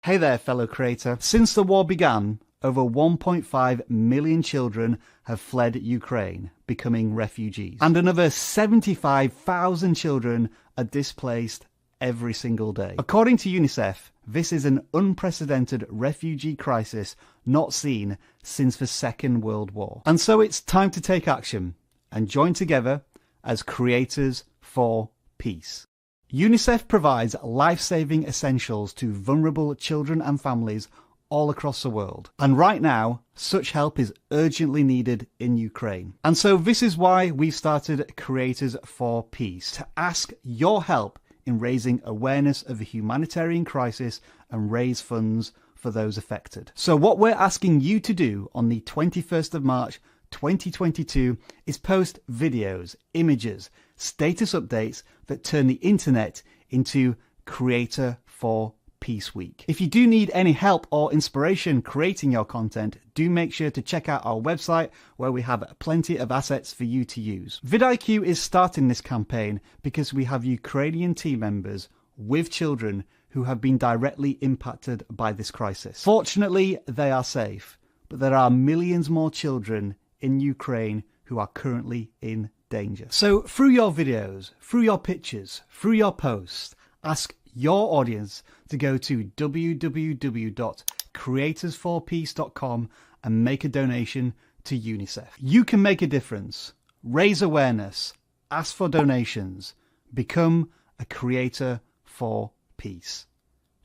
Hey there, fellow creator. Since the war began, over 1.5 million children have fled Ukraine, becoming refugees. And another 75,000 children are displaced every single day. According to UNICEF, this is an unprecedented refugee crisis not seen since the Second World War. And so it's time to take action and join together as creators for peace. UNICEF provides life-saving essentials to vulnerable children and families all across the world. And right now, such help is urgently needed in Ukraine. And so this is why we've started Creators for Peace, to ask your help in raising awareness of the humanitarian crisis and raise funds for those affected. So what we're asking you to do on the 21st of March 2022 is post videos, images, status updates that turn the internet into Creator for Peace Week. If you do need any help or inspiration creating your content, do make sure to check out our website where we have plenty of assets for you to use. vidlQ is starting this campaign because we have Ukrainian team members with children who have been directly impacted by this crisis. Fortunately, they are safe, but there are millions more children in Ukraine who are currently in danger. So through your videos, through your pictures, through your posts, ask your audience to go to www.creatorsforpeace.com and make a donation to UNICEF. You can make a difference, raise awareness, ask for donations, become a creator for peace.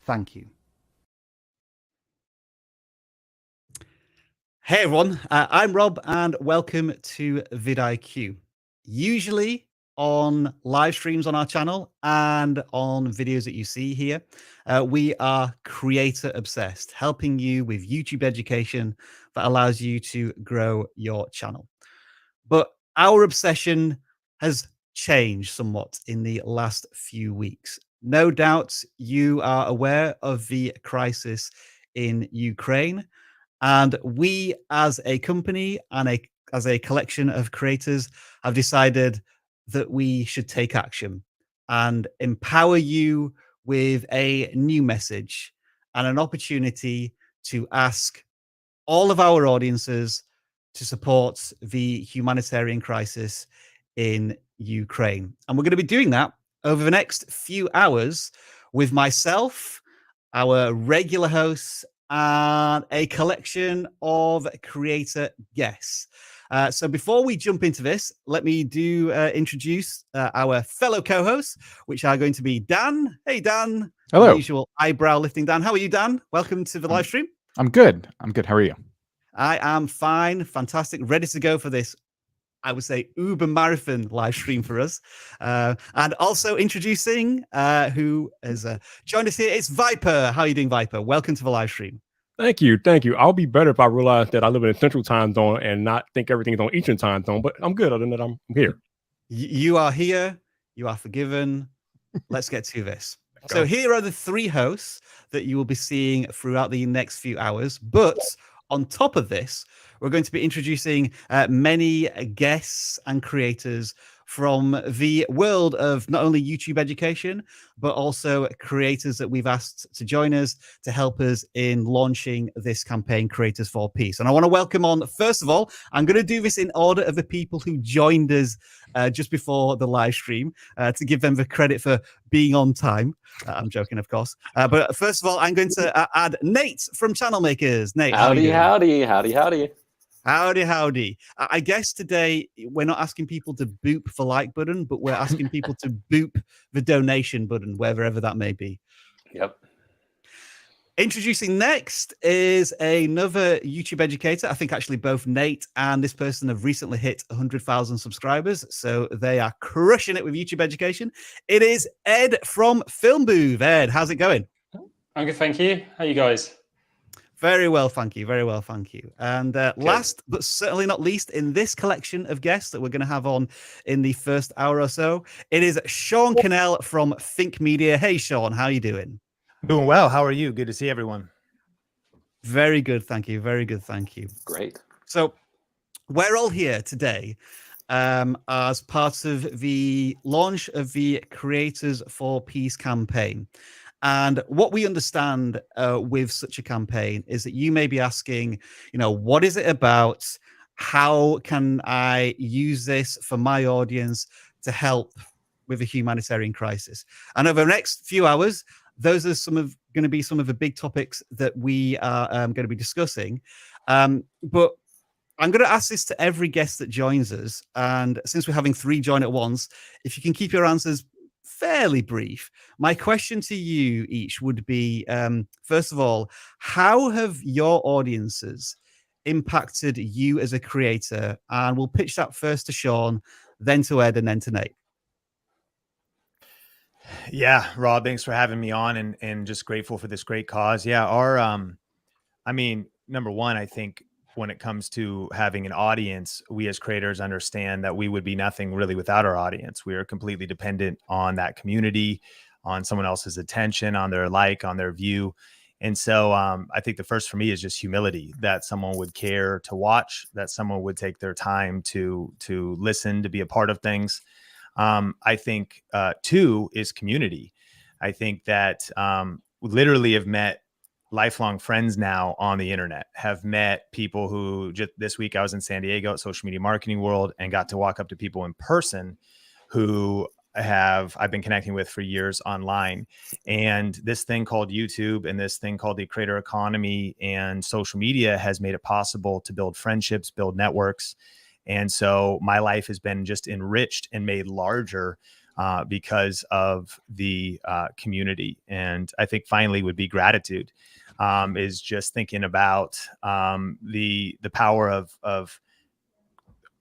Thank you. Hey everyone, I'm Rob and welcome to vidlQ. Usually on live streams on our channel and on videos that you see here, we are creator obsessed, helping you with YouTube education that allows you to grow your channel. But our obsession has changed somewhat in the last few weeks. No doubt you are aware of the crisis in Ukraine. And we as a company and as a collection of creators have decided that we should take action and empower you with a new message and an opportunity to ask all of our audiences to support the humanitarian crisis in Ukraine. And we're going to be doing that over the next few hours with myself, our regular hosts, and a collection of creator guests. So before we jump into this, let me introduce our fellow co-hosts, which are going to be Dan. Hey, Dan. Hello. Usual eyebrow lifting Dan. How are you, Dan? Welcome to the live stream. I'm good. How are you? I am fine. Fantastic. Ready to go for this, I would say, Uber marathon live stream for us. And also introducing who has joined us here. It's Viper. How are you doing, Viper? Welcome to the live stream. Thank you. Thank you. I'll be better if I realize that I live in a central time zone and not think everything's on Eastern time zone, but I'm good. Other than that, I'm here. You are here. You are forgiven. Let's get to this. So here are the three hosts that you will be seeing throughout the next few hours. But on top of this, we're going to be introducing many guests and creators from the world of not only YouTube education, but also creators that we've asked to join us to help us in launching this campaign, Creators for Peace. And I want to welcome on, first of all, I'm going to do this in order of the people who joined us just before the live stream to give them the credit for being on time. I'm joking, of course. But first of all, I'm going to add Nate from Channel Makers. Nate, howdy. Howdy. I guess today we're not asking people to boop the like button, but we're asking people to boop the donation button, wherever that may be. Yep. Introducing next is another YouTube educator. I think actually both Nate and this person have recently hit 100,000 subscribers, so they are crushing it with YouTube education. It is Ed from Film Booth. Ed, how's it going? I'm good, thank you. How are you guys? Very well, thank you. Very well, thank you. And last, but certainly not least, in this collection of guests that we're going to have on in the first hour or so, it is Sean Cannell from Think Media. Hey, Sean, how are you doing? Doing well. How are you? Good to see everyone. Very good, thank you. Very good, thank you. Great. So we're all here today as part of the launch of the Creators for Peace campaign. And what we understand with such a campaign is that you may be asking, what is it about? How can I use this for my audience to help with a humanitarian crisis? And over the next few hours, those are going to be some of the big topics that we are going to be discussing. But I'm going to ask this to every guest that joins us. And since we're having 3 join at once, if you can keep your answers fairly brief. My question to you each would be, first of all, how have your audiences impacted you as a creator? And we'll pitch that first to Sean, then to Ed, and then to Nate. Yeah, Rob, thanks for having me on, and just grateful for this great cause. Yeah, number one, I think when it comes to having an audience, we as creators understand that we would be nothing really without our audience. We are completely dependent on that community, on someone else's attention, on their on their view. And so I think the first for me is just humility, that someone would care to watch, that someone would take their time to listen, to be a part of things. I think 2 is community. I think that we literally have met lifelong friends now on the internet, have met people who just this week I was in San Diego at Social Media Marketing World and got to walk up to people in person who I've been connecting with for years online. And this thing called YouTube and this thing called the creator economy and social media has made it possible to build friendships, build networks. And so my life has been just enriched and made larger because of the community. And I think finally would be gratitude, is just thinking about the power of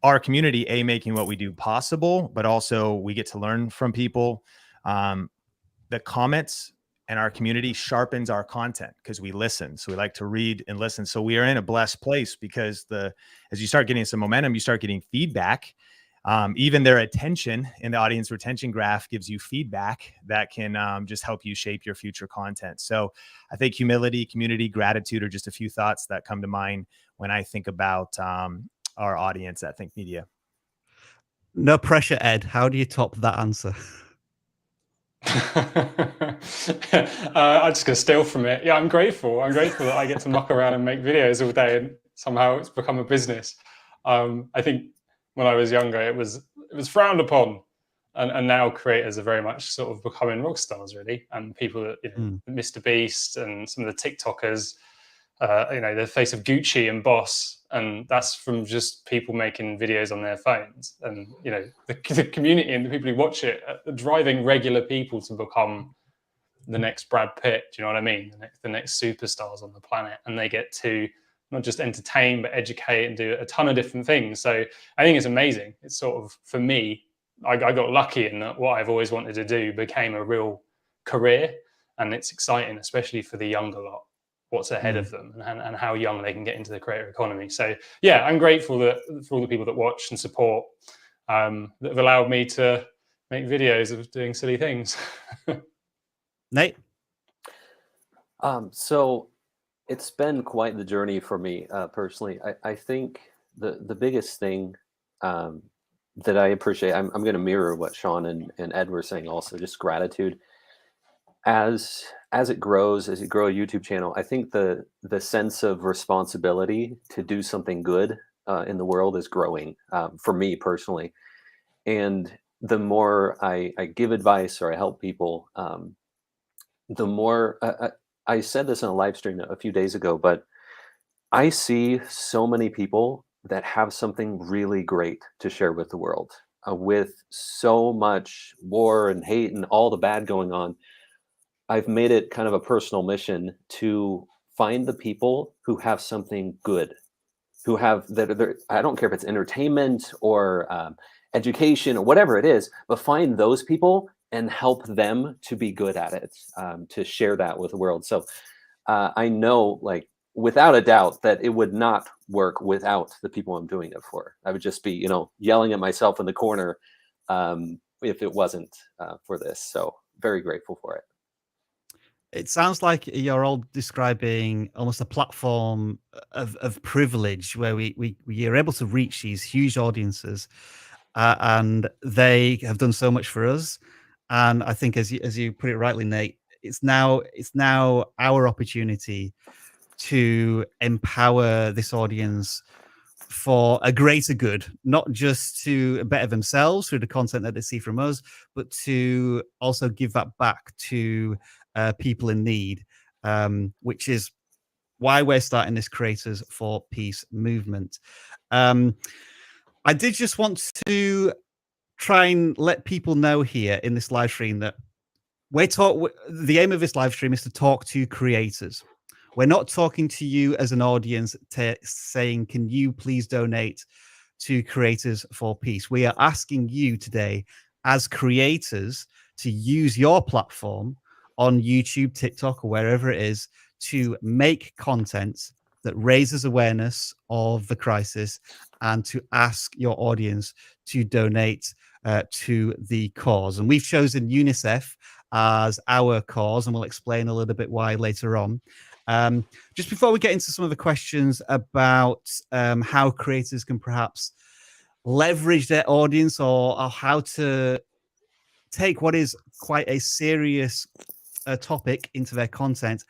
our community, making what we do possible, but also we get to learn from people. The comments and our community sharpens our content because we listen. So we like to read and listen. So we are in a blessed place because as you start getting some momentum, you start getting feedback. Even their attention in the audience retention graph gives you feedback that can just help you shape your future content. So I think humility, community, gratitude are just a few thoughts that come to mind when I think about our audience at Think Media. No pressure, Ed. How do you top that answer? I'm just going to steal from it. Yeah, I'm grateful. I'm grateful that I get to muck around and make videos all day, and somehow it's become a business. I think when I was younger, it was frowned upon, and now creators are very much sort of becoming rock stars, really. And people that Mr. Beast and some of the TikTokers, the face of Gucci and Boss, and that's from just people making videos on their phones. And the community and the people who watch it are driving regular people to become the next Brad Pitt. Do you know what I mean? The next superstars on the planet, and they get to not just entertain but educate and do a ton of different things. So I think it's amazing. It's sort of, for me, I got lucky in that what I've always wanted to do became a real career, and it's exciting, especially for the younger lot, what's ahead of them and how young they can get into the creator economy. So yeah, I'm grateful for all the people that watch and support, that have allowed me to make videos of doing silly things. Nate? So it's been quite the journey for me personally. I think the biggest thing that I appreciate, I'm going to mirror what Sean and Ed were saying also, just gratitude. As it grows, as you grow a YouTube channel, I think the sense of responsibility to do something good in the world is growing for me personally. And the more I give advice or I help people, the more I said this in a live stream a few days ago, but I see so many people that have something really great to share with the world, with so much war and hate and all the bad going on. I've made it kind of a personal mission to find the people who have something good, who have I don't care if it's entertainment or education or whatever it is, but find those people and help them to be good at it, to share that with the world. So I know, like, without a doubt, that it would not work without the people I'm doing it for. I would just be, yelling at myself in the corner if it wasn't for this. So very grateful for it. It sounds like you're all describing almost a platform of privilege where we are able to reach these huge audiences, and they have done so much for us. And I think, as you put it rightly, Nate, it's now our opportunity to empower this audience for a greater good, not just to better themselves through the content that they see from us, but to also give that back to people in need, which is why we're starting this Creators for Peace movement. I did just want to try and let people know here in this live stream that the aim of this live stream is to talk to creators. We're not talking to you as an audience saying, can you please donate to Creators for Peace? We are asking you today as creators to use your platform on YouTube, TikTok, or wherever it is to make content that raises awareness of the crisis and to ask your audience to donate to the cause. And we've chosen UNICEF as our cause, and we'll explain a little bit why later on. Just before we get into some of the questions about how creators can perhaps leverage their audience or how to take what is quite a serious topic into their content,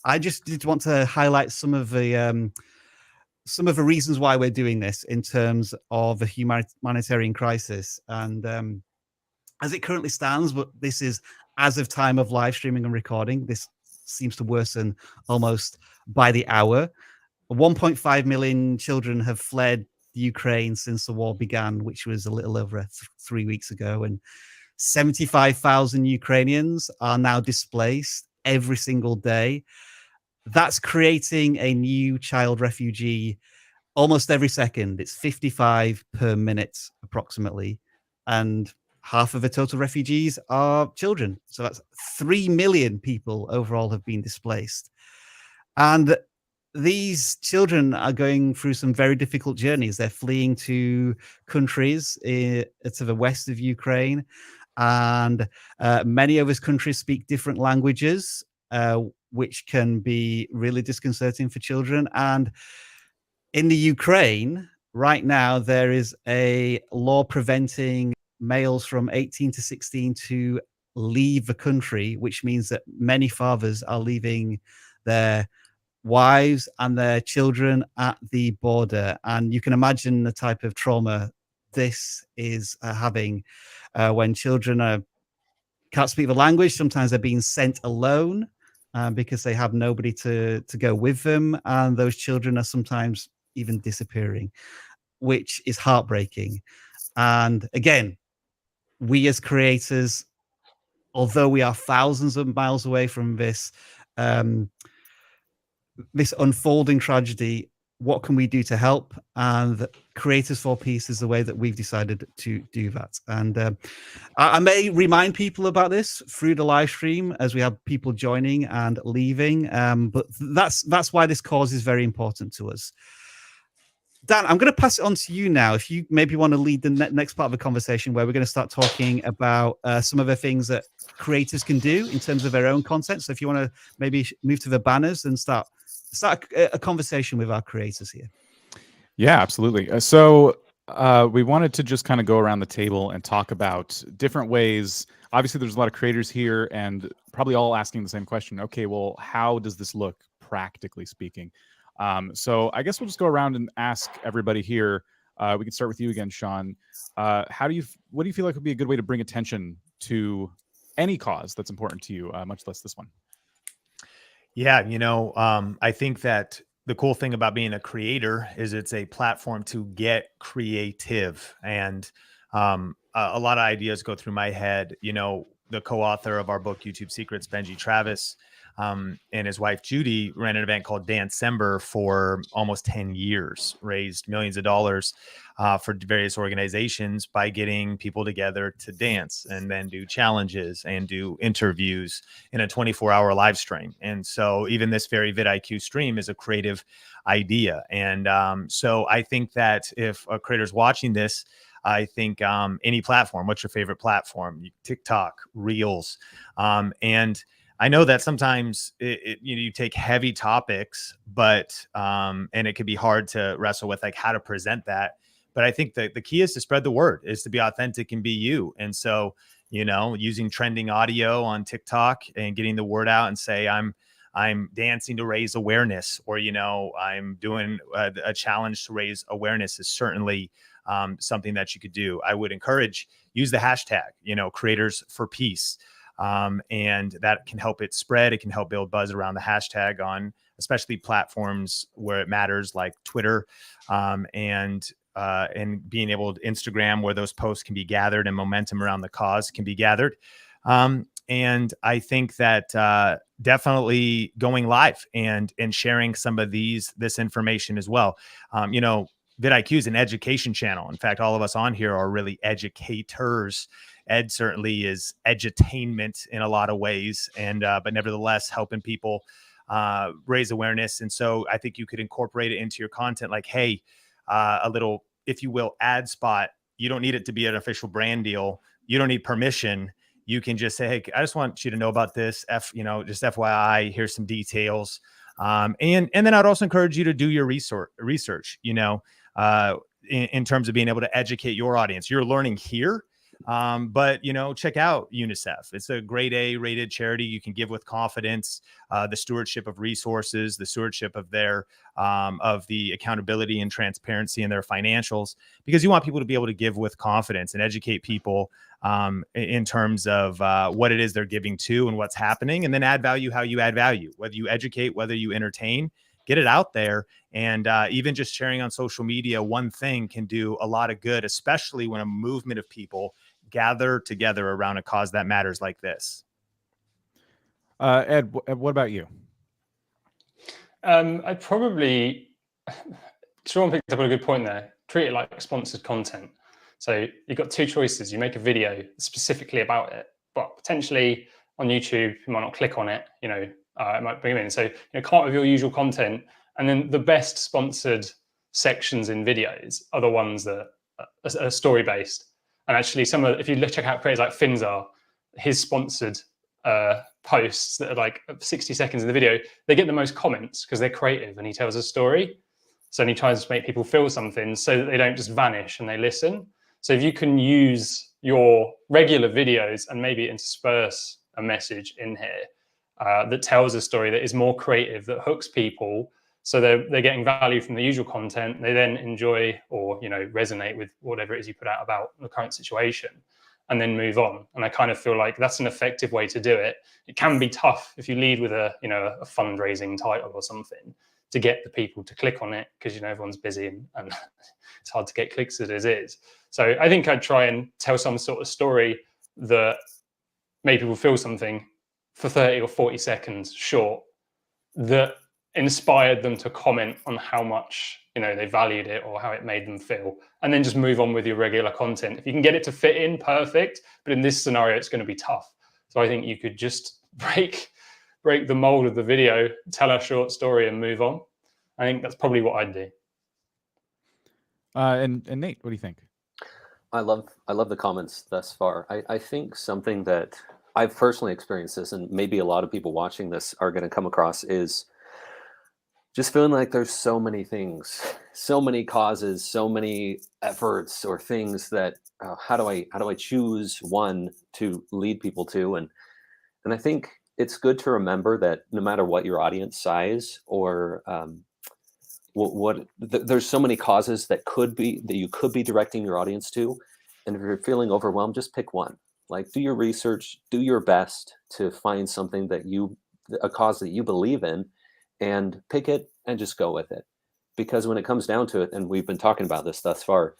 I just did want to highlight some of the reasons why we're doing this in terms of the humanitarian crisis. And as it currently stands, but this is as of time of live streaming and recording, this seems to worsen almost by the hour. 1.5 million children have fled Ukraine since the war began, which was a little over 3 weeks ago. And 75,000 Ukrainians are now displaced every single day. That's creating a new child refugee almost every second. It's 55 per minute, approximately. And half of the total refugees are children. So that's 3 million people overall have been displaced. And these children are going through some very difficult journeys. They're fleeing to countries to the west of Ukraine. And many of those countries speak different languages, which can be really disconcerting for children. And in the Ukraine, right now, there is a law preventing males from 18 to 16 to leave the country, which means that many fathers are leaving their wives and their children at the border. And you can imagine the type of trauma this is having when children can't speak the language. Sometimes they're being sent alone because they have nobody to go with them. And those children are sometimes even disappearing, which is heartbreaking. And again, we as creators, although we are thousands of miles away from this this unfolding tragedy, what can we do to help? And Creators for Peace is the way that we've decided to do that. And I may remind people about this through the live stream as we have people joining and leaving. But that's why this cause is very important to us. Dan, I'm going to pass it on to you now. If you maybe want to lead the next part of the conversation, where we're going to start talking about some of the things that creators can do in terms of their own content. So if you want to maybe move to the banners and start a conversation with our creators here. Yeah, absolutely. So we wanted to just kind of go around the table and talk about different ways. Obviously, there's a lot of creators here and probably all asking the same question. Okay, well, how does this look practically speaking? So I guess we'll just go around and ask everybody here. We can start with you again, Sean. What do you feel like would be a good way to bring attention to any cause that's important to you, much less this one? Yeah, I think that the cool thing about being a creator is it's a platform to get creative. And a lot of ideas go through my head. The co-author of our book, YouTube Secrets, Benji Travis, and his wife, Judy, ran an event called Dancember for almost 10 years, raised millions of dollars for various organizations by getting people together to dance and then do challenges and do interviews in a 24-hour live stream. And so even this very vidlQ stream is a creative idea. And so I think that if a creator's watching this, I think any platform, what's your favorite platform? TikTok, Reels, and I know that sometimes you take heavy topics, but and it can be hard to wrestle with like how to present that. But I think that the key is to spread the word, is to be authentic and be you. And so, you know, using trending audio on TikTok and getting the word out and say, I'm dancing to raise awareness, or, you know, I'm doing a challenge to raise awareness is certainly something that you could do. I would encourage, use the hashtag, you know, creatorsforpeace. And that can help it spread. It can help build buzz around the hashtag on especially platforms where it matters, like Twitter, and being able to Instagram, where those posts can be gathered and momentum around the cause can be gathered. And I think that definitely going live and sharing some of this information as well. You know, vidlQ is an education channel. In fact, all of us on here are really educators. Ed certainly is edutainment in a lot of ways, and but nevertheless helping people raise awareness. And so I think you could incorporate it into your content, like, hey, a little, if you will, ad spot. You don't need it to be an official brand deal. You don't need permission. You can just say, hey, I just want you to know about this. You know, just FYI, here's some details. And then I'd also encourage you to do your research, you know, in terms of being able to educate your audience. You're learning here. But, you know, check out UNICEF. It's a grade A rated charity. You can give with confidence, the stewardship of resources, the stewardship of of the accountability and transparency in their financials, because you want people to be able to give with confidence and educate people in terms of what it is they're giving to and what's happening, and then add value how you add value, whether you educate, whether you entertain. Get it out there. And even just sharing on social media, one thing can do a lot of good, especially when a movement of people gather together around a cause that matters like this. Ed, what about you? I'd probably, Sean picked up on a good point there. Treat it like sponsored content. So you've got two choices. You make a video specifically about it, but potentially on YouTube, you might not click on it, you know, it might bring them in. So, you know, come up with your usual content, and then the best sponsored sections in videos are the ones that are story-based. And actually, if you check out creators like Finzar, his sponsored posts that are like 60 seconds in the video, they get the most comments because they're creative and he tells a story. So he tries to make people feel something so that they don't just vanish and they listen. So if you can use your regular videos and maybe intersperse a message in here that tells a story that is more creative, that hooks people, so they're getting value from the usual content, they then enjoy or, you know, resonate with whatever it is you put out about the current situation, and then move on. And I kind of feel like that's an effective way to do it. It can be tough if you lead with a fundraising title or something to get the people to click on it, because, you know, everyone's busy and it's hard to get clicks as it is. So I think I'd try and tell some sort of story that made people feel something for 30 or 40 seconds short, that inspired them to comment on how much, you know, they valued it or how it made them feel, and then just move on with your regular content. If you can get it to fit in, perfect. But in this scenario, it's going to be tough. So I think you could just break the mold of the video, tell a short story and move on. I think that's probably what I'd do. And Nate, what do you think? I love the comments thus far. I think something that I've personally experienced this, and maybe a lot of people watching this are going to come across, is just feeling like there's so many things, so many causes, so many efforts or things that how do I choose one to lead people to? And I think it's good to remember that no matter what your audience size or there's so many causes that you could be directing your audience to. And if you're feeling overwhelmed, just pick one. Like, do your research, do your best to find something a cause that you believe in, and pick it and just go with it. Because when it comes down to it, and we've been talking about this thus far,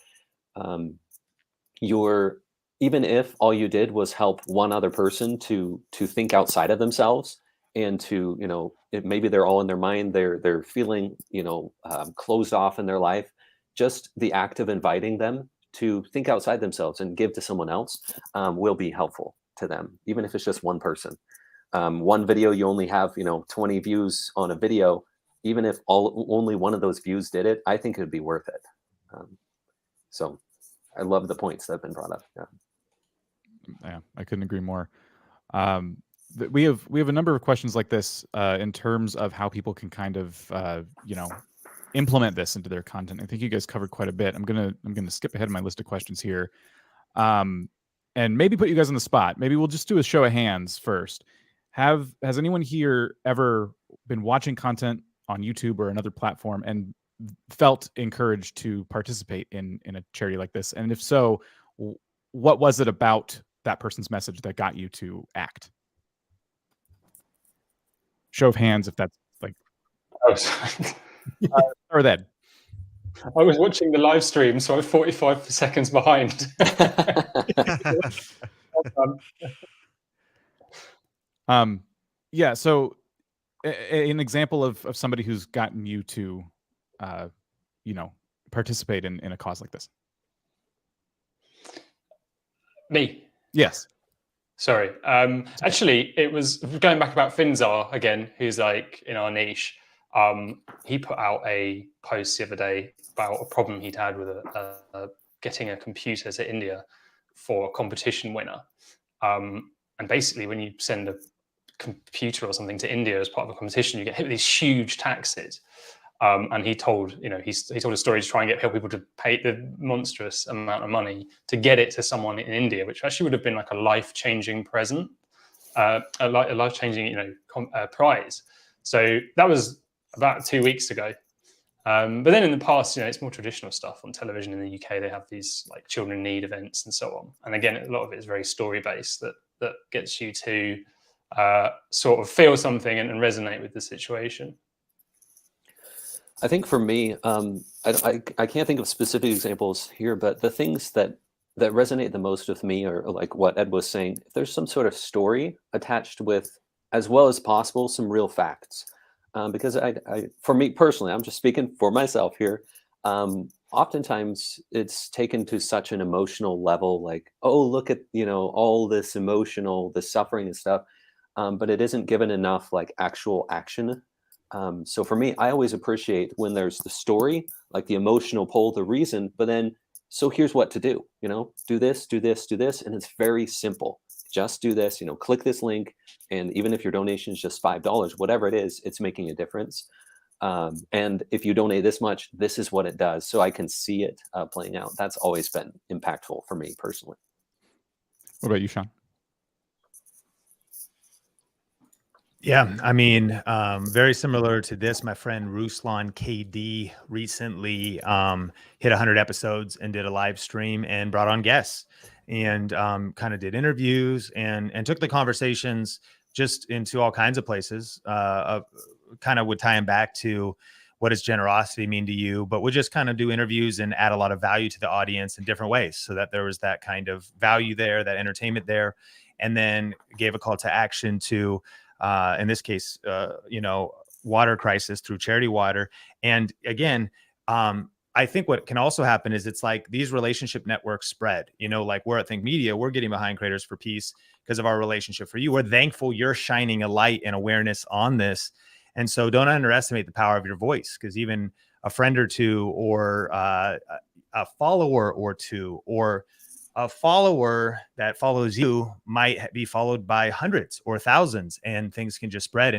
even if all you did was help one other person to think outside of themselves, and to, you know, maybe they're all in their mind, they're feeling, you know, closed off in their life, just the act of inviting them to think outside themselves and give to someone else will be helpful to them, even if it's just one person. One video, you only have, you know, 20 views on a video. Even if only one of those views did it, I think it would be worth it. So I love the points that have been brought up. Yeah, I couldn't agree more. We have a number of questions like this in terms of how people can kind of you know, implement this into their content. I think you guys covered quite a bit. I'm gonna skip ahead of my list of questions here. and maybe put you guys on the spot. Maybe we'll just do a show of hands first. Has anyone here ever been watching content on YouTube or another platform and felt encouraged to participate in a charity like this? And if so, what was it about that person's message that got you to act? Show of hands if that's like... Oh, sorry. Or then. I was watching the live stream, so I'm 45 seconds behind. Yeah, so an example of somebody who's gotten you to participate in a cause like this. Me? Yes. Sorry. Actually, it was going back about Finzar again, who's like in our niche. He put out a post the other day about a problem he'd had with getting a computer to India for a competition winner. And basically, when you send a computer or something to India as part of a competition, you get hit with these huge taxes. And he told a story to try and get people to pay the monstrous amount of money to get it to someone in India, which actually would have been like a life-changing present, a life-changing prize. So that was about 2 weeks ago. But then in the past, it's more traditional stuff on television in the UK. They have these like children in need events and so on. And again, a lot of it is very story-based that gets you to sort of feel something and resonate with the situation. I think for me, I can't think of specific examples here, but the things that resonate the most with me are like what Ed was saying. If there's some sort of story attached with, as well as possible, some real facts. Because for me personally, I'm just speaking for myself here. Oftentimes it's taken to such an emotional level, like, oh, look at, all this the suffering and stuff. But it isn't given enough like actual action. So for me, I always appreciate when there's the story, like the emotional pull, the reason, but then, so here's what to do, do this, do this, do this. And it's very simple. Just do this, click this link. And even if your donation is just $5, whatever it is, it's making a difference. And if you donate this much, this is what it does. So I can see it playing out. That's always been impactful for me personally. What about you, Sean? Yeah, I mean, very similar to this. My friend Ruslan KD recently hit 100 episodes and did a live stream and brought on guests and kind of did interviews and took the conversations just into all kinds of places. Kind of would tie them back to what does generosity mean to you, but would just kind of do interviews and add a lot of value to the audience in different ways so that there was that kind of value there, that entertainment there, and then gave a call to action to in this case, water crisis through Charity Water. And again, I think what can also happen is it's like these relationship networks spread, like we're at Think Media, we're getting behind Creators for Peace because of our relationship for you. We're thankful you're shining a light and awareness on this. And so don't underestimate the power of your voice, because even a friend or two or a follower or two or a follower that follows you might be followed by hundreds or thousands, and things can just spread.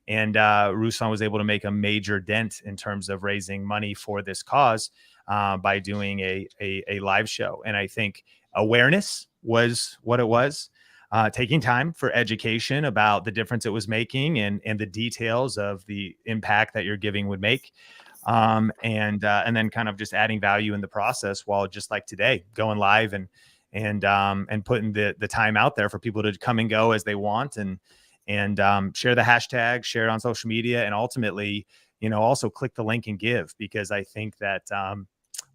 And Ruslan was able to make a major dent in terms of raising money for this cause by doing a live show. And I think awareness was what it was, taking time for education about the difference it was making and the details of the impact that your giving would make. And then kind of just adding value in the process, while just like today, going live and putting the time out there for people to come and go as they want, and share the hashtag, share it on social media, and ultimately, also click the link and give, because I think that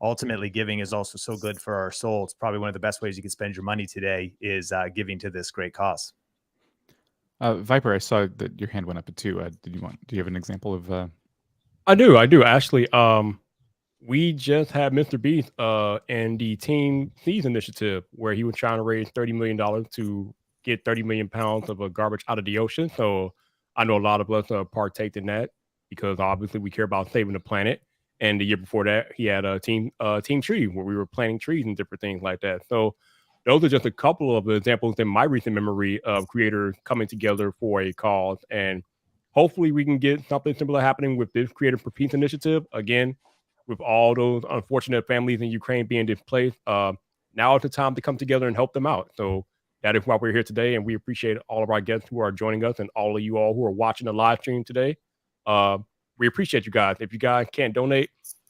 ultimately giving is also so good for our soul. It's probably one of the best ways you can spend your money today is giving to this great cause. Viper, I saw that your hand went up too. Do you have an example of? I do actually. We just had Mr. Beast and the Team Seas initiative, where he was trying to raise $30 million to get 30 million pounds of garbage out of the ocean. So I know a lot of us partake in that, because obviously we care about saving the planet. And the year before that, he had a Team Tree, where we were planting trees and different things like that. So those are just a couple of examples in my recent memory of creators coming together for a cause. And hopefully we can get something similar happening with this Creators for Peace initiative. Again, with all those unfortunate families in Ukraine being displaced, now is the time to come together and help them out. So that is why we're here today, and we appreciate all of our guests who are joining us and all of you all who are watching the live stream today. We appreciate you guys. If you guys can't donate,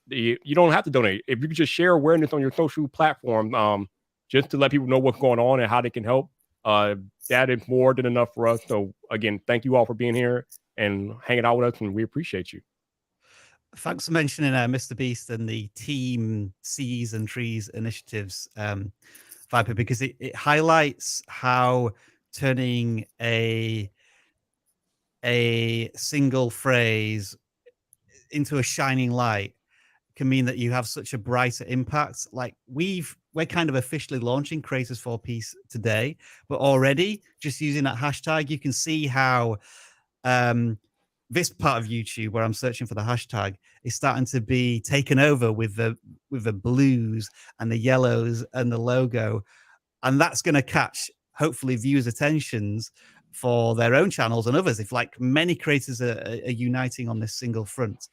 you don't have to donate. If you could just share awareness on your social platform, just to let people know what's going on and how they can help, that is more than enough for us. So again, thank you all for being here and hanging out with us, and we appreciate you. Thanks for mentioning Mr. Beast and the Team Seas and Trees initiatives, Viper, because it highlights how turning a single phrase into a shining light can mean that you have such a brighter impact. Like we're kind of officially launching Creators for Peace today, but already just using that hashtag, you can see how this part of YouTube where I'm searching for the hashtag is starting to be taken over with the blues and the yellows and the logo. And that's going to catch, hopefully, viewers' attentions for their own channels and others, if like many creators are uniting on this single front.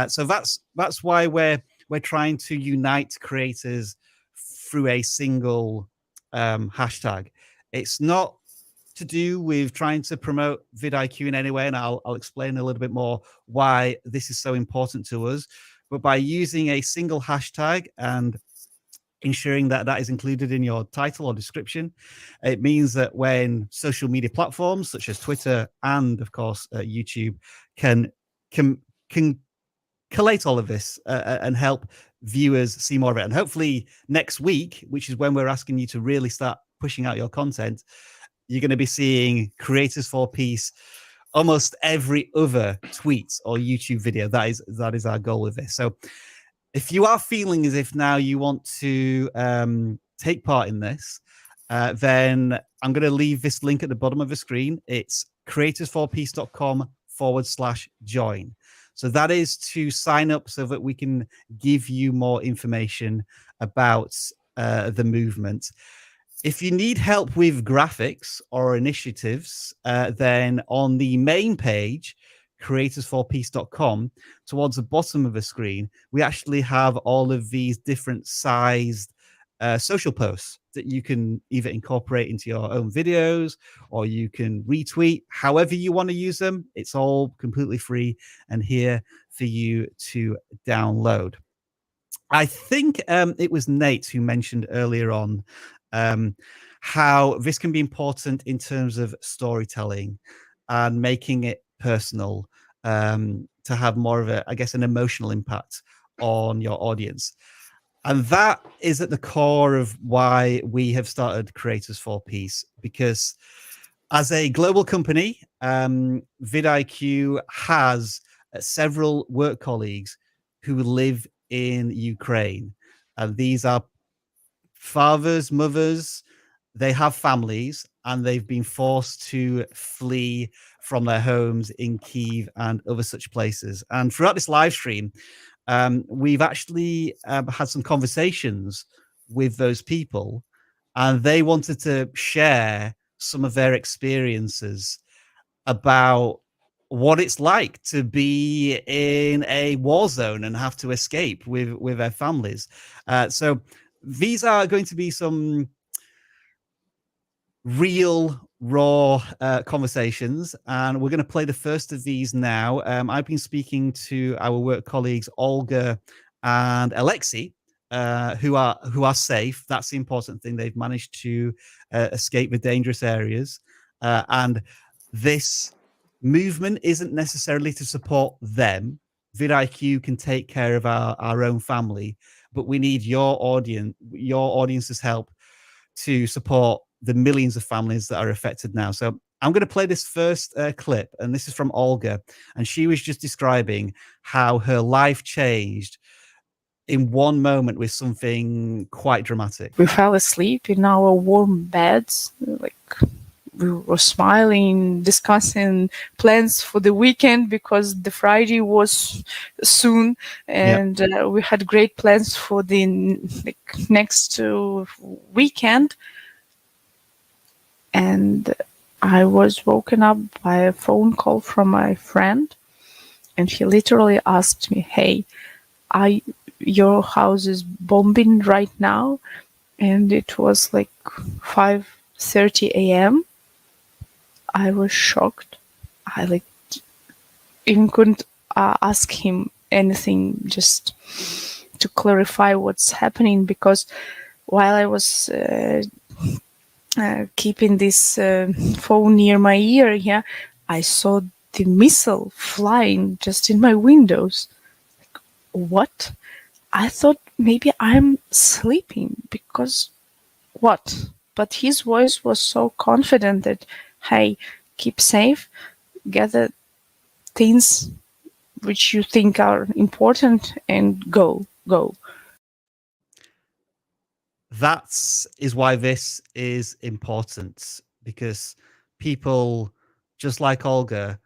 So that's why we're trying to unite creators through a single hashtag. It's not to do with trying to promote vidlQ in any way, and I'll explain a little bit more why this is so important to us. But by using a single hashtag and ensuring that that is included in your title or description, it means that when social media platforms such as Twitter and, of course, YouTube can collate all of this and help viewers see more of it. And hopefully next week, which is when we're asking you to really start pushing out your content, you're going to be seeing Creators for Peace almost every other tweet or YouTube video. That is our goal with this. So if you are feeling as if now you want to take part in this, then I'm going to leave this link at the bottom of the screen. It's creatorsforpeace.com/join. So that is to sign up so that we can give you more information about the movement. If you need help with graphics or initiatives, then on the main page, creatorsforpeace.com, towards the bottom of the screen, we actually have all of these different sized social posts that you can either incorporate into your own videos or you can retweet however you want to use them. It's all completely free and here for you to download. I think it was Nate who mentioned earlier on how this can be important in terms of storytelling and making it personal, to have more of a, I guess, an emotional impact on your audience. And that is at the core of why we have started Creators for Peace, because as a global company, vidlQ has several work colleagues who live in Ukraine. And these are fathers, mothers, they have families, and they've been forced to flee from their homes in Kyiv and other such places. And throughout this live stream, we've actually had some conversations with those people, and they wanted to share some of their experiences about what it's like to be in a war zone and have to escape with their families. So these are going to be some real raw conversations, and we're going to play the first of these now. I've been speaking to our work colleagues Olga and Alexei, who are safe. That's the important thing. They've managed to escape the dangerous areas, and this movement isn't necessarily to support them. vidlQ can take care of our own family, but we need your audience's help to support the millions of families that are affected now. So I'm going to play this first clip, and this is from Olga, and she was just describing how her life changed in one moment with something quite dramatic. We fell asleep in our warm beds, like we were smiling, discussing plans for the weekend because the Friday was soon, and we had great plans for the next weekend. And I was woken up by a phone call from my friend, and he literally asked me, "Hey, your house is bombing right now, and it was like 5:30 a.m. I was shocked. I like even couldn't ask him anything just to clarify what's happening, because while I was keeping this phone near my ear, yeah, I saw the missile flying just in my windows. Like, what? I thought maybe I'm sleeping, because what? But his voice was so confident that, hey, keep safe, gather things which you think are important, and go. That is why this is important, because people just like Olga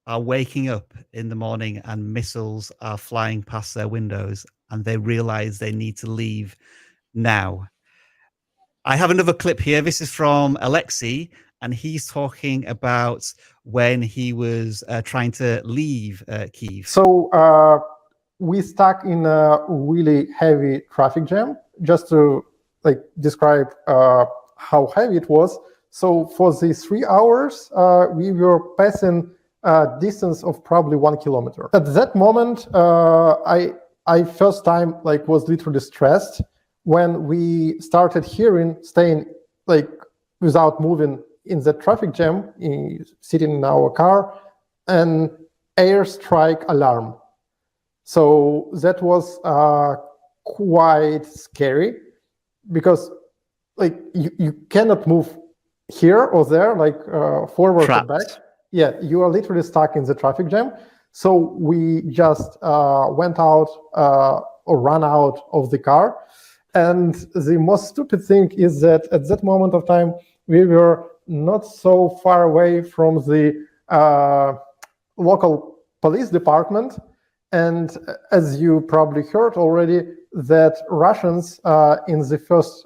are waking up in the morning and missiles are flying past their windows and they realize they need to leave now. I have another clip here. This is from Alexei, and he's talking about when he was trying to leave Kyiv. So we stuck in a really heavy traffic jam. Just to like describe how heavy it was. So for these 3 hours, we were passing a distance of probably 1 kilometer. At that moment, I first time like was literally stressed when we started staying like without moving in the traffic jam, sitting in our car, an airstrike alarm. So that was quite scary, because like you cannot move here or there, like forward Trapped. or back. Yeah, you are literally stuck in the traffic jam. So we just went out or ran out of the car. And the most stupid thing is that at that moment of time, we were not so far away from the local police department. And as you probably heard already, that Russians in the first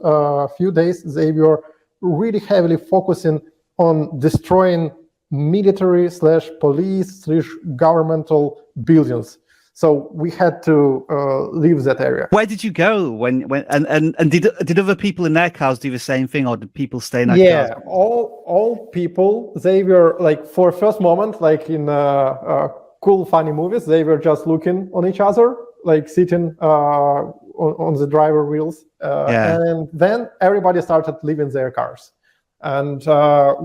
few days, they were really heavily focusing on destroying military/police/governmental buildings. So we had to leave that area. Where did you go when did other people in their cars do the same thing, or did people stay in their Yeah, cars? all people, they were like, for a first moment, like in cool, funny movies, they were just looking on each other, like sitting on the driver wheels. And then everybody started leaving their cars. And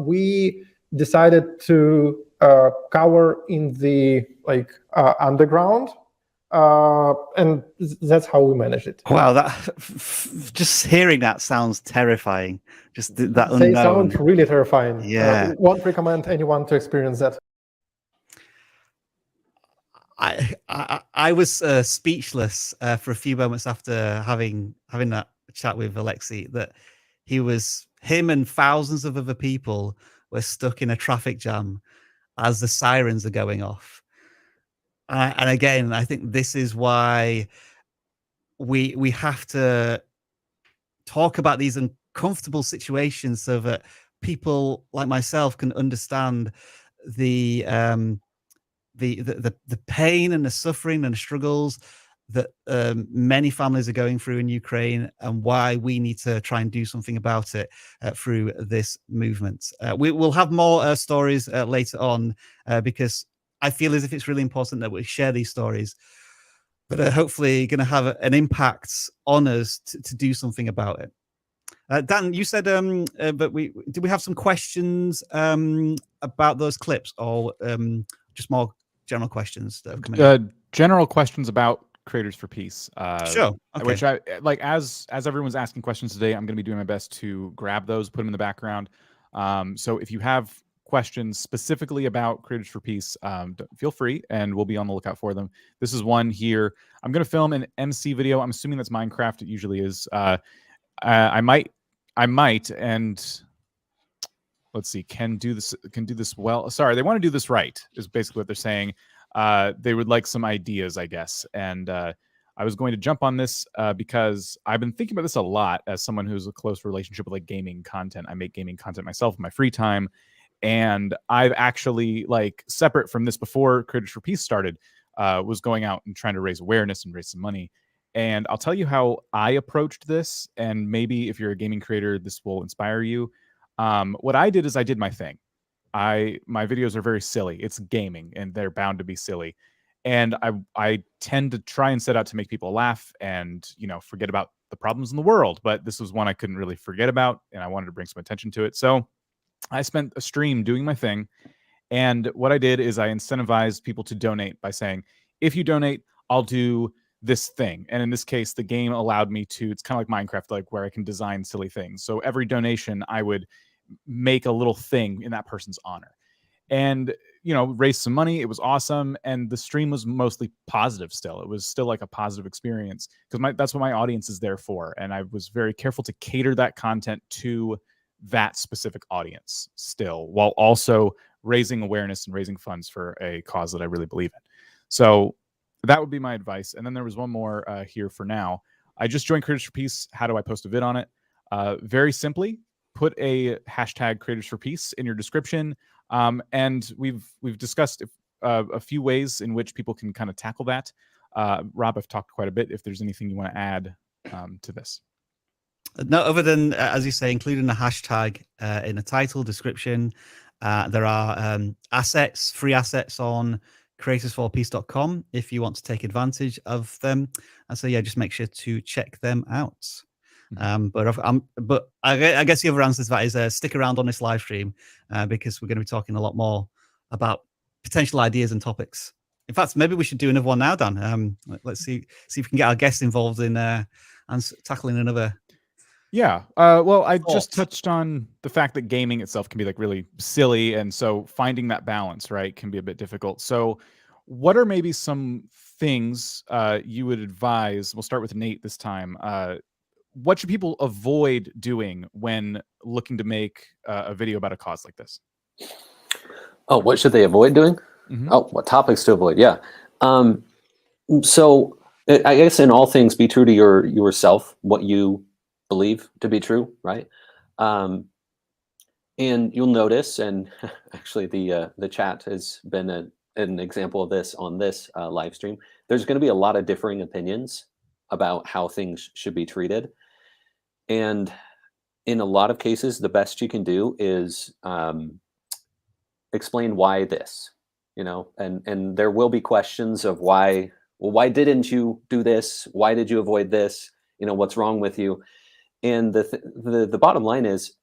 we decided to cover in the like underground. And that's how we managed it. Wow, that just hearing that sounds terrifying. Just that They unknown. sound really terrifying. Yeah. Won't recommend anyone to experience that. I was speechless for a few moments after having that chat with Alexei, that him and thousands of other people were stuck in a traffic jam as the sirens are going off. And again, I think this is why we have to talk about these uncomfortable situations so that people like myself can understand the pain and the suffering and the struggles that many families are going through in Ukraine, and why we need to try and do something about it through this movement. We will have more stories later on, because I feel as if it's really important that we share these stories that are hopefully going to have an impact on us to do something about it. Dan, you said, but did we have some questions about those clips, or just more general questions that have come in? General questions about Creators for Peace. Sure. Okay. Which I like, as everyone's asking questions today, I'm going to be doing my best to grab those, put them in the background. So if you have questions specifically about Creators for Peace, feel free, and we'll be on the lookout for them. This is one here. I'm going to film an MC video. I'm assuming that's Minecraft. It usually is. I might, and let's see, can do this well. Sorry, they want to do this right, is basically what they're saying. They would like some ideas, I guess. And I was going to jump on this because I've been thinking about this a lot as someone who's a close relationship with like gaming content. I make gaming content myself in my free time. And I've actually, like, separate from this, before Creators for Peace started, was going out and trying to raise awareness and raise some money. And I'll tell you how I approached this, and maybe if you're a gaming creator, this will inspire you. What I did is I did my thing. My videos are very silly. It's gaming, and they're bound to be silly. And I tend to try and set out to make people laugh and, you know, forget about the problems in the world. But this was one I couldn't really forget about, and I wanted to bring some attention to it. So I spent a stream doing my thing. And what I did is I incentivized people to donate by saying, if you donate, I'll do this thing. And in this case, the game allowed me to, it's kind of like Minecraft, like where I can design silly things. So every donation, I would make a little thing in that person's honor. And, you know, raise some money. It was awesome. And the stream was mostly positive still. It was still like a positive experience because that's what my audience is there for. And I was very careful to cater that content to that specific audience still, while also raising awareness and raising funds for a cause that I really believe in. So that would be my advice. And then there was one more here for now. I just joined Creators for Peace. How do I post a vid on it? Very simply, put a hashtag Creators for Peace in your description. And we've discussed a few ways in which people can kind of tackle that. Rob, I've talked quite a bit. If there's anything you want to add to this. No, other than, as you say, including a hashtag in a title description. There are assets, free assets on creatorsforpeace.com if you want to take advantage of them. And so, yeah, just make sure to check them out. But I guess the other answer to that is stick around on this live stream because we're going to be talking a lot more about potential ideas and topics. In fact, maybe we should do another one now, Dan. Let's see if we can get our guests involved in and tackling another. Yeah. Well, I just touched on the fact that gaming itself can be like really silly. And so finding that balance, right, can be a bit difficult. So what are maybe some things you would advise? We'll start with Nate this time. What should people avoid doing when looking to make a video about a cause like this? Oh, what should they avoid doing? Mm-hmm. Oh, what topics to avoid? Yeah. So I guess in all things, be true to yourself, what you believe to be true, right? And you'll notice, and actually the chat has been an example of this on this live stream. There's going to be a lot of differing opinions about how things should be treated. And in a lot of cases, the best you can do is explain why this, you know, and there will be questions of why, well, why didn't you do this? Why did you avoid this? You know, what's wrong with you? And the bottom line is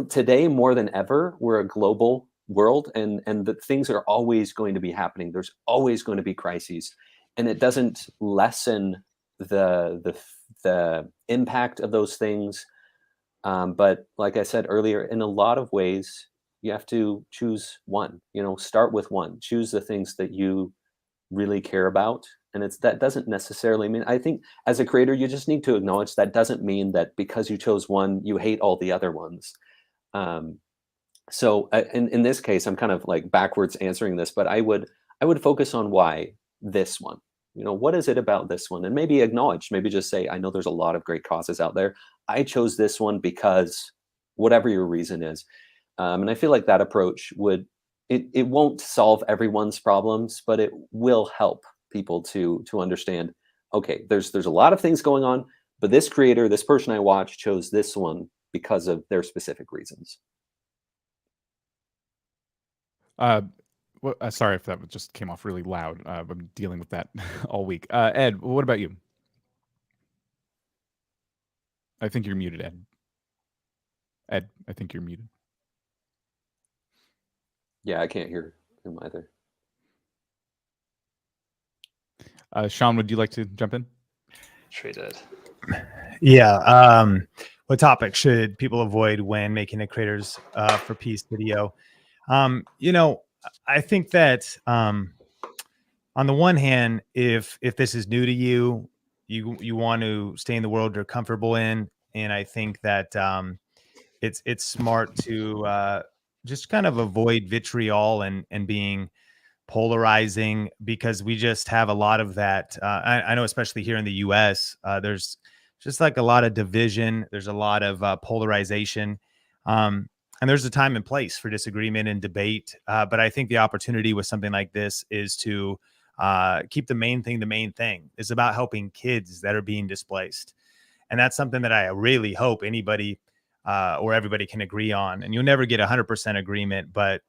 today more than ever, we're a global world and the things are always going to be happening. There's always going to be crises, and it doesn't lessen the impact of those things. But like I said earlier, in a lot of ways, you have to choose one, you know, start with one, choose the things that you really care about. And that doesn't necessarily mean, I think as a creator, you just need to acknowledge that doesn't mean that because you chose one, you hate all the other ones. So in this case, I'm kind of like backwards answering this, but I would focus on why this one, you know, what is it about this one? And maybe acknowledge, maybe just say, I know there's a lot of great causes out there. I chose this one because whatever your reason is. And I feel like that approach it won't solve everyone's problems, but it will help people to understand, okay, there's a lot of things going on, but this creator, this person I watch chose this one because of their specific reasons. Sorry if that just came off really loud. I'm dealing with that all week. Ed, what about you? I think you're muted, Ed. Ed, I think you're muted. Yeah, I can't hear him either. Sean, would you like to jump in? Sure did. Yeah. What topic should people avoid when making a Creators for Peace video? You know, I think that on the one hand, if this is new to you, you want to stay in the world you're comfortable in, and I think that it's smart to just kind of avoid vitriol and being polarizing, because we just have a lot of that. I know, especially here in the US, there's just like a lot of division. There's a lot of polarization. And there's a time and place for disagreement and debate. But I think the opportunity with something like this is to Keep the main thing the main thing. It's about helping kids that are being displaced. And that's something that I really hope anybody or everybody can agree on. And you'll never get 100% agreement, but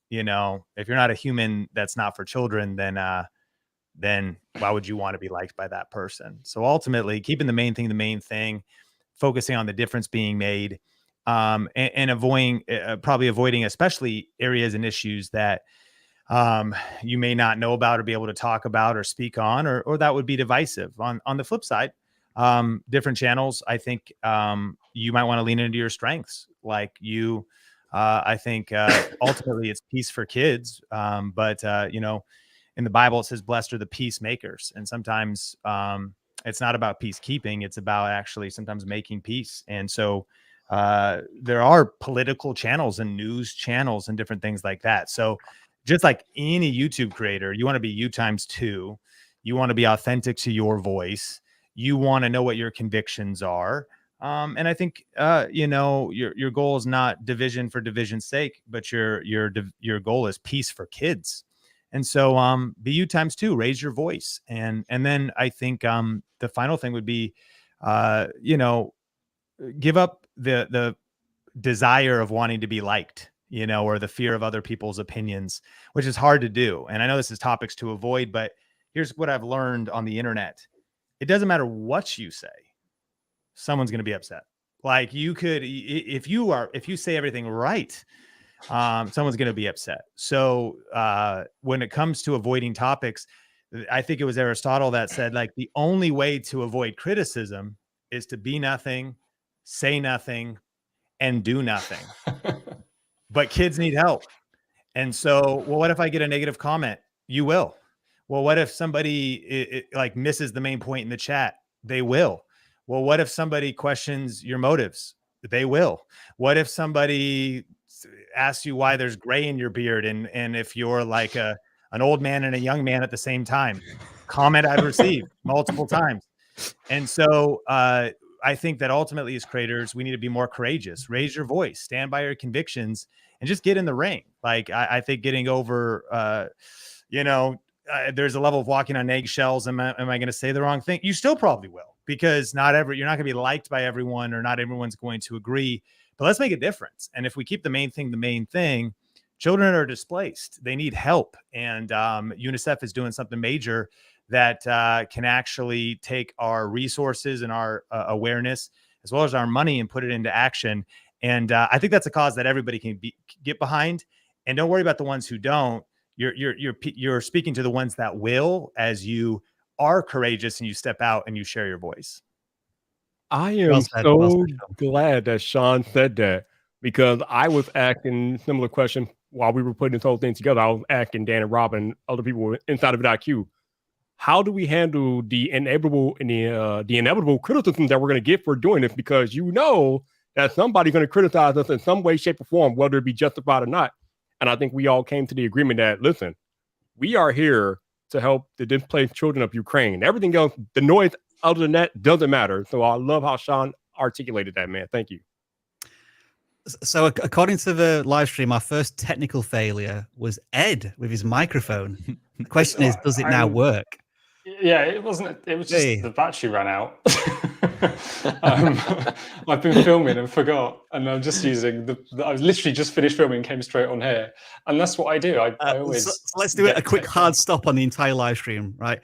you know, if you're not a human that's not for children, then why would you want to be liked by that person? So ultimately, keeping the main thing, focusing on the difference being made, and avoiding especially areas and issues that you may not know about or be able to talk about or speak on, or that would be divisive. On the flip side, different channels, I think you might want to lean into your strengths. Like you, I think ultimately it's peace for kids. But you know, in the Bible, it says, blessed are the peacemakers. And sometimes it's not about peacekeeping. It's about actually sometimes making peace. And so there are political channels and news channels and different things like that. So just like any YouTube creator, you want to be you times 2. You want to be authentic to your voice. You want to know what your convictions are. And I think, you know, your goal is not division for division's sake, but your goal is peace for kids. And so be you times 2, raise your voice. And then I think the final thing would be, you know, give up the desire of wanting to be liked, you know, or the fear of other people's opinions, which is hard to do. And I know this is topics to avoid, but here's what I've learned on the internet. It doesn't matter what you say. Someone's going to be upset. Like you could, if you say everything right, someone's going to be upset. So when it comes to avoiding topics, I think it was Aristotle that said, like, the only way to avoid criticism is to be nothing, say nothing, and do nothing. But kids need help. And so, well, what if I get a negative comment? You will. Well, what if somebody like misses the main point in the chat? They will. Well, what if somebody questions your motives? They will. What if somebody asks you why there's gray in your beard, and if you're like an old man and a young man at the same time? Comment I've received multiple times. And so I think that ultimately as creators, we need to be more courageous. Raise your voice, stand by your convictions, and just get in the ring. Like I think getting over, you know, there's a level of walking on eggshells. Am I going to say the wrong thing? You still probably will, because you're not going to be liked by everyone, or not everyone's going to agree. But let's make a difference. And if we keep the main thing, children are displaced. They need help. And UNICEF is doing something major that can actually take our resources and our awareness, as well as our money, and put it into action. And I think that's a cause that everybody can get behind. And don't worry about the ones who don't. You're speaking to the ones that will, as you are courageous and you step out and you share your voice. I am so glad that Sean said that, because I was asking similar question while we were putting this whole thing together. I was asking Dan and Rob and other people inside of vidlQ, how do we handle the inevitable criticism that we're going to get for doing this? Because you know that somebody's going to criticize us in some way, shape, or form, whether it be justified or not. And I think we all came to the agreement that, listen, we are here to help the displaced children of Ukraine. Everything else, the noise other than that, doesn't matter. So I love how Sean articulated that, man. Thank you. So according to the live stream, our first technical failure was Ed with his microphone. The question is, does it now work? Yeah, it wasn't. It was just the battery ran out. I've been filming and forgot, and I'm just using I was literally just finished filming and came straight on here, and that's what I do. I always. So let's do a quick hard stop on the entire live stream, right?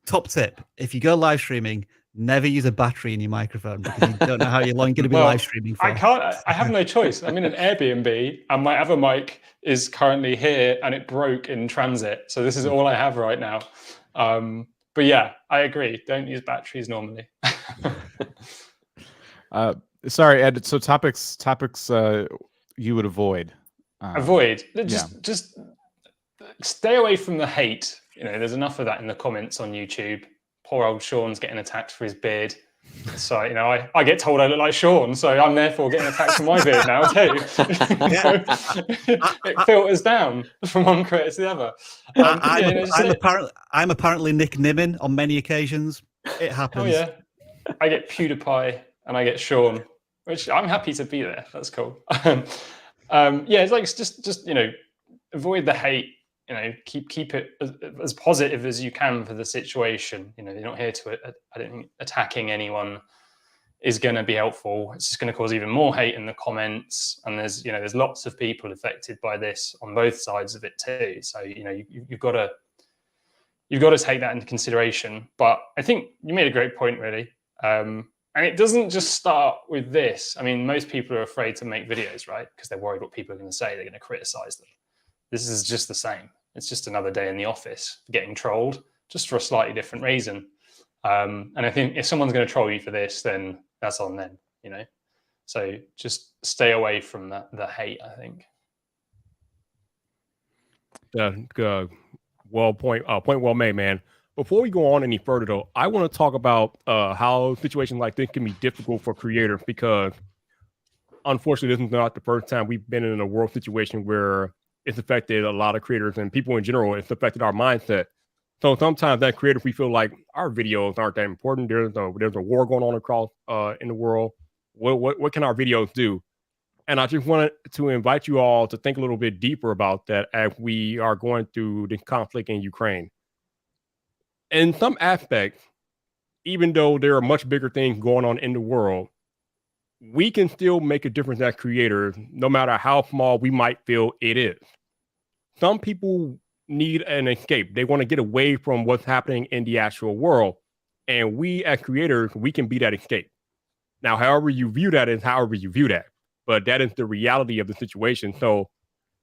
Top tip: if you go live streaming, never use a battery in your microphone, because you don't know how long you're going to be live streaming for. I can't. I have no choice. I'm in an Airbnb, and my other mic is currently here, and it broke in transit. So this is all I have right now. But yeah, I agree. Don't use batteries normally. Sorry, Ed. So topics you would avoid. Avoid. Just stay away from the hate. You know, there's enough of that in the comments on YouTube. Poor old Sean's getting attacked for his beard. So, you know, I get told I look like Sean, so I'm therefore getting attacked for my beard now too. It filters down from one creator to the other. I'm apparently Nick Nimmin on many occasions. It happens. Oh yeah, I get PewDiePie and I get Sean, which I'm happy to be there. That's cool. Yeah, it's like just you know, avoid the hate. you know, keep it as positive as you can for the situation. You know, you're not here to, I don't think attacking anyone is going to be helpful. It's just going to cause even more hate in the comments. And there's, you know, there's lots of people affected by this on both sides of it too. So, you know, you've got to take that into consideration. But I think you made a great point, really. And it doesn't just start with this. I mean, most people are afraid to make videos, right? Because they're worried what people are going to say. They're going to criticize them. This is just the same. It's just another day in the office getting trolled, just for a slightly different reason. And I think if someone's going to troll you for this, then that's on them, you know? So just stay away from the hate, I think. Point well made, man. Before we go on any further, though, I want to talk about how situations like this can be difficult for creators, because unfortunately, this is not the first time we've been in a world situation where it's affected a lot of creators and people in general. It's affected our mindset. So sometimes as creators, we feel like our videos aren't that important. There's a war going on across in the world. What can our videos do? And I just wanted to invite you all to think a little bit deeper about that as we are going through the conflict in Ukraine. In some aspects, even though there are much bigger things going on in the world, we can still make a difference as creators, no matter how small we might feel it is. Some people need an escape. They want to get away from what's happening in the actual world. And we as creators, we can be that escape. Now, however you view that is however you view that. But that is the reality of the situation. So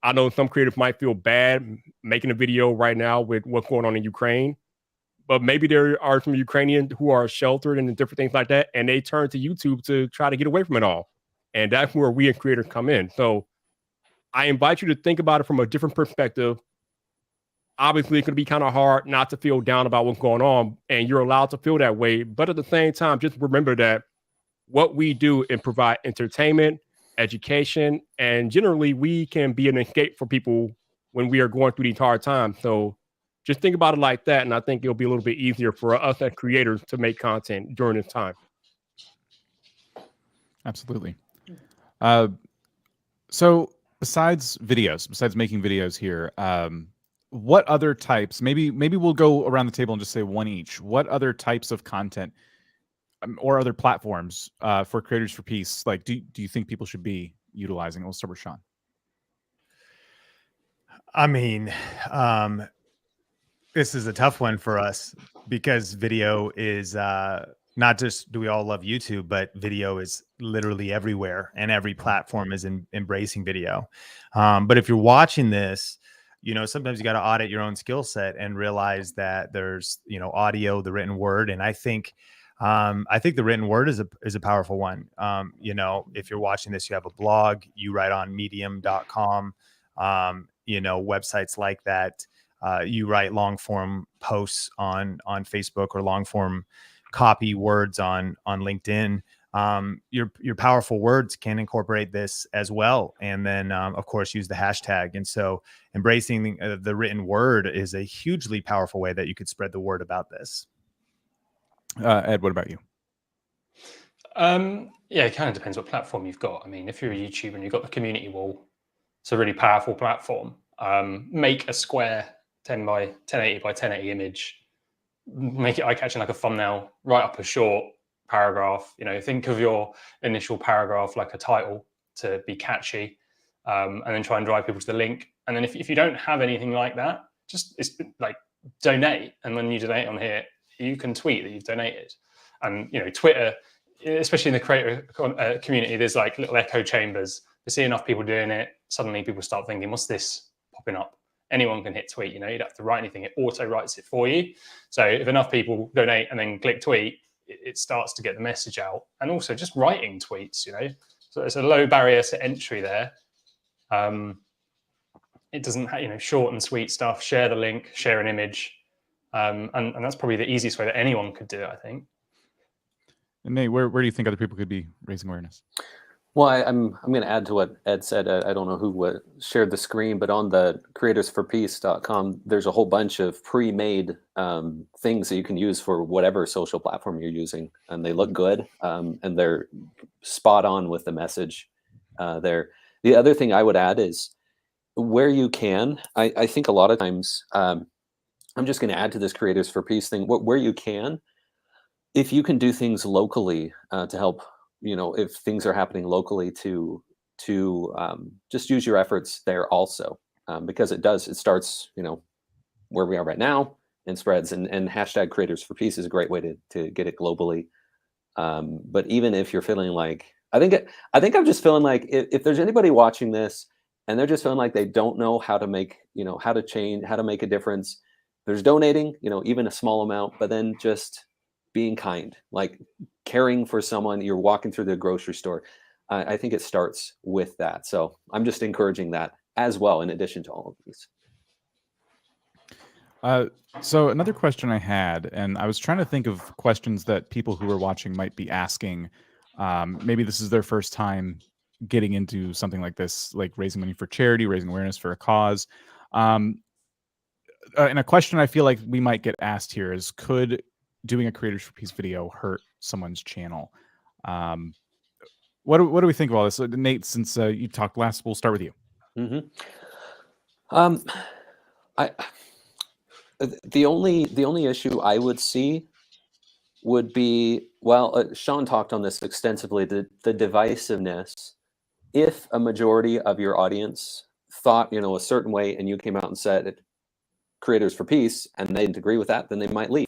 I know some creators might feel bad making a video right now with what's going on in Ukraine. But maybe there are some Ukrainians who are sheltered and different things like that, and they turn to YouTube to try to get away from it all. And that's where we as creators come in. So I invite you to think about it from a different perspective. Obviously, it's going to be kind of hard not to feel down about what's going on, and you're allowed to feel that way. But at the same time, just remember that what we do is provide entertainment, education, and generally we can be an escape for people when we are going through these hard times. So just think about it like that, and I think it'll be a little bit easier for us as creators to make content during this time. Absolutely. So besides making videos here, what other types, maybe we'll go around the table and just say one each. What other types of content or other platforms for Creators for Peace, like do you think people should be utilizing? We'll start with Sean. I mean, this is a tough one for us because video is not just do we all love YouTube, but video is literally everywhere and every platform is embracing video. But if you're watching this, you know, sometimes you got to audit your own skill set and realize that there's, you know, audio, the written word. And I think the written word is a powerful one. You know, if you're watching this, you have a blog, you write on medium.com, you know, websites like that. You write long form posts on Facebook or long form copy words on LinkedIn. Your powerful words can incorporate this as well. And then, of course, use the hashtag. And so embracing the written word is a hugely powerful way that you could spread the word about this. Ed, what about you? Yeah, it kind of depends what platform you've got. I mean, if you're a YouTuber and you've got the community wall, it's a really powerful platform. Make a square 1080 by 1080 image, make it eye-catching like a thumbnail, write up a short paragraph, you know, think of your initial paragraph like a title to be catchy, and then try and drive people to the link. And then if you don't have anything like that, it's like donate. And when you donate on here, you can tweet that you've donated. And, you know, Twitter, especially in the creator community, there's like little echo chambers. You see enough people doing it, suddenly people start thinking, what's this popping up? Anyone can hit tweet, you know, you don't have to write anything. It auto writes it for you. So if enough people donate and then click tweet, it starts to get the message out. And also just writing tweets, you know, so there's a low barrier to entry there. It doesn't have, you know, short and sweet stuff, share the link, share an image. And that's probably the easiest way that anyone could do it, I think. And Nate, where do you think other people could be raising awareness? Well, I'm going to add to what Ed said. I don't know who shared the screen, but on the creatorsforpeace.com, there's a whole bunch of pre-made things that you can use for whatever social platform you're using, and they look good, and they're spot on with the message there. The other thing I would add is where you can, I think a lot of times, I'm just going to add to this Creators for Peace thing, where you can, if you can do things locally to help, if things are happening locally to just use your efforts there also, because it starts, where we are right now and spreads, and hashtag Creators for Peace is a great way to get it globally. But even if you're feeling like, I think I'm just feeling like if there's anybody watching this and they're just feeling like they don't know how to make, how to change, how to make a difference, there's donating, even a small amount, but then just being kind, like caring for someone. You're walking through the grocery store. I think it starts with that. So I'm just encouraging that as well, in addition to all of these. So another question I had, and I was trying to think of questions that people who are watching might be asking. Maybe this is their first time getting into something like this, like raising money for charity, raising awareness for a cause. And a question I feel like we might get asked here is, could doing a Creators for Peace video hurt someone's channel? What do we think of all this? Nate, since you talked last, we'll start with you. Mm-hmm. The only issue I would see would be, well, Sean talked on this extensively, the divisiveness. If a majority of your audience thought, a certain way, and you came out and said Creators for Peace, and they didn't agree with that, then they might leave.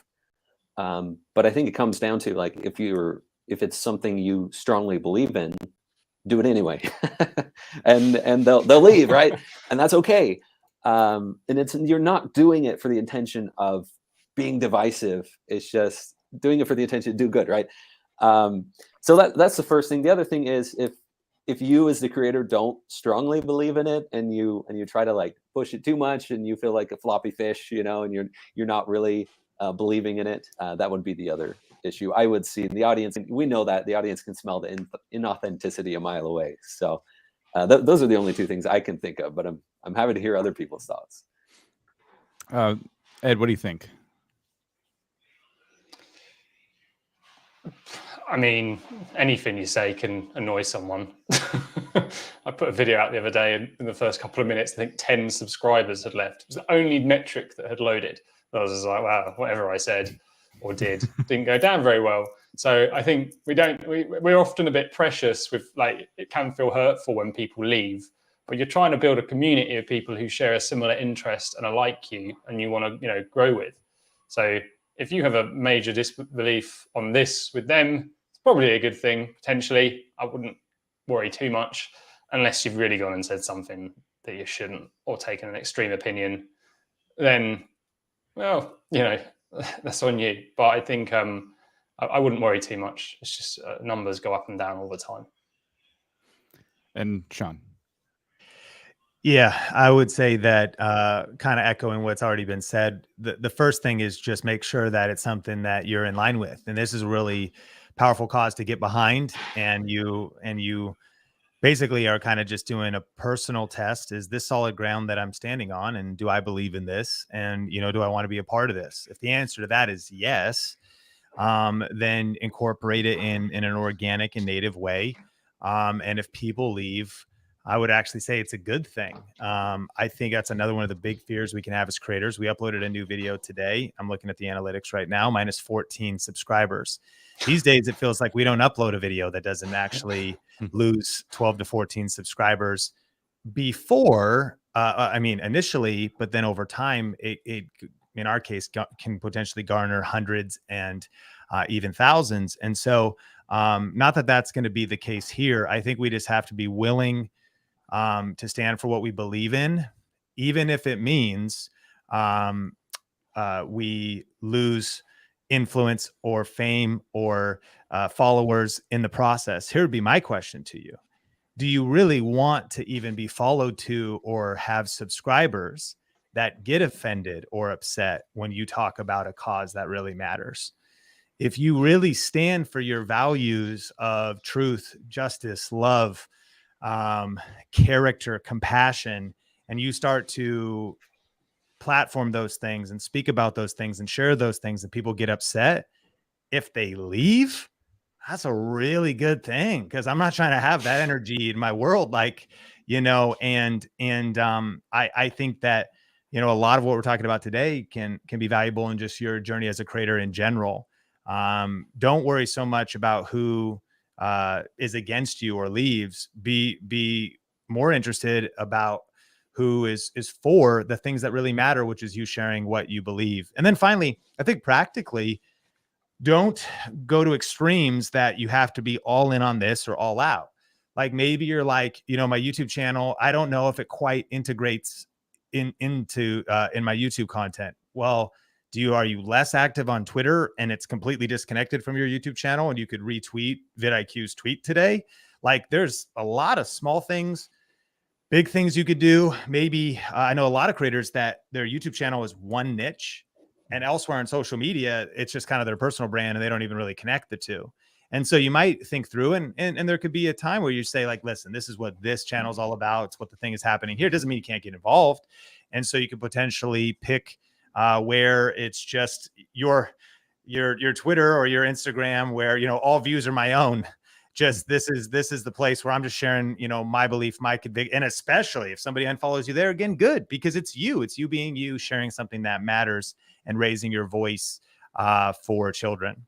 But I think it comes down to, like, if it's something you strongly believe in, do it anyway, and they'll leave, right? And that's okay. And you're not doing it for the intention of being divisive. It's just doing it for the intention to do good, right? So that's the first thing. The other thing is, if you as the creator don't strongly believe in it, and you try to like push it too much, and you feel like a floppy fish, and you're not really believing in it, that would be the other issue I would see in the audience. And we know that the audience can smell the inauthenticity a mile away. So those are the only two things I can think of, but I'm happy to hear other people's thoughts. Ed, what do you think? I mean, anything you say can annoy someone. I put a video out the other day, and in the first couple of minutes, I think 10 subscribers had left. It was the only metric that had loaded. I was just like, wow, whatever I said or did didn't go down very well. So I think we're often a bit precious with, like, it can feel hurtful when people leave, but you're trying to build a community of people who share a similar interest and are like you, and you want to, grow with. So if you have a major disbelief on this with them, it's probably a good thing, potentially. I wouldn't worry too much unless you've really gone and said something that you shouldn't, or taken an extreme opinion. Then, well, that's on you. But I think I wouldn't worry too much. It's just numbers go up and down all the time. And Sean? Yeah, I would say that kind of echoing what's already been said, the first thing is just make sure that it's something that you're in line with. And this is a really powerful cause to get behind. And you basically are kind of just doing a personal test. Is this solid ground that I'm standing on? And do I believe in this? And, do I want to be a part of this? If the answer to that is yes, then incorporate it in an organic and native way. And if people leave, I would actually say it's a good thing. I think that's another one of the big fears we can have as creators. We uploaded a new video today. I'm looking at the analytics right now, minus 14 subscribers. These days, it feels like we don't upload a video that doesn't actually lose 12 to 14 subscribers before, initially, but then over time, it in our case, can potentially garner hundreds and even thousands. And so not that that's going to be the case here. I think we just have to be willing to stand for what we believe in, even if it means we lose influence or fame or followers in the process. Here would be my question to you. Do you really want to even be followed to or have subscribers that get offended or upset when you talk about a cause that really matters? If you really stand for your values of truth, justice, love, character, compassion, and you start to platform those things and speak about those things and share those things, and people get upset, if they leave, that's a really good thing, because I'm not trying to have that energy in my world. Like, you know, and I think that, you know, a lot of what we're talking about today can be valuable in just your journey as a creator in general. Don't worry so much about who is against you or leaves. Be more interested about who is for the things that really matter, which is you sharing what you believe. And then finally, I think practically, don't go to extremes that you have to be all in on this or all out. Like maybe you're like, you know, my YouTube channel, I don't know if it quite integrates into my YouTube content. Well, are you less active on Twitter and it's completely disconnected from your YouTube channel and you could retweet vidlQ's tweet today? Like there's a lot of small things, big things you could do. Maybe I know a lot of creators that their YouTube channel is one niche, and elsewhere on social media, it's just kind of their personal brand and they don't even really connect the two. And so you might think through and there could be a time where you say like, listen, this is what this channel is all about. It's what the thing is happening here. It doesn't mean you can't get involved. And so you could potentially pick where it's just your Twitter or your Instagram where, you know, all views are my own. Just this is the place where I'm just sharing, you know, my belief, my conviction. And especially if somebody unfollows you there, again, good, because it's you being you, sharing something that matters and raising your voice for children.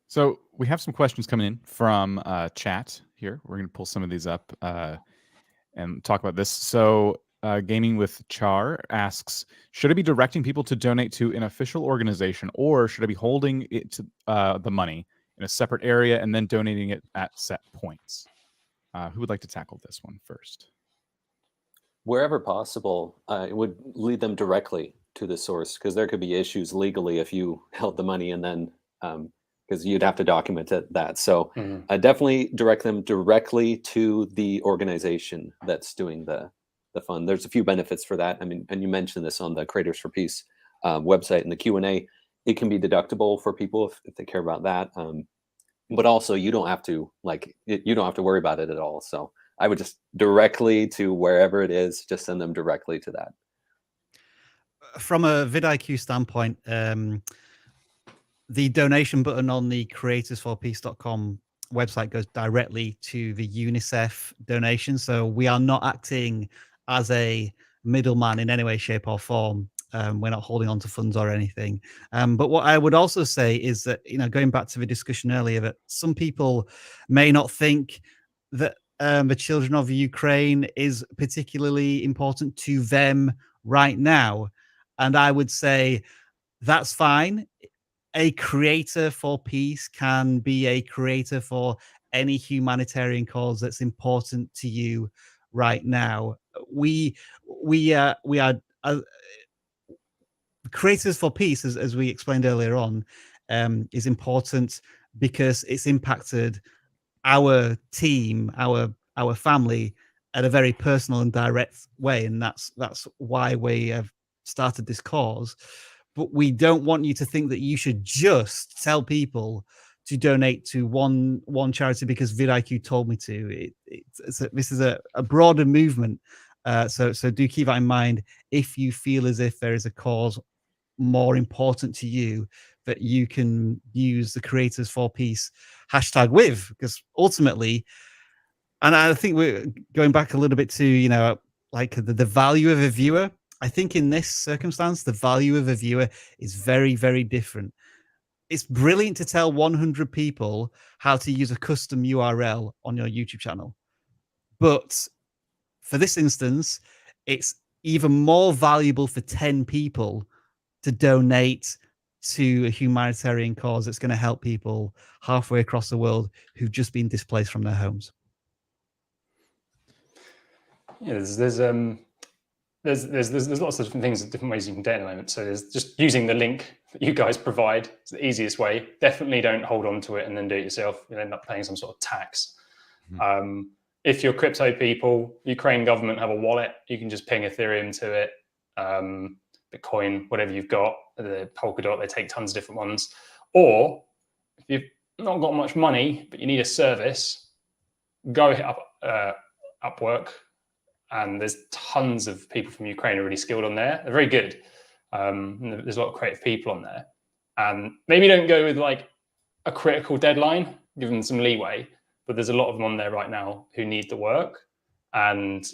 So we have some questions coming in from chat here. We're going to pull some of these up and talk about this. So Gaming with Char asks, should I be directing people to donate to an official organization, or should I be holding it to the money in a separate area and then donating it at set points? Who would like to tackle this one first? Wherever possible, it would lead them directly to the source, because there could be issues legally if you held the money and then because you'd have to document that. So definitely direct them directly to the organization that's doing the fund. There's a few benefits for that. I mean, and you mentioned this on the Creators for Peace website in the Q&A. It can be deductible for people if they care about that. But also you don't have to you don't have to worry about it at all. So I would just directly to wherever it is, just send them directly to that. From a vidlQ standpoint, the donation button on the creatorsforpeace.com website goes directly to the UNICEF donation. So we are not acting as a middleman in any way, shape or form. We're not holding on to funds or anything. But what I would also say is that, you know, going back to the discussion earlier, that some people may not think that the children of Ukraine is particularly important to them right now. And I would say that's fine. A creator for peace can be a creator for any humanitarian cause that's important to you right now. We are Creators for Peace, as we explained earlier on, is important because it's impacted our team, our family at a very personal and direct way, and that's why we have started this cause. But we don't want you to think that you should just tell people to donate to one charity because vidlQ told me to. This is a broader movement. So do keep that in mind. If you feel as if there is a cause more important to you, that you can use the Creators for Peace hashtag with, because ultimately, and I think we're going back a little bit to, you know, like the value of a viewer. I think in this circumstance, the value of a viewer is very, very different. It's brilliant to tell 100 people how to use a custom URL on your YouTube channel. But for this instance, it's even more valuable for 10 people to donate to a humanitarian cause that's going to help people halfway across the world who've just been displaced from their homes. Yeah, there's lots of different things, different ways you can do it at the moment. So there's just using the link that you guys provide. It's the easiest way. Definitely don't hold on to it and then do it yourself. You'll end up paying some sort of tax. If you're crypto people, Ukraine government have a wallet. You can just ping Ethereum to it, Bitcoin, whatever you've got. The Polkadot, they take tons of different ones. Or if you've not got much money but you need a service, go hit up Upwork. And there's tons of people from Ukraine who are really skilled on there. They're very good. There's a lot of creative people on there. And maybe don't go with like a critical deadline, give them some leeway. but there's a lot of them on there right now who need the work. And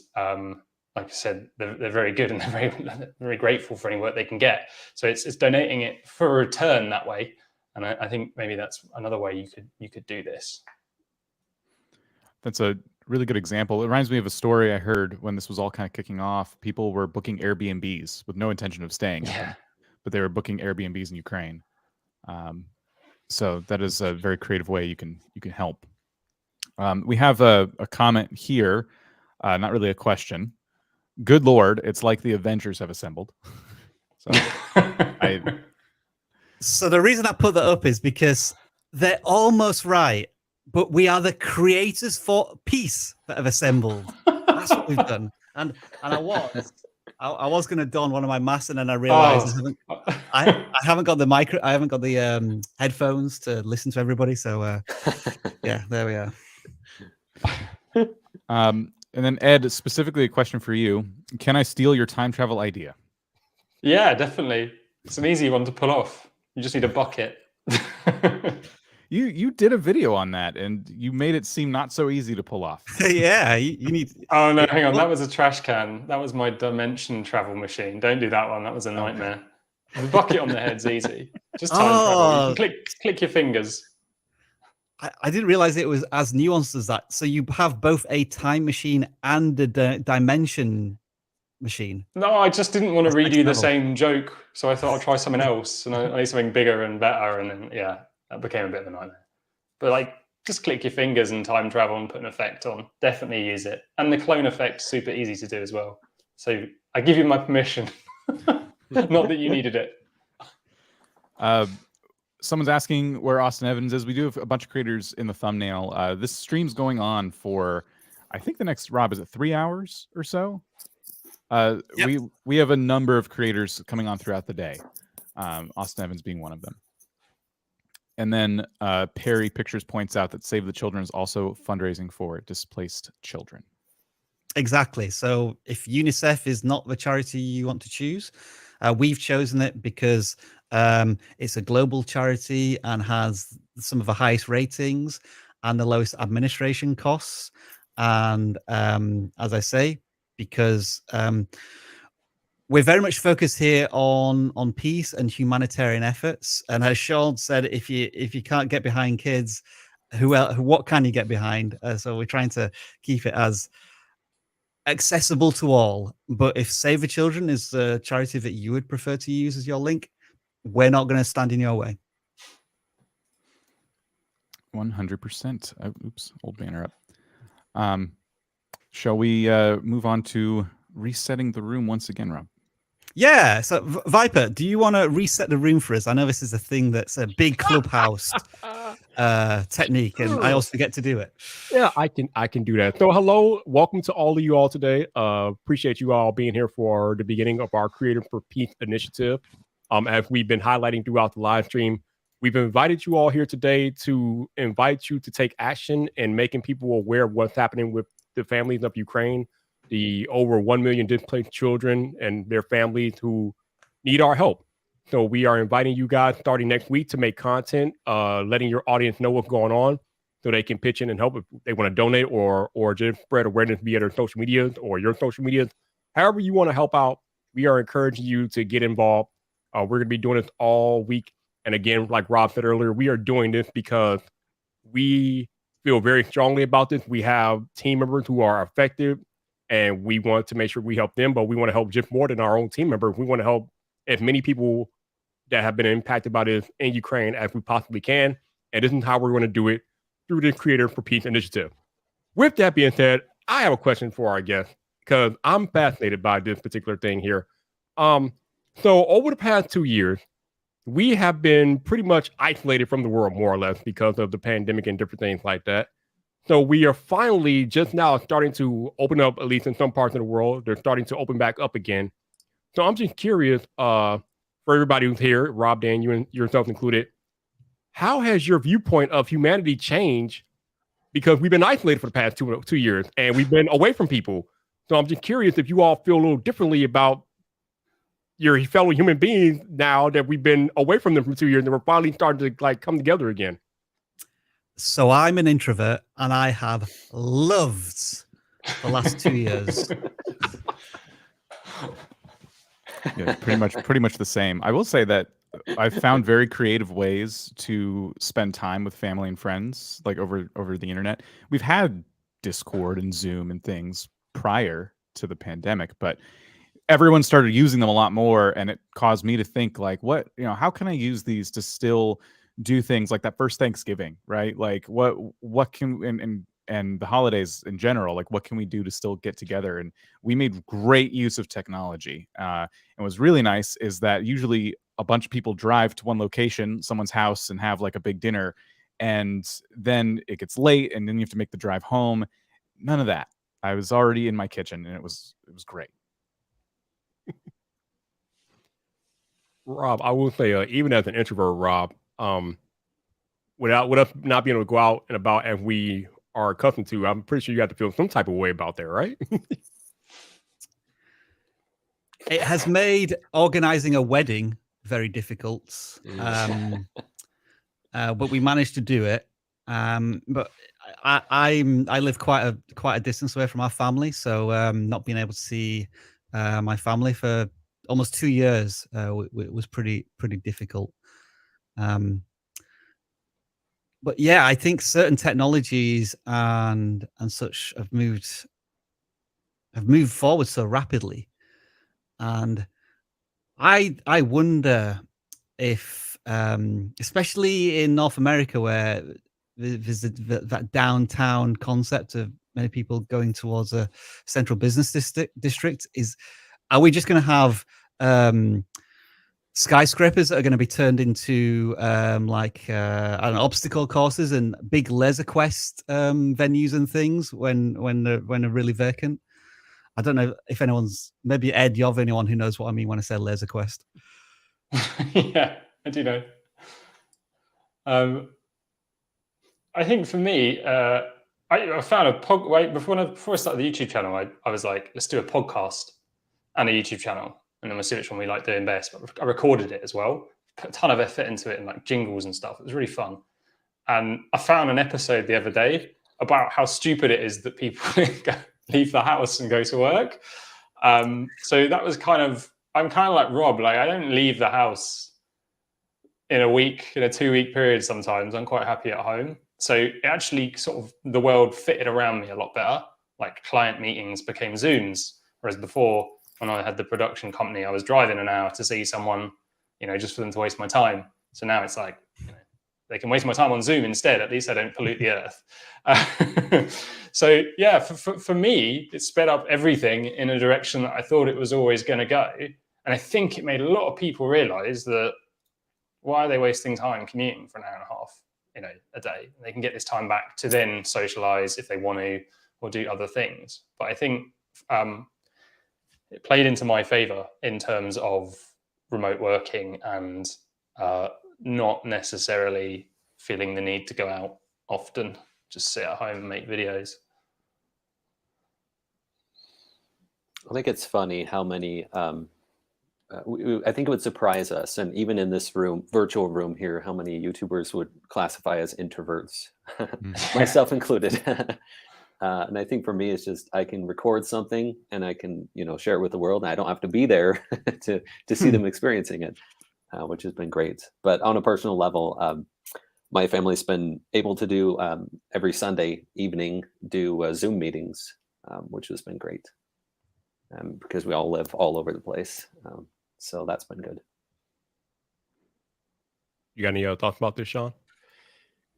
like I said, they're very good, and they're very grateful for any work they can get. So it's donating it for a return that way. And I think maybe that's another way you could do this. That's a really good example. It reminds me of a story I heard when this was all kind of kicking off. People were booking Airbnbs with no intention of staying, but they were booking Airbnbs in Ukraine. So that is a very creative way you can help. We have a comment here, not really a question. Good Lord, it's like the Avengers have assembled. So the reason I put that up is because they're almost right, but we are the creators for peace that have assembled. That's what we've done. And I was going to don one of my masks, and then I realized I haven't got the I haven't got the headphones to listen to everybody. So yeah, there we are. And then Ed, specifically a question for you. Can I steal your time travel idea? Yeah, definitely. It's an easy one to pull off. You just need a bucket. You did a video on that, and you made it seem not so easy to pull off. Yeah, you need. Oh no, hang on. That was a trash can. That was my dimension travel machine. Don't do that one. That was a nightmare. The bucket on the head's easy. Just time travel. You can click your fingers. I didn't realize it was as nuanced as that. So you have both a time machine and a dimension machine. No, I just didn't want to redo the same joke, so I thought I'll try something else, and I need something bigger and better, and then that became a bit of a nightmare. But like, just click your fingers and time travel and put an effect on. Definitely use it, and the clone effect, super easy to do as well. So I give you my permission. Not that you needed it. Someone's asking where Austin Evans is. We do have a bunch of creators in the thumbnail. This stream's going on for, I think the next, Rob, is it 3 hours or so? Yep. We have a number of creators coming on throughout the day. Austin Evans being one of them. And then Perry Pictures points out that Save the Children is also fundraising for displaced children. Exactly. So if UNICEF is not the charity you want to choose, we've chosen it because it's a global charity and has some of the highest ratings and the lowest administration costs. And as I say, because we're very much focused here on peace and humanitarian efforts. And as Sean said, if you can't get behind kids, what can you get behind? So we're trying to keep it as accessible to all. But if Save the Children is the charity that you would prefer to use as your link, we're not going to stand in your way. 100%. Oops, old banner up. Shall we move on to resetting the room once again, Rob? Yeah. So Viper, do you want to reset the room for us? I know this is a thing that's a big Clubhouse technique, and I also forget to do it. Yeah, I can do that. So hello, welcome to all of you all today. Appreciate you all being here for the beginning of our Creative for Peace initiative. As we've been highlighting throughout the live stream, we've invited you all here today to invite you to take action in making people aware of what's happening with the families of Ukraine, the over 1 million displaced children and their families who need our help. So we are inviting you guys starting next week to make content, letting your audience know what's going on so they can pitch in and help if they want to donate or just spread awareness via their social medias or your social medias. However you want to help out, we are encouraging you to get involved. We're going to be doing this all week. And again, like Rob said earlier, we are doing this because we feel very strongly about this. We have team members who are effective, and we want to make sure we help them, but we want to help just more than our own team members. We want to help as many people that have been impacted by this in Ukraine as we possibly can. And this is how we're going to do it through the Creative for Peace initiative. With that being said, I have a question for our guest because I'm fascinated by this particular thing here. So over the past 2 years, we have been pretty much isolated from the world, more or less, because of the pandemic and different things like that. So we are finally just now starting to open up, at least in some parts of the world. They're starting to open back up again. So I'm just curious, for everybody who's here, Rob, Dan, you and yourself included, how has your viewpoint of humanity changed? Because we've been isolated for the past 2 years and we've been away from people. So I'm just curious if you all feel a little differently about your fellow human beings now that we've been away from them for 2 years and we're finally starting to like come together again. So I'm an introvert, and I have loved the last 2 years. Yeah, pretty much the same. I will say that I've found very creative ways to spend time with family and friends, like over the internet. We've had Discord and Zoom and things prior to the pandemic, but everyone started using them a lot more, and it caused me to think like, what, how can I use these to still do things like that first Thanksgiving, right? Like what can, and the holidays in general, like what can we do to still get together? And we made great use of technology. And what's really nice is that usually a bunch of people drive to one location, someone's house, and have like a big dinner, and then it gets late, and then you have to make the drive home. None of that. I was already in my kitchen, and it was great. Rob, I will say, even as an introvert, Rob, without us not being able to go out and about as we are accustomed to, I'm pretty sure you have to feel some type of way about that, right? It has made organizing a wedding very difficult, but we managed to do it. But I live quite a distance away from our family, so not being able to see my family for almost 2 years was pretty difficult. But yeah, I think certain technologies and such have moved forward so rapidly, and I wonder if, especially in North America, where there's that downtown concept of many people going towards a central business district, are we just going to have skyscrapers that are going to be turned into I don't know, obstacle courses and big laser quest venues and things when they're really vacant? I don't know if anyone's, maybe Ed, you're the only one who knows what I mean when I say laser quest. Yeah, I do know. I think for me, I found before I started the YouTube channel, I was like, let's do a podcast and a YouTube channel, and then we'll see which one we like doing best. But I recorded it as well, put a ton of effort into it, and like jingles and stuff. It was really fun. And I found an episode the other day about how stupid it is that people leave the house and go to work. So that was I'm kind of like Rob, like I don't leave the house in a 2-week period sometimes. I'm quite happy at home. So it actually sort of, the world fitted around me a lot better. Like client meetings became Zooms, whereas before, when I had the production company, I was driving an hour to see someone, just for them to waste my time. So now it's like, they can waste my time on Zoom instead. At least I don't pollute the earth. So yeah, for me, it sped up everything in a direction that I thought it was always going to go. And I think it made a lot of people realize that, why are they wasting time commuting for an hour and a half, a day? They can get this time back to then socialize if they want to, or do other things. But I think it played into my favor in terms of remote working and not necessarily feeling the need to go out often, just sit at home and make videos. I think it's funny how many, I think it would surprise us, and even in this virtual room here, how many YouTubers would classify as introverts, myself included. And I think for me, it's just, I can record something and I can, share it with the world, and I don't have to be there to see them experiencing it, which has been great. But on a personal level, my family's been able to do every Sunday evening, do Zoom meetings, which has been great, because we all live all over the place. So that's been good. You got any thoughts about this, Sean?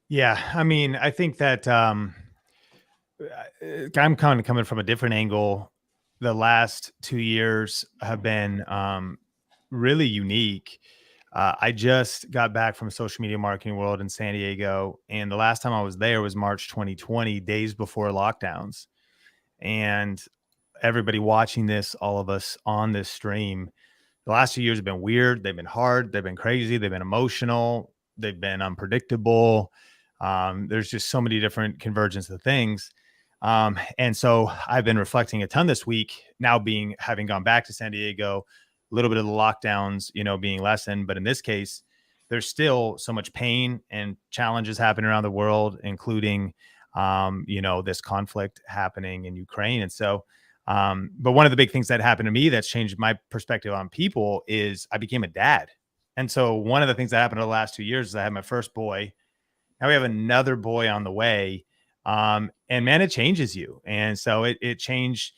Yeah, I mean, I think that I'm kind of coming from a different angle. The last 2 years have been really unique. I just got back from social media marketing world in San Diego, and the last time I was there was March 2020, days before lockdowns. And everybody watching this, all of us on this stream, the last 2 years have been weird. They've been hard. They've been crazy. They've been emotional. They've been unpredictable. There's just so many different convergence of things. And so I've been reflecting a ton this week, now having gone back to San Diego, a little bit of the lockdowns, being lessened. But in this case, there's still so much pain and challenges happening around the world, including, this conflict happening in Ukraine. And so, but one of the big things that happened to me that's changed my perspective on people is I became a dad. And so one of the things that happened in the last 2 years is I had my first boy. Now we have another boy on the way. And man, it changes you. And so it changed.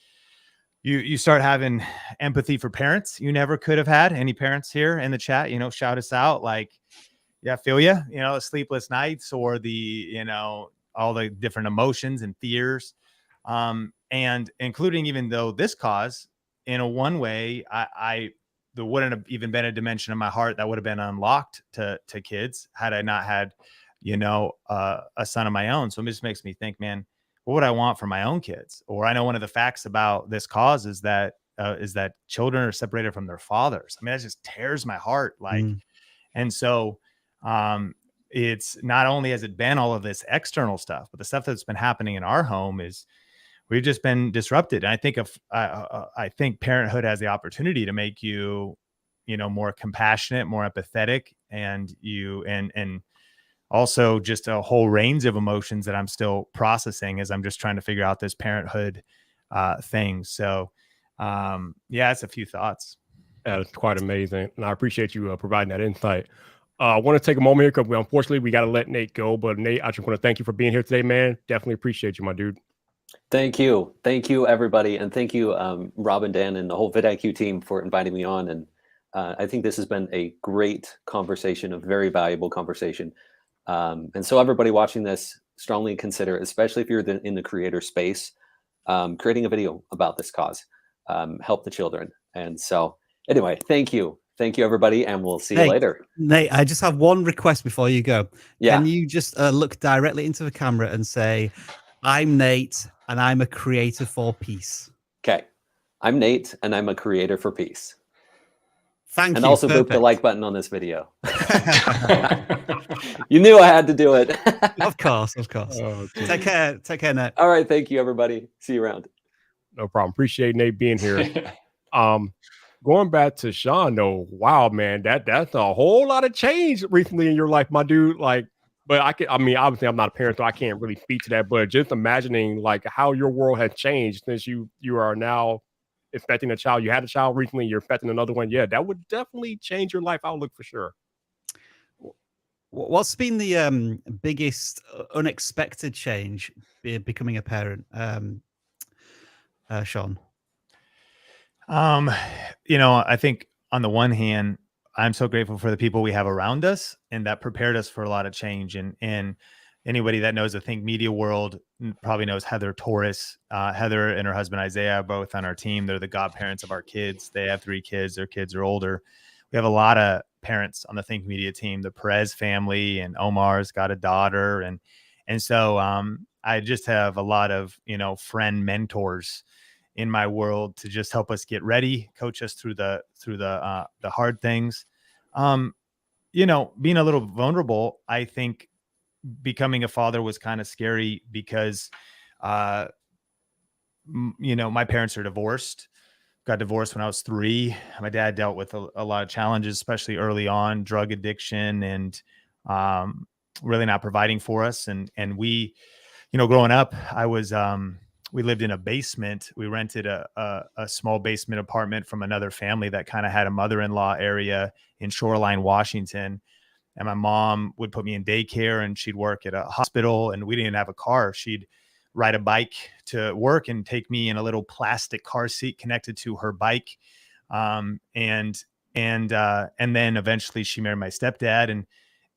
You start having empathy for parents you never could have had. Any parents here in the chat, shout us out. Like, yeah, feel you, sleepless nights or all the different emotions and fears. And including, even though this cause in a one way, there wouldn't have even been a dimension of my heart that would have been unlocked to kids had I not had, a son of my own. So it just makes me think, man, what would I want for my own kids? Or I know one of the facts about this cause is that children are separated from their fathers. I mean, that just tears my heart. And so it's not only has it been all of this external stuff, but the stuff that's been happening in our home is we've just been disrupted. And I think parenthood has the opportunity to make you, more compassionate, more empathetic, and also just a whole range of emotions that I'm still processing as I'm just trying to figure out this parenthood thing. So it's a few thoughts. That's quite amazing. And I appreciate you providing that insight. I want to take a moment here because unfortunately we got to let Nate go. But Nate, I just want to thank you for being here today, man. Definitely appreciate you, my dude. Thank you. Thank you, everybody. And thank you, Rob and Dan and the whole vidlQ team for inviting me on. And I think this has been a great conversation, a very valuable conversation. And so everybody watching this, strongly consider, especially if you're in the creator space, creating a video about this cause, help the children. And so anyway, thank you. Thank you, everybody. And we'll see you later. Nate, I just have one request before you go. Yeah. Can you just look directly into the camera and say, I'm Nate and I'm a creator for peace. Okay. I'm Nate and I'm a creator for peace. Thank you. And also boop the like button on this video. You knew I had to do it. Of course. Oh, take care, Nate. All right. Thank you, everybody. See you around. No problem. Appreciate Nate being here. Going back to Sean, though, wow, man, that's a whole lot of change recently in your life, my dude. But obviously I'm not a parent, so I can't really speak to that. But just imagining how your world has changed since you are now expecting a child. You had a child recently, you're expecting another one. Yeah, that would definitely change your life outlook for sure. What's been the biggest unexpected change becoming a parent, Sean? I think on the one hand, I'm so grateful for the people we have around us and that prepared us for a lot of change. And anybody that knows the Think Media world probably knows Heather Torres. Heather and her husband Isaiah are both on our team. They're the godparents of our kids. They have 3 kids. Their kids are older. We have a lot of parents on the Think Media team, the Perez family, and Omar's got a daughter. And so I just have a lot of, friend mentors in my world to just help us get ready, coach us through the hard things. Being a little vulnerable, I think becoming a father was kind of scary because, my parents are divorced, got divorced when I was 3. My dad dealt with a lot of challenges, especially early on, drug addiction and really not providing for us. And we, growing up, we lived in a basement. We rented a small basement apartment from another family that kind of had a mother-in-law area in Shoreline, Washington. And my mom would put me in daycare and she'd work at a hospital and we didn't have a car. She'd ride a bike to work and take me in a little plastic car seat connected to her bike. And then eventually she married my stepdad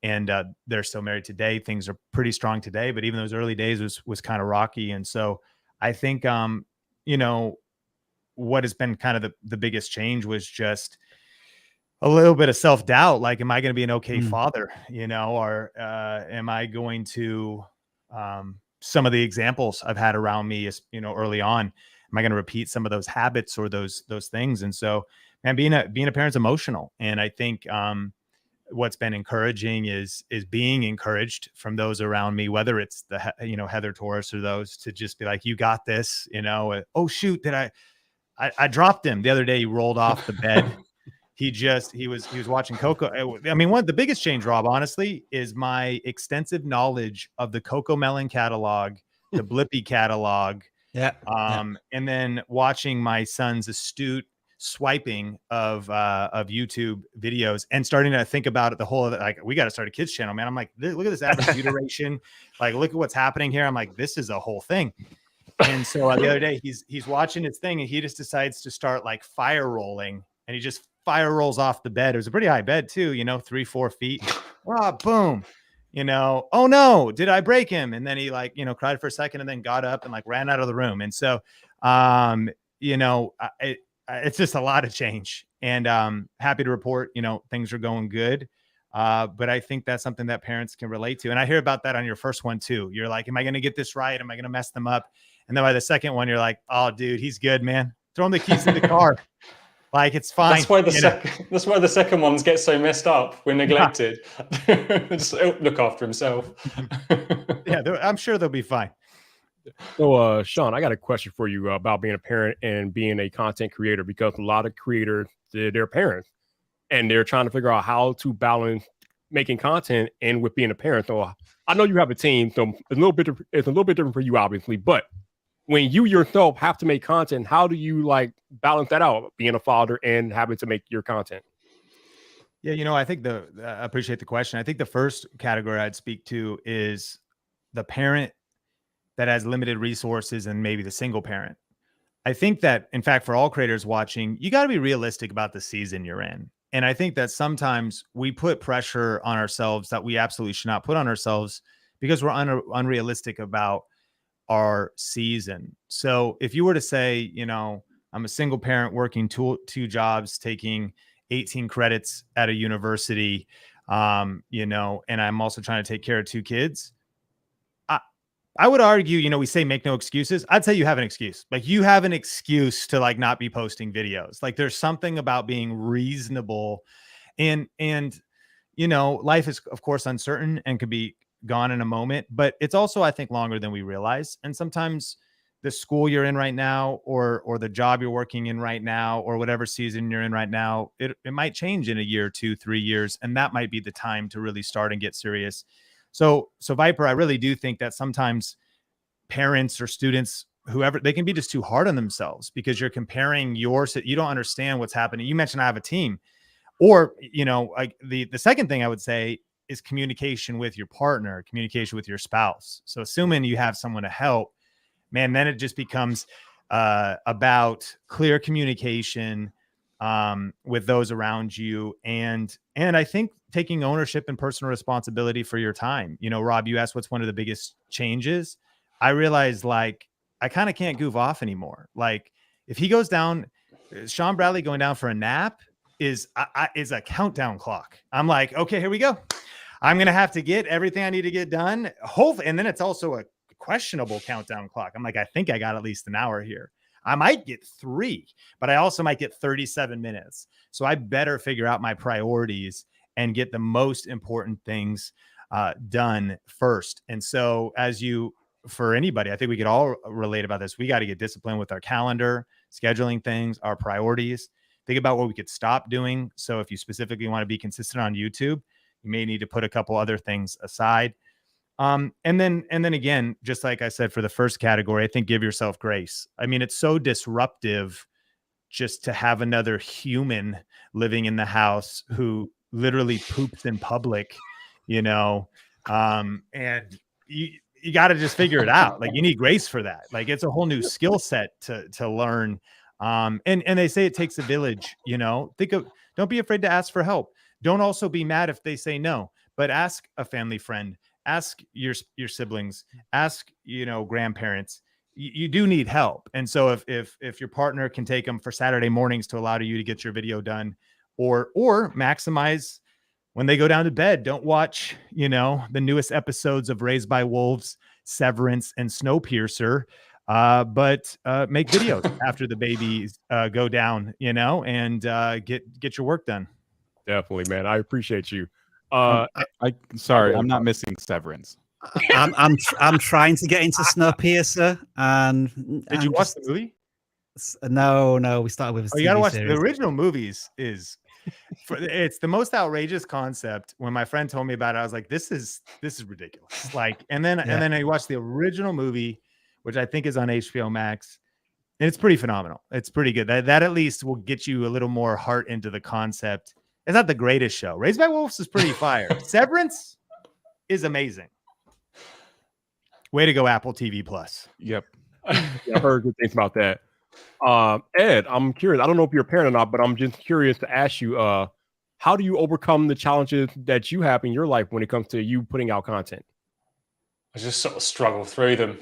and they're still married today. Things are pretty strong today, but even those early days was kind of rocky. And so I think, what has been kind of the biggest change was just a little bit of self-doubt. Like, am I going to be an okay father, or am I going to, some of the examples I've had around me is, early on, am I going to repeat some of those habits or those things? And so, man, being a parent's emotional. And I think, what's been encouraging is being encouraged from those around me, whether it's the, Heather Torres or those, to just be like, you got this, oh shoot, I dropped him the other day. He rolled off the bed. he was watching Coco. I mean, one of the biggest change, Rob, honestly, is my extensive knowledge of the Coco Melon catalog, the Blippi catalog. Yeah. And then watching my son's astute swiping of YouTube videos and starting to think about it, the whole of it, like, we got to start a kids channel, man. I'm like, look at this average view duration. Like, look at what's happening here. I'm like, this is a whole thing. And so the other day he's watching his thing and he just decides to start like fire rolling, and he just fire rolls off the bed. It was a pretty high bed too, 3-4 feet. Oh, boom. Oh no, did I break him? And then he like, cried for a second and then got up and like ran out of the room. And so, it's just a lot of change, and happy to report, things are going good. But I think that's something that parents can relate to. And I hear about that on your first one too. You're like, am I going to get this right? Am I going to mess them up? And then by the second one, you're like, oh dude, he's good, man. Throw him the keys in the car. Like, it's fine. That's why the second ones get so messed up. We're neglected. Just look after himself. Yeah, I'm sure they'll be fine. So, Sean, I got a question for you about being a parent and being a content creator, because a lot of creators, they're parents, and they're trying to figure out how to balance making content and with being a parent. So I know you have a team, so it's a little bit different for you, obviously, but when you yourself have to make content, how do you like balance that out, being a father and having to make your content? Yeah, I think I appreciate the question. I think the first category I'd speak to is the parent that has limited resources and maybe the single parent. I think that, in fact, for all creators watching, you got to be realistic about the season you're in. And I think that sometimes we put pressure on ourselves that we absolutely should not put on ourselves because we're unrealistic about our season. So if you were to say, I'm a single parent working two jobs, taking 18 credits at a university, and I'm also trying to take care of 2 kids, I would argue, we say make no excuses. I'd say you have an excuse. Like, you have an excuse to like not be posting videos. Like, there's something about being reasonable, and life is of course uncertain and could be gone in a moment, but it's also, I think, longer than we realize. And sometimes the school you're in right now, or the job you're working in right now, or whatever season you're in right now, it might change in a year, 2, 3 years. And that might be the time to really start and get serious. So Viper, I really do think that sometimes parents or students, whoever, they can be just too hard on themselves because you're comparing you don't understand what's happening. You mentioned I have a team, or, like the second thing I would say is communication with your partner, communication with your spouse. So assuming you have someone to help, man, then it just becomes about clear communication with those around you. And I think taking ownership and personal responsibility for your time. Rob, you asked what's one of the biggest changes. I realized, like, I kind of can't goof off anymore. Like, if he goes down, Sean Bradley going down for a nap is a countdown clock. I'm like, okay, here we go. I'm going to have to get everything I need to get done. Hopefully. And then it's also a questionable countdown clock. I'm like, I think I got at least an hour here. I might get 3, but I also might get 37 minutes. So I better figure out my priorities and get the most important things done first. And so for anybody, I think we could all relate about this. We got to get disciplined with our calendar, scheduling things, our priorities. Think about what we could stop doing. So if you specifically want to be consistent on YouTube, you may need to put a couple other things aside. And then again, just like I said, for the first category, I think give yourself grace. I mean, it's so disruptive just to have another human living in the house who literally poops in public, and you got to just figure it out. Like, you need grace for that. Like, it's a whole new skill set to learn. And they say it takes a village, don't be afraid to ask for help. Don't also be mad if they say no, but ask a family friend, ask your siblings, ask, grandparents. You do need help. And so if your partner can take them for Saturday mornings to allow you to get your video done, or maximize when they go down to bed, don't watch, the newest episodes of Raised by Wolves, Severance, and Snowpiercer, but make videos after the babies go down, and get your work done. Definitely, man. I appreciate you. Sorry, I'm not missing Severance. I'm trying to get into Snowpiercer, and did you watch the movie? No, we started with. You gotta watch the original movies. Is It's the most outrageous concept. When my friend told me about it, I was like, this is ridiculous. Like, and then I watched the original movie, which I think is on HBO Max, and it's pretty phenomenal. It's pretty good. That at least will get you a little more heart into the concept. It's not the greatest show. Raised by Wolves is pretty fire. Severance is amazing. Way to go, Apple TV Plus. Yep. I've heard good things about that. Ed, I'm curious. I don't know if you're a parent or not, but I'm just curious to ask you, how do you overcome the challenges that you have in your life when it comes to you putting out content? I just sort of struggle through them.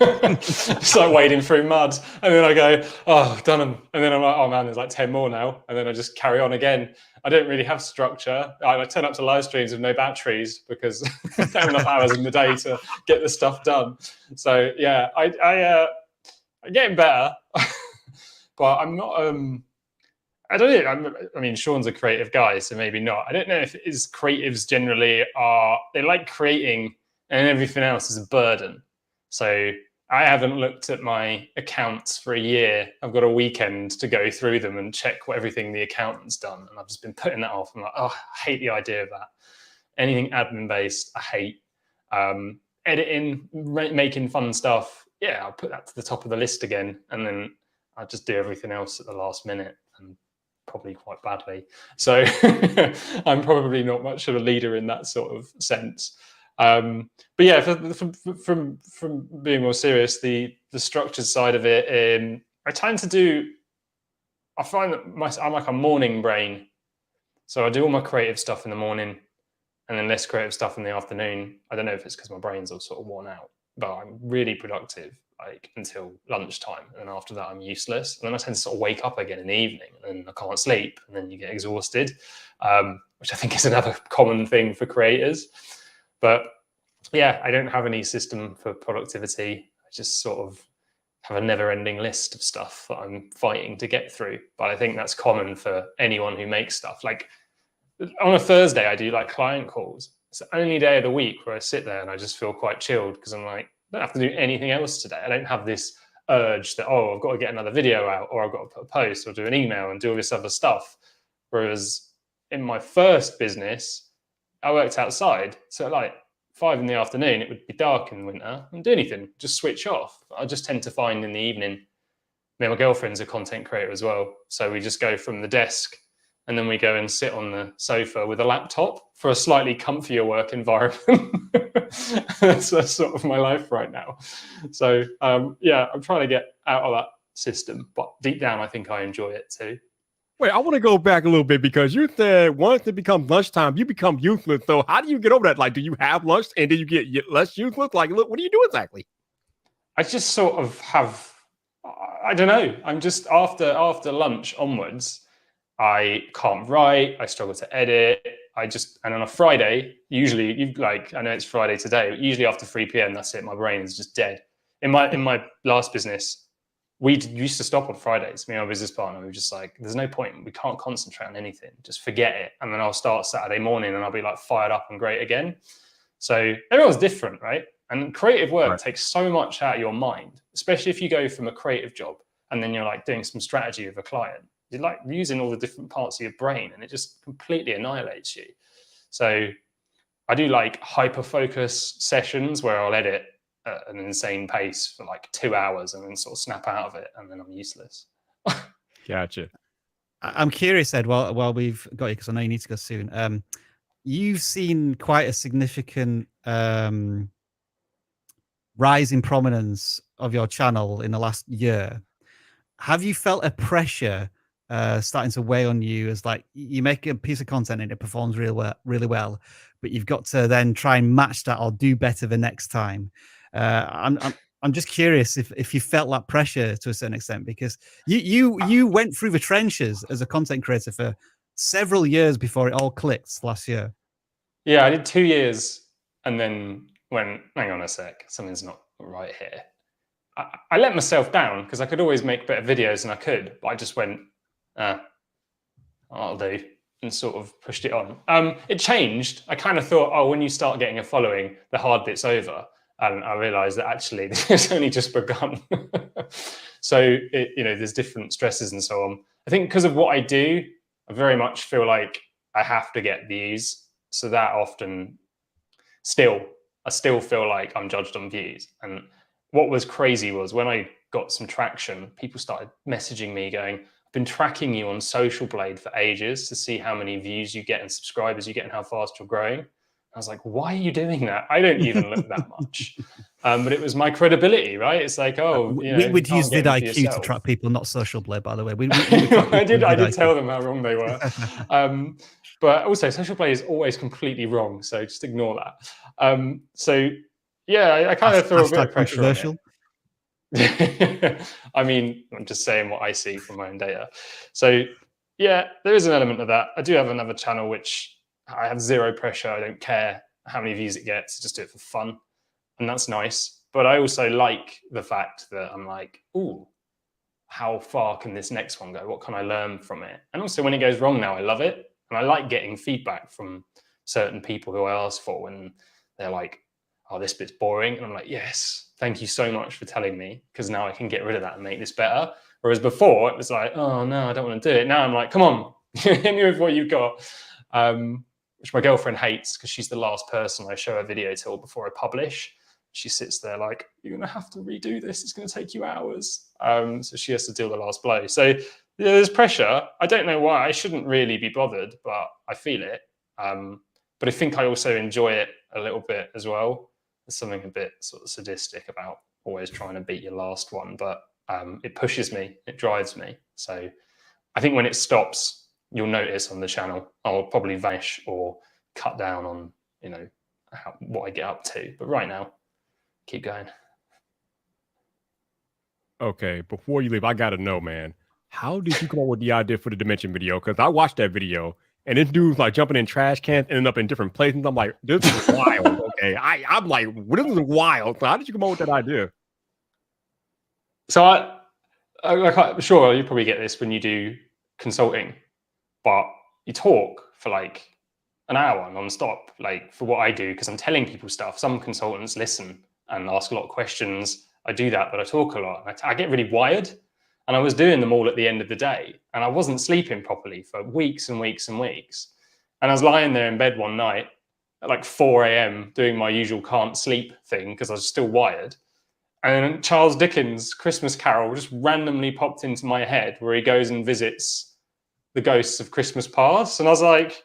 It's like wading through mud. And then I go, oh, I've done them. And then I'm like, oh man, there's like 10 more now. And then I just carry on again. I don't really have structure. I turn up to live streams with no batteries because I don't have enough hours in the day to get the stuff done. So yeah, I'm getting better, but I'm not, I don't know. I mean, Sean's a creative guy, so maybe not. I don't know if it is creatives generally they like creating and everything else is a burden. So I haven't looked at my accounts for a year. I've got a weekend to go through them and check what everything the accountant's done. And I've just been putting that off. I'm like, oh, I hate the idea of that. Anything admin based, I hate. Editing, making fun stuff. Yeah, I'll put that to the top of the list again. And then I just do everything else at the last minute and probably quite badly. So I'm probably not much of a leader in that sort of sense. But yeah, from being more serious, the structured side of it, I find that I'm like a morning brain. So I do all my creative stuff in the morning and then less creative stuff in the afternoon. I don't know if it's because my brain's all sort of worn out, but I'm really productive like until lunchtime. And then after that, I'm useless. And then I tend to sort of wake up again in the evening and I can't sleep. And then you get exhausted, which I think is another common thing for creators. But yeah, I don't have any system for productivity. I just sort of have a never-ending list of stuff that I'm fighting to get through. But I think that's common for anyone who makes stuff. Like on a Thursday, I do like client calls. It's the only day of the week where I sit there and I just feel quite chilled because I'm like, I don't have to do anything else today. I don't have this urge that, oh, I've got to get another video out or I've got to put a post or do an email and do all this other stuff. Whereas in my first business, I worked outside. So like 5 in the afternoon, it would be dark in winter. I wouldn't do anything, just switch off. I just tend to find in the evening, me and my girlfriend's a content creator as well. So we just go from the desk and then we go and sit on the sofa with a laptop for a slightly comfier work environment. That's sort of my life right now. So yeah, I'm trying to get out of that system, but deep down, I think I enjoy it too. Wait, I want to go back a little bit because you said once it becomes lunchtime, you become useless. So how do you get over that? Like, do you have lunch and then you get less useless? Like, look, what do you do exactly? I just sort of have, I don't know. I'm just after lunch onwards, I can't write. I struggle to edit. And on a Friday, usually I know it's Friday today, but usually after 3 p.m, that's it. My brain is just dead. In my last business, we used to stop on Fridays. Me and my business partner, we were just like, there's no point. We can't concentrate on anything. Just forget it. And then I'll start Saturday morning and I'll be like fired up and great again. So everyone's different, right? And creative work takes so much out of your mind, especially if you go from a creative job and then you're like doing some strategy with a client. You're like using all the different parts of your brain and it just completely annihilates you. So I do like hyper focus sessions where I'll edit at an insane pace for like 2 hours and then sort of snap out of it and then I'm useless. Gotcha. I'm curious, Ed, while we've got you, because I know you need to go soon. You've seen quite a significant rise in prominence of your channel in the last year. Have you felt a pressure starting to weigh on you as like you make a piece of content and it performs really well, but you've got to then try and match that or do better the next time? I'm just curious if you felt that pressure to a certain extent, because you went through the trenches as a content creator for several years before it all clicked last year. Yeah, I did 2 years and then went, hang on a sec, something's not right here. I let myself down because I could always make better videos and I could, but I just went, I'll do, and sort of pushed it on. It changed. I kind of thought, oh, when you start getting a following, the hard bit's over. And I realized that actually it's only just begun. So, there's different stresses and so on. I think because of what I do, I very much feel like I have to get views. So that often I still feel like I'm judged on views. And what was crazy was when I got some traction, people started messaging me going, I've been tracking you on Social Blade for ages to see how many views you get and subscribers you get and how fast you're growing. I was like, why are you doing that? I don't even look that much. But it was my credibility, right? It's like, oh, you know, we would use vidlQ to track people, not Social Blade, by the way. I did tell them how wrong they were. But also, Social Blade is always completely wrong, so just ignore that. So yeah, I kind of feel a bit of pressure on it. I mean, I'm just saying what I see from my own data. So yeah, there is an element of that. I do have another channel which I have zero pressure. I don't care how many views it gets. Just do it for fun, and that's nice. But I also like the fact that I'm like, ooh, how far can this next one go? What can I learn from it? And also when it goes wrong now, I love it. And I like getting feedback from certain people who I ask for when they're like, oh, this bit's boring. And I'm like, yes, thank you so much for telling me, because now I can get rid of that and make this better. Whereas before it was like, oh no, I don't want to do it. Now I'm like, come on, hit me with what you've got. Which my girlfriend hates because she's the last person I show a video till before I publish. She sits there like, you're going to have to redo this. It's going to take you hours. So she has to deal the last blow. So yeah, there's pressure. I don't know why. I shouldn't really be bothered, but I feel it. But I think I also enjoy it a little bit as well. There's something a bit sort of sadistic about always trying to beat your last one, but it pushes me. It drives me. So I think when it stops, you'll notice on the channel, I'll probably vanish or cut down on, you know, what I get up to. But right now, keep going. Okay, before you leave, I gotta know, man, how did you come up with the idea for the Dimension video? Because I watched that video and this dude's like jumping in trash cans, ending up in different places. I'm like, this is wild. Okay, I'm like, this is wild. So how did you come up with that idea? So I'm sure you probably get this when you do consulting, but you talk for like an hour non-stop, like for what I do, because I'm telling people stuff. Some consultants listen and ask a lot of questions. I do that, but I talk a lot. I get really wired, and I was doing them all at the end of the day, and I wasn't sleeping properly for weeks and weeks and weeks. And I was lying there in bed one night at like 4 a.m. doing my usual can't sleep thing because I was still wired. And Charles Dickens' Christmas Carol just randomly popped into my head, where he goes and visits the ghosts of Christmas past. And I was like,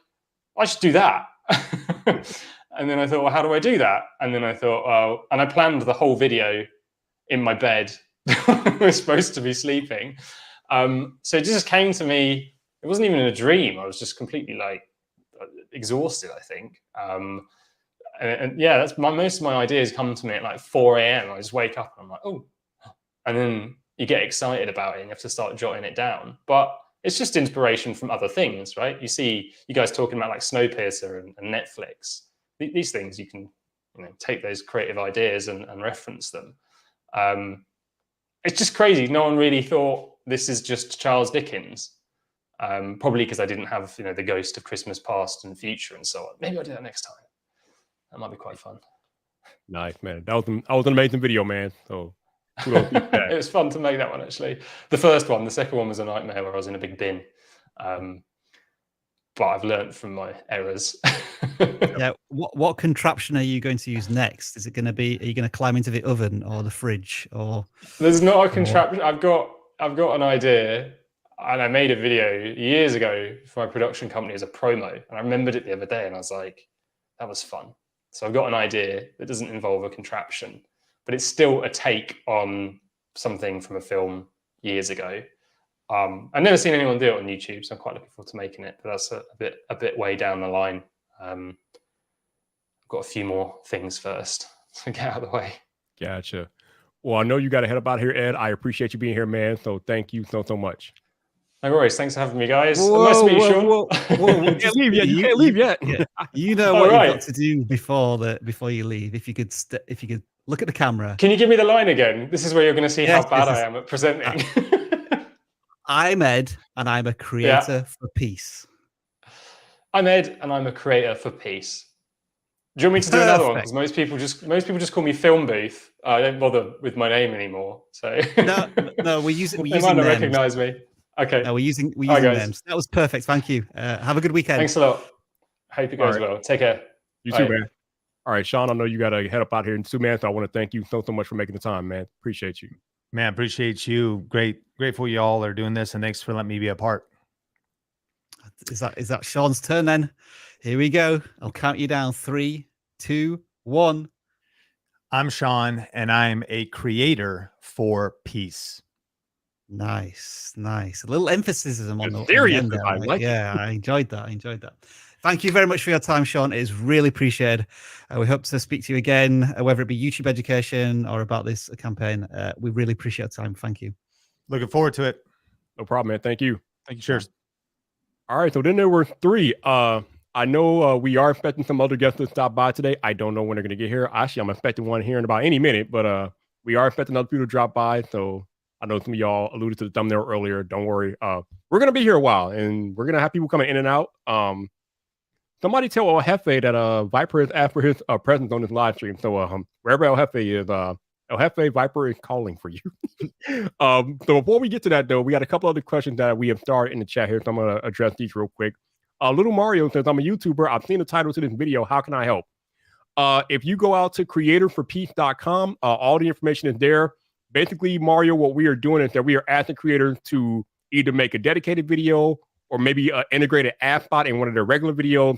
I should do that. And then I thought, well, how do I do that? And then I thought, oh, and I planned the whole video in my bed. I was supposed to be sleeping. So it just came to me. It wasn't even a dream. I was just completely like exhausted, I think. And yeah, that's most of my ideas come to me at like 4 a.m. I just wake up and I'm like, oh, and then you get excited about it and you have to start jotting it down. But it's just inspiration from other things, right? You see you guys talking about like Snowpiercer and Netflix. These things you can, you know, take those creative ideas and reference them. It's just crazy. No one really thought this is just Charles Dickens. Probably because I didn't have, you know, the ghost of Christmas past and future and so on. Maybe I'll do that next time. That might be quite fun. Nice, man. That was an amazing video, man. So it was fun to make that one, actually. The first one. The second one was a nightmare where I was in a big bin. But I've learned from my errors. Yeah. What contraption are you going to use next? Is it going to be? Are you going to climb into the oven or the fridge? Or there's not a contraption. I've got an idea, and I made a video years ago for my production company as a promo, and I remembered it the other day, and I was like, that was fun. So I've got an idea that doesn't involve a contraption, but it's still a take on something from a film years ago. I've never seen anyone do it on YouTube, so I'm quite looking forward to making it. But that's a bit way down the line. I've got a few more things first to get out of the way. Gotcha. Well, I know you got to head up out here, Ed. I appreciate you being here, man. So thank you so much. No worries. Thanks for having me, guys. Nice to meet you, Sean. You can't leave yet. You can't leave yet. Yeah. You know what you've got to do before you leave. If you could look at the camera. Can you give me the line again? This is where you're going to see how bad I am at presenting. I'm Ed, and I'm a creator for peace. I'm Ed, and I'm a creator for peace. Do you want me to do another one? Because most people just call me Film Booth. I don't bother with my name anymore. So no, we use it. They might not recognize me. Okay. We're using All right, guys. them. So that was perfect. Thank you. Have a good weekend. Thanks a lot. Hope it goes All right. well. Take care. You Bye. too, man. All right, Sean, I know you got to head up out here in 2 minutes. I want to thank you so much for making the time, man. Appreciate you. Man, appreciate you. Grateful you all are doing this, and thanks for letting me be a part. Is that Sean's turn then? Here we go. I'll count you down. 3, 2, 1. I'm Sean, and I'm a creator for peace. Nice. A little emphasis on the serious. end there, I like it. Yeah, I enjoyed that. Thank you very much for your time, Sean. It is really appreciated. We hope to speak to you again, whether it be YouTube education or about this campaign. We really appreciate your time. Thank you. Looking forward to it. No problem, man. Thank you. Thank you. Cheers. All right, so then there were 3. I know we are expecting some other guests to stop by today. I don't know when they're going to get here. Actually, I'm expecting one here in about any minute, but we are expecting other people to drop by. So I know some of y'all alluded to the thumbnail earlier. Don't worry. We're going to be here a while, and we're going to have people coming in and out. Somebody tell El Jefe that Viper has asked for his presence on this live stream. So wherever El Jefe is, El Jefe, Viper is calling for you. So before we get to that, though, we got a couple other questions that we have started in the chat here. So I'm going to address these real quick. Little Mario says, I'm a YouTuber. I've seen the title to this video. How can I help? If you go out to creatorsforpeace.com, all the information is there. Basically, Mario, what we are doing is that we are asking creators to either make a dedicated video or maybe an integrated ad spot in one of their regular videos.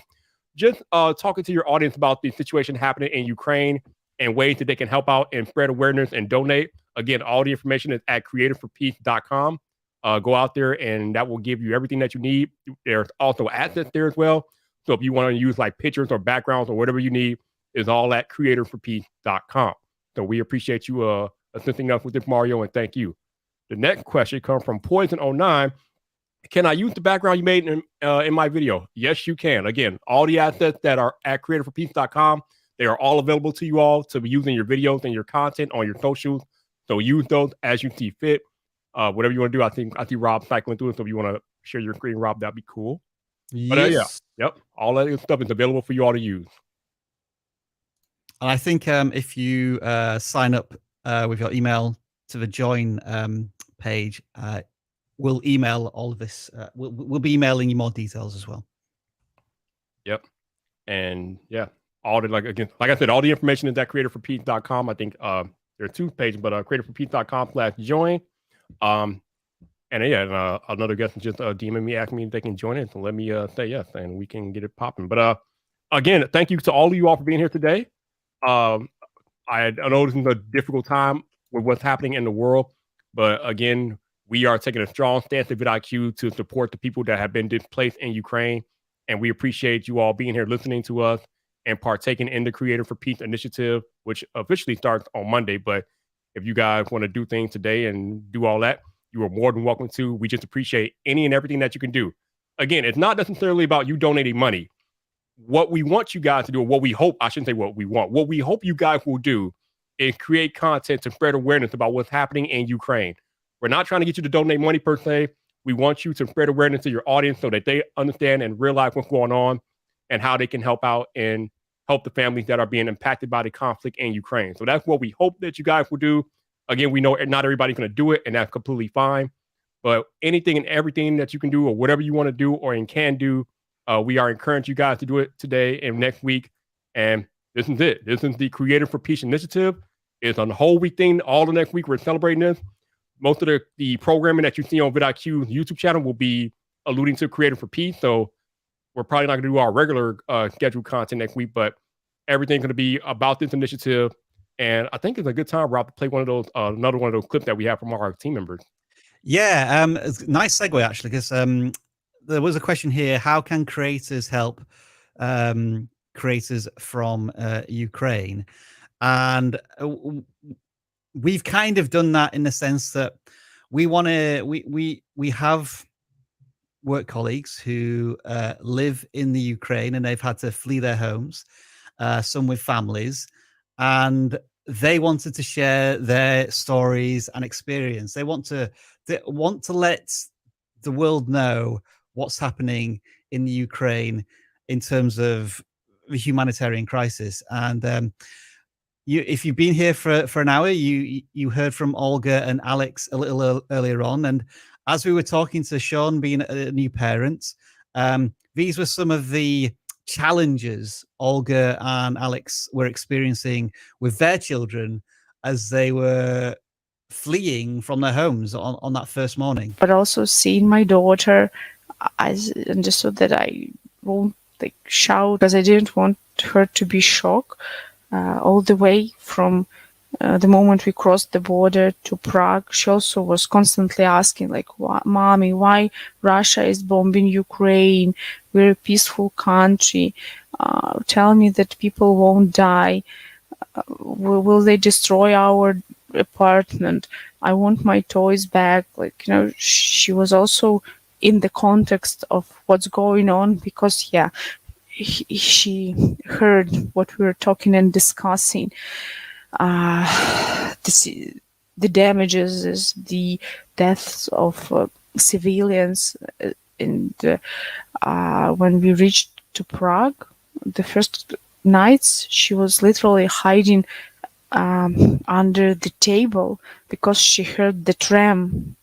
Just talking to your audience about the situation happening in Ukraine and ways that they can help out and spread awareness and donate. Again, all the information is at creatorsforpeace.com. Go out there and that will give you everything that you need. There's also assets there as well. So if you want to use like pictures or backgrounds or whatever you need, is all at creatorsforpeace.com. So we appreciate you assisting us with this, Mario, and thank you. The next question comes from Poison09. Can I use the background you made in my video? Yes, you can. Again, all the assets that are at creatorsforpeace.com, they are all available to you all to be using your videos and your content on your socials. So use those as you see fit. Whatever you want to do. I see Rob cycling through it. So if you want to share your screen, Rob, that'd be cool. Yes. But yep. All that stuff is available for you all to use. And I think if you sign up with your email to the join page, we'll email all of this. We'll be emailing you more details as well. Yep. And yeah, all the like I said, all the information is at creatorforpeace.com. I think there are 2 pages, but creatorforpeace.com/join. And yeah, another guest just DMing me, asking me if they can join it. So let me say yes, and we can get it popping. But again, thank you to all of you all for being here today. I know this is a difficult time with what's happening in the world, but again, we are taking a strong stance at vidlQ to support the people that have been displaced in Ukraine, and we appreciate you all being here, listening to us, and partaking in the Creator for Peace initiative, which officially starts on Monday. But if you guys want to do things today and do all that, you are more than welcome to. We just appreciate any and everything that you can do. Again, it's not necessarily about you donating money. What we want you guys to do, or what we hope, I shouldn't say what we want, what we hope you guys will do is create content to spread awareness about what's happening in Ukraine. We're not trying to get you to donate money per se. We want you to spread awareness to your audience so that they understand and realize what's going on and how they can help out and help the families that are being impacted by the conflict in Ukraine. So that's what we hope that you guys will do. Again, we know not everybody's going to do it, and that's completely fine. But anything and everything that you can do, or whatever you want to do or can do, we are encouraging you guys to do it today and next week. And this is it. This is the Creator for Peace initiative. It's on the whole week thing. All the next week, we're celebrating this. Most of the programming that you see on vidlQ's YouTube channel will be alluding to Creator for Peace. So we're probably not going to do our regular scheduled content next week, but everything's going to be about this initiative. And I think it's a good time, Rob, to play one of those, another one of those clips that we have from our team members. Yeah, nice segue actually, because there was a question here: how can creators help creators from Ukraine? And we've kind of done that in the sense that we want to. We have work colleagues who live in the Ukraine, and they've had to flee their homes. Some with families, and they wanted to share their stories and experience. They want to let the world know what's happening in the Ukraine in terms of the humanitarian crisis. And if you've been here for an hour, you heard from Olga and Alex a little earlier on, and as we were talking to Sean, being a new parent, these were some of the challenges Olga and Alex were experiencing with their children as they were fleeing from their homes on that first morning. But also seeing my daughter, I understood that I won't like shout because I didn't want her to be shocked all the way from the moment we crossed the border to Prague. She also was constantly asking, like, Mommy, why Russia is bombing Ukraine? We're a peaceful country. Tell me that people won't die. Will they destroy our apartment? I want my toys back. Like, you know, she was also in the context of what's going on because, yeah, she heard what we were talking and discussing. The damages is the deaths of civilians. And when we reached to Prague, the first nights, she was literally hiding under the table because she heard the tram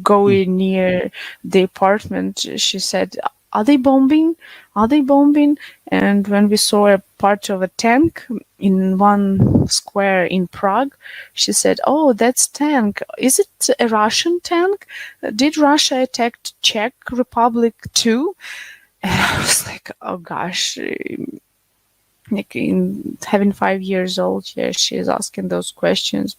going near the apartment. She said, are they bombing? Are they bombing? And when we saw a part of a tank in one square in Prague, she said, oh, that's tank. Is it a Russian tank? Did Russia attack Czech Republic too? And I was like, oh gosh. Like having 5 years old, yeah, she is asking those questions.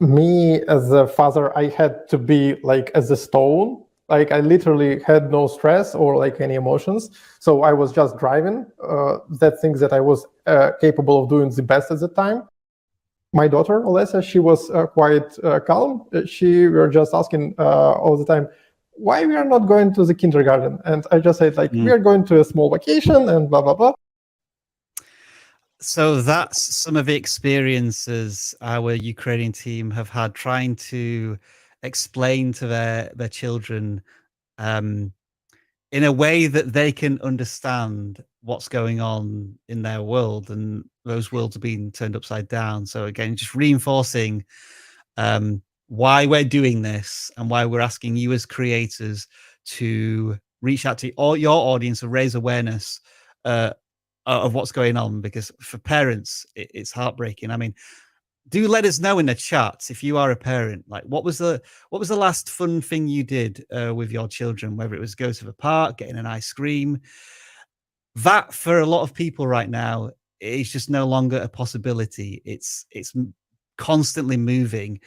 Me as a father, I had to be like as a stone. Like I literally had no stress or like any emotions. So I was just driving. That things that I was capable of doing the best at the time. My daughter, Olesa, she was quite calm. We were just asking all the time, why we are not going to the kindergarten? And I just said like, we are going to a small vacation and blah, blah, blah. So that's some of the experiences our Ukrainian team have had trying to explain to their children in a way that they can understand what's going on in their world, and those worlds are being turned upside down. So again, just reinforcing why we're doing this and why we're asking you as creators to reach out to all your audience and raise awareness of what's going on, because for parents it's heartbreaking. I mean, do let us know in the chat if you are a parent, like what was the last fun thing you did with your children, whether it was go to the park, getting an ice cream. That for a lot of people right now is just no longer a possibility. It's constantly moving,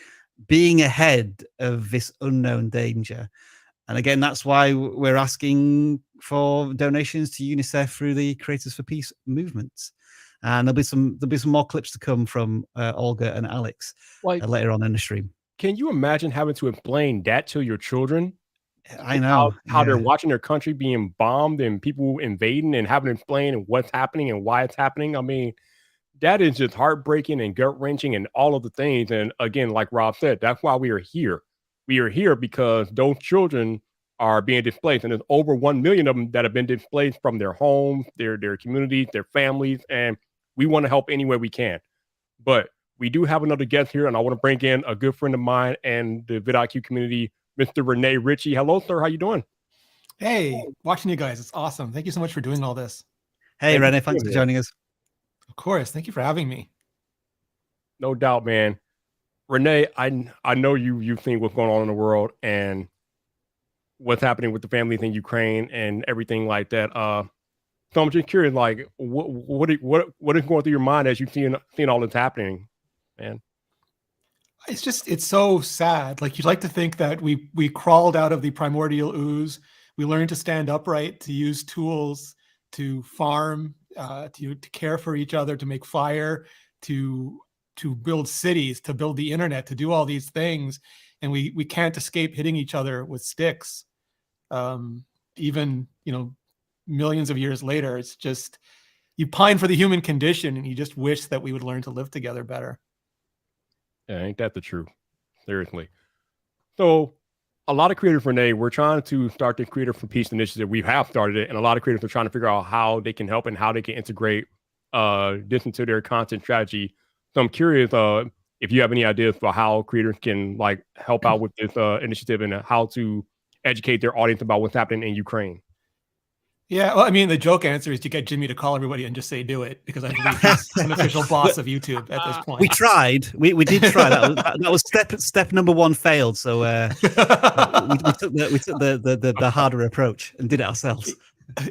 being ahead of this unknown danger. And again, that's why we're asking for donations to UNICEF through the Creators for Peace movement. And there'll be some more clips to come from Olga and Alex later on in the stream. Can you imagine having to explain that to your children? I know how they're watching their country being bombed and people invading and having to explain what's happening and why it's happening. I mean, that is just heartbreaking and gut wrenching and all of the things. And again, like Rob said, that's why we are here. We are here because those children are being displaced, and there's over 1 million of them that have been displaced from their homes, their communities, their families, and we want to help any way we can. But we do have another guest here, and I want to bring in a good friend of mine and the vidlQ community, Mr. Rene Ritchie. Hello, sir. How you doing? Hey, watching you guys. It's awesome. Thank you so much for doing all this. Hey, Rene, thanks for joining us. Of course. Thank you for having me. No doubt, man. Rene, I know you've seen what's going on in the world and what's happening with the families in Ukraine and everything like that. So I'm just curious, like, what is going through your mind as you've seen all this happening, man? It's so sad. Like, you'd like to think that we crawled out of the primordial ooze. We learned to stand upright, to use tools, to farm, to care for each other, to make fire, to build cities, to build the internet, to do all these things. And we can't escape hitting each other with sticks. Even, millions of years later, it's just, you pine for the human condition and you just wish that we would learn to live together better. Yeah, ain't that the truth? Seriously. So a lot of creators, Rene, we're trying to start the Creator for Peace initiative. We have started it, and a lot of creators are trying to figure out how they can help and how they can integrate this into their content strategy. So I'm curious, if you have any ideas for how creators can like help out with this initiative and how to educate their audience about what's happening in Ukraine. Yeah, well, I mean, the joke answer is to get Jimmy to call everybody and just say do it, because I believe he's an official boss of YouTube at this point. We tried. We did try. That was step number one failed. So we took the harder approach and did it ourselves.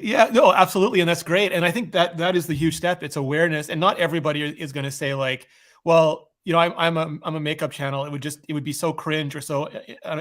Yeah, no, absolutely, and that's great. And I think that is the huge step. It's awareness, and not everybody is going to say like, well, you know, I'm a makeup channel. It would be so cringe or so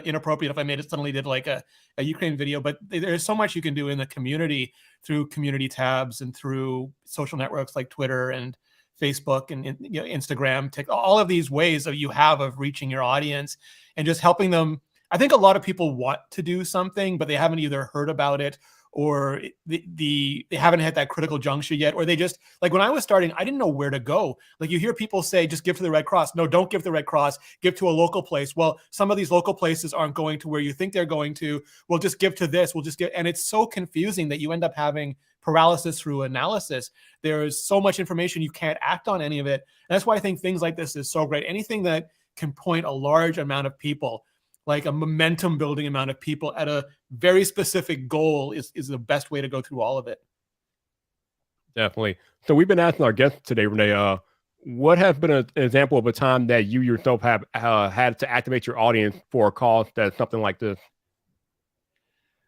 inappropriate if I suddenly did like a Ukraine video. But there's so much you can do in the community through community tabs and through social networks like Twitter and Facebook and you know, Instagram, TikTok, all of these ways that you have of reaching your audience and just helping them. I think a lot of people want to do something, but they haven't either heard about it, or they haven't hit that critical juncture yet, or they just, like when I was starting, I didn't know where to go. Like you hear people say, just give to the Red Cross. No, don't give to the Red Cross, give to a local place. Well, some of these local places aren't going to where you think they're going to. We'll just give to this, we'll just give. And it's so confusing that you end up having paralysis through analysis. There's so much information, you can't act on any of it. And that's why I think things like this is so great. Anything that can point a large amount of people, like a momentum building amount of people at a very specific goal is the best way to go through all of it. Definitely. So we've been asking our guests today, Renee, what has been an example of a time that you yourself have had to activate your audience for a cause that's something like this?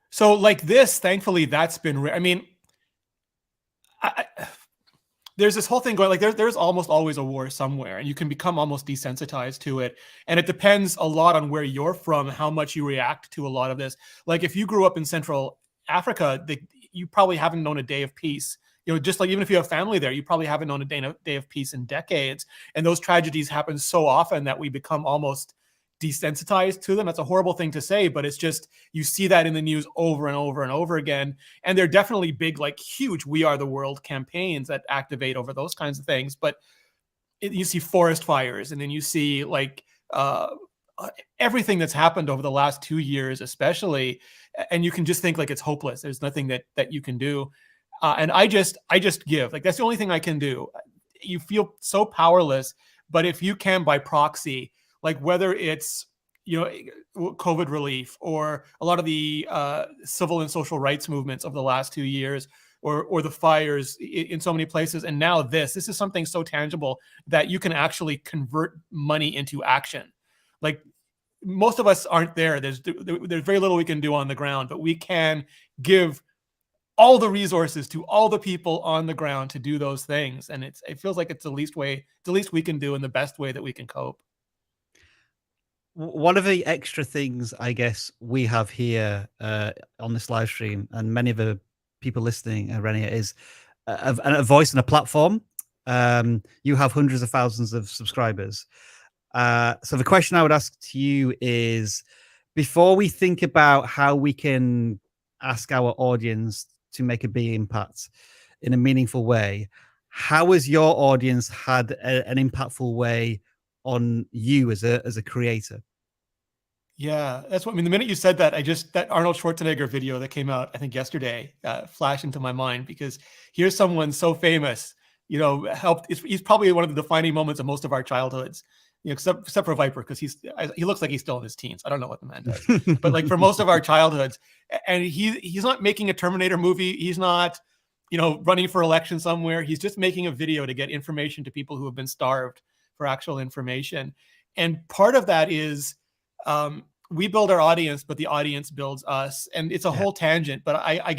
So like this, thankfully, that's been rare. I mean, there's this whole thing going, like there's almost always a war somewhere, and you can become almost desensitized to it. And it depends a lot on where you're from, how much you react to a lot of this. Like if you grew up in Central Africa, you probably haven't known a day of peace. You know, just like even if you have family there, you probably haven't known a day of peace in decades. And those tragedies happen so often that we become almost desensitized to them. That's a horrible thing to say, but it's just, you see that in the news over and over and over again. And they're definitely big, like huge We Are the World campaigns that activate over those kinds of things. But you see forest fires, and then you see like everything that's happened over the last 2 years, especially, and you can just think like it's hopeless. There's nothing that you can do. And I just give, like, that's the only thing I can do. You feel so powerless, but if you can, by proxy, like whether it's, you know, COVID relief or a lot of the civil and social rights movements of the last 2 years, or the fires in so many places. And now this is something so tangible that you can actually convert money into action. Like most of us aren't there. There's very little we can do on the ground, but we can give all the resources to all the people on the ground to do those things. And it feels like it's the least we can do, and the best way that we can cope. One of the extra things I guess we have here on this live stream, and many of the people listening, Renia, is a voice and a platform. You have hundreds of thousands of subscribers. So the question I would ask to you is, before we think about how we can ask our audience to make a big impact in a meaningful way, how has your audience had an impactful way on you as a creator? Yeah, that's what I mean. The minute you said that, that Arnold Schwarzenegger video that came out, I think yesterday, flashed into my mind, because here's someone so famous, you know, he's probably one of the defining moments of most of our childhoods, you know, except for Viper, because he looks like he's still in his teens. I don't know what the man does, but like for most of our childhoods, and he's not making a Terminator movie. He's not, you know, running for election somewhere. He's just making a video to get information to people who have been starved for actual information. And part of that is, we build our audience, but the audience builds us. And it's a whole tangent, but I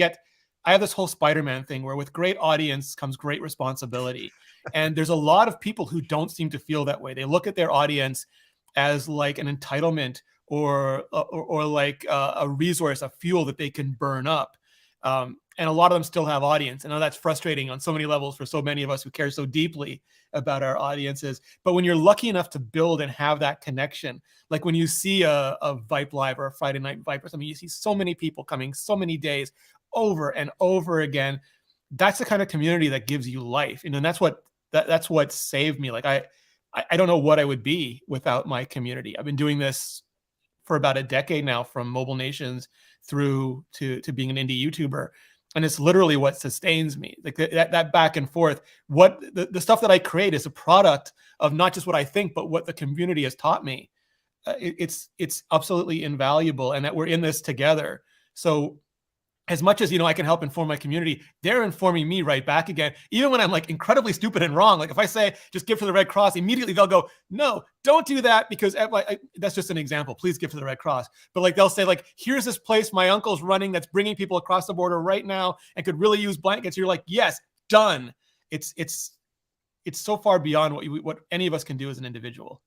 have this whole Spider-Man thing where with great audience comes great responsibility. And there's a lot of people who don't seem to feel that way. They look at their audience as like an entitlement or like a resource, a fuel that they can burn up. And a lot of them still have audience. And that's frustrating on so many levels for so many of us who care so deeply about our audiences. But when you're lucky enough to build and have that connection, like when you see a Vipe Live or a Friday Night Viper, I mean, you see so many people coming so many days over and over again. That's the kind of community that gives you life. And that's what saved me. Like I don't know what I would be without my community. I've been doing this for about a decade now, from Mobile Nations through to being an indie YouTuber. And it's literally what sustains me. Like that back and forth. What the stuff that I create is a product of not just what I think, but what the community has taught me. It's absolutely invaluable, and that we're in this together. So as much as, I can help inform my community, they're informing me right back again. Even when I'm like incredibly stupid and wrong, like if I say, just give to the Red Cross, immediately they'll go, no, don't do that, because that's just an example. Please give to the Red Cross. But like, they'll say like, here's this place my uncle's running that's bringing people across the border right now and could really use blankets. You're like, yes, done. It's so far beyond what any of us can do as an individual.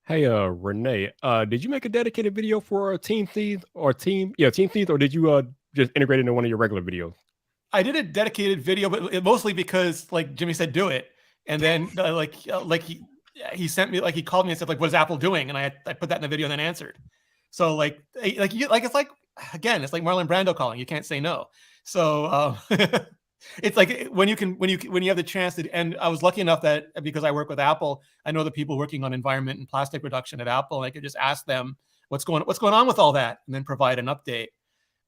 Hey, Renee, did you make a dedicated video for Team Thieves or Team Thieves, or did you just integrate it into one of your regular videos? I did a dedicated video, but mostly because like Jimmy said, do it. And then he sent me, like he called me and said like, what is Apple doing? And I put that in the video and then answered. So it's like, again, it's like Marlon Brando calling, you can't say no. So it's like when you have the chance to, and I was lucky enough that because I work with Apple, I know the people working on environment and plastic reduction at Apple, and I could just ask them what's going on with all that, and then provide an update.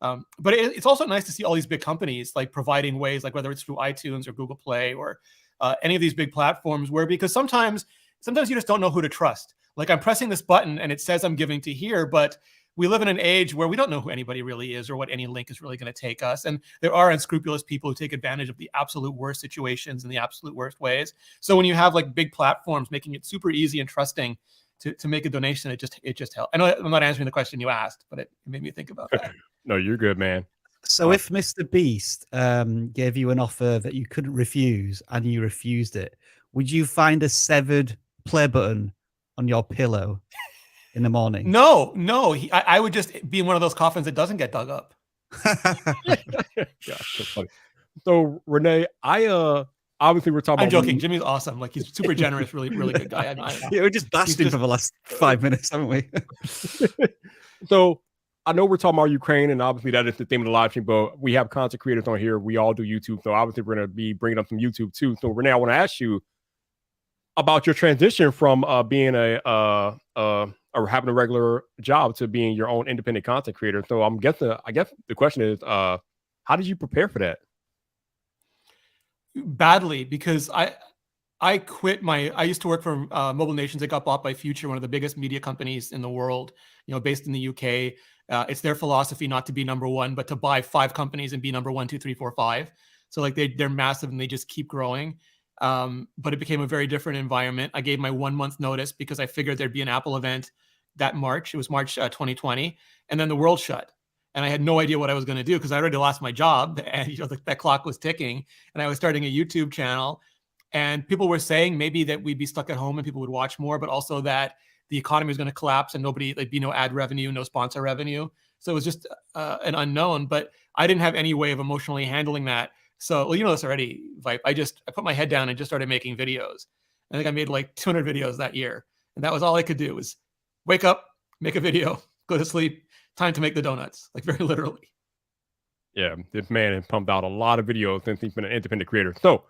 But it's also nice to see all these big companies like providing ways, like whether it's through iTunes or Google Play or any of these big platforms, because sometimes you just don't know who to trust. Like I'm pressing this button and it says I'm giving to here, but we live in an age where we don't know who anybody really is or what any link is really going to take us. And there are unscrupulous people who take advantage of the absolute worst situations in the absolute worst ways. So when you have like big platforms making it super easy and trusting to make a donation, it just helps. I know I'm not answering the question you asked, but it made me think about that. No, you're good, man. So if Mr. Beast gave you an offer that you couldn't refuse and you refused it, would you find a severed play button on your pillow in the morning? No. I would just be in one of those coffins that doesn't get dug up. Gosh, so funny. So Renee, obviously we're talking I'm about... joking. Jimmy's awesome. Like he's super generous, really, really good guy. Yeah, we just bashed him for the last 5 minutes, haven't we? So I know we're talking about Ukraine, and obviously that is the theme of the live stream, but we have content creators on here. We all do YouTube. So obviously we're going to be bringing up some YouTube too. So Renee, I want to ask you about your transition from being or having a regular job to being your own independent content creator. So I guess the question is, how did you prepare for that? Badly, because I quit I used to work for Mobile Nations. It got bought by Future, one of the biggest media companies in the world, based in the UK. It's their philosophy not to be number one, but to buy 5 companies and be number 1, 2, 3, 4, 5. So like they're massive and they just keep growing. But it became a very different environment. I gave my 1 month notice because I figured there'd be an Apple event that March. It was March 2020. And then the world shut. And I had no idea what I was going to do because I already lost my job and that clock was ticking. And I was starting a YouTube channel. And people were saying maybe that we'd be stuck at home and people would watch more, but also that the economy was going to collapse and there'd be no ad revenue, no sponsor revenue. So it was just an unknown, but I didn't have any way of emotionally handling that. So, well, you know this already, Vipe. I put my head down and just started making videos. I think I made like 200 videos that year. And that was all I could do was wake up, make a video, go to sleep, time to make the donuts, like very literally. Yeah, this man has pumped out a lot of videos since he's been an independent creator. So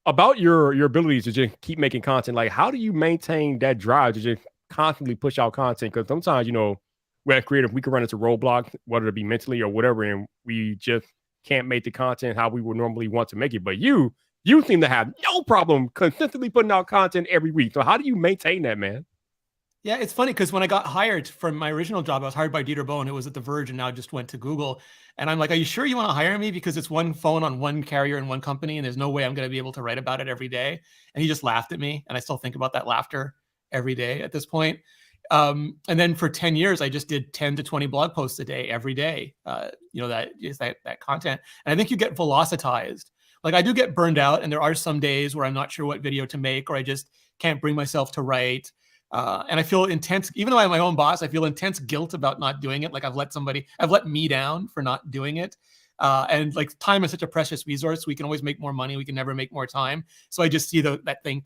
about your abilities to just keep making content, like how do you maintain that drive to just constantly push out content? Because sometimes, we're creative, we can run into roadblocks, whether it be mentally or whatever, and we just can't make the content how we would normally want to make it. But you seem to have no problem consistently putting out content every week. So how do you maintain that, man? Yeah, it's funny because when I got hired from my original job, I was hired by Dieter Bohn, who was at The Verge and now just went to Google. And I'm like, are you sure you want to hire me? Because it's one phone on one carrier in one company, and there's no way I'm going to be able to write about it every day. And he just laughed at me. And I still think about that laughter every day at this point. And then for 10 years, I just did 10 to 20 blog posts a day, every day. That is that content. And I think you get velocitized. Like I do get burned out, and there are some days where I'm not sure what video to make, or I just can't bring myself to write. And I feel intense, even though I'm my own boss, I feel intense guilt about not doing it. Like I've let me down for not doing it. And like time is such a precious resource. We can always make more money. We can never make more time. So I just see that thing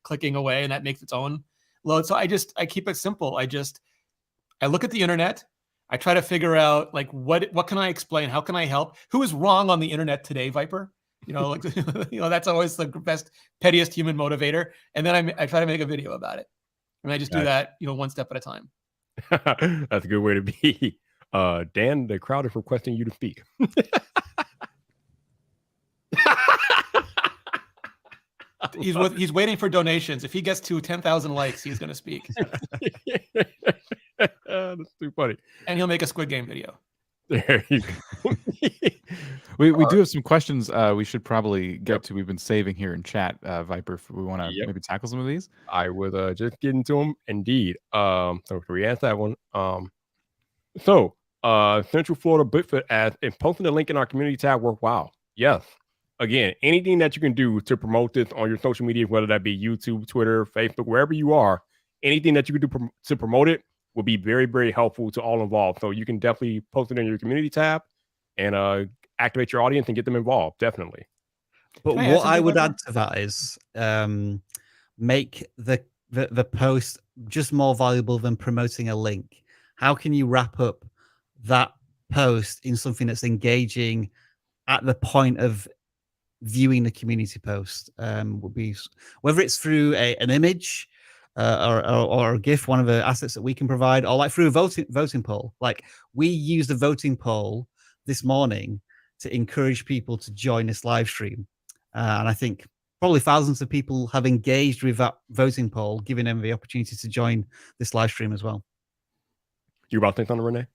clicking away, and that makes its own load. So I keep it simple. I look at the internet. I try to figure out like, what can I explain? How can I help? Who is wrong on the internet today, Viper? That's always the best, pettiest human motivator. And then I try to make a video about it. And I just do that, one step at a time. That's a good way to be. Dan, the crowd is requesting you to speak. He's waiting for donations. If he gets to 10,000 likes, he's going to speak. That's too funny. And he'll make a Squid Game video. There you go. We do have some questions we should probably get to. We've been saving here in chat, Viper, if we want to maybe tackle some of these. I would just get into them. Indeed. So we answer that one. So Central Florida Bigfoot asked, if posting the link in our community tab worthwhile? Yes. Again, anything that you can do to promote this on your social media, whether that be YouTube, Twitter, Facebook, wherever you are, anything that you can do to promote it will be very, very helpful to all involved. So you can definitely post it in your community tab and activate your audience and get them involved. Definitely. But what I would add to that is make the post just more valuable than promoting a link. How can you wrap up that post in something that's engaging at the point of viewing the community post? Would be whether it's through an image or a GIF, one of the assets that we can provide, or like through a voting poll. Like we used a voting poll this morning to encourage people to join this live stream. And I think probably thousands of people have engaged with that voting poll, giving them the opportunity to join this live stream as well. You about to think on Renee?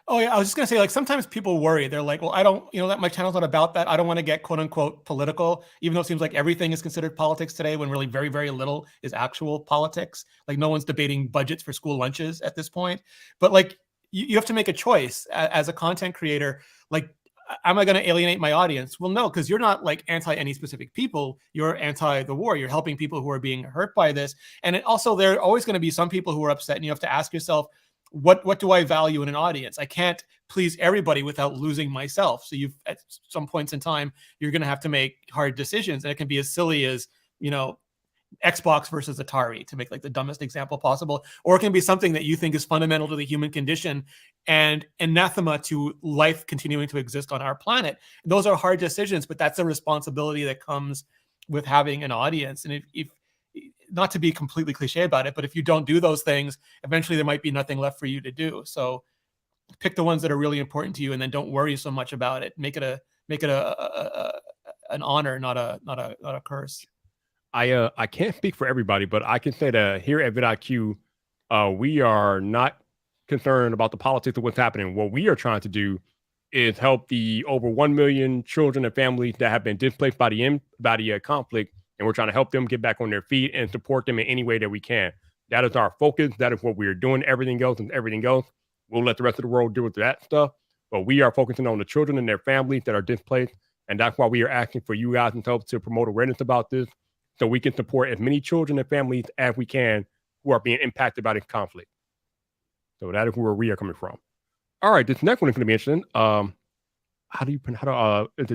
Oh yeah, I was just gonna say, like, sometimes people worry. They're like, well, I don't, that my channel's not about that. I don't want to get quote unquote political, even though it seems like everything is considered politics today, when really very, very little is actual politics. Like no one's debating budgets for school lunches at this point. But like, you have to make a choice as a content creator. Like, am I going to alienate my audience? Well, no, because you're not like anti any specific people. You're anti the war. You're helping people who are being hurt by this. And also, there are always going to be some people who are upset, and you have to ask yourself, what do I value in an audience? I can't please everybody without losing myself. So at some points in time, you're going to have to make hard decisions. And it can be as silly as, Xbox versus Atari, to make like the dumbest example possible. Or it can be something that you think is fundamental to the human condition and anathema to life continuing to exist on our planet. Those are hard decisions, but that's a responsibility that comes with having an audience. And if not to be completely cliche about it, but if you don't do those things, eventually there might be nothing left for you to do. So pick the ones that are really important to you, and then don't worry so much about it. Make it an honor, not a curse. I can't speak for everybody, but I can say that here at vidlQ, we are not concerned about the politics of what's happening. What we are trying to do is help the over 1 million children and families that have been displaced by the conflict. And we're trying to help them get back on their feet and support them in any way that we can. That is our focus. That is what we're doing. Everything else, we'll let the rest of the world deal with that stuff. But we are focusing on the children and their families that are displaced. And that's why we are asking for you guys and help to promote awareness about this, so we can support as many children and families as we can who are being impacted by this conflict. So that is where we are coming from. All right, this next one is going to be interesting. The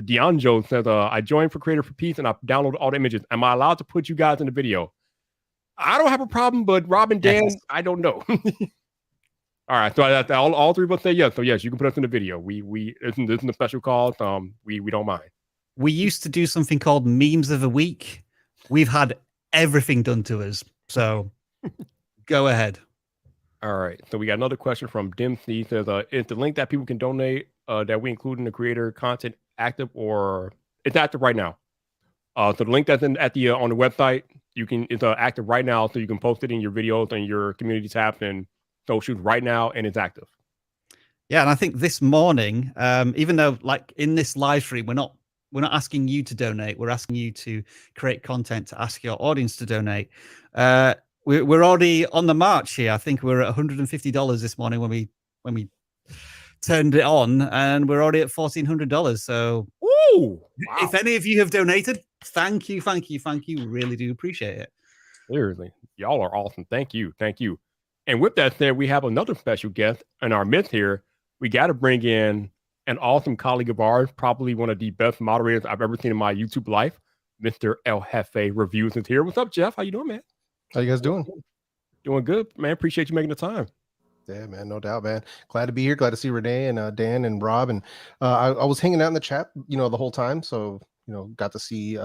Dionjo says, I joined for Creators4Peace and I downloaded all the images. Am I allowed to put you guys in the video? I don't have a problem, but Rob and Dan, yes. I don't know. All right, so all three of us say yes. So yes, you can put us in the video. This isn't a special cause. We don't mind. We used to do something called memes of the week. We've had everything done to us. So go ahead. All right. So we got another question from Dempsey. Says, is the link that people can donate that we include in the creator content active, or it's active right now? So the link that's on the website, it's active right now, so you can post it in your videos and your community tabs and socials right now, and it's active. Yeah, and I think this morning, even though like in this live stream, we're not asking you to donate, we're asking you to create content to ask your audience to donate. We're already on the march here. I think we're at $150 this morning when we turned it on, and we're already at $1,400. So, wow. If any of you have donated, thank you. We really do appreciate it. Seriously, y'all are awesome. Thank you. And with that said, we have another special guest in our midst here. We got to bring in an awesome colleague of ours, probably one of the best moderators I've ever seen in my YouTube life. Mr. El Jefe Reviews is here. What's up, Jeff? How you doing, man? How you guys doing? Doing good, man. Appreciate you making the time. Yeah, man, no doubt, man. Glad to be here. Glad to see Renee and Dan and Rob. And I was hanging out in the chat, the whole time. So, got to see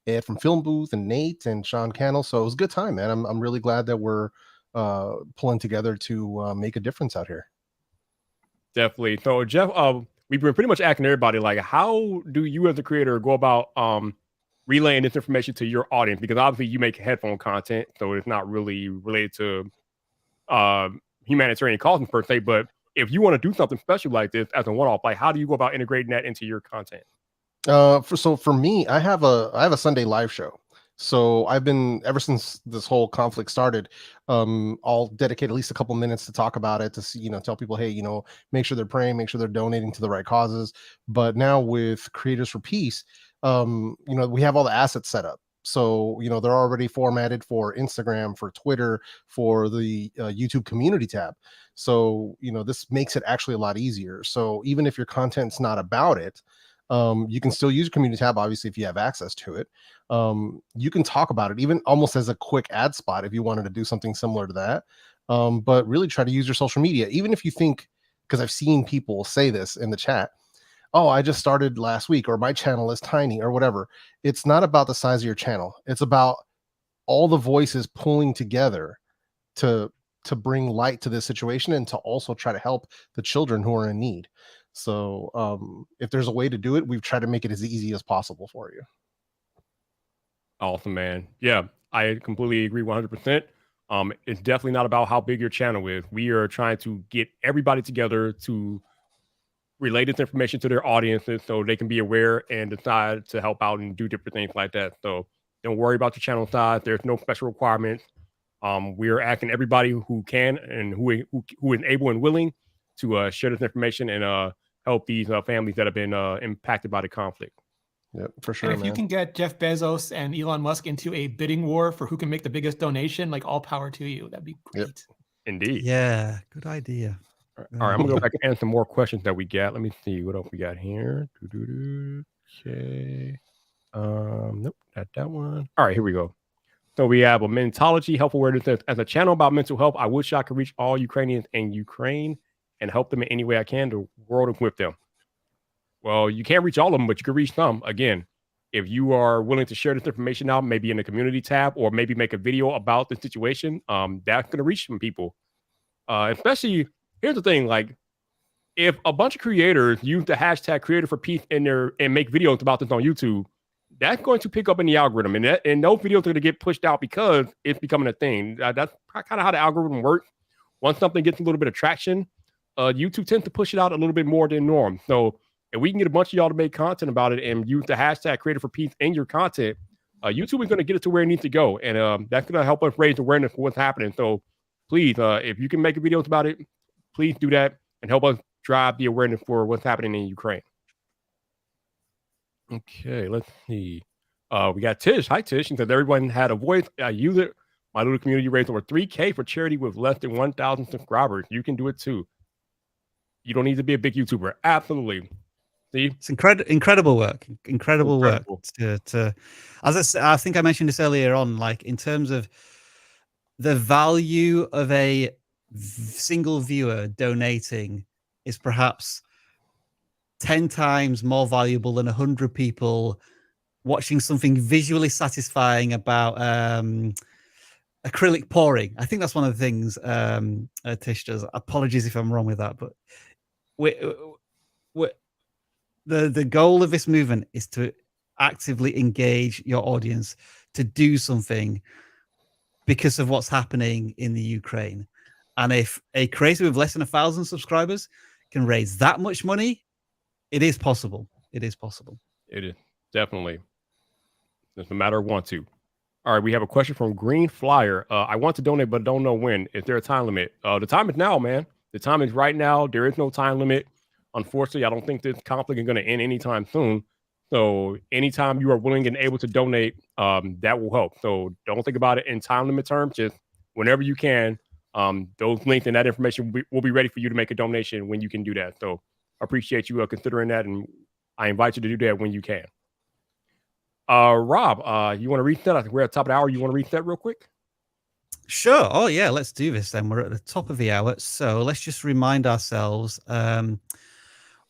Ed from Film Booth and Nate and Sean Cannell. So it was a good time, man. I'm really glad that we're pulling together to make a difference out here. Definitely. So, Jeff, we've been pretty much asking everybody, like, how do you as a creator go about relaying this information to your audience, because obviously you make headphone content, so it's not really related to humanitarian causes per se. But if you want to do something special like this as a one-off, like how do you go about integrating that into your content? For me, I have a Sunday live show. So I've been, ever since this whole conflict started, I'll dedicate at least a couple minutes to talk about it, to see, you know, tell people, hey, you know, make sure they're praying, make sure they're donating to the right causes. But now with Creators for Peace, you know, we have all the assets set up. So, you know, they're already formatted for Instagram, for Twitter, for the YouTube community tab. So, you know, this makes it actually a lot easier. So even if your content's not about it, you can still use community tab, obviously, if you have access to it. You can talk about it, even almost as a quick ad spot if you wanted to do something similar to that. But really try to use your social media, even if you think, because I've seen people say this in the chat, oh, I just started last week, or my channel is tiny, or whatever. It's not about the size of your channel. It's about all the voices pulling together to bring light to this situation, and to also try to help the children who are in need. So if there's a way to do it, we've tried to make it as easy as possible for you. Awesome, man. Yeah, I completely agree 100%. It's definitely not about how big your channel is. We are trying to get everybody together to relay this information to their audiences so they can be aware and decide to help out and do different things like that. So don't worry about your channel size. There's no special requirements. We are asking everybody who can and who is able and willing to share this information and help these families that have been impacted by the conflict. Yep, for sure. And if you can get Jeff Bezos and Elon Musk into a bidding war for who can make the biggest donation, like, all power to you. That'd be great. Yep. Indeed. Yeah, good idea. All right, I'm gonna go back and answer some more questions that we got. Let me see what else we got here. Okay. Nope, not that one. All right, here we go. So we have a mentology, health awareness. As a channel about mental health, I wish I could reach all Ukrainians in Ukraine and help them in any way I can. The world is with them. Well, you can't reach all of them, but you can reach some. Again, if you are willing to share this information out, maybe in the community tab, or maybe make a video about the situation, that's going to reach some people. Especially, here's the thing, like, if a bunch of creators use the hashtag creator for peace in there and make videos about this on YouTube, that's going to pick up in the algorithm, and those videos are going to get pushed out because it's becoming a thing. That's kind of how the algorithm works. Once something gets a little bit of traction, YouTube tends to push it out a little bit more than norm. So if we can get a bunch of y'all to make content about it and use the hashtag creator for peace in your content, YouTube is going to get it to where it needs to go. And that's going to help us raise awareness for what's happening. So please, if you can make videos about it, please do that and help us drive the awareness for what's happening in Ukraine. Okay, let's see. We got Tish. Hi, Tish. And said everyone had a voice. I use it. My little community raised over 3K for charity with less than 1,000 subscribers. You can do it too. You don't need to be a big YouTuber. Absolutely. See? It's incredible work. Incredible work. As I think I mentioned this earlier on, like, in terms of the value of a single viewer donating is perhaps 10 times more valuable than 100 people watching something visually satisfying about acrylic pouring. I think that's one of the things Tish does. Apologies if I'm wrong with that, but the goal of this movement is to actively engage your audience to do something because of what's happening in the Ukraine. And if a creator with less than 1,000 subscribers can raise that much money, it is possible. It is possible. It is definitely. It's a matter of want to. All right, we have a question from Green Flyer. I want to donate, but don't know when. Is there a time limit? The time is now, man. The time is right now. There is no time limit. Unfortunately, I don't think this conflict is going to end anytime soon. So anytime you are willing and able to donate, that will help. So don't think about it in time limit terms. Just whenever you can, those links and that information will be ready for you to make a donation when you can do that. So I appreciate you considering that, and I invite you to do that when you can. Rob, you want to read that? I think we're at the top of the hour. You want to read that real quick? Sure. Oh, yeah. Let's do this then. We're at the top of the hour. So let's just remind ourselves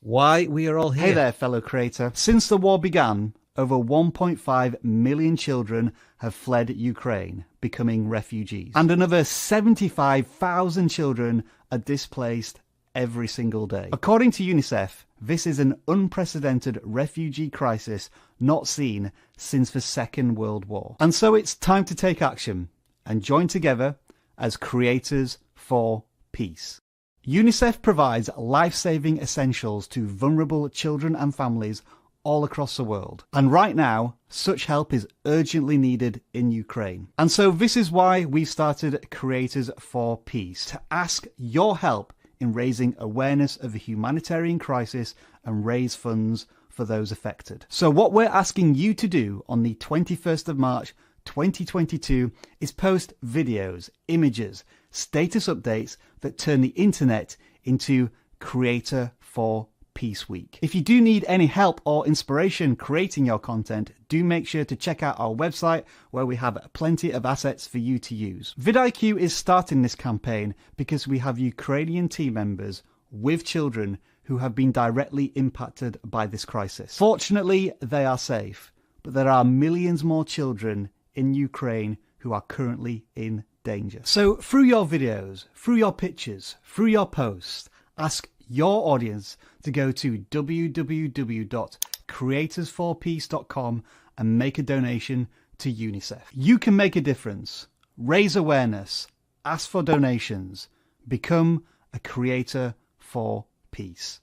why we are all here. Hey there, fellow creator. Since the war began, over 1.5 million children have fled Ukraine, becoming refugees. And another 75,000 children are displaced every single day. According to UNICEF, This is an unprecedented refugee crisis not seen since the Second World War. And so it's time to take action and join together as creators for peace. UNICEF provides life-saving essentials to vulnerable children and families all across the world. And right now, such help is urgently needed in Ukraine. And so this is why we started Creators for Peace, to ask your help in raising awareness of the humanitarian crisis and raise funds for those affected. So what we're asking you to do on the 21st of March 2022 is post videos, images, status updates that turn the internet into Creator for Peace Week. If you do need any help or inspiration creating your content, do make sure to check out our website where we have plenty of assets for you to use. vidlQ is starting this campaign because we have Ukrainian team members with children who have been directly impacted by this crisis. Fortunately, they are safe, but there are millions more children in Ukraine who are currently in danger. So through your videos, through your pictures, through your posts, ask your audience to go to www.creatorsforpeace.com and make a donation to UNICEF. You can make a difference, raise awareness, ask for donations, become a creator for peace.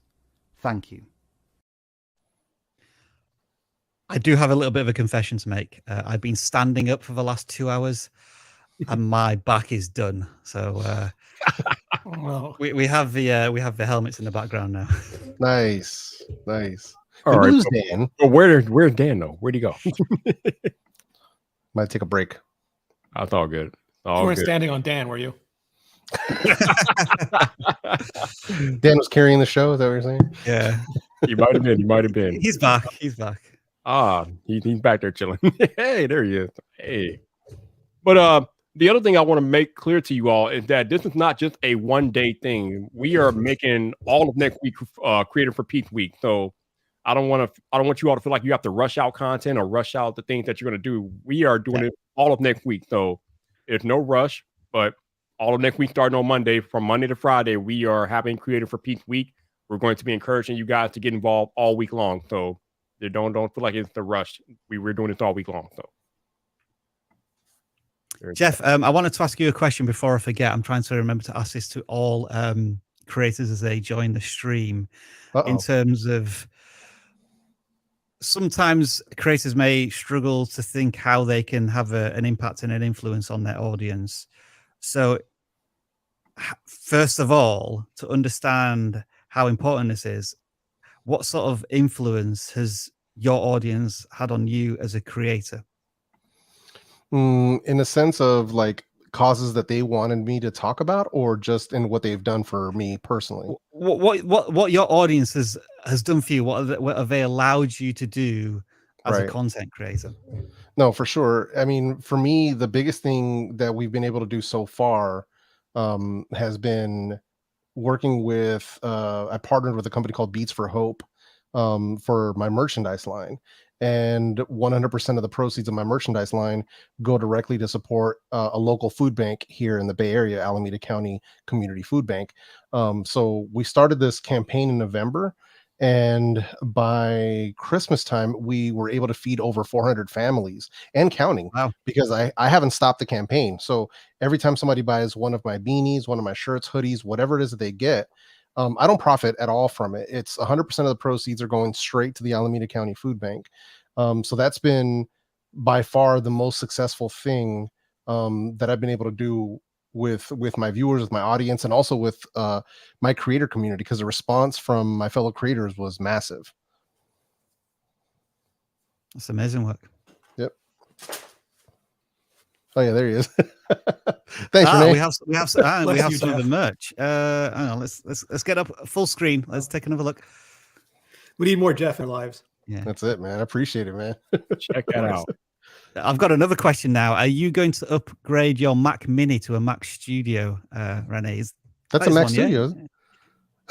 Thank you. I do have a little bit of a confession to make. I've been standing up for the last 2 hours and my back is done. So Well, we have the helmets in the background now. Nice. All right, Who's Dan? But where's Dan though? Where'd he go? Might take a break. That's all good. you All weren't good. standing on Dan, were you? Dan was carrying the show. Is that what you're saying? Yeah, He might have been. He might have been. he's back. He's back. Ah, he's back there chilling. Hey, there he is. Hey. But the other thing I want to make clear to you all is that this is not just a one-day thing. We are making all of next week Creator for Peace Week. So I don't want you all to feel like you have to rush out content or rush out the things that you're going to do. We are doing it all of next week. So there's no rush, but all of next week starting on Monday, from Monday to Friday, we are having Creator for Peace Week. We're going to be encouraging you guys to get involved all week long. So don't feel like it's the rush. We're doing this all week long. So. Jeff, I wanted to ask you a question before I forget. I'm trying to remember to ask this to all creators as they join the stream. In terms of sometimes creators may struggle to think how they can have an impact and an influence on their audience. So first of all, to understand how important this is, what sort of influence has your audience had on you as a creator? In a sense of like causes that they wanted me to talk about, or just in what they've done for me personally? What your audience has done for you? What have they allowed you to do as a content creator? No, for sure. I mean, for me, the biggest thing that we've been able to do so far has been working with, I partnered with a company called Beats for Hope for my merchandise line. And 100% of the proceeds of my merchandise line go directly to support a local food bank here in the Bay Area, Alameda County Community Food Bank. So we started this campaign in November, and by Christmas time, we were able to feed over 400 families and counting. Wow. Because I haven't stopped the campaign. So every time somebody buys one of my beanies, one of my shirts, hoodies, whatever it is that they get, I don't profit at all from it. It's 100% of the proceeds are going straight to the Alameda County Food Bank. So that's been by far the most successful thing that I've been able to do with my viewers, with my audience, and also with my creator community, because the response from my fellow creators was massive. That's amazing work. Yep. Oh yeah, there he is. Thanks, Renee. We have some of the merch. Hang on, let's get up full screen. Let's take another look. We need more Jeff in our lives. Yeah, that's it, man. I appreciate it, man. Check that out. I've got another question now. Are you going to upgrade your Mac Mini to a Mac Studio, Renee? That's a Mac Studio. Yeah?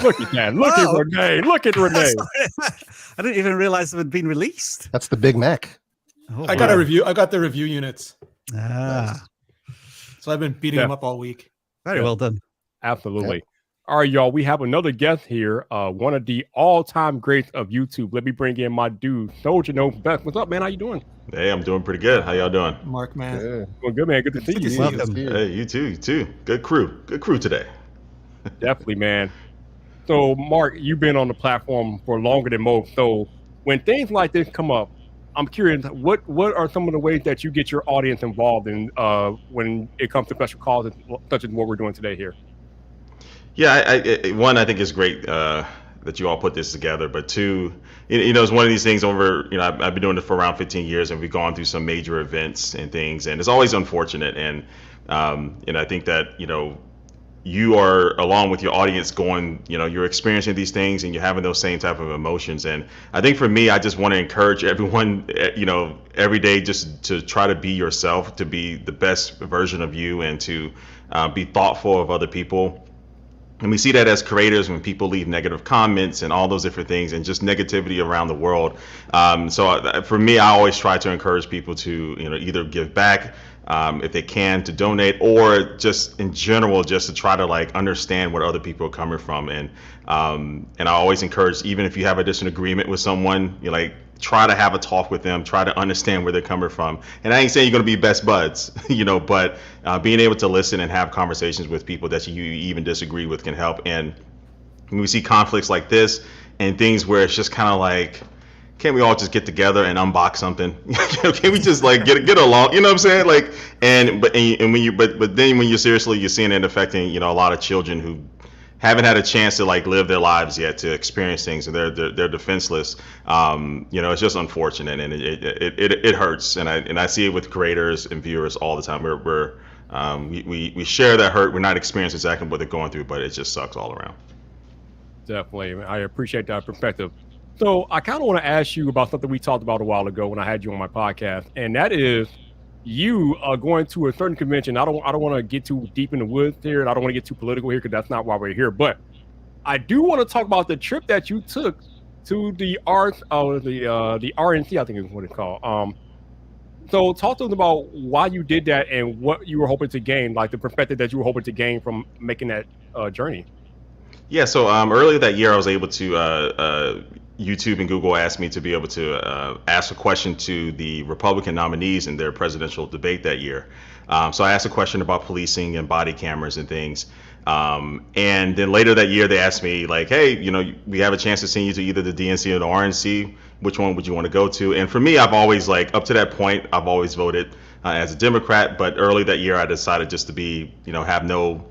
Look at that. Look at Renee. Look at Renee. I didn't even realize it had been released. That's the Big Mac. Oh, I got a review. I got the review units. Nice. So I've been beating them up all week. Very well done. Absolutely. All right, y'all. We have another guest here, one of the all-time greats of YouTube. Let me bring in my dude, Soldier No Beth. What's up, man? How you doing? Hey, I'm doing pretty good. How y'all doing? Mark, man. Doing good, man. Good to see you. Welcome. Hey, you too. You too. Good crew. Good crew today. Definitely, man. So, Mark, you've been on the platform for longer than most. So, when things like this come up, I'm curious, what are some of the ways that you get your audience involved in when it comes to special causes such as what we're doing today here? Yeah, one, I think it's great that you all put this together, but two, it's one of these things over, I've been doing it for around 15 years and we've gone through some major events and things, and it's always unfortunate. And I think that, you are, along with your audience, going, you're experiencing these things and you're having those same type of emotions. And I think for me, I just want to encourage everyone, every day just to try to be yourself, to be the best version of you, and to be thoughtful of other people. And we see that as creators when people leave negative comments and all those different things and just negativity around the world. So for me, I always try to encourage people to, either give back if they can, to donate, or just in general, just to try to understand where other people are coming from. And I always encourage, even if you have a disagreement with someone, try to have a talk with them, try to understand where they're coming from. And I ain't saying you're going to be best buds, but being able to listen and have conversations with people that you even disagree with can help. And when we see conflicts like this and things where it's just kind of can't we all just get together and unbox something? Can we just get along? You know what I'm saying? But then when you're seeing it affecting, a lot of children who haven't had a chance to live their lives yet, to experience things, and they're defenseless. It's just unfortunate, and it hurts. And I see it with creators and viewers all the time. We share that hurt. We're not experiencing exactly what they're going through, but it just sucks all around. Definitely, I appreciate that perspective. So I kind of want to ask you about something we talked about a while ago when I had you on my podcast, and that is you are going to a certain convention. I don't want to get too deep in the woods here, and I don't want to get too political here because that's not why we're here. But I do want to talk about the trip that you took to the the RNC, I think is what it's called. So talk to us about why you did that and what you were hoping to gain, the perspective that you were hoping to gain from making that journey. Yeah, so earlier that year, I was able to, YouTube and Google asked me to be able to ask a question to the Republican nominees in their presidential debate that year. So I asked a question about policing and body cameras and things. And then later that year, they asked me hey, we have a chance to send you to either the DNC or the RNC. Which one would you want to go to? And for me, I've always up to that point, I've always voted as a Democrat. But early that year, I decided just to be, have no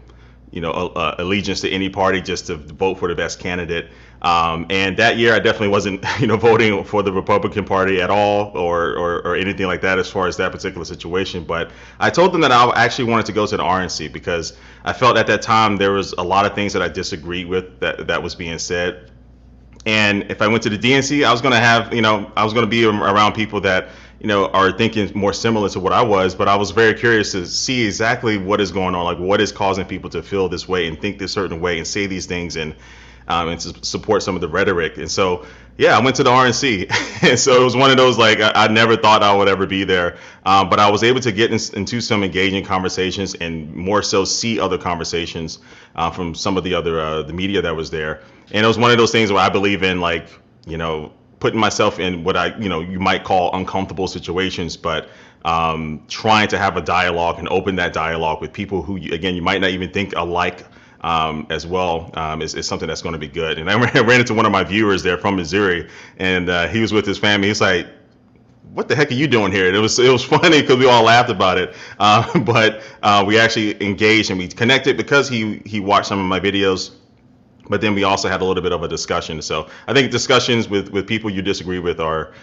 allegiance to any party, just to vote for the best candidate. And that year I definitely wasn't, voting for the Republican Party at all or anything like that as far as that particular situation. But I told them that I actually wanted to go to the RNC because I felt at that time there was a lot of things that I disagreed with that was being said. And if I went to the DNC, I was going to have, I was going to be around people that, are thinking more similar to what I was, but I was very curious to see exactly what is going on, what is causing people to feel this way and think this certain way and say these things and to support some of the rhetoric. And so, yeah, I went to the RNC. And so it was one of those, I never thought I would ever be there. But I was able to get into some engaging conversations and more so see other conversations from some of the other, the media that was there. And it was one of those things where I believe in, putting myself in what you might call uncomfortable situations, but trying to have a dialogue and open that dialogue with people who, again, you might not even think alike as well, is something that's going to be good. And I ran into one of my viewers there from Missouri, and he was with his family. He's like, "What the heck are you doing here?" And it was funny because we all laughed about it. But we actually engaged and we connected because he watched some of my videos. But then we also had a little bit of a discussion. So I think discussions with people you disagree with are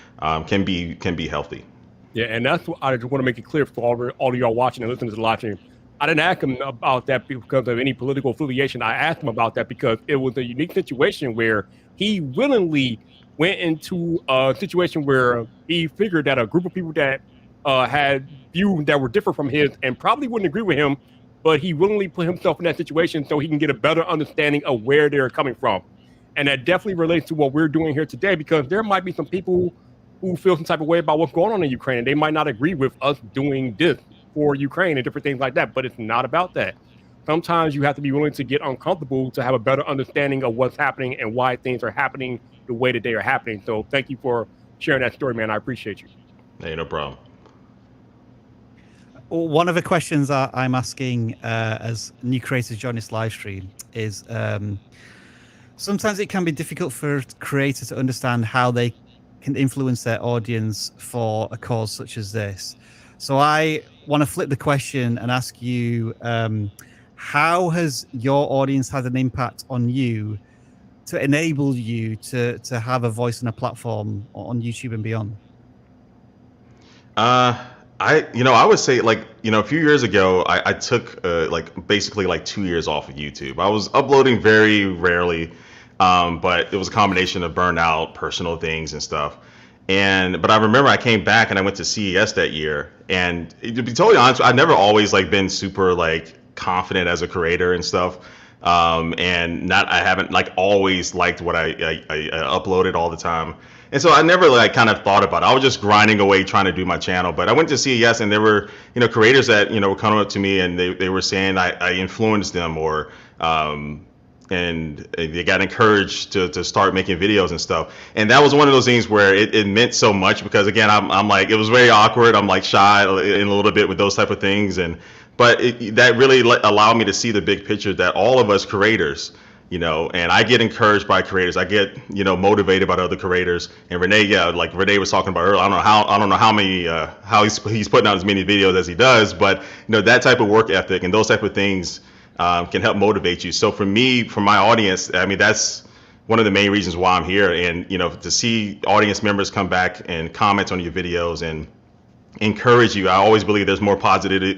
can be healthy. Yeah, and that's what I just want to make it clear for all of y'all watching and listening to the live stream. I didn't ask him about that because of any political affiliation. I asked him about that because it was a unique situation where he willingly went into a situation where he figured that a group of people that had views that were different from his and probably wouldn't agree with him, but he willingly put himself in that situation so he can get a better understanding of where they're coming from. And that definitely relates to what we're doing here today, because there might be some people who feel some type of way about what's going on in Ukraine. And they might not agree with us doing this for Ukraine and different things like that, but it's not about that. sometimes you have to be willing to get uncomfortable to have a better understanding of what's happening and why things are happening the way that they are happening. So thank you for sharing that story, man. I appreciate you. Hey, no problem. One of the questions I'm asking as new creators join this live stream is sometimes it can be difficult for creators to understand how they can influence their audience for a cause such as this. So I want to flip the question and ask you, how has your audience had an impact on you to enable you to have a voice and a platform on YouTube and beyond? I would say, like, a few years ago, I took basically 2 years off of YouTube. I was uploading very rarely, but it was a combination of burnout, personal things and stuff. But I remember I came back and I went to CES that year. And to be totally honest, I've never always been super confident as a creator and stuff. I haven't always liked what I uploaded all the time. And so I never kind of thought about it. I was just grinding away trying to do my channel. But I went to CES and there were, creators that, were coming up to me and they were saying I influenced them, or and they got encouraged to start making videos and stuff. And that was one of those things where it meant so much, because again, I'm it was very awkward. I'm shy in a little bit with those type of things. But that really allowed me to see the big picture, that all of us creators, and I get encouraged by creators. I get, motivated by other creators. And Renee, like Renee was talking about earlier, I don't know how many, how he's putting out as many videos as he does, but that type of work ethic and those type of things can help motivate you. So for me, for my audience, I mean, that's one of the main reasons why I'm here. And, to see audience members come back and comment on your videos and encourage you. I always believe there's more positivity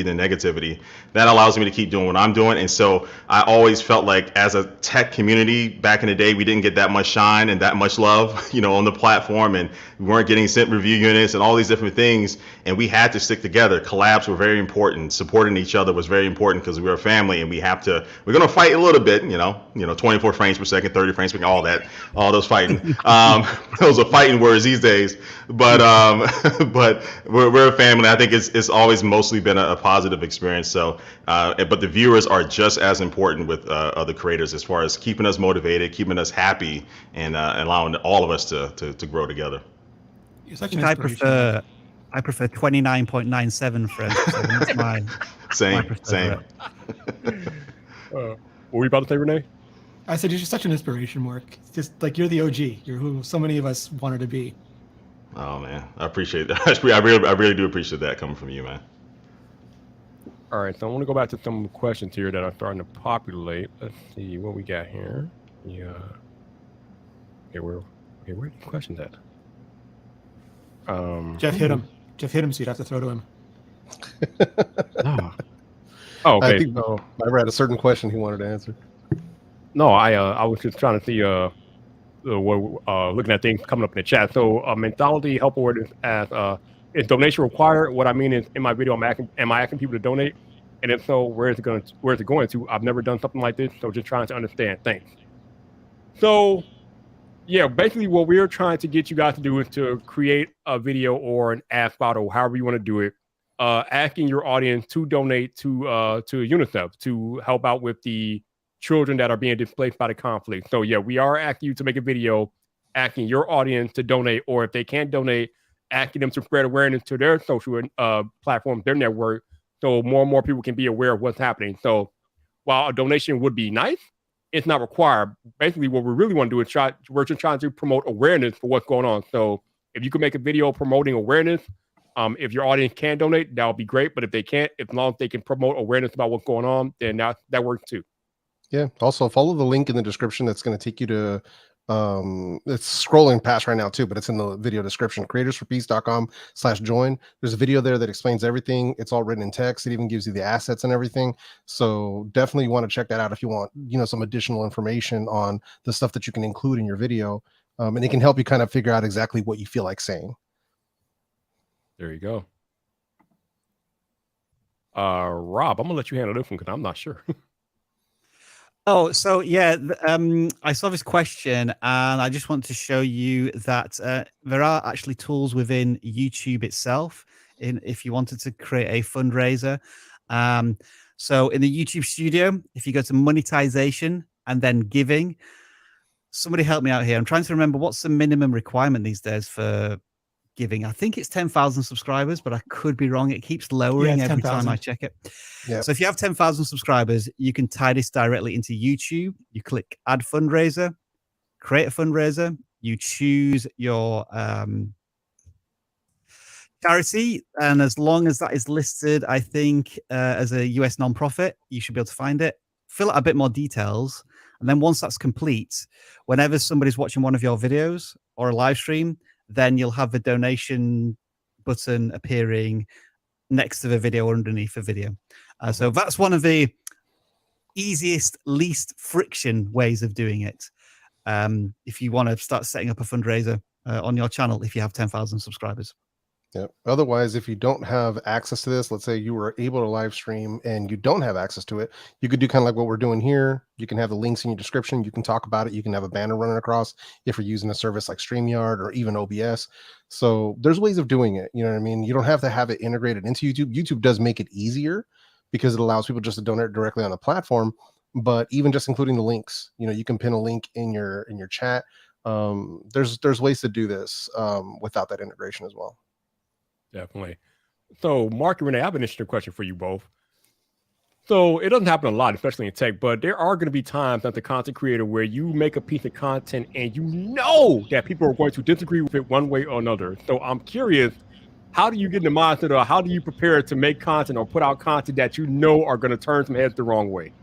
than negativity. That allows me to keep doing what I'm doing. And so I always felt like, as a tech community back in the day, we didn't get that much shine and that much love, on the platform, and we weren't getting sent review units and all these different things. And we had to stick together. Collabs were very important. Supporting each other was very important, because we're a family, and we're going to fight a little bit, 24 frames per second, 30 frames per second, all those fighting. Those are fighting words these days. But we're a family. I think it's always mostly been a positive experience. So, but the viewers are just as important with other creators, as far as keeping us motivated, keeping us happy, and allowing all of us to grow together. You're such an inspiration. I prefer 29.97 frames. So that's my same. What were you about to say, Renee? I said you're just such an inspiration, Mark. It's just like you're the OG. You're who so many of us wanted to be. Oh man, I appreciate that. I really do appreciate that coming from you, man. All right, so I want to go back to some questions here that are starting to populate. Let's see what we got here. Yeah. Okay, where are the questions at? Jeff hit him. Jeff hit him, so you'd have to throw to him. Oh, okay. I think I had a certain question he wanted to answer. No, I was just trying to see looking at things coming up in the chat. So mentality help word is donation required? What I mean is, in my video, am I asking people to donate? And if so, where is it going to? I've never done something like this, so just trying to understand. Thanks. So yeah, basically what we're trying to get you guys to do is to create a video or an ad spot, or however you want to do it, asking your audience to donate to UNICEF to help out with the children that are being displaced by the conflict. So yeah, we are asking you to make a video asking your audience to donate, or if they can't donate, asking them to spread awareness to their social platforms, their network, so more and more people can be aware of what's happening. So while a donation would be nice, it's not required. Basically, what we really want to do is we're just trying to promote awareness for what's going on. So if you can make a video promoting awareness, if your audience can donate, that would be great. But if they can't, as long as they can promote awareness about what's going on, then that works too. Yeah. Also, follow the link in the description. That's going to take you to it's scrolling past right now too, but it's in the video description, creatorsforpeace.com/join. There's a video there that explains everything. It's all written in text. It even gives you the assets and everything. So definitely want to check that out if you want, some additional information on the stuff that you can include in your video. And it can help you kind of figure out exactly what you feel like saying. There you go. Rob, I'm gonna let you handle this one because I'm not sure. Oh, so yeah, I saw this question and I just want to show you that there are actually tools within YouTube itself if you wanted to create a fundraiser. So in the YouTube studio, if you go to monetization and then giving, somebody help me out here. I'm trying to remember what's the minimum requirement these days for giving. I think it's 10,000 subscribers, but I could be wrong. It keeps lowering every time I check it. Yeah. So if you have 10,000 subscribers, you can tie this directly into YouTube. You click add fundraiser, create a fundraiser. You choose your charity, and as long as that is listed, I think as a US nonprofit, you should be able to find it. Fill out a bit more details, and then once that's complete, whenever somebody's watching one of your videos or a live stream, then you'll have the donation button appearing next to the video or underneath the video. So that's one of the easiest, least friction ways of doing it. If you want to start setting up a fundraiser on your channel, if you have 10,000 subscribers. Yeah. Otherwise, if you don't have access to this, let's say you were able to live stream and you don't have access to it, you could do kind of like what we're doing here. You can have the links in your description. You can talk about it. You can have a banner running across if you're using a service like StreamYard or even OBS. So there's ways of doing it. You know what I mean? You don't have to have it integrated into YouTube. YouTube does make it easier because it allows people just to donate directly on the platform. But even just including the links, you know, you can pin a link in your chat. There's ways to do this without that integration as well. Definitely. So, Mark and Renee, I have an interesting question for you both. So, it doesn't happen a lot, especially in tech, but there are going to be times as a content creator where you make a piece of content and you know that people are going to disagree with it one way or another. So, I'm curious, how do you get in the mindset, or how do you prepare to make content or put out content that you know are going to turn some heads the wrong way?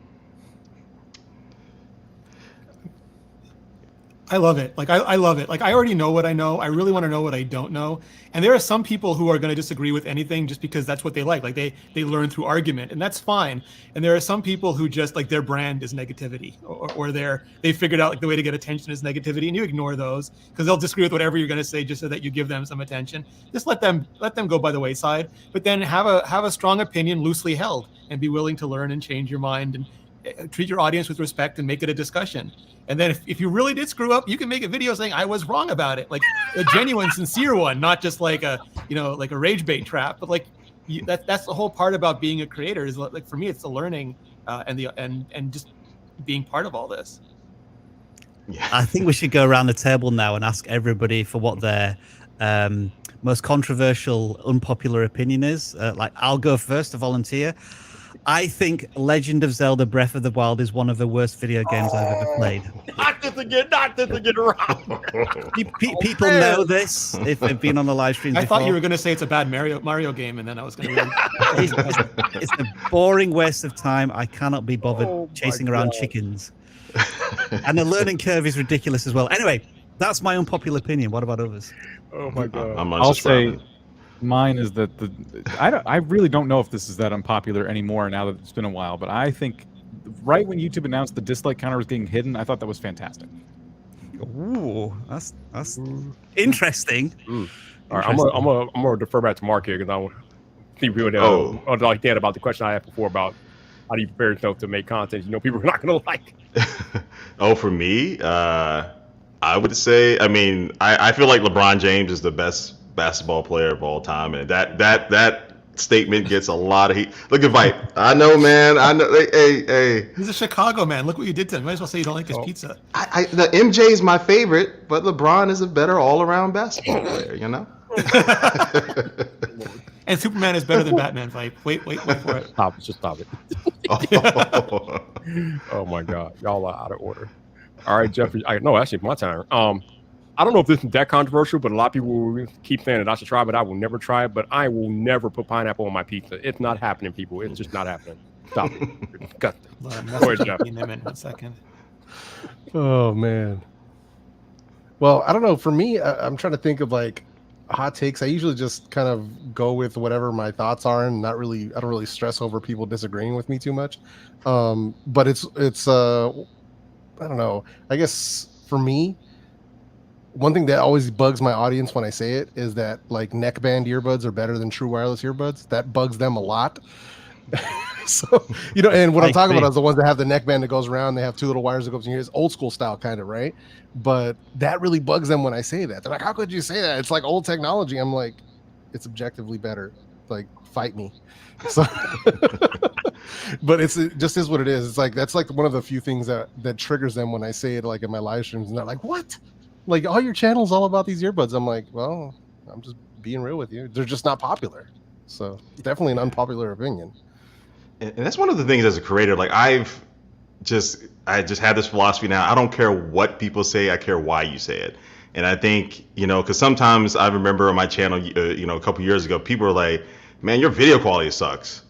I love it. Like, I love it. Like, I already know what I know. I really want to know what I don't know. And there are some people who are going to disagree with anything just because that's what they like. Like, they learn through argument, and that's fine. And there are some people who just, like, their brand is negativity, or they figured out, like, the way to get attention is negativity, and you ignore those because they'll disagree with whatever you're going to say just so that you give them some attention. Just let them go by the wayside, but then have a strong opinion loosely held and be willing to learn and change your mind and treat your audience with respect and make it a discussion. And then if you really did screw up, you can make a video saying I was wrong about it, like a genuine, sincere one, not just like a rage bait trap. But like that's the whole part about being a creator is, like, for me, it's the learning and just being part of all this. Yeah. I think we should go around the table now and ask everybody for what their most controversial, unpopular opinion is. Like, I'll go first to volunteer. I think Legend of Zelda Breath of the Wild is one of the worst video games I've ever played. Not this again, Rob. People know this if they've been on the live streams before. I thought you were going to say it's a bad Mario game, and then I was going to it's a boring waste of time. I cannot be bothered chasing around chickens. And the learning curve is ridiculous as well. Anyway, that's my unpopular opinion. What about others? Oh my God. I'll say mine is that I really don't know if this is that unpopular anymore now that it's been a while, but I think right when YouTube announced the dislike counter was getting hidden, I thought that was fantastic. Ooh, that's interesting. All right, I'm gonna defer back to Mark here because I want to see real like that about the question I asked before about how do you prepare yourself to make content you know people are not gonna like. For me, I would say, I mean, I feel like LeBron James is the best basketball player of all time, and that statement gets a lot of heat. Look at Vite. I know, man. I know. Hey. He's a Chicago man. Look what you did to him. You might as well say you don't like his pizza. The MJ is my favorite, but LeBron is a better all-around basketball player. You know. And Superman is better than Batman. Vite. Wait for it. Stop it. Oh my God, y'all are out of order. All right, Jeffrey. No, actually, it's my turn. I don't know if this is that controversial, but a lot of people will keep saying that I should try, but I will never try it. But I will never put pineapple on my pizza. It's not happening, people. It's just not happening. Stop it. Go ahead, Jeff. In 1 second. Oh man. Well, I don't know. For me, I'm trying to think of like hot takes. I usually just kind of go with whatever my thoughts are, and I don't really stress over people disagreeing with me too much. But it's I don't know. I guess for me, one thing that always bugs my audience when I say it is that like neckband earbuds are better than true wireless earbuds. That bugs them a lot. So, you know, and what I'm talking about is the ones that have the neckband that goes around. They have two little wires that goes in here. It's old school style kind of, right? But that really bugs them when I say that. They're like, how could you say that? It's like old technology. I'm like, it's objectively better. Like, fight me. So but it just is what it is. It's like that's like one of the few things that triggers them when I say it, like in my live streams, and they're like, "What? Like all your channel's all about these earbuds?" I'm like, "Well, I'm just being real with you. They're just not popular." So definitely an unpopular opinion. And that's one of the things as a creator. Like I just had this philosophy now. I don't care what people say. I care why you say it. And I think, because sometimes I remember on my channel, a couple years ago, people were like, "Man, your video quality sucks."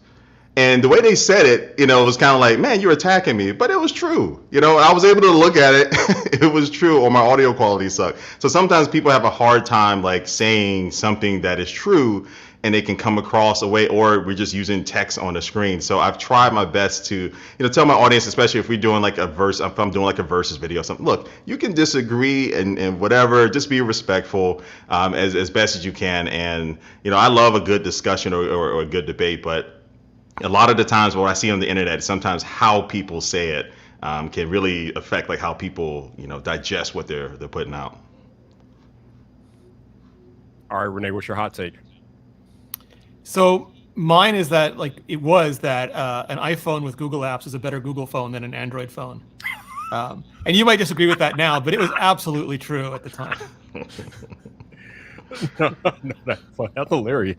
And the way they said it, it was kind of like, "Man, you're attacking me." But it was true. I was able to look at it. It was true, or my audio quality sucked. So sometimes people have a hard time like saying something that is true, and they can come across a way, or we're just using text on the screen. So I've tried my best to, tell my audience, especially if we're doing like if I'm doing like a versus video or something, look, you can disagree and whatever, just be respectful as best as you can. And, I love a good discussion or a good debate, but a lot of the times what I see on the internet, sometimes how people say it can really affect like how people, digest what they're putting out. All right, Renee, what's your hot take? So mine is that an iPhone with Google Apps is a better Google phone than an Android phone. And you might disagree with that now, but it was absolutely true at the time. No, that's hilarious.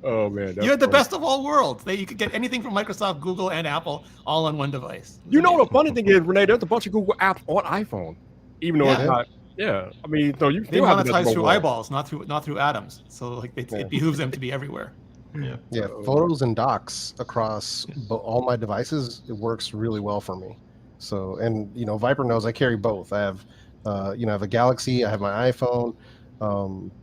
Oh man, You had the best of all worlds. You could get anything from Microsoft, Google, and Apple all on one device. The funny thing is, Renee, there's a bunch of Google apps on iPhone, even though it's not. Yeah, I mean, no, you they monetize through eyeballs, not through atoms. So like it behooves them to be everywhere. Yeah, photos and docs across all my devices, it works really well for me. So, and Viper knows I carry both. I have, I have a Galaxy, I have my iPhone,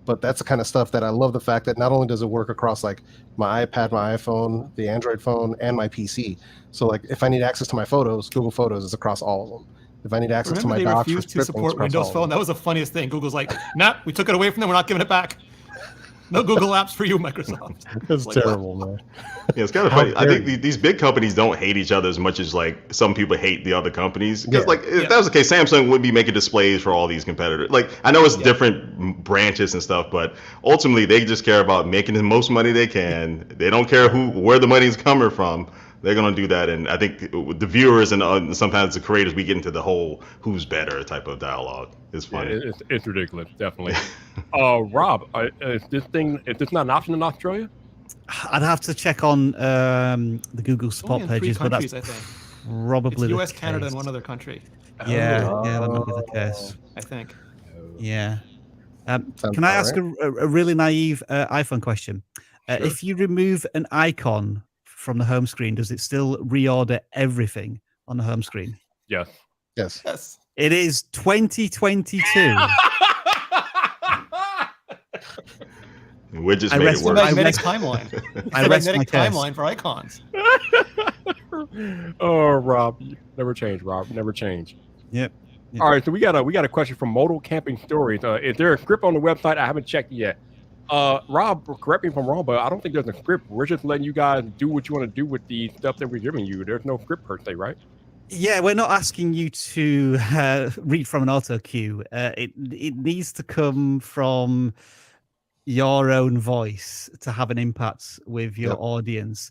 but that's the kind of stuff that I love. The fact that not only does it work across like my iPad, my iPhone, the Android phone, and my PC. So like if I need access to my photos, Google Photos is across all of them. If I need access to my docs, they refused to support Windows Phone. That was the funniest thing. Google's like, "Nah, we took it away from them. We're not giving it back. No Google apps for you, Microsoft." That's terrible, man. Yeah, it's kind of funny. I think these big companies don't hate each other as much as like some people hate the other companies. Because if that was the case, Samsung would be making displays for all these competitors. Like I know it's different branches and stuff, but ultimately they just care about making the most money they can. They don't care where the money's coming from. They're going to do that. And I think the viewers and sometimes the creators, we get into the whole who's better type of dialogue. It's funny. Yeah, it's ridiculous, definitely. Rob, is this not an option in Australia? I'd have to check on the Google support pages, but that's probably it's US, the Canada, case. and one other country. Yeah, that might be the case. I think. Yeah. Can I ask a really naive iPhone question? Sure. If you remove an icon from the home screen, does it still reorder everything on the home screen? Yes. Yes. It is 2022. We just made it worse. Magnetic timeline. I rest magnetic my case. timeline for icons. Oh, Rob, never change. Rob, never change. Yep. All right, so we got a question from Modal Camping Stories. Is there a script on the website? I haven't checked yet. Rob, correct me if I'm wrong, but I don't think there's a script. We're just letting you guys do what you want to do with the stuff that we're giving you. There's no script per se, right? Yeah, we're not asking you to read from an auto cue. It needs to come from your own voice to have an impact with your audience.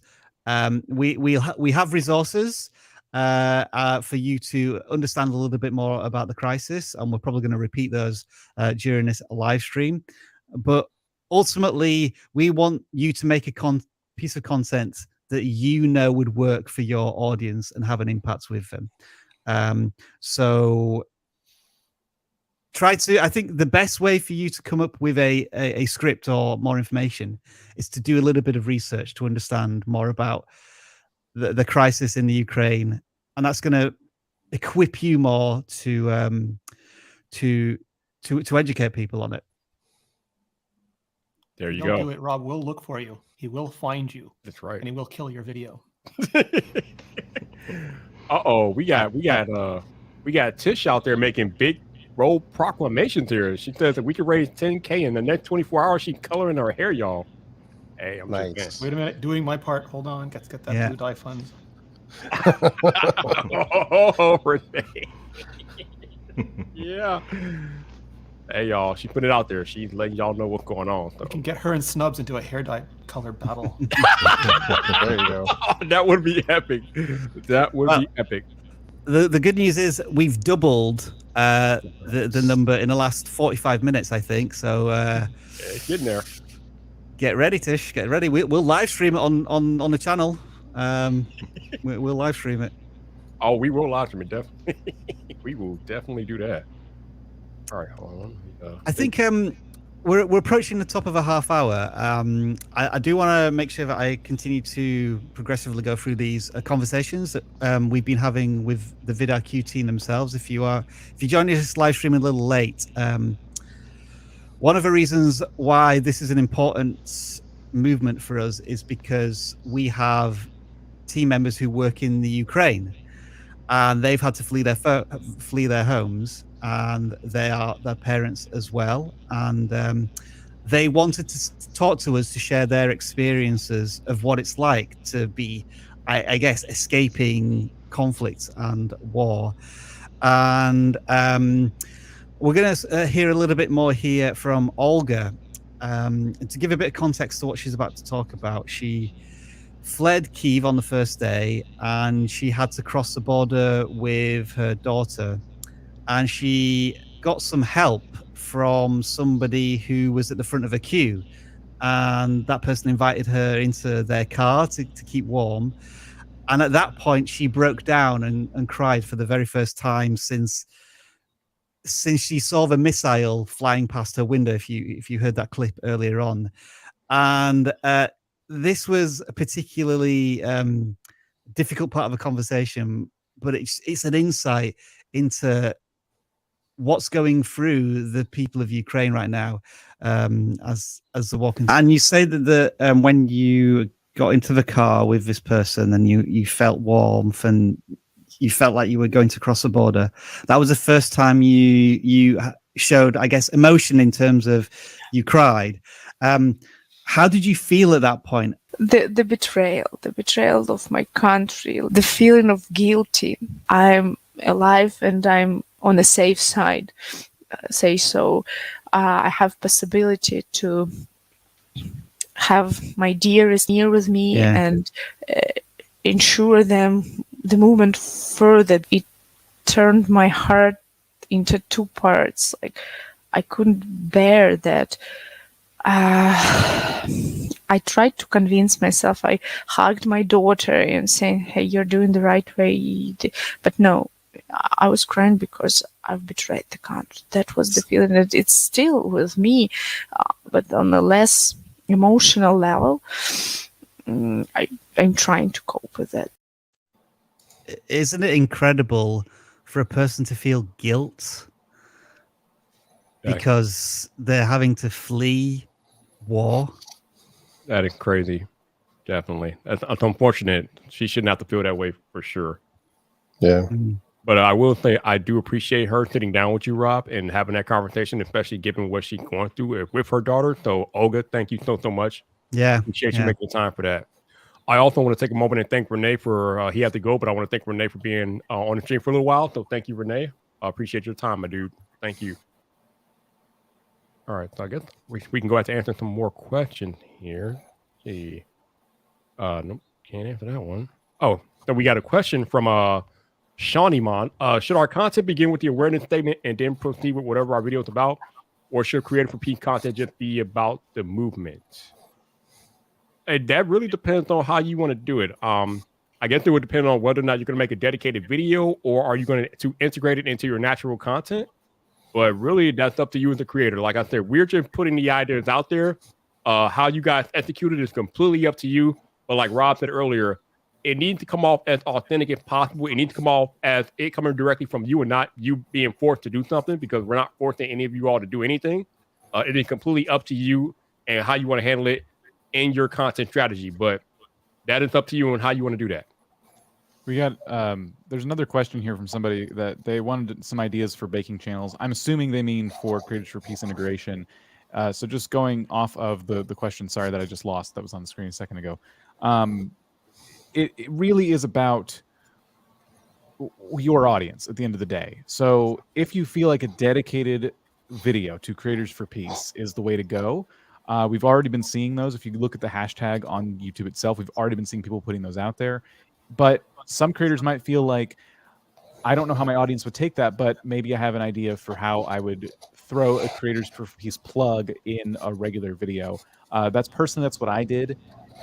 We have resources for you to understand a little bit more about the crisis, and we're probably going to repeat those during this live stream. But ultimately, we want you to make a piece of content that would work for your audience and have an impact with them. So I think the best way for you to come up with a script or more information is to do a little bit of research to understand more about the crisis in the Ukraine, and that's going to equip you more to educate people on it. There you Don't go. do it, Rob will look for you. He will find you. That's right. And he will kill your video. Uh-oh, we got Tish out there making big roll proclamations here. She says that we can raise 10K in the next 24 hours. She's coloring her hair, y'all. Hey, I'm nice. Wait a minute, doing my part. Hold on, let's get that blue dye funds. Oh, Renee. Yeah. Hey, y'all, she put it out there. She's letting y'all know what's going on. So. We can get her and Snubs into a hair dye color battle. There you go. That would be epic. That would be epic. The good news is we've doubled the number in the last 45 minutes, I think. So getting there. Get ready, Tish. Get ready. We'll live stream it on the channel. We'll live stream it. Oh, we will live stream it, definitely. We will definitely do that. All right, hold on. I think we're approaching the top of a half hour. I do want to make sure that I continue to progressively go through these conversations that we've been having with the vidlQ team themselves. If you joined this live stream a little late, one of the reasons why this is an important movement for us is because we have team members who work in the Ukraine, and they've had to flee their homes, and they are their parents as well, and they wanted to talk to us to share their experiences of what it's like to be, I guess, escaping conflict and war. And we're going to hear a little bit more here from Olga. To give a bit of context to what she's about to talk about, she fled Kyiv on the first day, and she had to cross the border with her daughter, and she got some help from somebody who was at the front of a queue, and that person invited her into their car to keep warm. And at that point she broke down and cried for the very first time since she saw the missile flying past her window, if you heard that clip earlier on. And this was a particularly difficult part of a conversation, but it's an insight into what's going through the people of Ukraine right now as the war continues. And you say that when you got into the car with this person and you felt warmth and you felt like you were going to cross the border, that was the first time you showed, I guess, emotion in terms of you cried. How did you feel at that point? The betrayal of my country, the feeling of guilty. I'm alive and I'm on the safe side. I have possibility to have my dearest near with me and ensure them the movement further. It turned my heart into two parts. Like, I couldn't bear that. I tried to convince myself. I hugged my daughter and saying, "Hey, you're doing the right way." But no, I was crying because I've betrayed the country. That was the feeling that it's still with me, but on a less emotional level, I'm trying to cope with that. Isn't it incredible for a person to feel guilt because they're having to flee war? That is crazy. Definitely. That's unfortunate. She shouldn't have to feel that way for sure. Yeah. But I will say I do appreciate her sitting down with you, Rob, and having that conversation, especially given what she's going through with her daughter. So, Olga, thank you so much. Yeah. Appreciate you making time for that. I also want to take a moment and thank Renee for, he had to go, but I want to thank Renee for being on the stream for a little while. So thank you, Renee. I appreciate your time, my dude. Thank you. All right. So I guess we can go ahead to answer some more questions here. Let's see. Nope, can't answer that one. Oh, so we got a question from Shawneemon. Should our content begin with the awareness statement and then proceed with whatever our video is about? Or should Creative for Peace content just be about the movement? And that really depends on how you want to do it. I guess it would depend on whether or not you're going to make a dedicated video or are you going to integrate it into your natural content. But really, that's up to you as a creator. Like I said, we're just putting the ideas out there. How you guys execute it is completely up to you. But like Rob said earlier, it needs to come off as authentic as possible. It needs to come off as it coming directly from you and not you being forced to do something, because we're not forcing any of you all to do anything. It is completely up to you and how you want to handle it in your content strategy. But that is up to you and how you want to do that. We got there's another question here from somebody that they wanted some ideas for baking channels. I'm assuming they mean for Creators for Peace integration. So just going off of the question, sorry that I just lost, that was on the screen a second ago. It really is about your audience at the end of the day. So if you feel like a dedicated video to Creators for Peace is the way to go, We've already been seeing those. If you look at the hashtag on YouTube itself, we've already been seeing people putting those out there. But some creators might feel like, I don't know how my audience would take that, but maybe I have an idea for how I would throw a Creators for Peace plug in a regular video. That's what I did.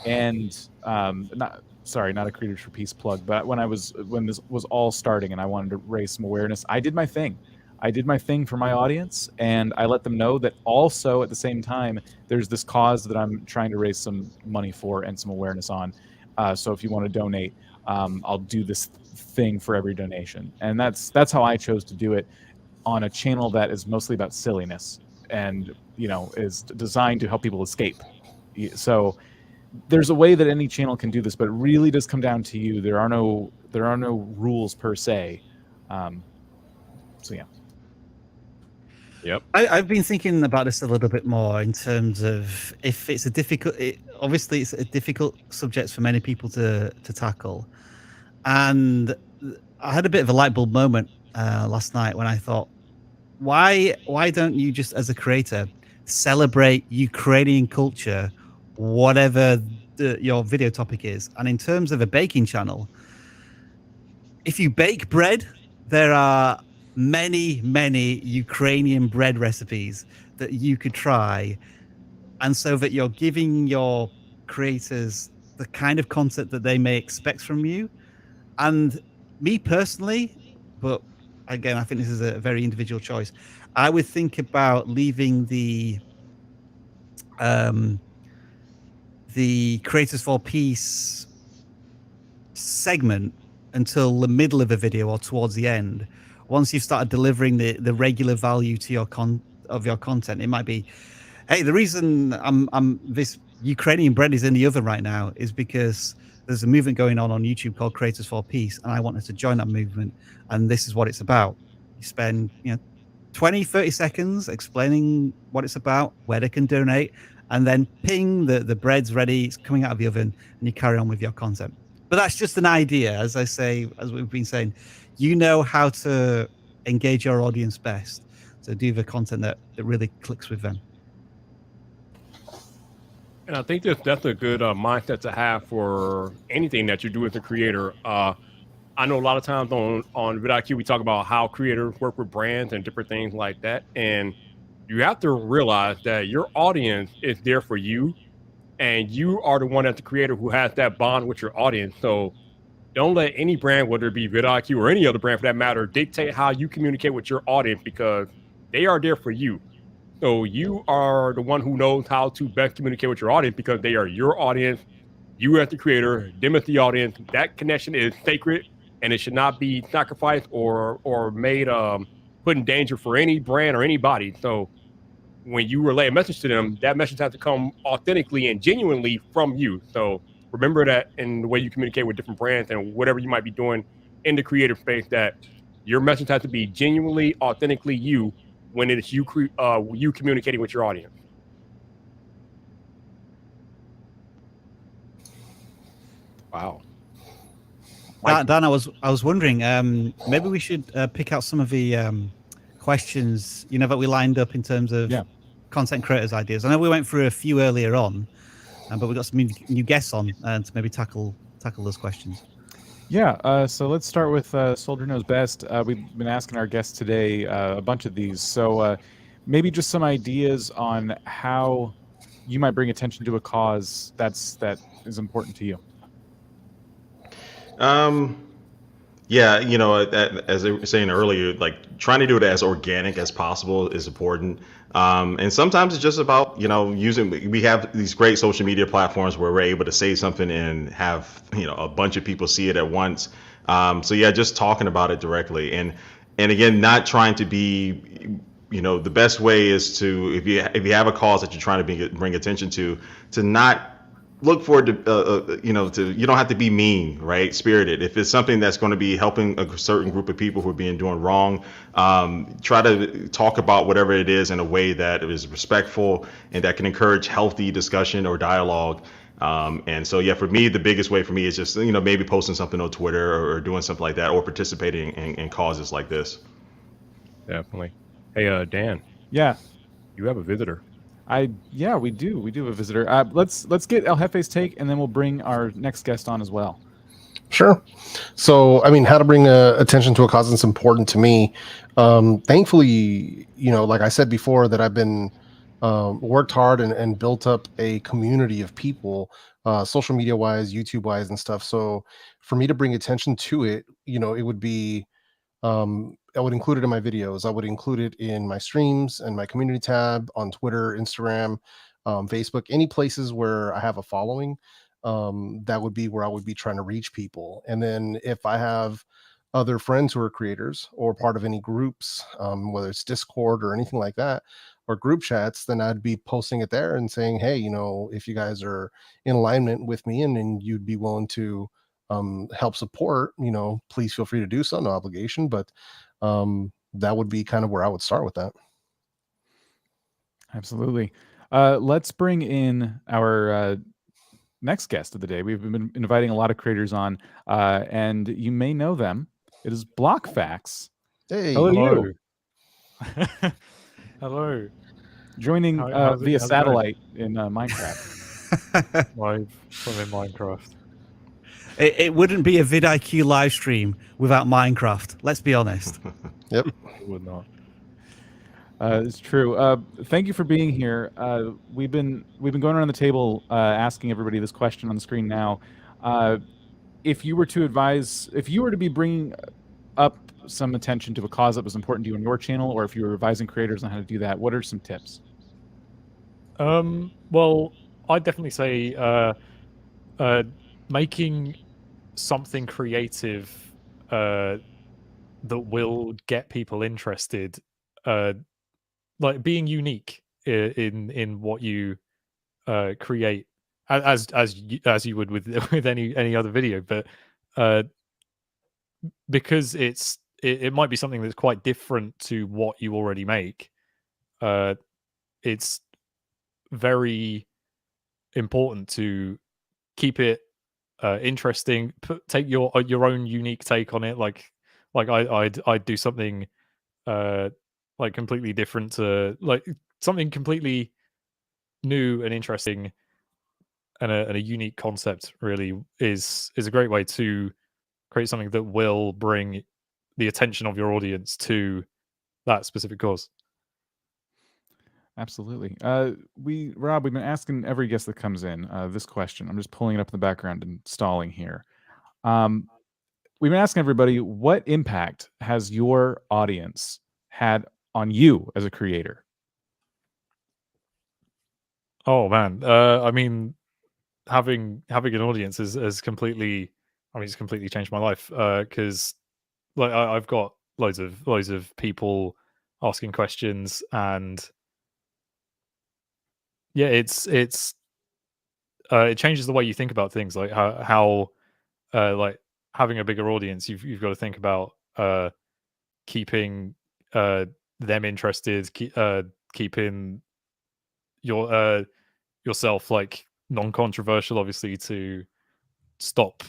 And not a Creators for Peace plug, but when this was all starting and I wanted to raise some awareness, I did my thing. I did my thing for my audience, and I let them know that also at the same time, there's this cause that I'm trying to raise some money for and some awareness on. So if you want to donate, I'll do this thing for every donation. And that's how I chose to do it on a channel that is mostly about silliness and, is designed to help people escape. So there's a way that any channel can do this, but it really does come down to you. There are no rules per se. So yeah. Yep. I've been thinking about this a little bit more in terms of if it's obviously it's a difficult subject for many people to tackle. And I had a bit of a light bulb moment last night when I thought, why don't you just, as a creator, celebrate Ukrainian culture, whatever your video topic is? And in terms of a baking channel, if you bake bread, there are many Ukrainian bread recipes that you could try, and so that you're giving your creators the kind of content that they may expect from you. And me personally, but again, I think this is a very individual choice, I would think about leaving the Creators for Peace segment until the middle of a video or towards the end. Once you've started delivering the regular value to your content, it might be, hey, the reason I'm this Ukrainian bread is in the oven right now is because there's a movement going on YouTube called Creators for Peace, and I wanted to join that movement, and this is what it's about. You spend 20-30 seconds explaining what it's about, where they can donate, and then ping, the bread's ready, it's coming out of the oven, and you carry on with your content. But that's just an idea. As I say, as we've been saying, you know how to engage your audience best, to do the content that really clicks with them. And I think that's a good mindset to have for anything that you do as a creator. I know a lot of times on vidlQ, we talk about how creators work with brands and different things like that. And you have to realize that your audience is there for you, and you are the one as the creator who has that bond with your audience. So don't let any brand, whether it be vidlQ or any other brand for that matter, dictate how you communicate with your audience, because they are there for you. So you are the one who knows how to best communicate with your audience, because they are your audience. You as the creator, them as the audience. That connection is sacred, and it should not be sacrificed or made put in danger for any brand or anybody. So when you relay a message to them, that message has to come authentically and genuinely from you. So remember that in the way you communicate with different brands and whatever you might be doing in the creative space, that your message has to be genuinely, authentically you when it is you communicating with your audience. Wow. Dan, I was wondering, maybe we should pick out some of the questions that we lined up in terms of content creators ideas. I know we went through a few earlier on, but we got some new guests on to maybe tackle those questions. Yeah, so let's start with Soldier Knows Best. We've been asking our guests today a bunch of these. So maybe just some ideas on how you might bring attention to a cause that is important to you. Yeah, as I was saying earlier, like trying to do it as organic as possible is important. And sometimes it's just about, we have these great social media platforms where we're able to say something and have, a bunch of people see it at once. So yeah, just talking about it directly. And again, not trying to be, the best way is to, if you have a cause that you're trying to bring attention to not look forward to, you don't have to be mean, right? Spirited. If it's something that's going to be helping a certain group of people who are doing wrong, try to talk about whatever it is in a way that is respectful and that can encourage healthy discussion or dialogue. And so, yeah, for me, the biggest way for me is just, maybe posting something on Twitter or doing something like that, or participating in causes like this. Definitely. Hey, Dan. Yeah. You have a visitor. Yeah, we do have a visitor. Let's get El Jefe's take, and then we'll bring our next guest on as well. Sure. So, I mean, how to bring attention to a cause that's important to me. Thankfully, like I said before, that I've been worked hard and built up a community of people, social media wise, YouTube wise, and stuff. So, for me to bring attention to it, it would be I would include it in my videos. I would include it in my streams and my community tab on Twitter, Instagram, Facebook, any places where I have a following. That would be where I would be trying to reach people. And then if I have other friends who are creators or part of any groups, whether it's Discord or anything like that, or group chats, then I'd be posting it there and saying, hey, if you guys are in alignment with me and you'd be willing to help support, please feel free to do so, no obligation. But that would be kind of where I would start with that. Absolutely. Let's bring in our next guest of the day. We've been inviting a lot of creators on, and you may know them. It is BlockFacts. Hey, hello. Hello. Joining via satellite in Minecraft. Live from in Minecraft. It wouldn't be a vidlQ live stream without Minecraft. Let's be honest. Yep, it would not. It's true. Thank you for being here. We've been going around the table asking everybody this question on the screen now. If you were to be bringing up some attention to a cause that was important to you on your channel, or if you were advising creators on how to do that, what are some tips? Well, I'd definitely say making something creative that will get people interested, like being unique in what you create, as you would with any other video, but because it might be something that's quite different to what you already make. It's very important to keep it interesting. Take your own unique take on it. Like I'd do something like completely different to like something completely new and interesting, and a unique concept really is a great way to create something that will bring the attention of your audience to that specific cause. Absolutely. Rob, we've been asking every guest that comes in this question. I'm just pulling it up in the background and stalling here. We've been asking everybody, what impact has your audience had on you as a creator? Oh man, I mean, having an audience has completely, it's completely changed my life. Because like I've got loads of people asking questions, and yeah, it changes the way you think about things. Like how like having a bigger audience, you've got to think about keeping them interested, keeping yourself like non-controversial, obviously, to stop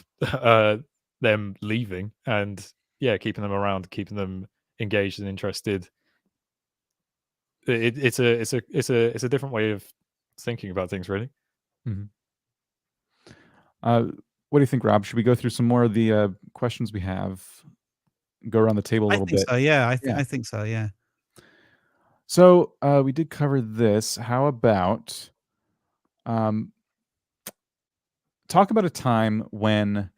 them leaving, and yeah, keeping them around, keeping them engaged and interested. It's a different way of thinking about things, really. Mm-hmm. What do you think, Rob? Should we go through some more of the questions we have? Go around the table a little bit. So, yeah, I think so. Yeah. So we did cover this. How about talk about a time when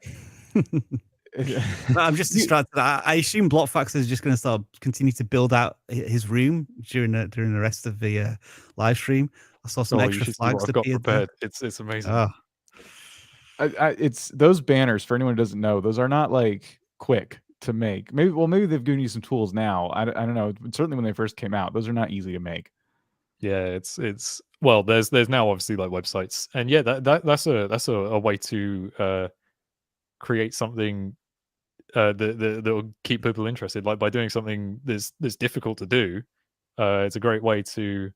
I'm just distracted. I assume BlockFacts is just going to continue to build out his room during the rest of the live stream. I saw some extra flags I've got prepared. It's amazing. It's those banners, for anyone who doesn't know, those are not like quick to make. Maybe they've given you some tools now. I don't know. Certainly when they first came out, those are not easy to make. Yeah, it's well, there's now obviously like websites, and yeah, that's a way to create something that will keep people interested. Like by doing something that's difficult to do, it's a great way to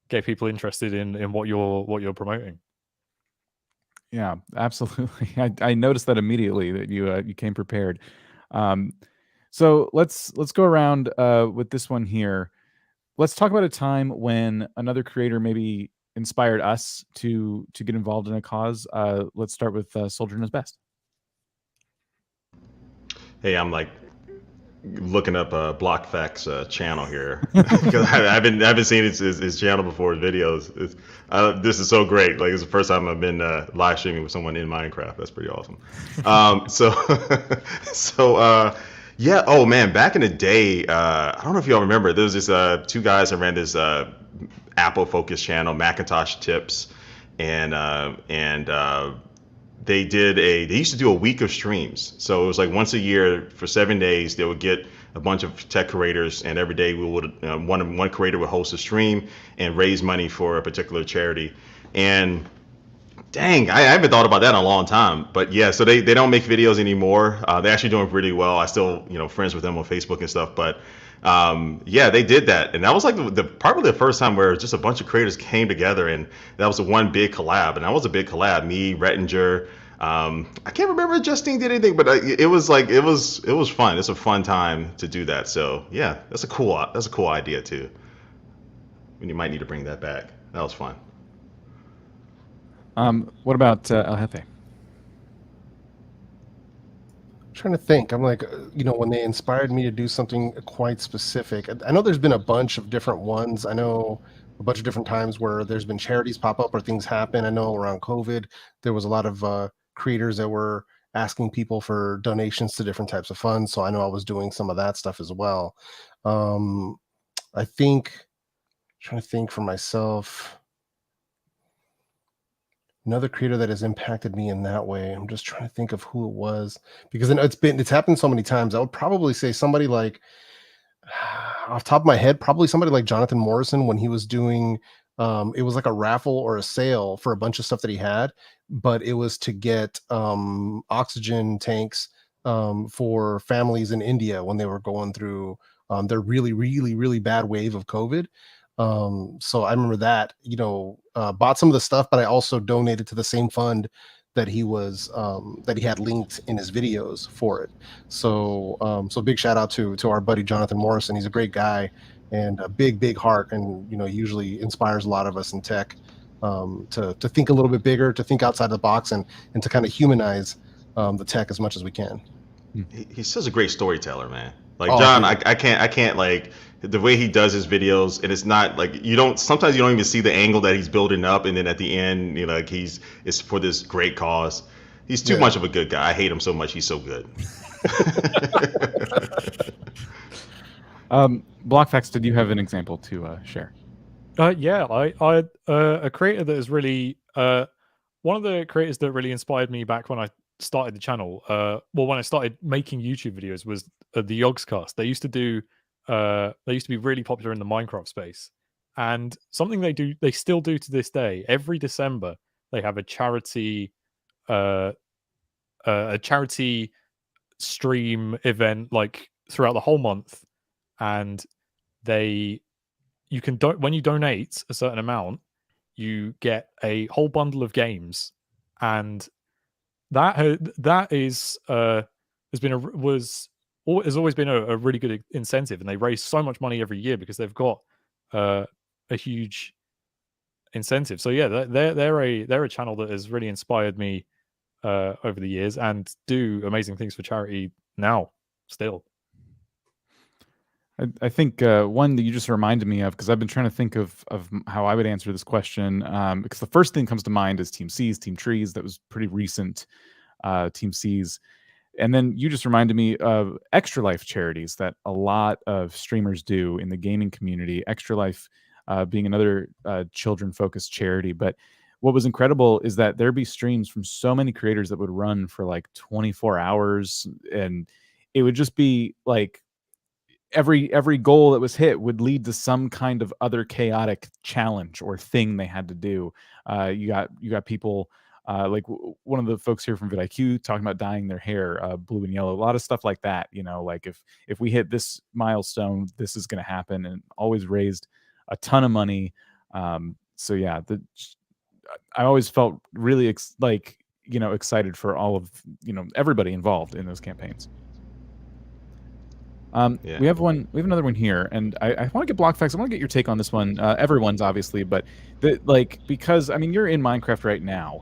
get people interested in what you're promoting. Yeah, absolutely. I noticed that immediately that you came prepared. So let's go around with this one here. let's talk about a time when another creator maybe inspired us to get involved in a cause. Let's start with Soldier Knows Best. Hey, I'm like looking up BlockFact's channel here because I haven't seen his channel before, his videos. This is so great. Like, it's the first time I've been live streaming with someone in Minecraft. That's pretty awesome. Yeah. Oh man, back in the day, I don't know if y'all remember. There was this two guys that ran this Apple focused channel, Macintosh Tips, and they used to do a week of streams. So it was like once a year for 7 days, they would get a bunch of tech creators, and every day we would one creator would host a stream and raise money for a particular charity. And dang, I haven't thought about that in a long time. But yeah, so they don't make videos anymore. They're actually doing really well. I still friends with them on Facebook and stuff. But yeah, they did that, and that was like probably the first time where just a bunch of creators came together, and that was the one big collab. And that was a big collab. Me, Rettinger. I can't remember if Justine did anything, but it was fun. It's a fun time to do that. So yeah, that's a cool idea too. And you might need to bring that back. That was fun. What about El Jefe? Trying to think. I'm like, when they inspired me to do something quite specific. I know there's been a bunch of different ones. I know a bunch of different times where there's been charities pop up or things happen. I know around COVID, there was a lot of creators that were asking people for donations to different types of funds. So I know I was doing some of that stuff as well. I think, trying to think for myself, another creator that has impacted me in that way. I'm just trying to think of who it was, because it's happened so many times. I would probably say somebody like, off the top of my head, probably somebody like Jonathan Morrison, when he was doing it was like a raffle or a sale for a bunch of stuff that he had, but it was to get oxygen tanks for families in India when they were going through their really, really, really bad wave of COVID. So I remember that, bought some of the stuff, but I also donated to the same fund that he was that he had linked in his videos for it. So big shout out to our buddy Jonathan Morrison. He's a great guy and a big heart, and usually inspires a lot of us in tech to think a little bit bigger, to think outside the box, and to kind of humanize the tech as much as we can. He's such a great storyteller, man. Like, John, I can't like the way he does his videos, and it's not like sometimes you don't even see the angle that he's building up, and then at the end, like it's for this great cause. He's too much of a good guy. I hate him so much. He's so good. BlockFacts, did you have an example to share? Yeah, I a creator that is really one of the creators that really inspired me back when I started the channel. When I started making YouTube videos was the Yogscast. They used to be really popular in the Minecraft space, and something they still do to this day. Every December they have a charity stream event, like throughout the whole month, and you can when you donate a certain amount, you get a whole bundle of games, and that has always been a really good incentive, and they raise so much money every year because they've got a huge incentive. So yeah, they're a channel that has really inspired me over the years, and do amazing things for charity now still. I think one that you just reminded me of, because I've been trying to think of how I would answer this question, because the first thing that comes to mind is Team C's, Team Trees. That was pretty recent, Team C's. And then you just reminded me of Extra Life charities that a lot of streamers do in the gaming community. Extra Life being another children-focused charity. But what was incredible is that there'd be streams from so many creators that would run for like 24 hours, and it would just be like every goal that was hit would lead to some kind of other chaotic challenge or thing they had to do. You got people like one of the folks here from vidlQ talking about dyeing their hair blue and yellow, a lot of stuff like that. Like if we hit this milestone, this is going to happen, and always raised a ton of money. So yeah, I always felt really excited for all of everybody involved in those campaigns. Yeah. We have another one here, and I want to get BlockFacts. I want to get your take on this one. Everyone's obviously, but because I mean you're in Minecraft right now,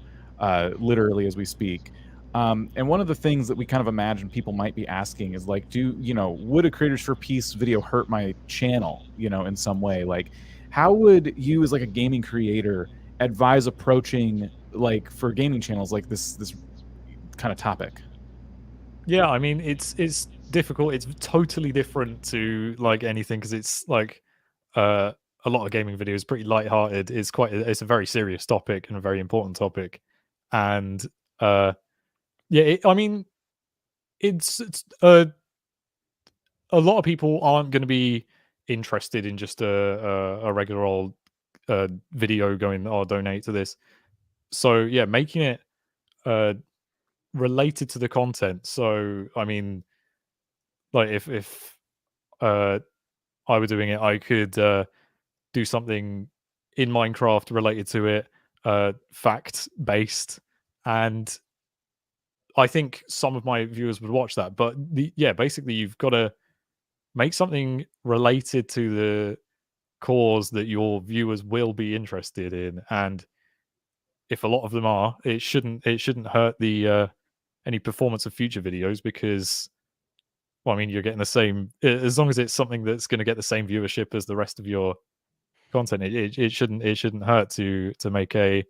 literally as we speak. And one of the things that we kind of imagine people might be asking is like, would a Creators for Peace video hurt my channel, in some way? Like, how would you as like a gaming creator advise approaching like for gaming channels like this kind of topic? Yeah, I mean it's difficult. It's totally different to like anything because it's like a lot of gaming videos pretty lighthearted. It's a very serious topic and a very important topic, and I mean it's a lot of people aren't going to be interested in just a regular old video going, "Oh, donate to this." So yeah, making it related to the content. So I mean, like if I were doing it, I could do something in Minecraft related to it, fact based, and I think some of my viewers would watch that. But basically, you've got to make something related to the cause that your viewers will be interested in, and if a lot of them are, it shouldn't hurt the any performance of future videos because, well, I mean, you're getting the same as long as it's something that's going to get the same viewership as the rest of your content. It shouldn't hurt to make a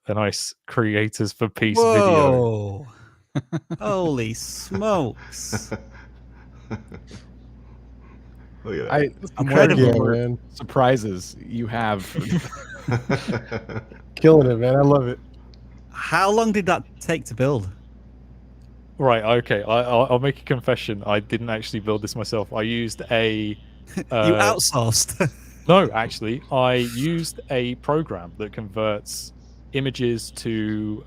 nice Creators for Peace video. Holy smokes! Look at that. I'm wondering Yeah, what more man. surprises you have. Killing it, man. I love it. How long did that take to build? Right. Okay. I'll make a confession. I didn't actually build this myself. I used a. You outsourced. No, actually, I used a program that converts images to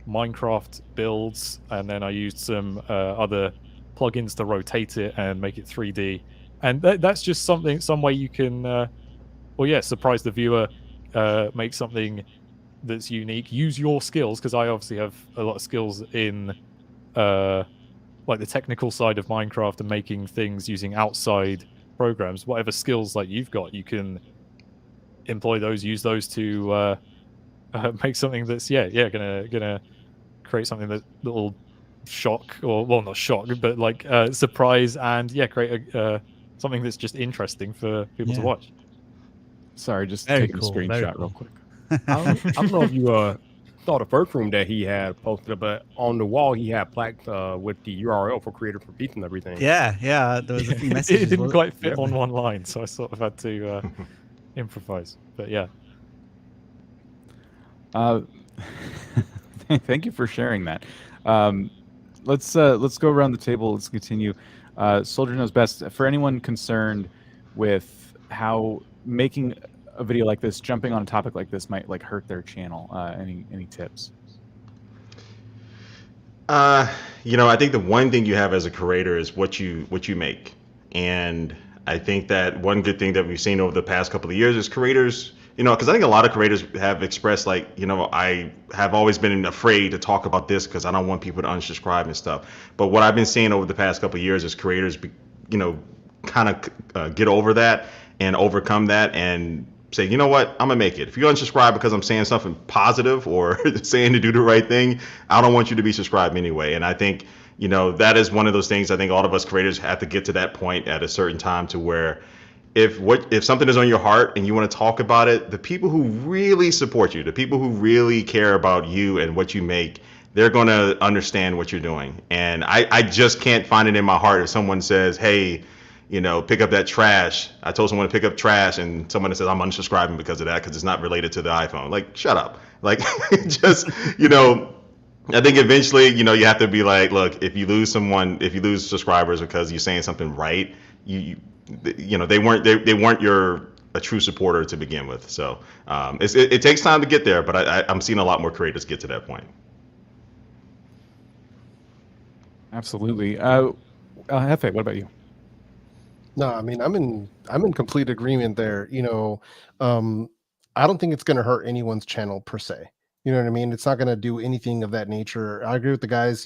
Minecraft builds, and then I used some other plugins to rotate it and make it 3D. And that's just some way you can, surprise the viewer, make something that's unique. Use your skills, because I obviously have a lot of skills in like the technical side of Minecraft and making things using outside programs. Whatever skills like you've got, you can employ those, use those to make something that's gonna create something that will shock, or well, not shock, but like surprise, and create something that's just interesting for people to watch. Sorry, just Very taking cool, a very screenshot cool. real quick. I don't know if you saw the first room that he had posted, but on the wall he had plaques with the URL for Creator for Peace and everything. Yeah, there was a few messages. It didn't quite fit on one line, so I sort of had to improvise. But yeah. Thank you for sharing that. Let's go around the table. Let's continue. Soldier Knows Best. For anyone concerned with how making a video like this, jumping on a topic like this, might like hurt their channel, any tips? I think the one thing you have as a creator is what you make, and I think that one good thing that we've seen over the past couple of years is creators. Because I think a lot of creators have expressed like, I have always been afraid to talk about this because I don't want people to unsubscribe and stuff. But what I've been seeing over the past couple of years is creators, kind of get over that and overcome that and say, you know what, I'm gonna make it. If you unsubscribe because I'm saying something positive or saying to do the right thing, I don't want you to be subscribed anyway. And I think, that is one of those things I think all of us creators have to get to that point at a certain time to where if something is on your heart and you want to talk about it, the people who really support you, the people who really care about you and what you make, they're going to understand what you're doing. And I just can't find it in my heart if someone says, hey, pick up that trash. I told someone to pick up trash and someone says I'm unsubscribing because of that, because it's not related to the iPhone. Like, shut up. Like, just, I think eventually, you have to be like, look, if you lose subscribers because you're saying something right, they weren't a true supporter to begin with. So it takes time to get there, but I'm seeing a lot more creators get to that point. Absolutely. Hefe, what about you? No, I mean, I'm in complete agreement there. I don't think it's going to hurt anyone's channel per se. You know what I mean? It's not going to do anything of that nature. I agree with the guys.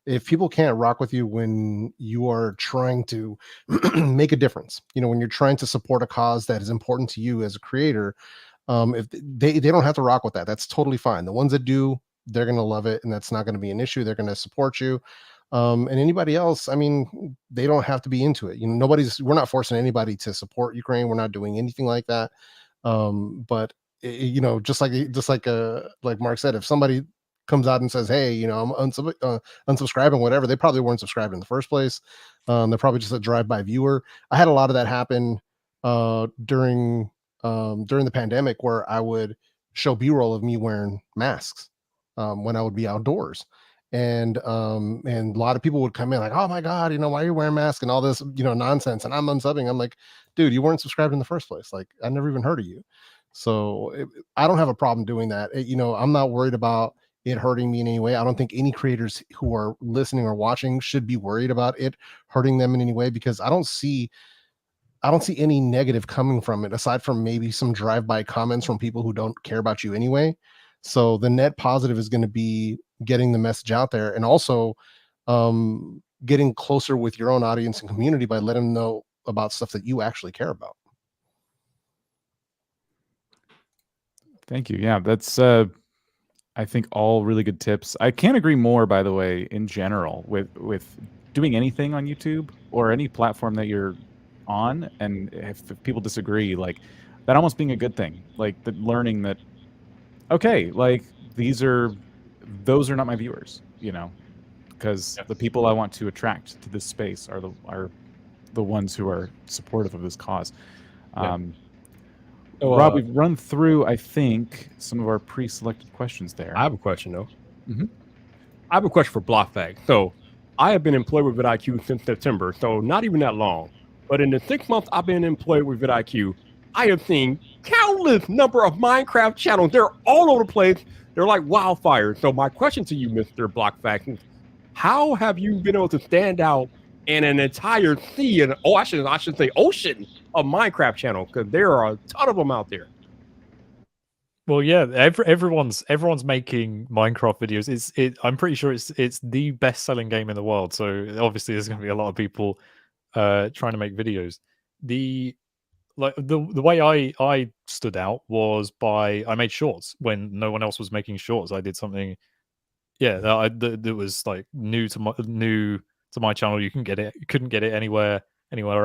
if people can't rock with you when you are trying to make a difference, when you're trying to support a cause that is important to you as a creator, if they don't have to rock with that, that's totally fine. The ones that do, they're going to love it, and that's not going to be an issue. They're going to support you. And anybody else, I mean, they don't have to be into it. We're not forcing anybody to support Ukraine. We're not doing anything like that. But just like Mark said, if somebody comes out and says, hey, I'm unsubscribing, whatever, they probably weren't subscribed in the first place. They're probably just a drive-by viewer. I had a lot of that happen during the pandemic, where I would show B-roll of me wearing masks when I would be outdoors. And a lot of people would come in like, oh my God, why are you wearing masks and all this, nonsense. And I'm unsubbing. I'm like, dude, you weren't subscribed in the first place. Like, I never even heard of you. So I don't have a problem doing that. I'm not worried about it hurting me in any way. I don't think any creators who are listening or watching should be worried about it hurting them in any way, because I don't see any negative coming from it, aside from maybe some drive-by comments from people who don't care about you anyway. So the net positive is going to be getting the message out there, and also getting closer with your own audience and community by letting them know about stuff that you actually care about. Thank you. Yeah, that's I think all really good tips. I can't agree more, by the way, in general with doing anything on YouTube or any platform that you're on, and if people disagree, like that almost being a good thing, like the learning that, okay, like those are not my viewers, because the people I want to attract to this space are the ones who are supportive of this cause. Rob, we've run through, I think, some of our pre-selected questions there. I have a question, though. Mm-hmm. I have a question for BlockFact. So I have been employed with vidlQ since September, so not even that long. But in the 6 months I've been employed with vidlQ, I have seen countless number of Minecraft channels. They're all over the place. They're like wildfire. So my question to you, Mr. BlockFact, is how have you been able to stand out in an entire sea, and I should say ocean of Minecraft channel, because there are a ton of them out there? Well, yeah, everyone's making Minecraft videos. I'm pretty sure it's the best-selling game in the world. So obviously, there's going to be a lot of people trying to make videos. The way I stood out was I made shorts when no one else was making shorts. I did something, that was like new to my channel. You couldn't get it anywhere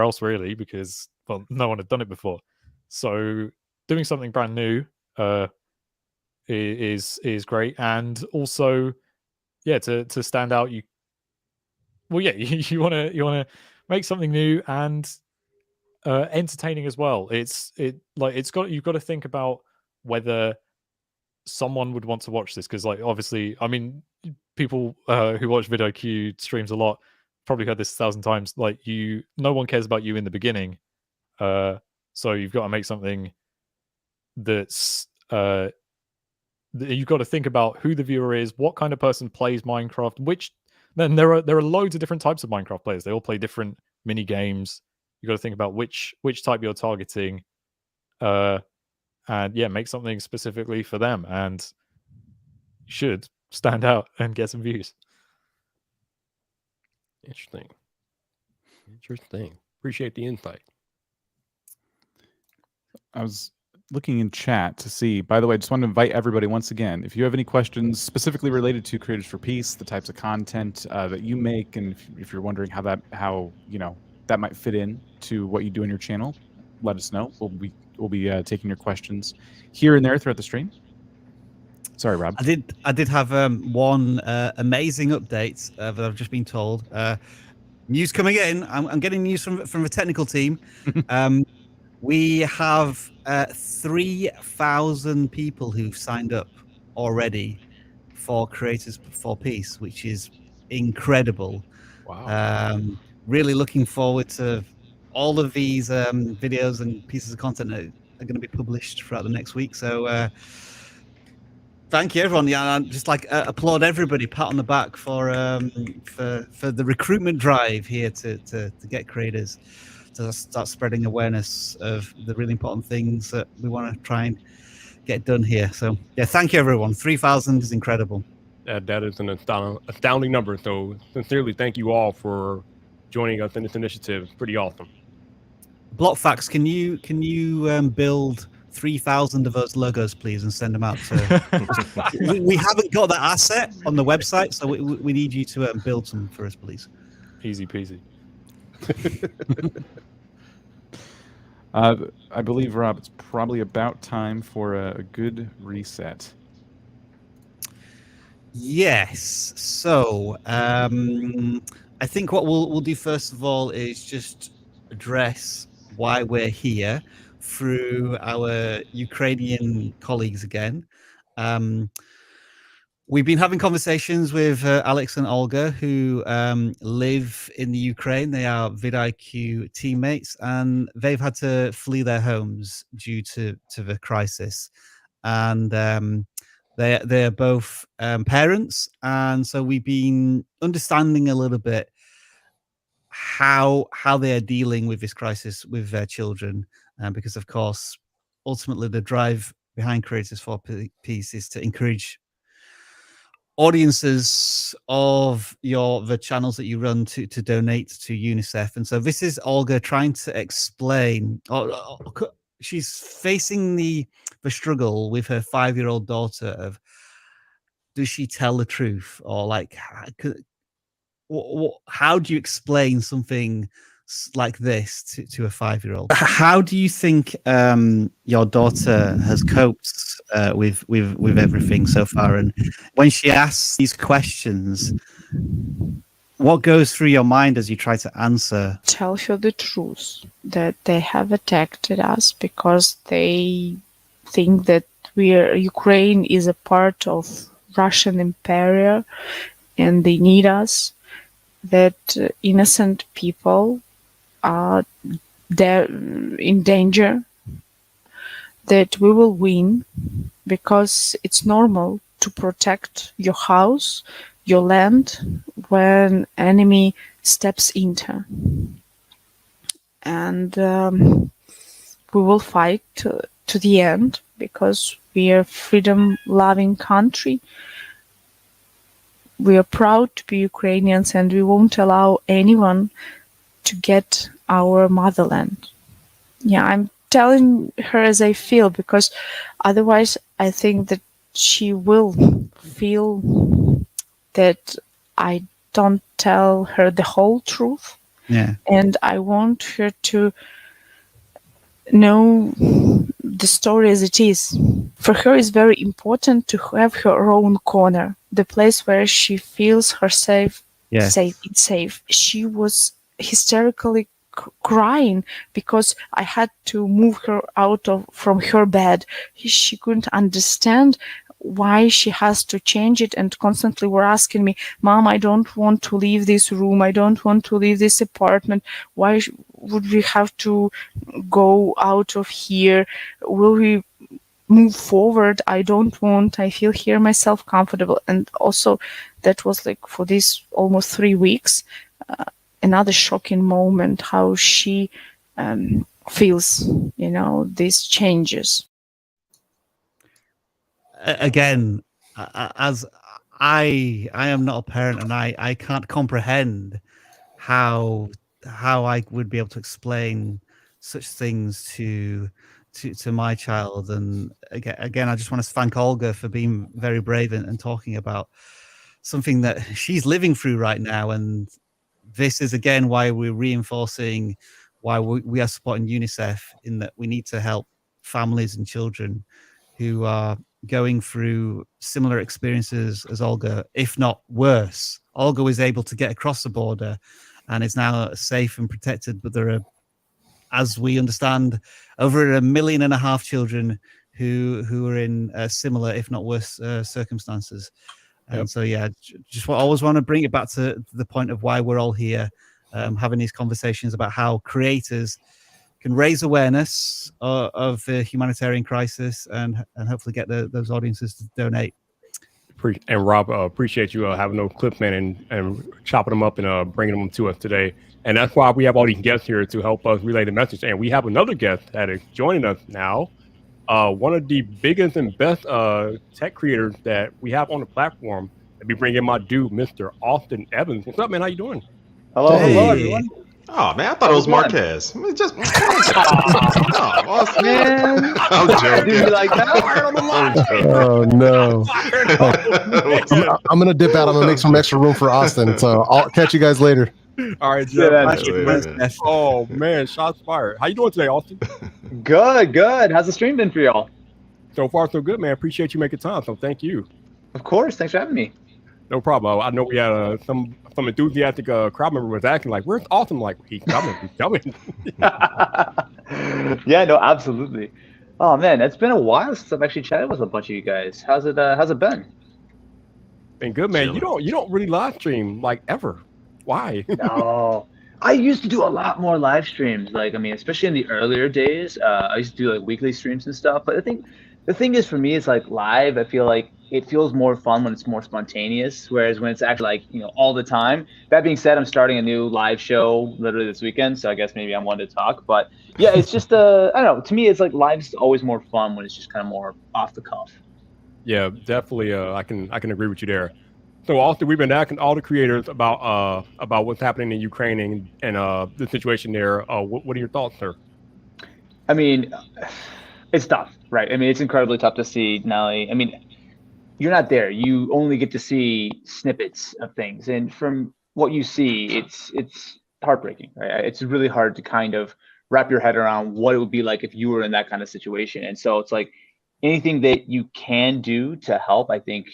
else really, because no one had done it before. So doing something brand new is great, and also to stand out, you want to make something new and entertaining as well. You've got to think about whether someone would want to watch this, because obviously, I mean, people who watch vidlQ streams a lot probably heard this 1,000 times. No one cares about you in the beginning, so you've got to make something that's you've got to think about who the viewer is, what kind of person plays Minecraft, then there are loads of different types of Minecraft players. They all play different mini games. You got to think about which type you're targeting, and make something specifically for them, and you should stand out and get some views. Interesting. Appreciate the insight. I was looking in chat to see, by the way, I just want to invite everybody once again, if you have any questions specifically related to Creators for Peace, the types of content that you make, and if you're wondering how that might fit in to what you do in your channel, let us know. We'll be taking your questions here and there throughout the stream. Sorry, Rob. I did have one amazing update that I've just been told. News coming in. I'm getting news from the technical team. We have 3,000 people who've signed up already for Creators for Peace, which is incredible. Wow. Really looking forward to all of these videos and pieces of content that are going to be published throughout the next week. So thank you, everyone. Yeah, just applaud everybody, pat on the back for the recruitment drive here to get creators to start spreading awareness of the really important things that we want to try and get done here. So yeah, thank you, everyone. 3,000 is incredible. That is an astounding number. So sincerely, thank you all for joining us in this initiative. It's pretty awesome. BlockFax, can you build 3,000 of those logos, please, and send them out to? we haven't got that asset on the website, so we need you to build some for us, please. Easy peasy. I believe, Rob, it's probably about time for a good reset. Yes. So I think what we'll do first of all is just address why we're here through our Ukrainian colleagues again. We've been having conversations with Alex and Olga, who live in the Ukraine. They are vidlQ teammates, and they've had to flee their homes due to the crisis. And they're both parents, and so we've been understanding a little bit how they are dealing with this crisis with their children, because of course, ultimately the drive behind Creators for Peace is to encourage audiences of the channels that you run to donate to UNICEF. And so this is Olga trying to explain, she's facing the struggle with her 5-year-old daughter of, does she tell the truth, or like, how do you explain something like this to a 5-year-old? How do you think your daughter has coped with everything so far? And when she asks these questions, what goes through your mind as you try to answer? Tell her the truth, that they have attacked us because they think that Ukraine is a part of Russian Empire and they need us, that innocent people are there in danger, that we will win because it's normal to protect your house, your land, when enemy steps into. And we will fight to the end because we are a freedom-loving country. We are proud to be Ukrainians, and we won't allow anyone to get our motherland. Yeah, I'm telling her as I feel, because otherwise I think that she will feel that I don't tell her the whole truth. Yeah. And I want her to know the story as it is. For her, it's very important to have her own corner, the place where she feels herself safe. She was hysterically crying because I had to move her from her bed. She couldn't understand why she has to change it, and constantly were asking me, "Mom, I don't want to leave this room. I don't want to leave this apartment. Why would we have to go out of here? Will we move forward? I don't want. I feel here myself comfortable." And also that was like for this almost 3 weeks, another shocking moment, how she feels, these changes. Again, as I am not a parent, and I can't comprehend how I would be able to explain such things to my child. And again, I just want to thank Olga for being very brave and talking about something that she's living through right now. And this is again why we're reinforcing why we are supporting UNICEF, in that we need to help families and children who are going through similar experiences as Olga, if not worse. Olga was able to get across the border and is now safe and protected, but there are, as we understand, over 1.5 million children who are in similar, if not worse, circumstances. And so, yeah, just always want to bring it back to the point of why we're all here, having these conversations about how creators can raise awareness of the humanitarian crisis and hopefully get those audiences to donate. And Rob, appreciate you having those clips, man, and chopping them up and bringing them to us today. And that's why we have all these guests here to help us relay the message. And we have another guest that is joining us now. One of the biggest and best tech creators that we have on the platform, Let me bring in my dude, Mr. Austin Evans. What's up, man? How you doing? Hello, hello, everyone. Oh man, I thought it was Marquez. I mean, just oh, Austin. Man, I'm joking. do you like that? Oh no! I'm gonna dip out. I'm gonna make some extra room for Austin. So I'll catch you guys later. All right, Yeah, Jeff. Oh man, shots fired. How you doing today, Austin? Good, good. How's the stream been for y'all? So far, so good, man. Appreciate you making time. So thank you. Of course. Thanks for having me. No problem. I know we had some enthusiastic crowd member was acting like, "Where's Austin?" Like, he's coming, he's coming. Yeah, no, absolutely. Oh man, it's been a while since I've actually chatted with a bunch of you guys. How's it been? Been good, man. You don't really live stream like ever. Why? No, I used to do a lot more live streams. Like, I mean, especially in the earlier days, I used to do like weekly streams and stuff. But I think the thing is, for me, it's like live. I feel like it feels more fun when it's more spontaneous, whereas when it's actually like, you know, all the time. That being said, I'm starting a new live show literally this weekend, so I guess maybe I'm one to talk. But yeah, it's just I don't know. To me, it's like live's always more fun when it's just kind of more off the cuff. Yeah, definitely. I can agree with you there. So Austin, we've been asking all the creators about what's happening in Ukraine and the situation there. What are your thoughts, sir? I mean, it's tough, right? I mean, it's incredibly tough to see. I mean, you're not there. You only get to see snippets of things, and from what you see, it's heartbreaking, right? It's really hard to kind of wrap your head around what it would be like if you were in that kind of situation. And so it's like anything that you can do to help, I think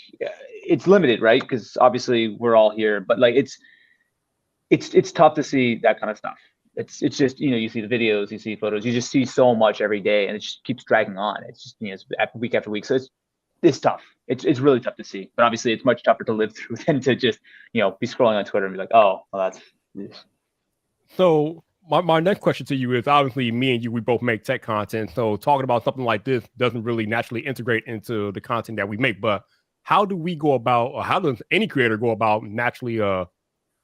it's limited, right? Because obviously we're all here, but like it's tough to see that kind of stuff. It's just, you know, you see the videos, you see photos, you just see so much every day, and it just keeps dragging on. It's just, you know, it's week after week. So it's tough. It's really tough to see, but obviously it's much tougher to live through than to just, you know, be scrolling on Twitter and be like, oh, well, that's. So my next question to you is, obviously me and you, we both make tech content. So talking about something like this doesn't really naturally integrate into the content that we make. But how do we go about, or how does any creator go about naturally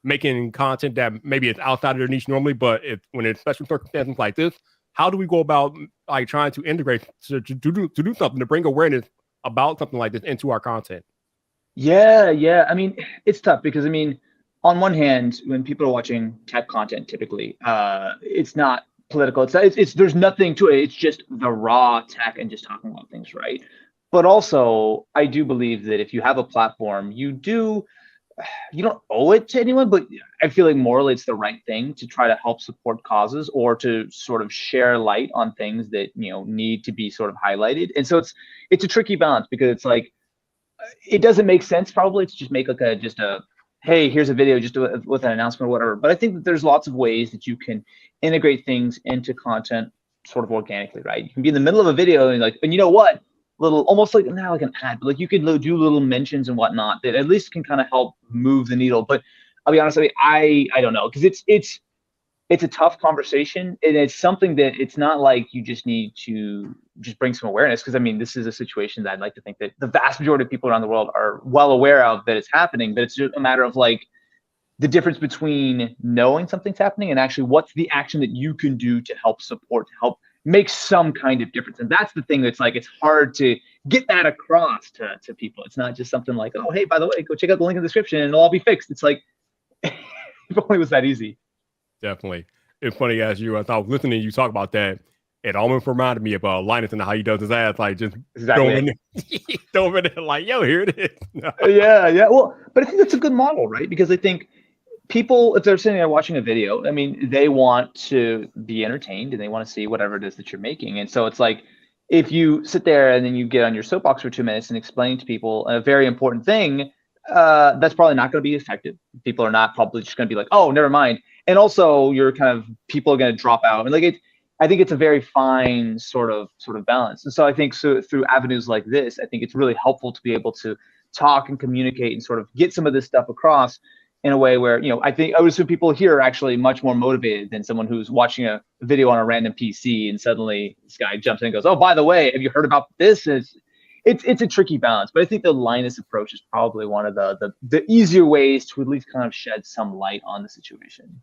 making content that maybe it's outside of their niche normally, but when it's special circumstances like this, how do we go about like trying to integrate to do something to bring awareness about something like this into our content? Yeah. I mean, it's tough because, I mean, on one hand, when people are watching tech content, typically, it's not political. It's there's nothing to it. It's just the raw tech and just talking about things, right? But also, I do believe that if you have a platform, you don't owe it to anyone, but I feel like morally it's the right thing to try to help support causes or to sort of share light on things that, you know, need to be sort of highlighted. And so it's a tricky balance, because it's like, it doesn't make sense probably to just make like a hey, here's a video just with an announcement or whatever. But I think that there's lots of ways that you can integrate things into content sort of organically, right? You can be in the middle of a video and you know what? Almost like not like an ad, but like you could do little mentions and whatnot that at least can kind of help move the needle. But I'll be honest, I don't know, because it's a tough conversation, and it's something that it's not like you just need to just bring some awareness, because I mean, this is a situation that I'd like to think that the vast majority of people around the world are well aware of that it's happening, but it's just a matter of like the difference between knowing something's happening and actually what's the action that you can do to help support, to help make some kind of difference. And that's the thing that's like, it's hard to get that across to people. It's not just something like, oh, hey, by the way, go check out the link in the description and it'll all be fixed. It's like, if only it was that easy. Definitely. It's funny, as I was listening to you talk about that, it almost reminded me of Linus and how he does his ads, like just throw him in there, like, yo, here it is. Yeah. Well, but I think that's a good model, right? Because I think people, if they're sitting there watching a video, I mean, they want to be entertained and they want to see whatever it is that you're making. And so it's like, if you sit there and then you get on your soapbox for 2 minutes and explain to people a very important thing, that's probably not going to be effective. People are not probably just going to be like, oh, never mind. And also people are going to drop out. And like, I think it's a very fine sort of balance. And so I think through avenues like this, I think it's really helpful to be able to talk and communicate and sort of get some of this stuff across in a way where, you know, I would assume people here are actually much more motivated than someone who's watching a video on a random PC and suddenly this guy jumps in and goes, oh, by the way, have you heard about this? It's a tricky balance, but I think the Linus approach is probably one of the easier ways to at least kind of shed some light on the situation.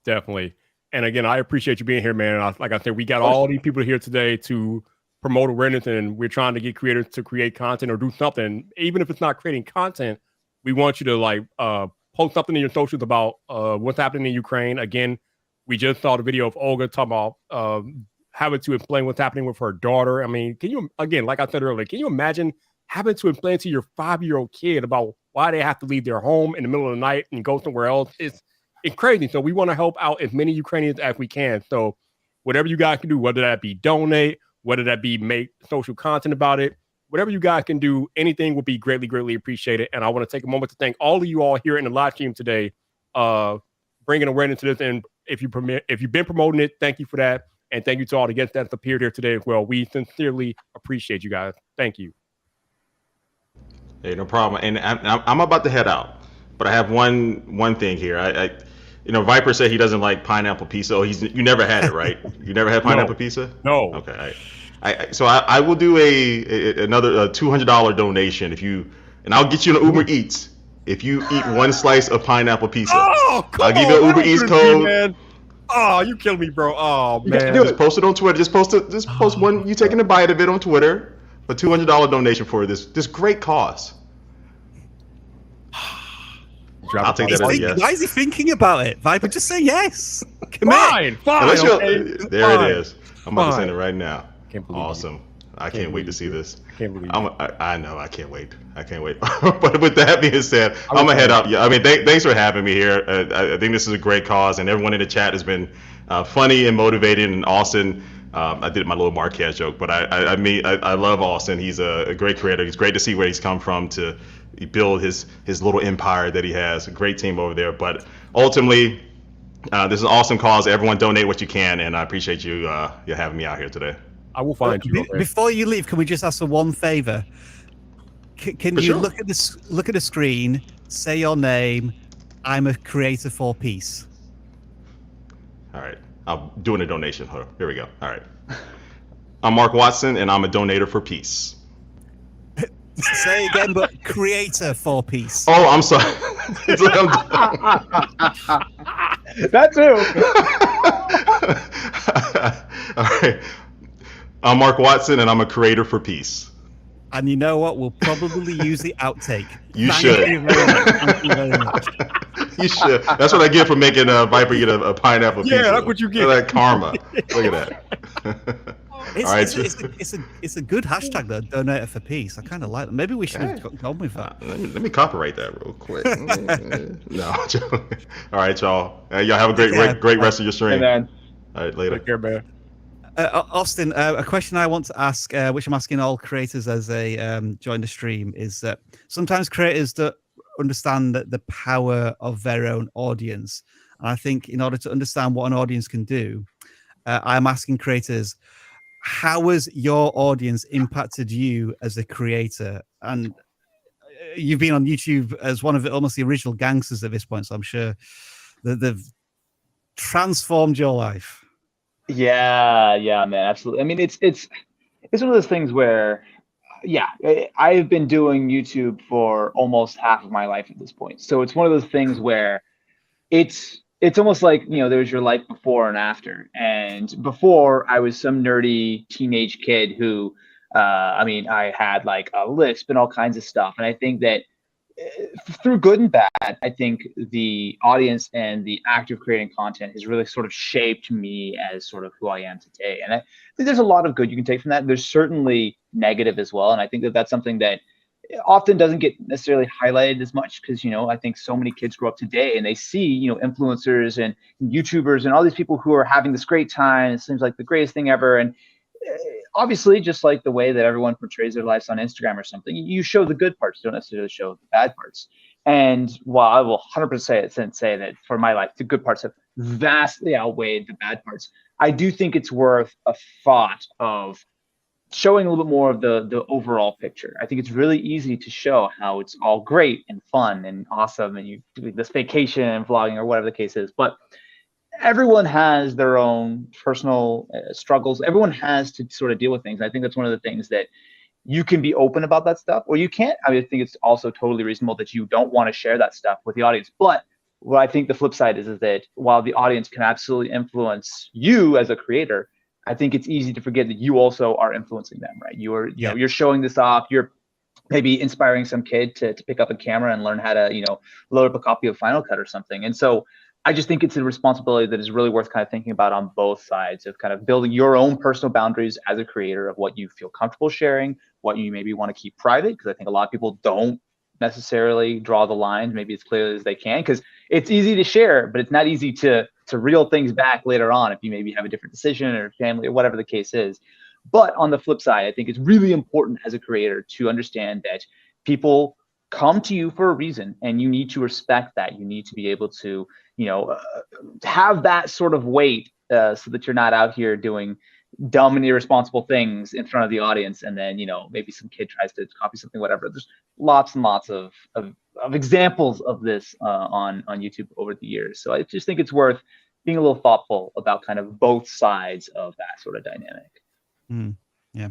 Definitely. And again, I appreciate you being here, man. Like I said, we got all these people here today to promote awareness, and we're trying to get creators to create content or do something. Even if it's not creating content, We want you to like post something in your socials about what's happening in Ukraine. Again, we just saw the video of Olga talking about having to explain what's happening with her daughter. I mean, can you, again, like I said earlier, can you imagine having to explain to your 5-year-old kid about why they have to leave their home in the middle of the night and go somewhere else? It's crazy. So we want to help out as many Ukrainians as we can. So whatever you guys can do, whether that be donate, whether that be make social content about it, whatever you guys can do, anything will be greatly, greatly appreciated. And I want to take a moment to thank all of you all here in the live stream today, bringing awareness to this. And if you've been promoting it, thank you for that. And thank you to all the guests that appeared here today as well. We sincerely appreciate you guys. Thank you. Hey, no problem. And I'm about to head out, but I have one thing here. You know, Viper said he doesn't like pineapple pizza. Oh, you never had it, right? You never had pineapple pizza? No. Okay. So I will do another $200 donation and I'll get you an Uber Eats if you eat one slice of pineapple pizza. Oh, come I'll give you an Uber Eats code. Man. Oh, you killing me, bro. Oh, man. Just post it on Twitter. Just post one. You taking a bite of it on Twitter. A $200 donation for this great cause. I'll take that as a yes. Why is he thinking about it? Viper, just say yes. Fine. Okay. There it is. I'm about to send it right now. Can't believe awesome. I can't wait to see this. I can't believe I know. I can't wait. But with that being said, I'm gonna head out. Yeah. I mean, thanks for having me here. I think this is a great cause, and everyone in the chat has been funny and motivated. And Austin, I did my little Marquez joke, but I love Austin. He's a great creator. It's great to see where he's come from to build his little empire that he has. A great team over there. But ultimately, this is an awesome cause. Everyone donate what you can, and I appreciate you having me out here today. I will find you. Before you leave, can we just ask for one favor? Can you look at the screen, say your name? I'm a creator for peace. All right. I'm doing a donation. Here we go. All right. I'm Mark Watson, and I'm a donator for peace. Say again, but creator for peace. Oh, I'm sorry. It's like That too. All right. I'm Mark Watson, and I'm a creator for peace. And you know what? We'll probably use the outtake. You should. Thank you very much. You should. That's what I get for making Viper get a pineapple pizza. Yeah, that's what you get. Like karma. Look at that. It's a good hashtag though. Donator for peace. I kind of like that. Maybe we should have gone with that. Let me copyright that real quick. No. All right, y'all. Y'all have a great rest of your stream. Hey, man. All right, later. Take care, man. Austin, a question I want to ask, which I'm asking all creators as they join the stream, is that sometimes creators don't understand the power of their own audience. And I think in order to understand what an audience can do, I'm asking creators, how has your audience impacted you as a creator? And you've been on YouTube as one of almost the original gangsters at this point, so I'm sure that they've transformed your life. Yeah, man, absolutely. I mean, it's one of those things where, yeah, I've been doing YouTube for almost half of my life at this point. So it's one of those things where it's almost like, there's your life before and after. And before, I was some nerdy teenage kid who, I had like a lisp and all kinds of stuff. And I think that through good and bad, I think the audience and the act of creating content has really sort of shaped me as sort of who I am today. And I think there's a lot of good you can take from that. There's certainly negative as well. And I think that that's something that often doesn't get necessarily highlighted as much because, I think so many kids grow up today and they see, influencers and YouTubers and all these people who are having this great time. It seems like the greatest thing ever. And obviously, just like the way that everyone portrays their lives on Instagram or something, you show the good parts, you don't necessarily show the bad parts. And while I will 100% say that for my life, the good parts have vastly outweighed the bad parts, I do think it's worth a thought of showing a little bit more of the overall picture. I think it's really easy to show how it's all great and fun and awesome and you do this vacation and vlogging or whatever the case is. But everyone has their own personal struggles. Everyone has to sort of deal with things. I think that's one of the things that you can be open about that stuff or you can't. I think it's also totally reasonable that you don't want to share that stuff with the audience. But what I think the flip side is that while the audience can absolutely influence you as a creator, I think it's easy to forget that you also are influencing them, right? You're showing this off. You're maybe inspiring some kid to pick up a camera and learn how to, you know, load up a copy of Final Cut or something. And so I just think it's a responsibility that is really worth kind of thinking about on both sides of kind of building your own personal boundaries as a creator of what you feel comfortable sharing, what you maybe want to keep private, because I think a lot of people don't necessarily draw the lines maybe as clearly as they can, because it's easy to share, but it's not easy to reel things back later on if you maybe have a different decision or family or whatever the case is. But on the flip side, I think it's really important as a creator to understand that people come to you for a reason, and you need to respect that. You need to be able to, you know, have that sort of weight so that you're not out here doing dumb and irresponsible things in front of the audience, and then, you know, maybe some kid tries to copy something, whatever. There's lots and lots of examples of this on YouTube over the years. So I just think it's worth being a little thoughtful about kind of both sides of that sort of dynamic. Yeah.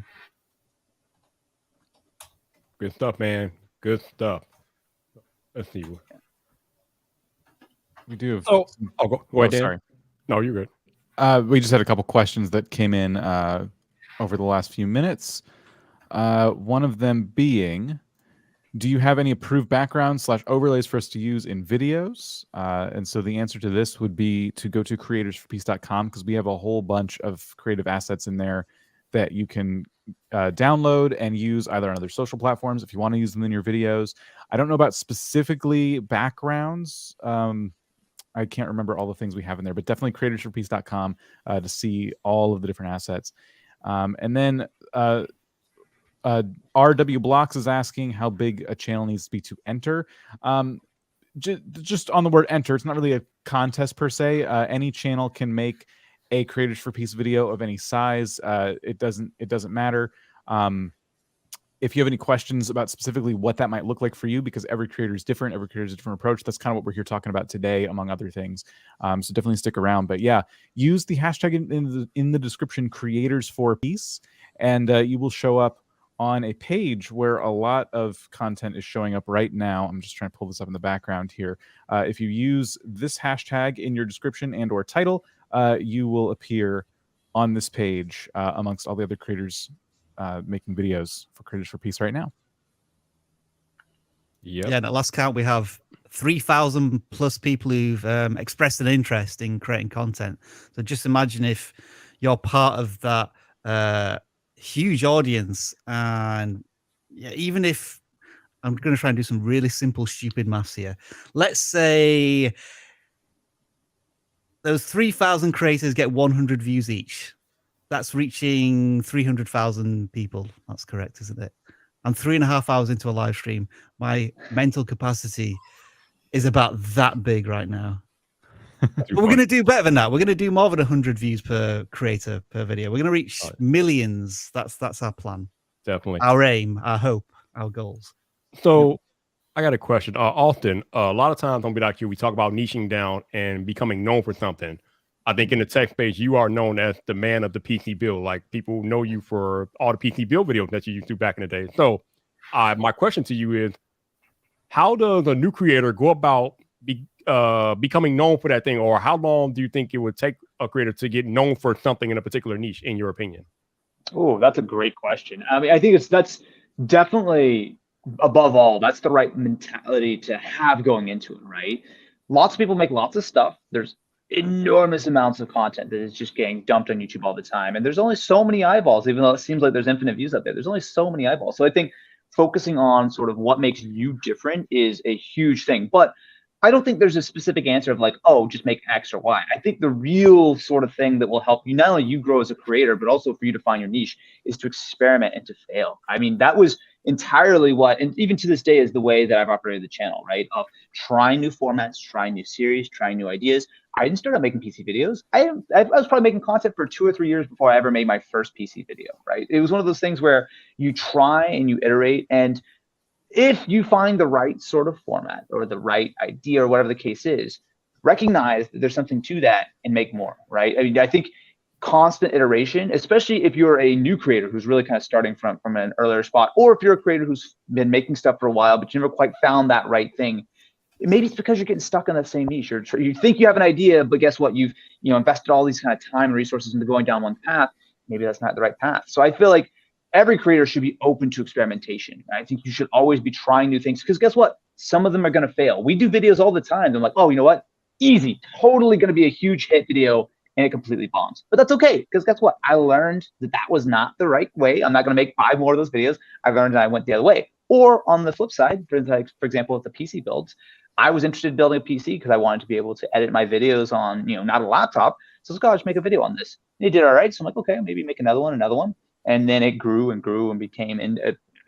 Good stuff, man. Good stuff. Let's see. We do have. Go ahead, Dan. Sorry. No, you're good. We just had a couple questions that came in over the last few minutes. One of them being, do you have any approved backgrounds / overlays for us to use in videos? And so the answer to this would be to go to creatorsforpeace.com, because we have a whole bunch of creative assets in there that you can download and use either on other social platforms if you want to use them in your videos. I don't know about specifically backgrounds. I can't remember all the things we have in there, but definitely creatorsforpeace.com to see all of the different assets. And then RW Blocks is asking how big a channel needs to be to enter. Just on the word enter, it's not really a contest per se. Any channel can make a Creators for Peace video of any size. It doesn't matter. If you have any questions about specifically what that might look like for you, because every creator is different, every creator has a different approach. That's kind of what we're here talking about today, among other things. So definitely stick around. But yeah, use the hashtag in the description, Creators for Peace, and you will show up on a page where a lot of content is showing up right now. I'm just trying to pull this up in the background here. If you use this hashtag in your description and or title, you will appear on this page amongst all the other creators making videos for Creators for Peace right now. Yeah, at last count, we have 3,000 plus people who've expressed an interest in creating content. So just imagine if you're part of that huge audience, and yeah, even if I'm going to try and do some really simple, stupid maths here. Let's say those 3,000 creators get 100 views each. That's reaching 300,000 people. That's correct, isn't it? I'm 3.5 hours into a live stream. My mental capacity is about that big right now. But we're going to do better than that. We're going to do more than 100 views per creator per video. We're going to reach millions. That's our plan. Definitely. Our aim, our hope, our goals. So I got a question. Often, a lot of times on vidlQ, we talk about niching down and becoming known for something. I think in the tech space, you are known as the man of the PC build. Like, people know you for all the PC build videos that you used to back in the day. So my question to you is, how does a new creator go about becoming known for that thing? Or how long do you think it would take a creator to get known for something in a particular niche, in your opinion? Oh, that's a great question. I mean, I think that's definitely, above all, that's the right mentality to have going into it, right? Lots of people make lots of stuff. There's enormous amounts of content that is just getting dumped on YouTube all the time. And there's only so many eyeballs, even though it seems like there's infinite views out there. There's only so many eyeballs. So I think focusing on sort of what makes you different is a huge thing. But I don't think there's a specific answer of like, oh, just make X or Y. I think the real sort of thing that will help you, not only you grow as a creator, but also for you to find your niche, is to experiment and to fail. I mean, that was entirely what, and even to this day, is the way that I've operated the channel, right? Of trying new formats, trying new series, trying new ideas. I didn't start out making PC videos. I was probably making content for 2 or 3 years before I ever made my first PC video, right? It was one of those things where you try and you iterate, and if you find the right sort of format or the right idea or whatever the case is, recognize that there's something to that and make more, right? I mean, I think constant iteration, especially if you're a new creator who's really kind of starting from an earlier spot, or if you're a creator who's been making stuff for a while, but you never quite found that right thing. Maybe it's because you're getting stuck in that same niche. You think you have an idea, but guess what? You've invested all these kind of time and resources into going down one path. Maybe that's not the right path. So I feel like every creator should be open to experimentation. I think you should always be trying new things, because guess what? Some of them are going to fail. We do videos all the time. I'm like, oh, you know what? Easy, totally going to be a huge hit video, and it completely bombs. But that's okay, because guess what? I learned that that was not the right way. I'm not going to make 5 more of those videos. I learned that I went the other way. Or on the flip side, for example, with the PC builds, I was interested in building a PC because I wanted to be able to edit my videos on, not a laptop. So I was like, oh, I'll just make a video on this. And it did all right. So I'm like, okay, maybe make another one. And then it grew and grew and became, and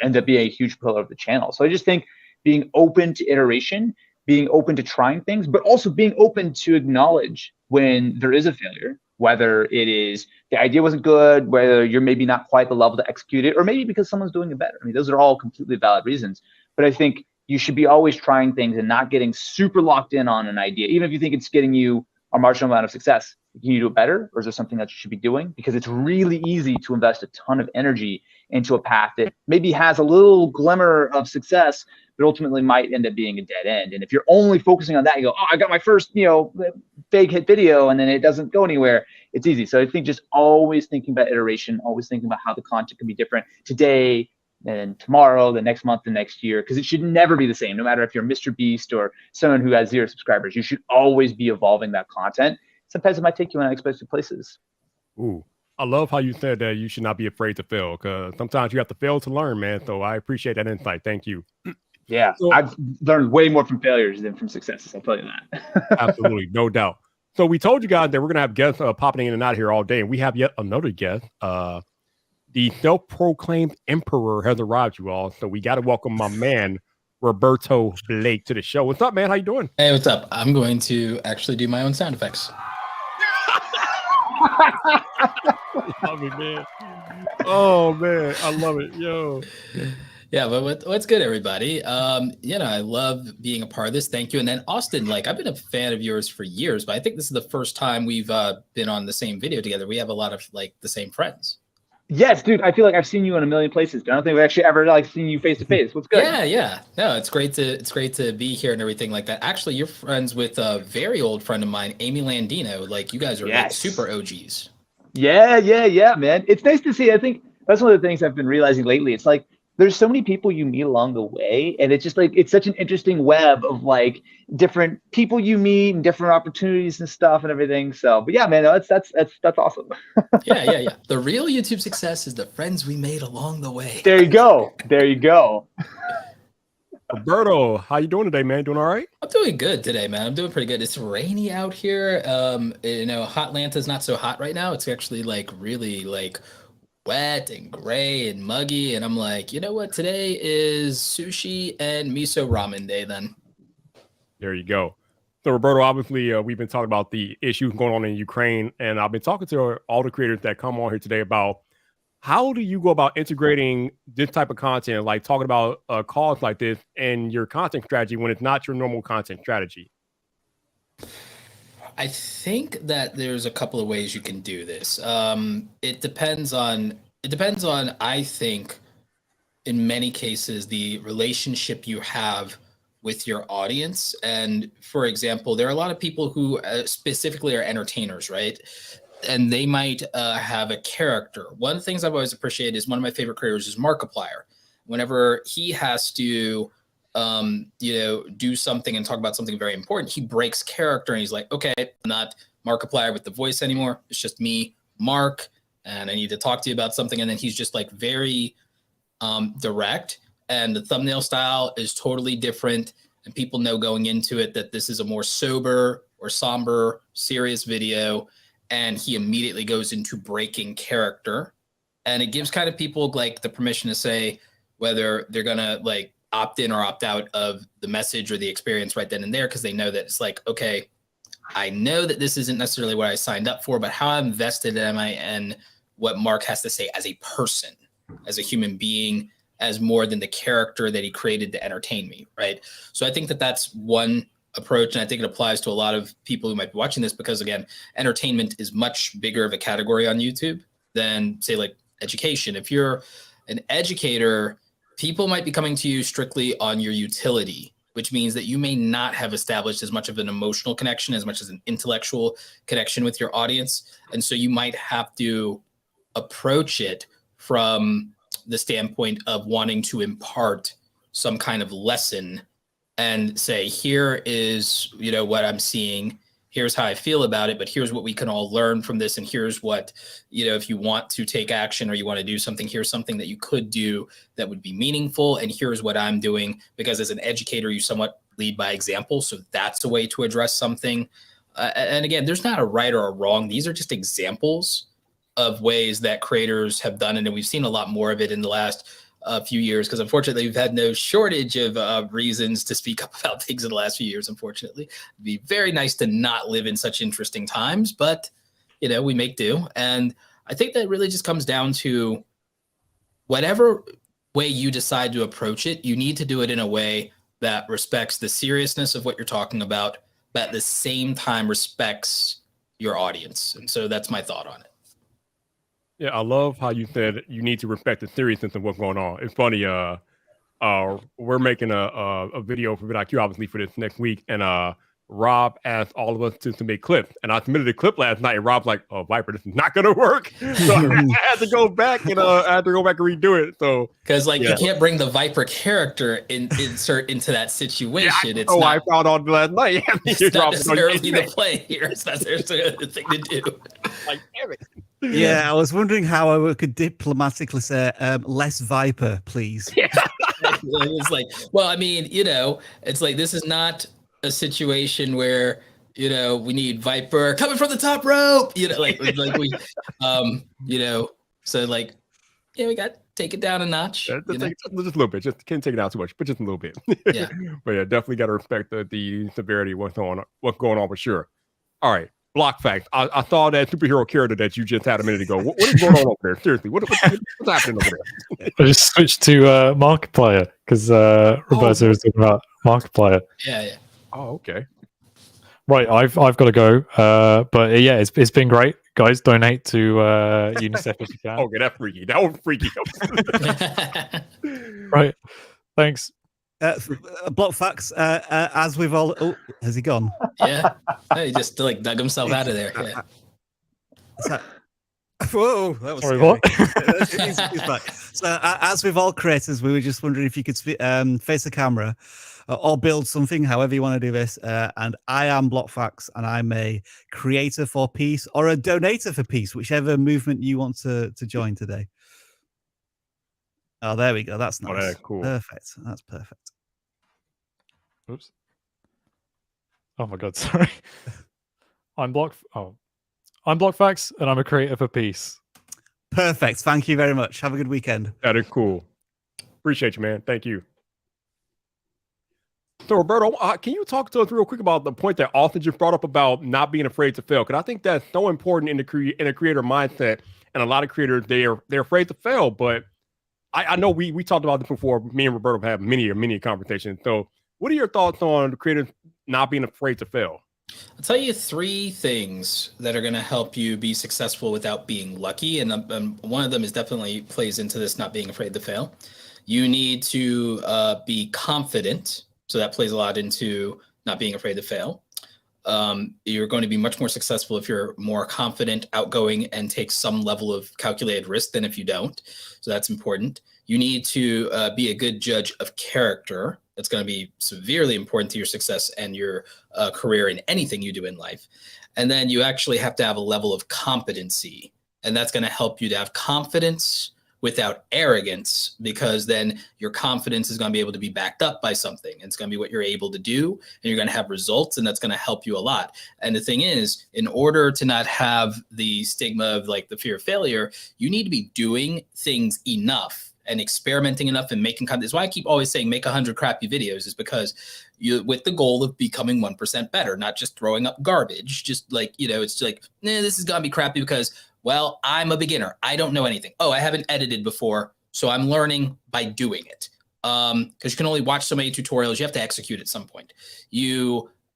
ended up being a huge pillar of the channel. So I just think being open to iteration, being open to trying things, but also being open to acknowledge when there is a failure, whether it is the idea wasn't good, whether you're maybe not quite the level to execute it, or maybe because someone's doing it better. I mean, those are all completely valid reasons. But I think you should be always trying things and not getting super locked in on an idea, even if you think it's getting you a marginal amount of success. Can you do it better, or is there something that you should be doing? Because it's really easy to invest a ton of energy into a path that maybe has a little glimmer of success, but ultimately might end up being a dead end. And if you're only focusing on that, you go, oh, I got my first, big hit video, and then it doesn't go anywhere. It's easy. So I think just always thinking about iteration, always thinking about how the content can be different today, and tomorrow, the next month, the next year, because it should never be the same. No matter if you're Mr. Beast or someone who has 0 subscribers, you should always be evolving that content. Sometimes it might take you in unexpected places. Ooh, I love how you said that you should not be afraid to fail, because sometimes you have to fail to learn, man. So I appreciate that insight. Thank you. Yeah, so, I've learned way more from failures than from successes. I'll tell you that. Absolutely, no doubt. So we told you guys that we're going to have guests popping in and out here all day. And we have yet another guest. The self-proclaimed emperor has arrived, you all. So we got to welcome my man, Roberto Blake, to the show. What's up, man? How you doing? Hey, what's up? I'm going to actually do my own sound effects. Love it, man. Oh, man. I love it. Yo. Yeah, but what's good, everybody? I love being a part of this. Thank you. And then Austin, I've been a fan of yours for years, but I think this is the first time we've been on the same video together. We have a lot of the same friends. Yes, dude. I feel like I've seen you in a million places. I don't think we've actually ever seen you face to face. What's good? Yeah. No, it's great to be here and everything like that. Actually, you're friends with a very old friend of mine, Amy Landino. You guys are super OGs. Yeah, man. It's nice to see. I think that's one of the things I've been realizing lately. It's there's so many people you meet along the way, and it's just it's such an interesting web of different people you meet and different opportunities and stuff and everything. So, but yeah, man, that's awesome. Yeah. The real YouTube success is the friends we made along the way. There you go. Roberto, how you doing today, man? Doing all right? I'm doing good today, man. I'm doing pretty good. It's rainy out here. Atlanta's not so hot right now. It's actually really wet and gray and muggy, and I'm like, you know what? Today is sushi and miso ramen day. Then there you go. So Roberto, obviously, we've been talking about the issues going on in Ukraine, and I've been talking to all the creators that come on here today about how do you go about integrating this type of content, talking about a cause like this, and your content strategy when it's not your normal content strategy. I think that there's a couple of ways you can do this. It depends on, I think, in many cases, the relationship you have with your audience. And for example, there are a lot of people who specifically are entertainers, right? And they might have a character. One of the things I've always appreciated is one of my favorite creators is Markiplier. Whenever he has to do something and talk about something very important, he breaks character and he's like, okay, I'm not Markiplier with the voice anymore. It's just me, Mark, and I need to talk to you about something. And then he's just very direct, and the thumbnail style is totally different. And people know going into it that this is a more sober or somber, serious video. And he immediately goes into breaking character. And it gives kind of people the permission to say whether they're going to opt in or opt out of the message or the experience right then and there, because they know that it's okay, I know that this isn't necessarily what I signed up for, but how invested am I in what Mark has to say as a person, as a human being, as more than the character that he created to entertain me, right? So I think that that's one approach, and I think it applies to a lot of people who might be watching this, because again, entertainment is much bigger of a category on YouTube than say education. If you're an educator, people might be coming to you strictly on your utility, which means that you may not have established as much of an emotional connection, as much as an intellectual connection with your audience. And so you might have to approach it from the standpoint of wanting to impart some kind of lesson and say, here is, you know, what I'm seeing. Here's how I feel about it, but here's what we can all learn from this. And here's what, you know, if you want to take action or you want to do something, here's something that you could do that would be meaningful. And here's what I'm doing, because as an educator, you somewhat lead by example. So that's a way to address something. And again, there's not a right or a wrong. These are just examples of ways that creators have done it. And we've seen a lot more of it in the last few years, because unfortunately we've had no shortage of reasons to speak up about things in the last few years. Unfortunately, it'd be very nice to not live in such interesting times, but you know, we make do. And I think that really just comes down to whatever way you decide to approach it, you need to do it in a way that respects the seriousness of what you're talking about, but at the same time respects your audience. And so that's my thought on it. Yeah, I love how you said you need to respect the seriousness of what's going on. It's funny, we're making a video for vidlQ, obviously, for this next week, and Rob asked all of us to submit clips, and I submitted a clip last night, and Rob's like, "Oh, Viper, this is not gonna work." So I had to go back and redo it. So because you can't bring the Viper character insert into that situation. Yeah, I found out last night. It's not necessarily the play here. It's not necessarily the thing to do. Like, damn it. Yeah, I was wondering how I could diplomatically say less Viper, please. Yeah. It's like, well, I mean, you know, it's like, this is not a situation where, you know, we need Viper coming from the top rope, you know, like we, you know, so like, yeah, we got to take it down a notch. Just a little bit. Just can't take it out too much, but just a little bit. Yeah. But yeah, definitely got to respect the severity of what's going on for sure. All right. Block facts. I saw that superhero character that you just had a minute ago. What is going on over there? Seriously, what's happening over there? I just switched to Markiplier because Roberto was talking about Markiplier. Yeah. Oh, okay. Right, I've got to go. But yeah, it's been great, guys. Donate to UNICEF if you can. Okay, that's freaky. That was freaky. Right. Thanks. Block facts, as we've all... Oh, has he gone? Yeah. He just like dug himself out of there. Yeah. Whoa, that was sorry, scary. what? he's back. So, as with all creators, we were just wondering if you could face the camera or build something, however you want to do this. And I am Block Facts, and I'm a creator for peace or a donator for peace, whichever movement you want to join today. Oh, there we go. That's nice. Oh, that's cool. Perfect. That's perfect. Oops. Oh my God, sorry. I'm Block Facts, and I'm a creator for peace. Perfect. Thank you very much. Have a good weekend. That is cool. Appreciate you, man. Thank you. So, Roberto, can you talk to us real quick about the point that Austin just brought up about not being afraid to fail? Because I think that's so important in a creator mindset, and a lot of creators they're afraid to fail. But I know we talked about this before. Me and Roberto have many conversations. So, what are your thoughts on the creators not being afraid to fail? I'll tell you 3 things that are going to help you be successful without being lucky. And one of them is definitely plays into this not being afraid to fail. You need to be confident. So that plays a lot into not being afraid to fail. You're going to be much more successful if you're more confident, outgoing, and take some level of calculated risk than if you don't. So that's important. You need to be a good judge of character. That's going to be severely important to your success and your career in anything you do in life. And then you actually have to have a level of competency. And that's going to help you to have confidence without arrogance, because then your confidence is going to be able to be backed up by something. It's going to be what you're able to do, and you're going to have results, and that's going to help you a lot. And the thing is, in order to not have the stigma of like the fear of failure, you need to be doing things enough and experimenting enough and making content. That's why I keep always saying make 100 crappy videos, is because you, with the goal of becoming 1% better, not just throwing up garbage. Just like, you know, it's like, this is going to be crappy because, well, I'm a beginner. I don't know anything. Oh, I haven't edited before, so I'm learning by doing it. Because you can only watch so many tutorials. You have to execute at some point.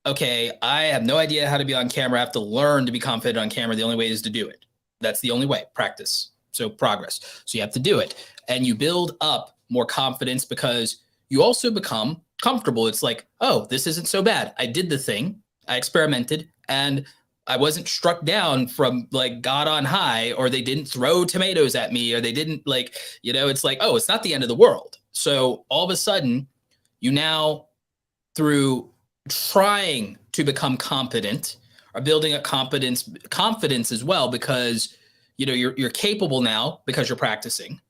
Okay, I have no idea how to be on camera. I have to learn to be confident on camera. The only way is to do it. That's the only way. Practice. So progress. So you have to do it. And you build up more confidence because you also become comfortable. It's like, oh, this isn't so bad. I did the thing. I experimented, and I wasn't struck down from like God on high, or they didn't throw tomatoes at me, or they didn't like, you know, it's like, oh, it's not the end of the world. So all of a sudden, you now, through trying to become competent, are building a confidence as well, because, you know, you're capable now because you're practicing,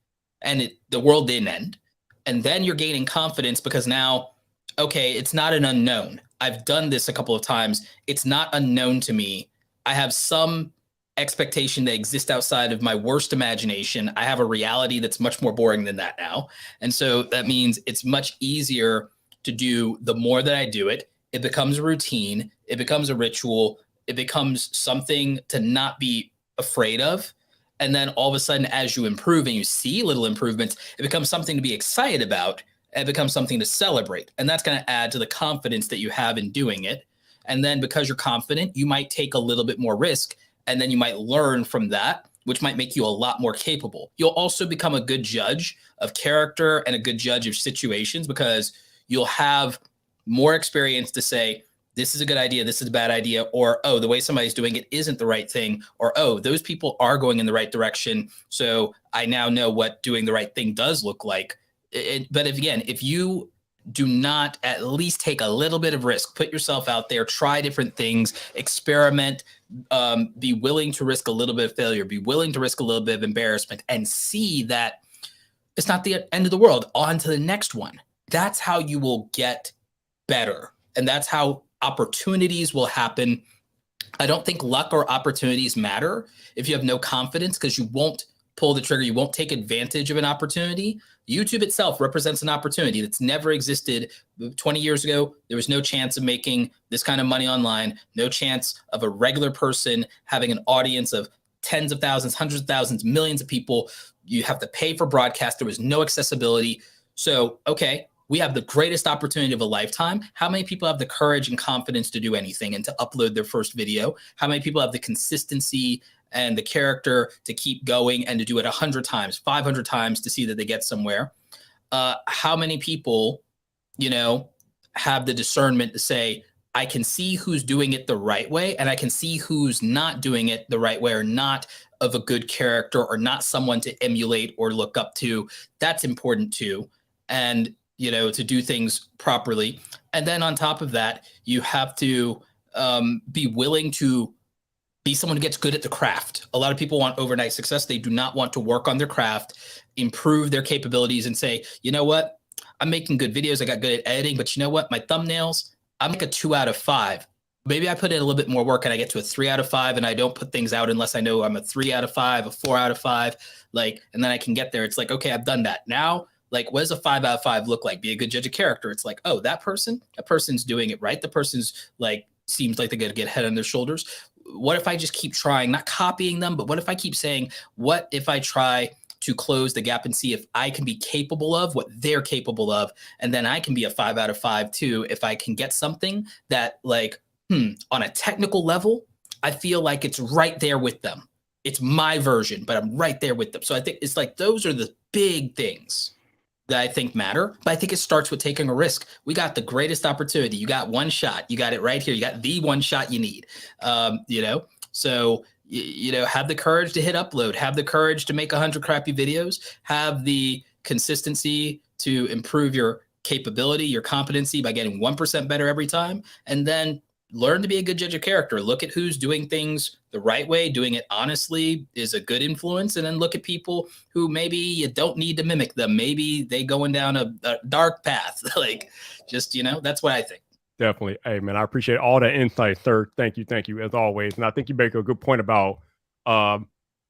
and the world didn't end. And then you're gaining confidence because now, okay, it's not an unknown. I've done this a couple of times. It's not unknown to me. I have some expectation that exists outside of my worst imagination. I have a reality that's much more boring than that now. And so that means it's much easier to do. The more that I do it, it becomes a routine. It becomes a ritual. It becomes something to not be afraid of. And then all of a sudden, as you improve and you see little improvements, it becomes something to be excited about. And it becomes something to celebrate. And that's going to add to the confidence that you have in doing it. And then because you're confident, you might take a little bit more risk, and then you might learn from that, which might make you a lot more capable. You'll also become a good judge of character and a good judge of situations, because you'll have more experience to say, this is a good idea, this is a bad idea, or, oh, the way somebody's doing it isn't the right thing, or, oh, those people are going in the right direction, so I now know what doing the right thing does look like. But if you do not at least take a little bit of risk, put yourself out there, try different things, experiment, be willing to risk a little bit of failure, be willing to risk a little bit of embarrassment, and see that it's not the end of the world, on to the next one. That's how you will get better. And that's how opportunities will happen. I don't think luck or opportunities matter if you have no confidence, because you won't pull the trigger. You won't take advantage of an opportunity. YouTube itself represents an opportunity that's never existed. 20 years ago, there was no chance of making this kind of money online, no chance of a regular person having an audience of tens of thousands, hundreds of thousands, millions of people. You have to pay for broadcast. There was no accessibility. So, okay, we have the greatest opportunity of a lifetime. How many people have the courage and confidence to do anything and to upload their first video? How many people have the consistency and the character to keep going and to do it 100 times, 500 times to see that they get somewhere? How many people, you know, have the discernment to say, I can see who's doing it the right way, and I can see who's not doing it the right way, or not of a good character, or not someone to emulate or look up to? That's important too. And, you know, to do things properly. And then on top of that, you have to be willing to be someone who gets good at the craft. A lot of people want overnight success. They do not want to work on their craft, improve their capabilities, and say, you know what, I'm making good videos, I got good at editing, but you know what, my thumbnails, I'm like a 2 out of 5. Maybe I put in a little bit more work and I get to a 3 out of 5, and I don't put things out unless I know I'm a 3 out of 5, a 4 out of 5, like, and then I can get there. It's like, okay, I've done that. Now, like, what does a 5 out of 5 look like? Be a good judge of character. It's like, oh, that person's doing it right. The person's like, seems like they're going to get head on their shoulders. What if I just keep trying, not copying them, but what if I keep saying, what if I try to close the gap and see if I can be capable of what they're capable of? And then I can be a 5 out of 5 too, if I can get something that, like, on a technical level, I feel like it's right there with them. It's my version, but I'm right there with them. So I think it's like, those are the big things that I think matter. But I think it starts with taking a risk. We got the greatest opportunity. You got one shot. You got it right here. You got the one shot you need. You know, so, you know, have the courage to hit upload, have the courage to make 100 crappy videos, have the consistency to improve your capability, your competency by getting 1% better every time. And then learn to be a good judge of character. Look at who's doing things the right way, doing it honestly is a good influence. And then look at people who maybe you don't need to mimic them. Maybe they going down a dark path. Like, just, you know, that's what I think. Definitely. Hey, man, I appreciate all that insight, sir. Thank you, as always. And I think you make a good point about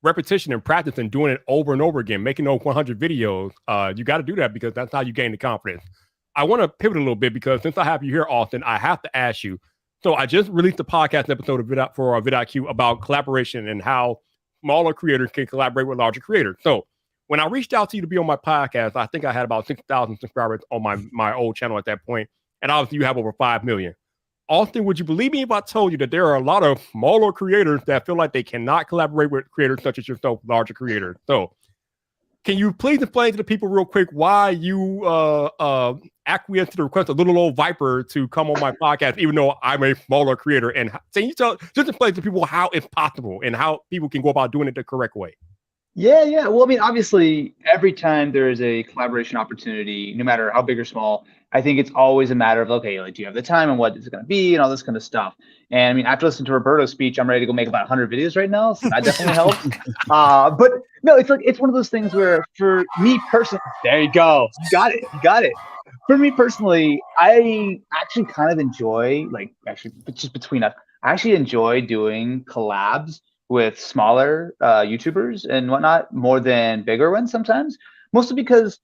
repetition and practice and doing it over and over again, making those 100 videos. You got to do that, because that's how you gain the confidence. I want to pivot a little bit, because since I have you here, Austin, I have to ask you. So I just released a podcast episode of vidlQ about collaboration and how smaller creators can collaborate with larger creators. So when I reached out to you to be on my podcast, I think I had about 6,000 subscribers on my old channel at that point. And obviously you have over 5 million. Austin, would you believe me if I told you that there are a lot of smaller creators that feel like they cannot collaborate with creators such as yourself, larger creators? So can you please explain to the people real quick why you acquiesced to the request of little old Viper to come on my podcast, even though I'm a smaller creator? And can you just explain to people how it's possible and how people can go about doing it the correct way? Yeah. Well, I mean, obviously, every time there is a collaboration opportunity, no matter how big or small, I think it's always a matter of, okay, like, do you have the time and what is it going to be and all this kind of stuff. And I mean, after listening to Roberto's speech, I'm ready to go make about 100 videos right now. So that definitely helps. But no, it's like, it's one of those things where for me personally, there you go. You got it. For me personally, I actually kind of enjoy, like, actually, just between us, I actually enjoy doing collabs with smaller YouTubers and whatnot more than bigger ones sometimes, mostly because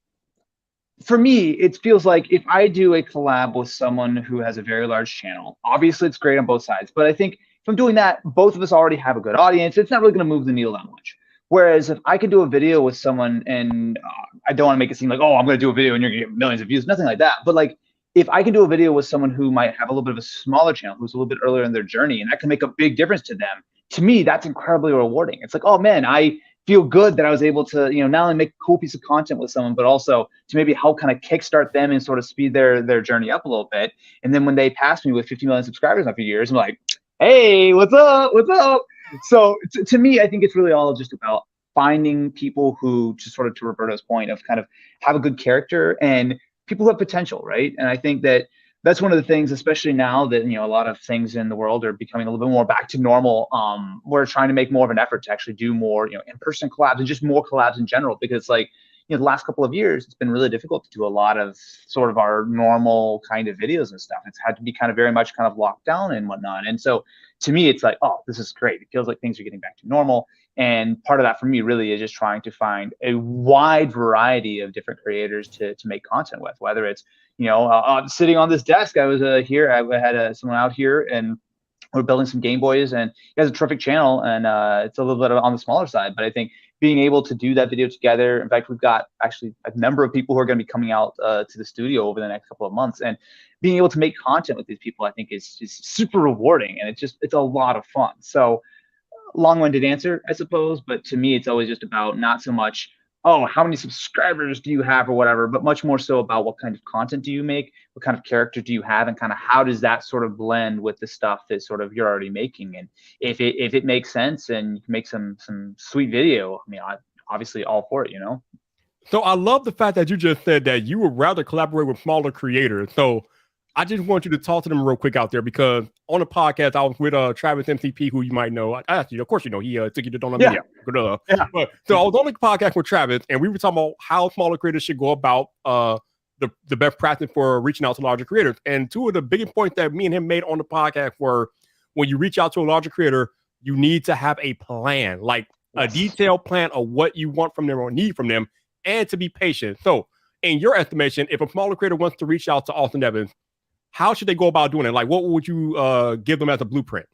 for me, it feels like if I do a collab with someone who has a very large channel, obviously it's great on both sides, but I think if I'm doing that, both of us already have a good audience. It's not really going to move the needle that much. Whereas if I could do a video with someone and I don't want to make it seem like, oh, I'm going to do a video and you're going to get millions of views, nothing like that. But like, if I can do a video with someone who might have a little bit of a smaller channel, who's a little bit earlier in their journey, and that can make a big difference to them, to me, that's incredibly rewarding. It's like, oh man, I feel good that I was able to, not only make a cool piece of content with someone, but also to maybe help kind of kickstart them and sort of speed their journey up a little bit. And then when they pass me with 50 million subscribers in a few years, I'm like, hey, what's up? So to me, I think it's really all just about finding people who, just sort of to Roberto's point, of kind of have a good character and people who have potential, right? And I think that that's one of the things, especially now that, a lot of things in the world are becoming a little bit more back to normal. We're trying to make more of an effort to actually do more, in-person collabs and just more collabs in general, because like, the last couple of years, it's been really difficult to do a lot of sort of our normal kind of videos and stuff. It's had to be kind of very much kind of locked down and whatnot. And so to me, it's like, oh, this is great. It feels like things are getting back to normal. And part of that for me really is just trying to find a wide variety of different creators to make content with, whether it's, sitting on this desk, I was here, I had someone out here and we're building some Game Boys, and he has a terrific channel, and it's a little bit on the smaller side, but I think being able to do that video together, in fact, we've got actually a number of people who are going to be coming out to the studio over the next couple of months, and being able to make content with these people, I think is super rewarding, and it's a lot of fun. So long-winded answer, I suppose, but to me, it's always just about not so much, oh, how many subscribers do you have or whatever, but much more so about what kind of content do you make, what kind of character do you have, and kind of how does that sort of blend with the stuff that sort of you're already making. And if it makes sense and you can make some sweet video, I mean, I'm obviously all for it, So I love the fact that you just said that you would rather collaborate with smaller creators. So I just want you to talk to them real quick out there, because on the podcast, I was with Travis MCP, who you might know. Actually, of course, he took you to Don't Media. Yeah. So I was on the podcast with Travis, and we were talking about how smaller creators should go about the best practice for reaching out to larger creators. And two of the biggest points that me and him made on the podcast were, when you reach out to a larger creator, you need to have a plan, like a detailed plan of what you want from them or need from them, and to be patient. So in your estimation, if a smaller creator wants to reach out to Austin Evans, how should they go about doing it? Like, what would you give them as a blueprint?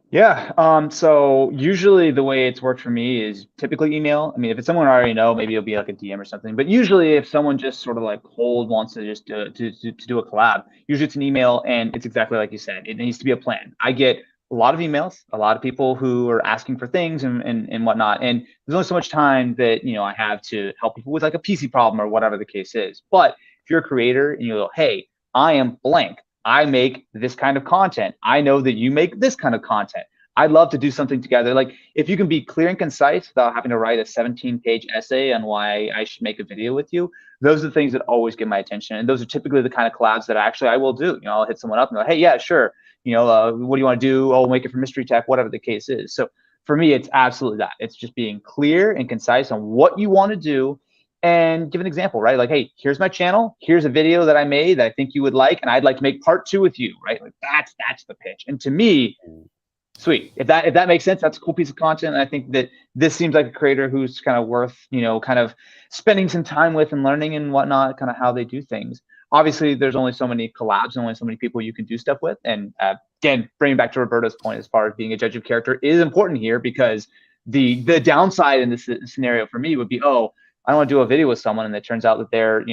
Yeah. So usually the way it's worked for me is typically email. I mean, if it's someone I already know, maybe it'll be like a DM or something. But usually if someone just sort of like cold wants to just to do a collab, usually it's an email, and it's exactly like you said. It needs to be a plan. I get a lot of emails, a lot of people who are asking for things and whatnot. And there's only so much time that, I have to help people with like a PC problem or whatever the case is. But if you're a creator and you go, hey, I am blank, I make this kind of content, I know that you make this kind of content, I'd love to do something together. Like, if you can be clear and concise without having to write a 17-page essay on why I should make a video with you, those are the things that always get my attention. And those are typically the kind of collabs that I will do. I'll hit someone up and go, hey, yeah, sure. What do you want to do? Oh, we'll make it for Mystery Tech, whatever the case is. So for me, it's absolutely that. It's just being clear and concise on what you want to do, and give an example, right? Like, hey, here's my channel. Here's a video that I made that I think you would like, and I'd like to make part 2 with you, right? Like, that's the pitch. And to me, sweet. If that makes sense, that's a cool piece of content. And I think that this seems like a creator who's kind of worth, kind of spending some time with and learning and whatnot, kind of how they do things. Obviously, there's only so many collabs and only so many people you can do stuff with. And again, bringing back to Roberto's point, as far as being a judge of character is important here, because the downside in this scenario for me would be, oh, I want to do a video with someone, and it turns out that they're,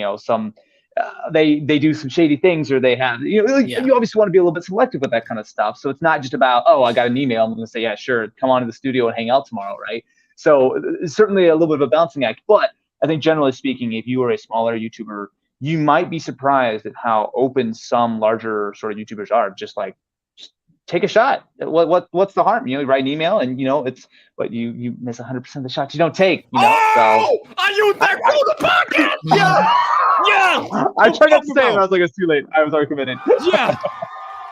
they do some shady things, or they have, you obviously want to be a little bit selective with that kind of stuff. So it's not just about, oh, I got an email, I'm going to say, yeah, sure, come on to the studio and hang out tomorrow, right? So it's certainly a little bit of a balancing act, but I think generally speaking, if you are a smaller YouTuber, you might be surprised at how open some larger sort of YouTubers are. Just take a shot. What's the harm? Write an email, and it's what you miss 100% of the shots you don't take. I used that for the podcast. Yeah. I tried not to say it, but I was like, it's too late. I was already committed. Yeah.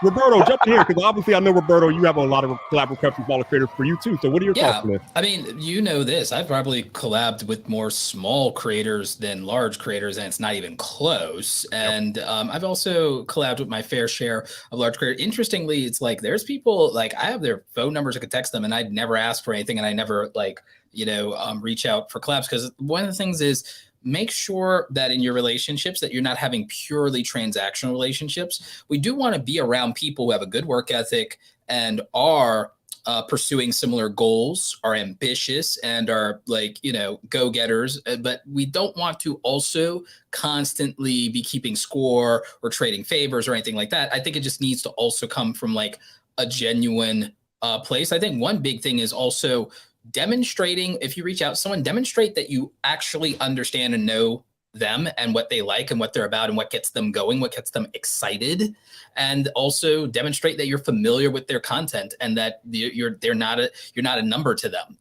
Roberto, jump in here, because obviously I know, Roberto, you have a lot of collaborative with smaller creators for you too. So what are your thoughts on this? I mean, this. I've probably collabed with more small creators than large creators, and it's not even close. And I've also collabed with my fair share of large creators. Interestingly, it's like there's people, like I have their phone numbers, I could text them, and I'd never ask for anything, and I never reach out for collabs, because one of the things is, make sure that in your relationships that you're not having purely transactional relationships. We do want to be around people who have a good work ethic and are pursuing similar goals, are ambitious, and are go-getters. But we don't want to also constantly be keeping score or trading favors or anything like that. I think it just needs to also come from a genuine place. I think one big thing is also demonstrating, if you reach out to someone, demonstrate that you actually understand and know them and what they like and what they're about and what gets them going, what gets them excited, and also demonstrate that you're familiar with their content and that you're not a number to them,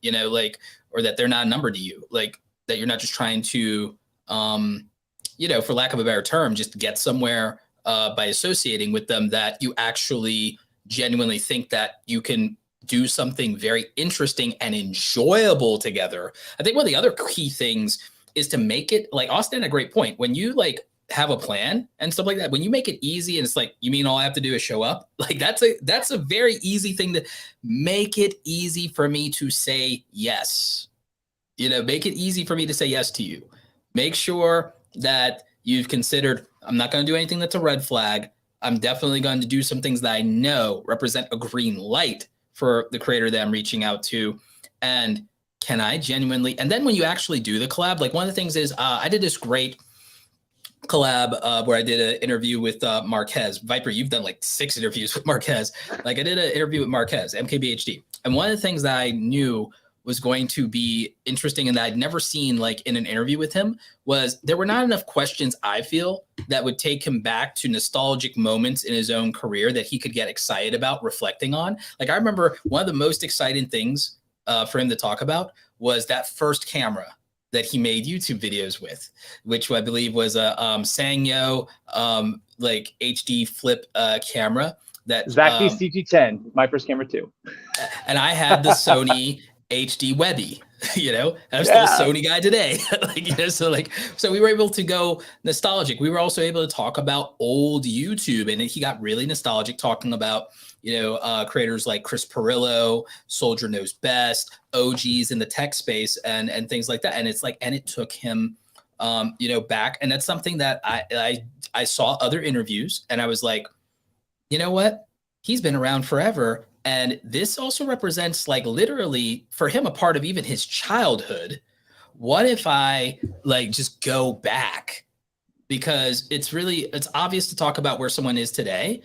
or that they're not a number to you, that you're not just trying to, for lack of a better term, just get somewhere by associating with them, that you actually genuinely think that you can do something very interesting and enjoyable together. I think one of the other key things is to make it, like Austin had a great point, when you have a plan and stuff like that, when you make it easy and it's you mean all I have to do is show up? That's a very easy thing to make it easy for me to say yes. Make it easy for me to say yes to you. Make sure that you've considered, I'm not going to do anything that's a red flag. I'm definitely going to do some things that I know represent a green light for the creator that I'm reaching out to. And can I genuinely, and then when you actually do the collab, one of the things is I did this great collab where I did an interview with Marquez. Viper, you've done 6 interviews with Marquez. I did an interview with Marquez, MKBHD. And one of the things that I knew was going to be interesting and that I'd never seen in an interview with him was there were not enough questions, I feel, that would take him back to nostalgic moments in his own career that he could get excited about reflecting on. I remember one of the most exciting things for him to talk about was that first camera that he made YouTube videos with, which I believe was a Sangyo HD flip camera. That Zachy CG10, my first camera too. And I had the Sony HD Webby, I'm still a Sony guy today. So we were able to go nostalgic. We were also able to talk about old YouTube, and he got really nostalgic talking about, creators like Chris Perillo, Soldier Knows Best, OGs in the tech space and things like that. And it's and it took him, back. And that's something that I saw other interviews and I was like, you know what? He's been around forever. And this also represents literally for him a part of even his childhood. What if I just go back? Because it's obvious to talk about where someone is today.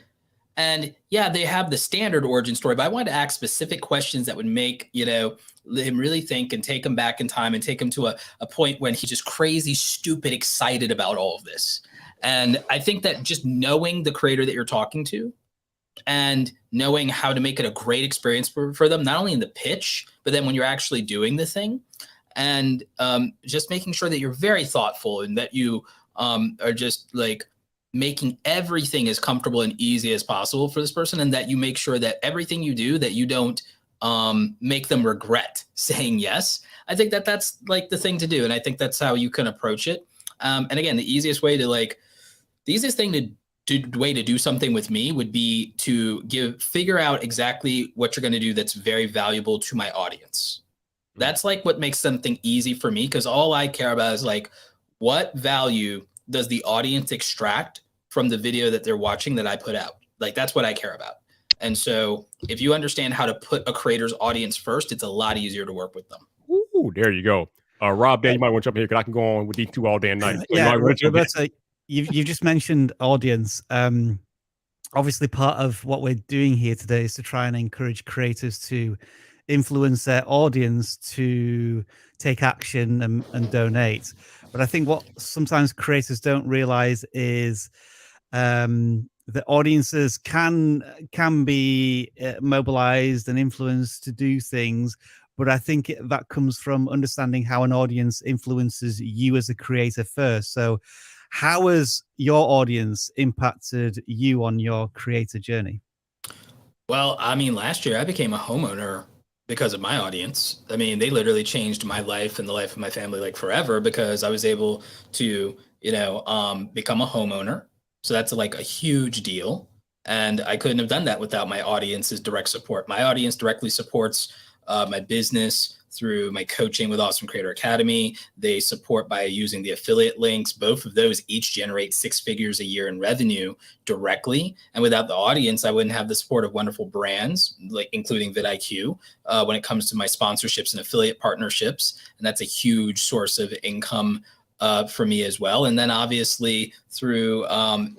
And yeah, they have the standard origin story, but I wanted to ask specific questions that would make, him really think and take him back in time and take him to a point when he's just crazy, stupid, excited about all of this. And I think that just knowing the creator that you're talking to and knowing how to make it a great experience for them, not only in the pitch, but then when you're actually doing the thing, and just making sure that you're very thoughtful and that you are just making everything as comfortable and easy as possible for this person, and that you make sure that everything you do, that you don't make them regret saying yes. I think that that's the thing to do. And I think that's how you can approach it. And again, the easiest way to the easiest thing to do something with me would be to figure out exactly what you're going to do that's very valuable to my audience. That's what makes something easy for me, because all I care about is what value does the audience extract from the video that they're watching that I put out. That's what I care about. And so if you understand how to put a creator's audience first, it's a lot easier to work with them. Ooh, there you go. Rob, Dan, you might want to jump in here because I can go on with these two all day and night. Roberto, you've just mentioned audience. Obviously, part of what we're doing here today is to try and encourage creators to influence their audience to take action and donate. But I think what sometimes creators don't realize is that audiences can be mobilized and influenced to do things. But I think that comes from understanding how an audience influences you as a creator first. So how has your audience impacted you on your creator journey? Well, I mean, last year I became a homeowner because of my audience. I mean, they literally changed my life and the life of my family like forever, because I was able to, become a homeowner. So that's like a huge deal. And I couldn't have done that without my audience's direct support. My audience directly supports my business through my coaching with Awesome Creator Academy. They support by using the affiliate links. Both of those each generate 6 figures a year in revenue directly. And without the audience, I wouldn't have the support of wonderful brands, like including vidlQ, when it comes to my sponsorships and affiliate partnerships. And that's a huge source of income for me as well. And then obviously through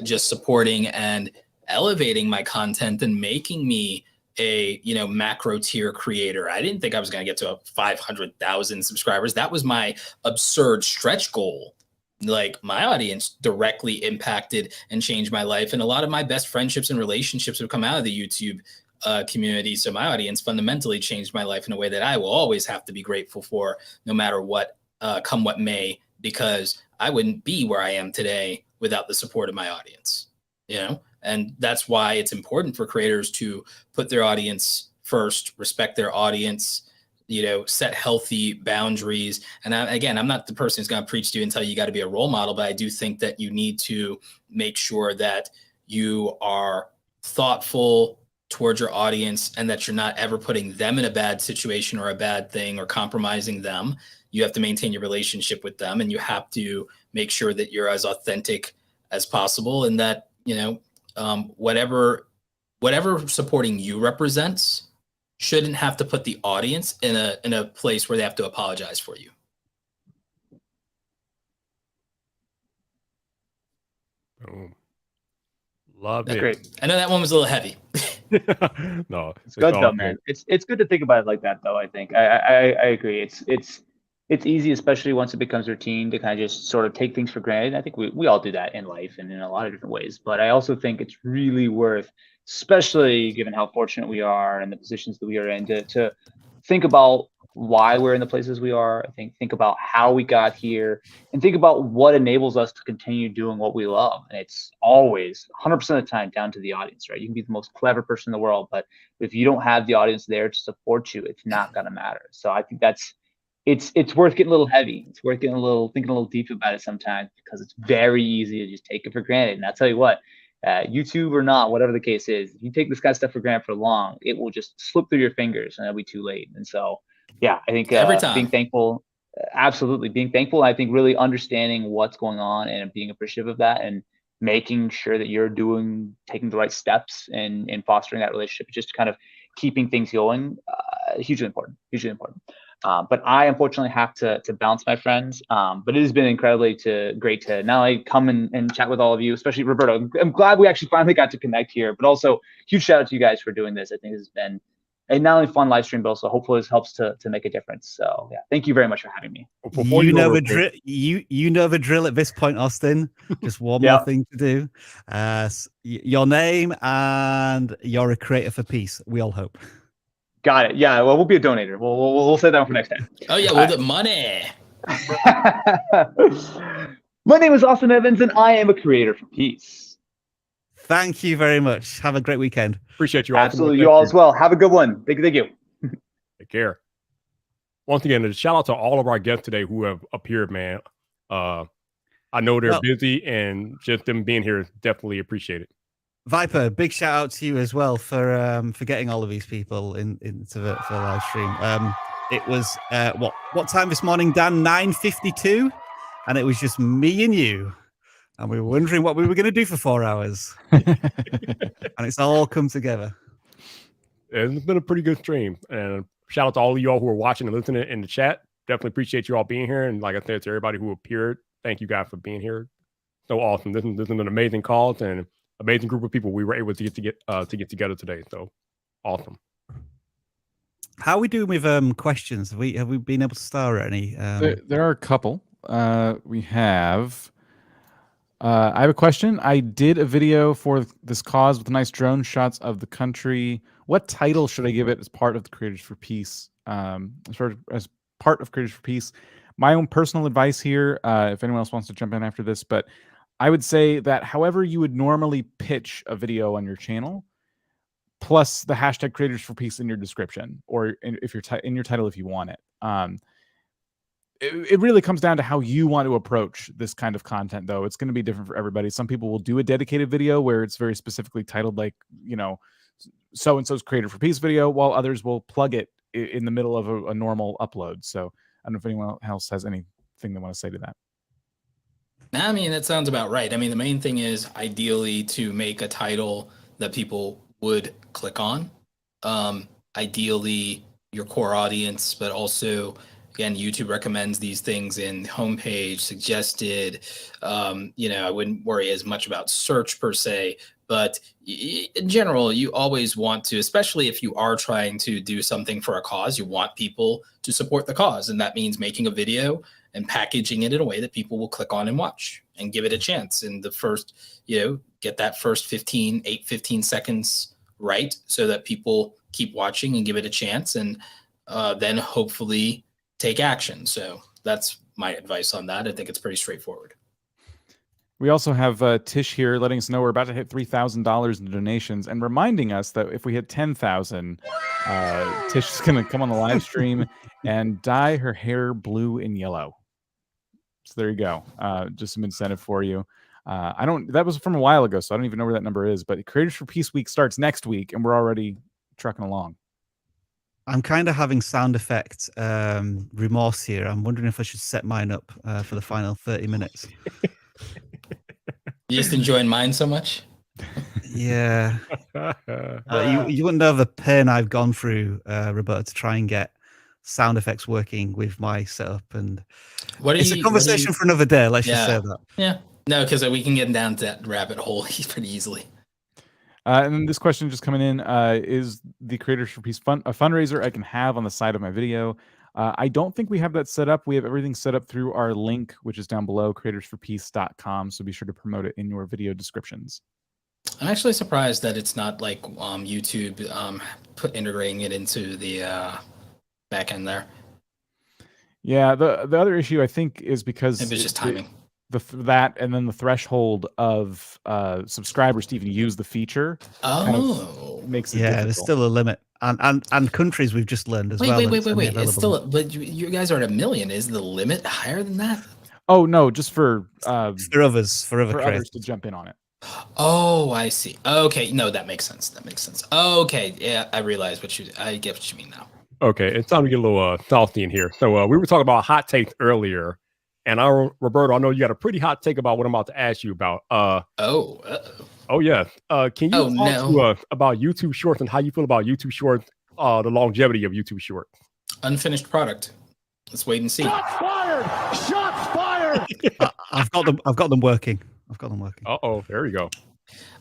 just supporting and elevating my content and making me a macro tier creator. I didn't think I was going to get to 500,000 subscribers. That was my absurd stretch goal. Like, my audience directly impacted and changed my life, and a lot of my best friendships and relationships have come out of the YouTube community. So my audience fundamentally changed my life in a way that I will always have to be grateful for, no matter what, come what may, because I wouldn't be where I am today without the support of my audience. And that's why it's important for creators to put their audience first, respect their audience, set healthy boundaries. And I'm not the person who's going to preach to you and tell you got to be a role model, but I do think that you need to make sure that you are thoughtful towards your audience and that you're not ever putting them in a bad situation or a bad thing or compromising them. You have to maintain your relationship with them, and you have to make sure that you're as authentic as possible, and that, whatever supporting you represents shouldn't have to put the audience in a place where they have to apologize for you. Love That's it. great. I know that one was a little heavy. No, it's good though, man. It's good to think about it like that, though. I think I agree. It's easy, especially once it becomes routine, to kind of just sort of take things for granted. I think we all do that in life and in a lot of different ways. But I also think it's really worth, especially given how fortunate we are and the positions that we are in, to think about why we're in the places we are. I think about how we got here, and think about what enables us to continue doing what we love. And it's always 100% of the time down to the audience, right? You can be the most clever person in the world, but if you don't have the audience there to support you, it's not going to matter. So I think it's worth getting a little heavy. It's worth thinking a little deep about it sometimes, because it's very easy to just take it for granted. And I'll tell you what, YouTube or not, whatever the case is, if you take this kind of stuff for granted for long, it will just slip through your fingers and it'll be too late. And so, yeah, I think every time being thankful, absolutely being thankful. I think really understanding what's going on and being appreciative of that, and making sure that you're taking the right steps and fostering that relationship, just kind of keeping things going, hugely important. But I unfortunately have to bounce, my friends. But it has been incredibly great to not only come and chat with all of you, especially Roberto. I'm glad we actually finally got to connect here, but also huge shout out to you guys for doing this. I think this has been a not only fun live stream, but also hopefully this helps to make a difference. So yeah, thank you very much for having me. You know the drill at this point, Austin. Just one more thing to do. Your name, and you're a creator for peace. We all hope. Got it. Yeah. Well, we'll be a donator. We'll say that one for next time. Oh yeah, we'll get money. My name is Austin Evans, and I am a creator for peace. Thank you very much. Have a great weekend. Appreciate you all. Absolutely. You all as well. Have a good one. Thank you. Take care. Once again, a shout out to all of our guests today who have appeared, man. I know they're busy, and just them being here is definitely appreciated. Viper, big shout out to you as well for getting all of these people into the live stream. It was what time this morning, Dan? 9:52, and it was just me and you, and we were wondering what we were going to do for 4 hours, and it's all come together. It's been a pretty good stream, and shout out to all of you all who are watching and listening in the chat. Definitely appreciate you all being here, and like I said, to everybody who appeared, thank you guys for being here. So awesome! This is an amazing cause and amazing group of people we were able to get together today. So awesome. How are we doing with questions? Have we been able to star any? There are a couple. We have. I have a question. I did a video for this cause with nice drone shots of the country. What title should I give it as part of the Creators for Peace? As part of Creators for Peace. My own personal advice here, if anyone else wants to jump in after this, but I would say that however you would normally pitch a video on your channel, plus the hashtag Creators for Peace in your description, or if you're in your title if you want it. It really comes down to how you want to approach this kind of content, though. It's going to be different for everybody. Some people will do a dedicated video where it's very specifically titled, like, you know, so-and-so's Creator for Peace video, while others will plug it in the middle of a normal upload. So I don't know if anyone else has anything they want to say to that. I mean, that sounds about right. I mean, the main thing is ideally to make a title that people would click on. Ideally, your core audience, but also, again, YouTube recommends these things in homepage, suggested. You know, I wouldn't worry as much about search per se, but in general, you always want to, especially if you are trying to do something for a cause, you want people to support the cause. And that means making a video and packaging it in a way that people will click on and watch and give it a chance. And the first, you know, get that first 15 seconds right so that people keep watching and give it a chance, and then hopefully take action. So that's my advice on that. I think it's pretty straightforward. We also have Tish here letting us know we're about to hit $3,000 in donations and reminding us that if we hit 10,000, Tish is going to come on the live stream and dye her hair blue and yellow. So there you go. Just some incentive for you. That was from a while ago, so I don't even know where that number is, but Creators for Peace Week starts next week and we're already trucking along. I'm kind of having sound effect remorse here. I'm wondering if I should set mine up for the final 30 minutes. You just enjoying mine so much? Yeah. You wouldn't know the pain I've gone through, Roberto, to try and get sound effects working with my setup. And it's a conversation for another day. Let's just say that. Yeah. No, because we can get down to that rabbit hole pretty easily. And then this question just coming in, is the Creators for Peace a fundraiser I can have on the side of my video? I don't think we have that set up. We have everything set up through our link, which is down below, creatorsforpeace.com. So be sure to promote it in your video descriptions. I'm actually surprised that it's not like YouTube integrating it into the back end there. Yeah, the other issue I think is because maybe it's just timing. That and then the threshold of subscribers to even use the feature kind of makes it difficult. There's still a limit, and countries we've just learned as well. Wait. It's still, but you guys are at 1 million. Is the limit higher than that? Oh no, just for others to jump in on it. Oh, I see. Okay, no, that makes sense. Okay, yeah, I realize I get what you mean now. Okay, it's time to get a little salty in here. So we were talking about hot takes earlier. And Roberto, I know you got a pretty hot take about what I'm about to ask you about. Oh yeah. Can you talk to us about YouTube Shorts and how you feel about YouTube Shorts, the longevity of YouTube Shorts? Unfinished product. Let's wait and see. Shots fired! Shots fired! I've got them working. Uh-oh, there we go.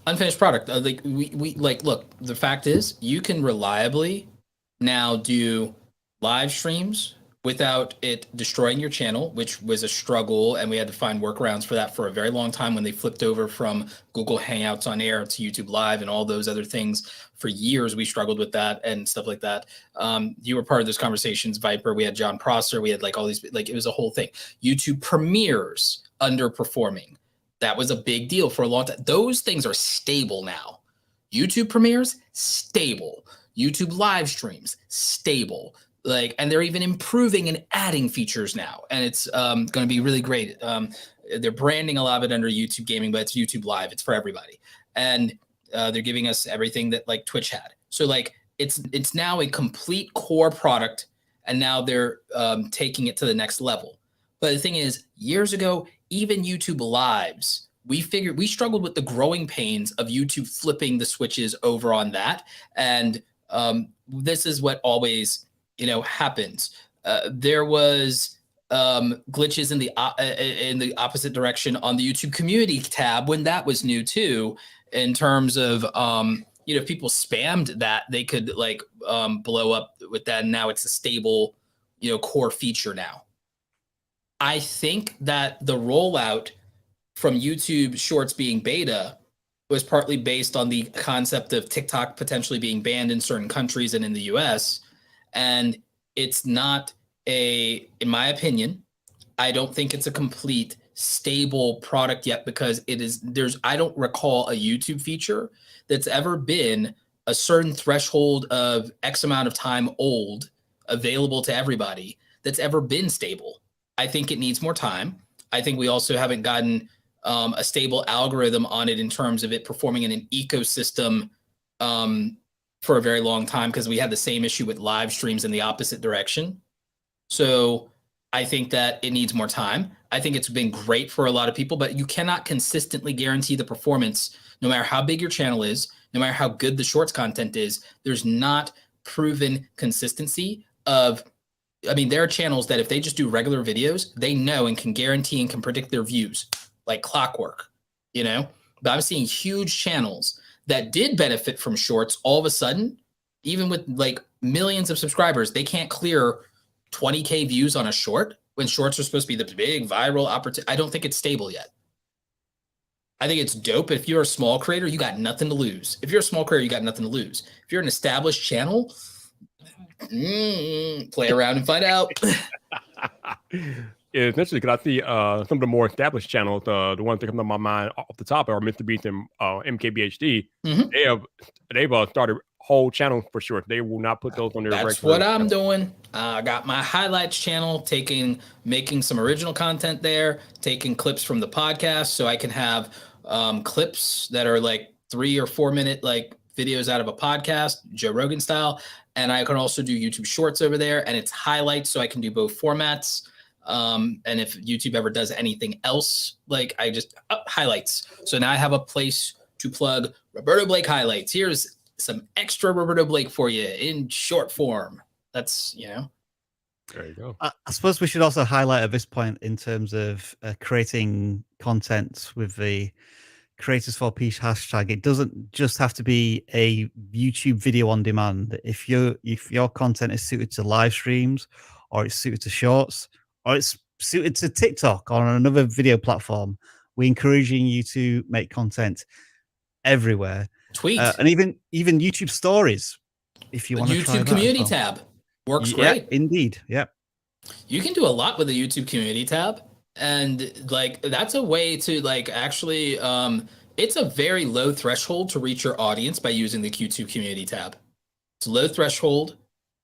Unfinished product. Look, the fact is you can reliably now do live streams without it destroying your channel, which was a struggle, and we had to find workarounds for that for a very long time when they flipped over from Google Hangouts on Air to YouTube Live and all those other things. For years, we struggled with that and stuff like that. You were part of those conversations, Viper. We had John Prosser. We had like all these, like it was a whole thing. YouTube premieres underperforming. That was a big deal for a long time. Those things are stable now. YouTube premieres, stable. YouTube live streams, stable. And they're even improving and adding features now, and it's going to be really great. They're branding a lot of it under YouTube Gaming, but it's YouTube Live. It's for everybody, and they're giving us everything that like Twitch had. So like it's now a complete core product, and now they're taking it to the next level. But the thing is, years ago, even YouTube Lives, we struggled with the growing pains of YouTube flipping the switches over on that, and this is what always happens. There was glitches in the opposite direction on the YouTube community tab when that was new too, in terms of you know, if people spammed that, they could like blow up with that. And now it's a stable, you know, core feature now. I think that the rollout from YouTube Shorts being beta was partly based on the concept of TikTok potentially being banned in certain countries and in the US. And it's not in my opinion, I don't think it's a complete stable product yet, because I don't recall a YouTube feature that's ever been a certain threshold of X amount of time old, available to everybody, that's ever been stable. I think it needs more time. I think we also haven't gotten a stable algorithm on it in terms of it performing in an ecosystem for a very long time, because we had the same issue with live streams in the opposite direction. So I think that it needs more time. I think it's been great for a lot of people, but you cannot consistently guarantee the performance, no matter how big your channel is, no matter how good the shorts content is. There's not proven consistency of, I mean, there are channels that if they just do regular videos, they know and can guarantee and can predict their views like clockwork, you know? But I'm seeing huge channels that did benefit from shorts all of a sudden, even with like millions of subscribers, they can't clear 20K views on a short when shorts are supposed to be the big viral opportunity. I don't think it's stable yet. I think it's dope. If you're a small creator, you got nothing to lose. If you're a small creator, you got nothing to lose. If you're an established channel, play around and find out. It's interesting because I see some of the more established channels, the ones that come to my mind off the top are Mr. Beast and MKBHD. They've started whole channels for sure. They will not put those on their That's what I'm doing. I got my highlights channel, making some original content there, taking clips from the podcast so I can have clips that are like 3 or 4 minute like videos out of a podcast, Joe Rogan style. And I can also do YouTube Shorts over there, and it's highlights, so I can do both formats. And if YouTube ever does anything else, like I just highlights. So now I have a place to plug Roberto Blake highlights. Here's some extra Roberto Blake for you in short form. That's, you know. There you go. I suppose we should also highlight at this point in terms of creating content with the Creators for Peace hashtag. It doesn't just have to be a YouTube video on demand. If your content is suited to live streams, or it's suited to shorts, or it's suited to TikTok or on another video platform, we're encouraging you to make content everywhere. Tweet. And even YouTube stories, if you want to try YouTube community tab works great. Indeed. Yeah. You can do a lot with the YouTube community tab. And like, that's a way to like actually, it's a very low threshold to reach your audience by using the YouTube community tab. It's low threshold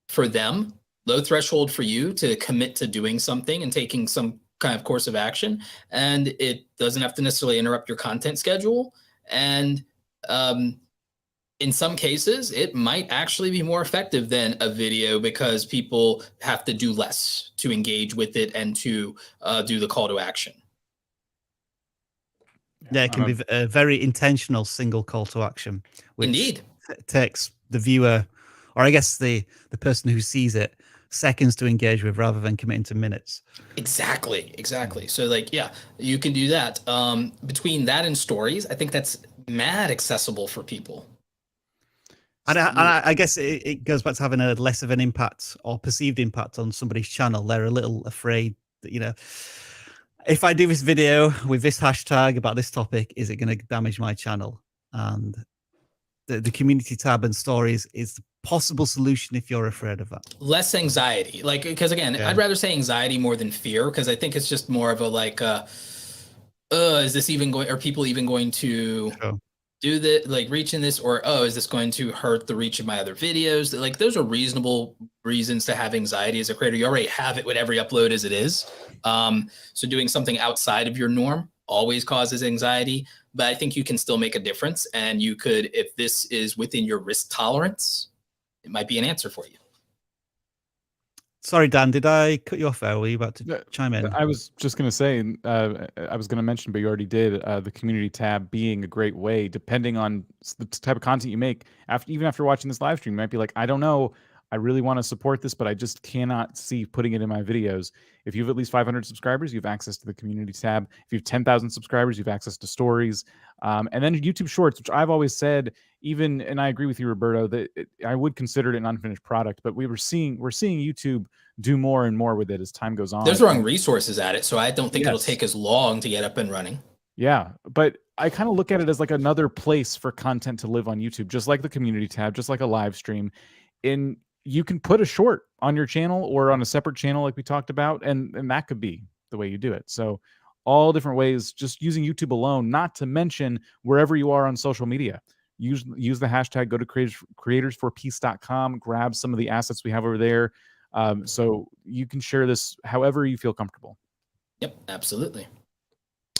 for them, low threshold for you to commit to doing something and taking some kind of course of action. And it doesn't have to necessarily interrupt your content schedule. And in some cases, it might actually be more effective than a video, because people have to do less to engage with it and to do the call to action. Yeah, it can be a very intentional single call to action, which Indeed takes the viewer, or I guess the person who sees it, seconds to engage with rather than committing to minutes. Exactly. So like, yeah, you can do that. Between that and stories, I think that's mad accessible for people. And I guess it goes back to having a less of an impact or perceived impact on somebody's channel. They're a little afraid that, you know, if I do this video with this hashtag about this topic, is it going to damage my channel? And the community tab and stories is the possible solution if you're afraid of that. Less anxiety, like, because again, I'd rather say anxiety more than fear, because I think it's just more of a like, is this even going? Are people even going to do the like reaching this, or is this going to hurt the reach of my other videos? Like, those are reasonable reasons to have anxiety as a creator. You already have it with every upload as it is. So doing something outside of your norm always causes anxiety, but I think you can still make a difference. And you could, if this is within your risk tolerance, it might be an answer for you. Sorry, Dan, did I cut you off there? Were you about to chime in? I was just going to say, I was going to mention, but you already did, the community tab being a great way, depending on the type of content you make. Even after watching this live stream, you might be like, I don't know, I really want to support this, but I just cannot see putting it in my videos. If you have at least 500 subscribers, you have access to the community tab. If you have 10,000 subscribers, you have access to stories. And then YouTube Shorts, which I've always said, even, and I agree with you, Roberto, that I would consider it an unfinished product, but we're seeing YouTube do more and more with it as time goes on. They're throwing resources at it, so I don't think it'll Yes. take as long to get up and running. Yeah, but I kind of look at it as like another place for content to live on YouTube, just like the community tab, just like a live stream. You can put a short on your channel or on a separate channel like we talked about, and that could be the way you do it. So all different ways, just using YouTube alone, not to mention wherever you are on social media. Use the hashtag, go to creatorsforpeace.com, grab some of the assets we have over there. So you can share this however you feel comfortable. Yep, absolutely.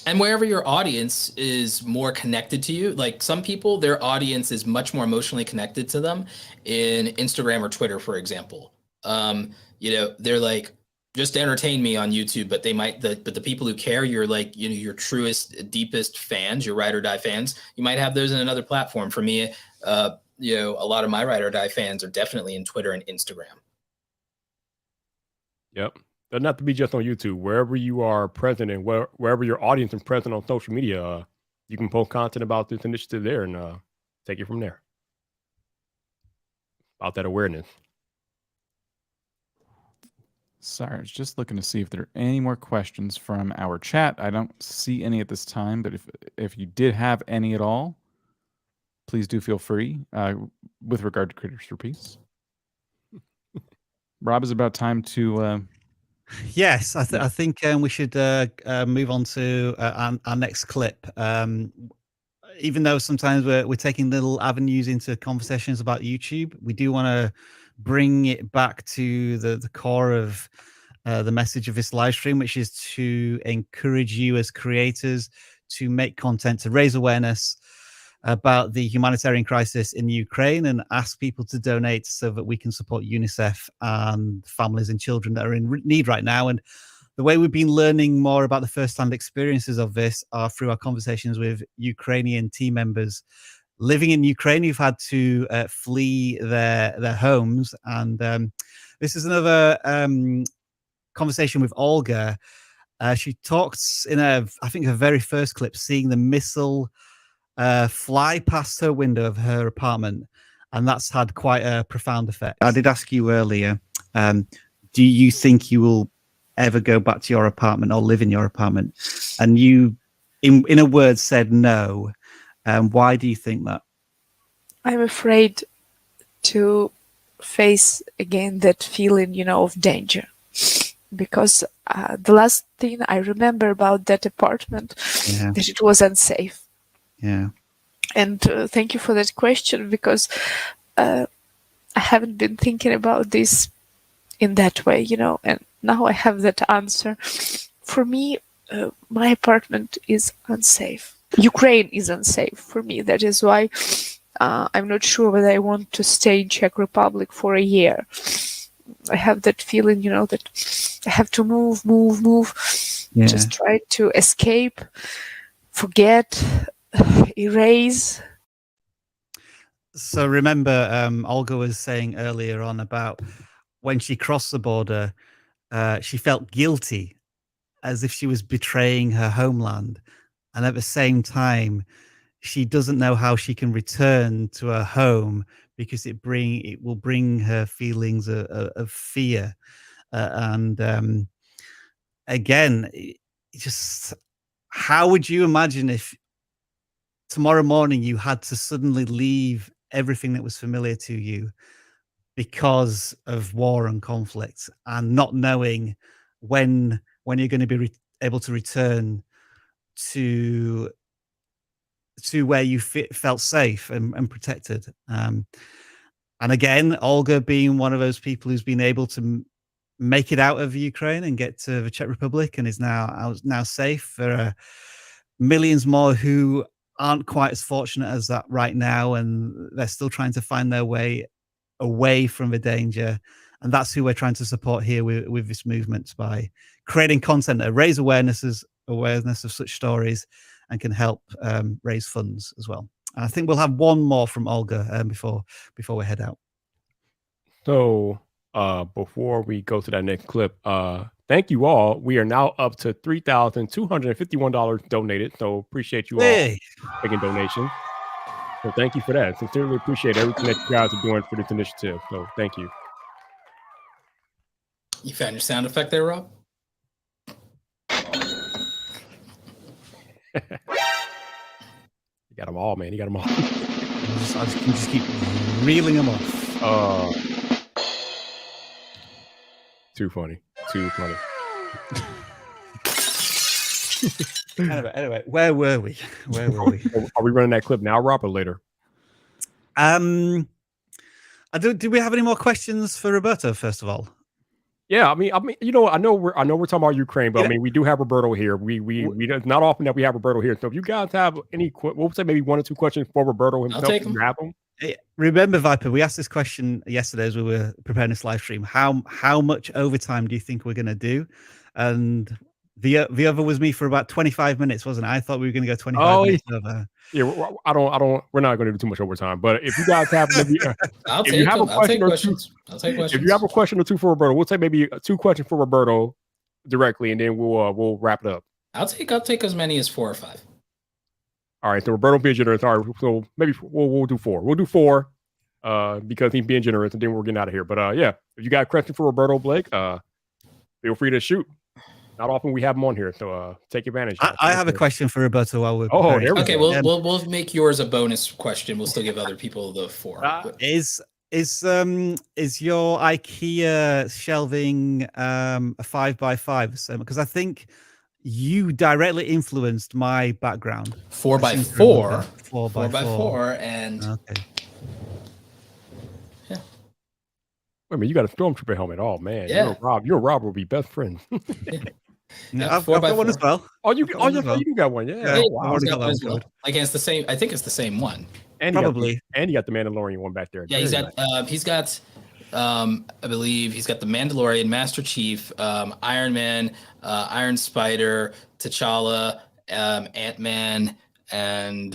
And wherever your audience is more connected to you, like some people, their audience is much more emotionally connected to them in Instagram or Twitter, for example. They're like, just entertain me on YouTube, but but the people who care, you're like, your truest, deepest fans, your ride or die fans, you might have those in another platform. For me, a lot of my ride or die fans are definitely in Twitter and Instagram. Yep. Doesn't have to be just on YouTube. Wherever you are present and wherever your audience is present on social media, you can post content about this initiative there and take it from there. About that awareness. Sorry, I was just looking to see if there are any more questions from our chat. I don't see any at this time, but if you did have any at all, please do feel free with regard to Creators for Peace. Rob, is it about time to... Yes, I think we should move on to our next clip. Even though sometimes we're taking little avenues into conversations about YouTube, we do want to bring it back to the core of the message of this live stream, which is to encourage you as creators to make content to raise awareness about the humanitarian crisis in Ukraine and ask people to donate so that we can support UNICEF and families and children that are in need right now. And the way we've been learning more about the first-hand experiences of this are through our conversations with Ukrainian team members living in Ukraine who've had to flee their homes. And this is another conversation with Olga. She talks in I think her very first clip, seeing the missile fly past her window of her apartment, and that's had quite a profound effect. I did ask you earlier, do you think you will ever go back to your apartment or live in your apartment? And you, in a word, said no. Why do you think that? I'm afraid to face again that feeling, of danger, because the last thing I remember about that apartment, that it was unsafe. Yeah. And thank you for that question, because I haven't been thinking about this in that way, and now I have that answer. For me, my apartment is unsafe. Ukraine is unsafe for me. That is why I'm not sure whether I want to stay in Czech Republic for a year. I have that feeling, that I have to move, just try to escape, forget, erase. So remember, Olga was saying earlier on about when she crossed the border, she felt guilty, as if she was betraying her homeland. And at the same time, she doesn't know how she can return to her home because it will bring her feelings of fear. And again, just how would you imagine if tomorrow morning you had to suddenly leave everything that was familiar to you because of war and conflict, and not knowing when you're going to be able to return to where you felt safe and protected. And again, Olga being one of those people who's been able to make it out of Ukraine and get to the Czech Republic and is now safe. There are millions more who aren't quite as fortunate as that right now, and they're still trying to find their way away from the danger. And that's who we're trying to support here with this movement, by creating content that raise awareness of such stories and can help raise funds as well. And I think we'll have one more from Olga before we head out. So before we go to that next clip, thank you all. We are now up to $3,251 donated. So appreciate you all making donations. So thank you for that. Sincerely appreciate everything that you guys are doing for this initiative. So thank you. You found your sound effect there, Rob? You got them all, man. You got them all. I can just keep reeling them off. Too funny. Too funny. Anyway, where were we? Where were we? Are we running that clip now, Rob, or later? Do we have any more questions for Roberto? First of all, Yeah, I mean, you know, I know we're talking about Ukraine, but I mean, we do have Roberto here. We it's not often that we have Roberto here. So if you guys have any, we'll say maybe 1 or 2 questions for Roberto himself. I'll take them. Grab them. Remember, Viper, we asked this question yesterday as we were preparing this live stream. How much overtime do you think we're going to do? And the other was me for about 25 minutes, wasn't it? I thought we were going to go 25 minutes over. Yeah, we're not going to do too much overtime. But if you guys have maybe, I'll take questions. If you have a question or two for Roberto, we'll take maybe 2 questions for Roberto directly, and then we'll wrap it up. I'll take as many as 4 or 5. All right, so Roberto being generous. All right, so maybe we'll do 4. We'll do 4 because he's being generous, and then we're getting out of here. But yeah, if you got a question for Roberto Blake, feel free to shoot. Not often we have them on here, so take advantage. I have a question for Roberto while we're okay. We'll make yours a bonus question. We'll still give other people the 4. Is your IKEA shelving a 5x5? So, because I think you directly influenced my background. 4x4. 4x4, and okay. Yeah. Wait a minute, you got a stormtrooper helmet. Oh man, yeah. You and Rob will be best friends. Yeah, I've got one as well. Oh, you got one. Yeah. Wow. Well. Like it's the same. I think it's the same one. And probably. You got the Mandalorian one back there. Yeah, he's got. I believe he's got the Mandalorian, Master Chief, Iron Man, Iron Spider, T'Challa, Ant-Man, and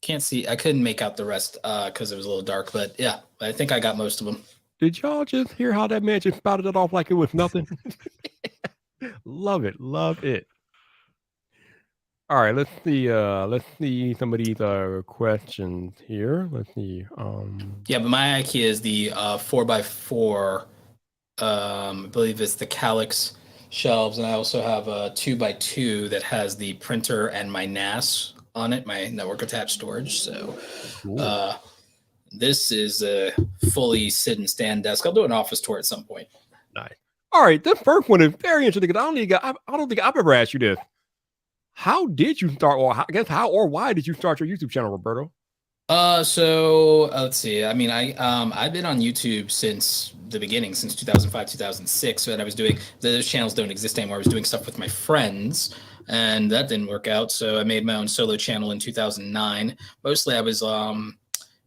can't see. I couldn't make out the rest because it was a little dark. But yeah, I think I got most of them. Did y'all just hear how that man just spouted it off like it was nothing? Love it. All right, let's see some of these questions here. Let's see. Yeah, but my IKEA is the 4x4. I believe it's the Calyx shelves, and I also have a 2x2 that has the printer and my NAS on it, my network attached storage. So this is a fully sit and stand desk. I'll do an office tour at some point. Nice. All right, this first one is very interesting because I don't think I've ever asked you this. How did you start, or how or why did you start your YouTube channel, Roberto? So let's see. I mean, I've been on YouTube since the beginning, since 2005, 2006. And I was doing, those channels don't exist anymore. I was doing stuff with my friends, and that didn't work out. So I made my own solo channel in 2009. Mostly I was,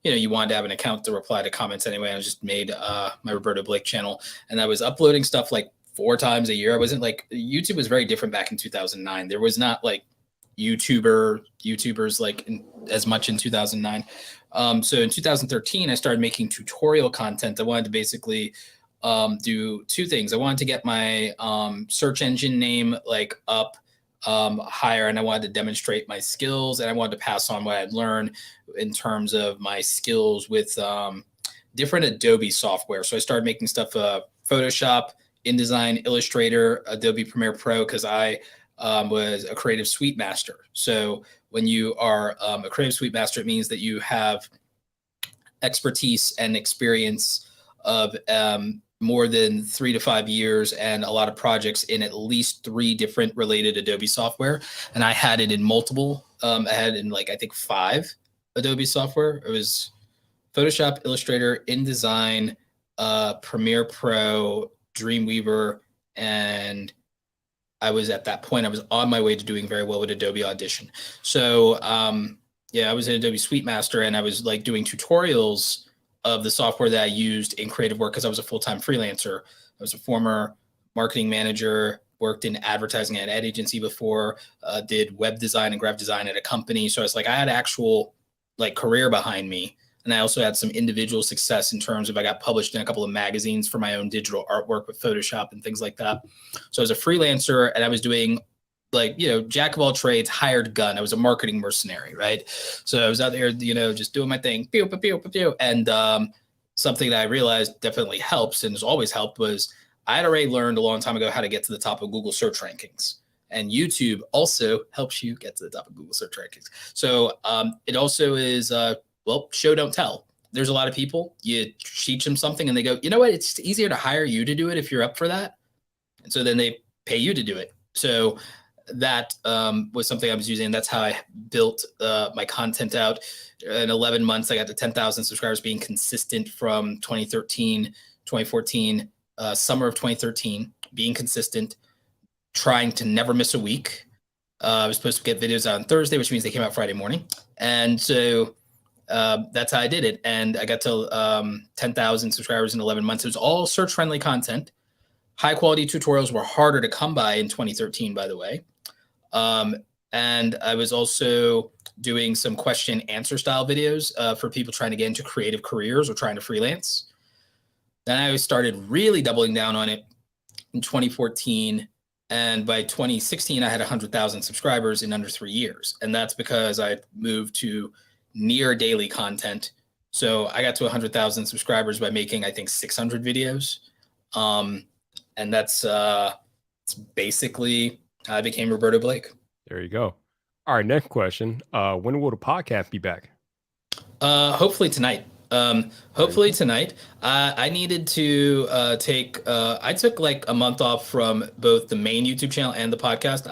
you wanted to have an account to reply to comments anyway. I just made my Roberto Blake channel, and I was uploading stuff like 4 times a year. I wasn't like, YouTube was very different back in 2009. There was not like YouTubers like as much in 2009. So in 2013, I started making tutorial content. I wanted to basically do 2 things. I wanted to get my search engine name like up higher, and I wanted to demonstrate my skills, and I wanted to pass on what I'd learned in terms of my skills with different Adobe software. So I started making stuff Photoshop, InDesign, Illustrator, Adobe Premiere Pro, because I was a creative suite master. So when you are a creative suite master, it means that you have expertise and experience of more than 3 to 5 years and a lot of projects in at least 3 different related Adobe software. And I had it in multiple. I had in like, I think 5 Adobe software. It was Photoshop, Illustrator, InDesign, Premiere Pro, Dreamweaver, and I was at that point, I was on my way to doing very well with Adobe Audition. So yeah, I was an Adobe Suite Master, and I was like doing tutorials of the software that I used in creative work because I was a full-time freelancer. I was a former marketing manager, worked in advertising at an ad agency before, did web design and graphic design at a company. So it's like I had actual like career behind me And I also had some individual success in terms of I got published in a couple of magazines for my own digital artwork with Photoshop and things like that. So I was a freelancer and I was doing like, you know, jack of all trades, hired gun. I was a marketing mercenary, right? So I was out there, you know, just doing my thing. Pew, pew, pew, pew, pew. And something that I realized definitely helps and has always helped was I had already learned a long time ago how to get to the top of Google search rankings. And YouTube also helps you get to the top of Google search rankings. So it also is, well, show, don't tell. There's a lot of people, you teach them something and they go, you know what, it's easier to hire you to do it if you're up for that. And so then they pay you to do it. So that was something I was using. That's how I built my content out. In 11 months, I got to 10,000 subscribers, being consistent from 2013, 2014, summer of 2013, being consistent, trying to never miss a week. I was supposed to get videos out on Thursday, which means they came out Friday morning. And so that's how I did it. And I got to 10,000 subscribers in 11 months. It was all search-friendly content. High-quality tutorials were harder to come by in 2013, by the way. And I was also doing some question answer style videos for people trying to get into creative careers or trying to freelance. Then I started really doubling down on it in 2014. And by 2016, I had 100,000 subscribers in under 3 years. And that's because I moved to near daily content. So I got to 100,000 subscribers by making, I think, 600 videos. And that's basically how I became Roberto Blake. There you go. All right, next question. When will the podcast be back? Hopefully tonight. Hopefully tonight. I needed to I took like a month off from both the main YouTube channel and the podcast.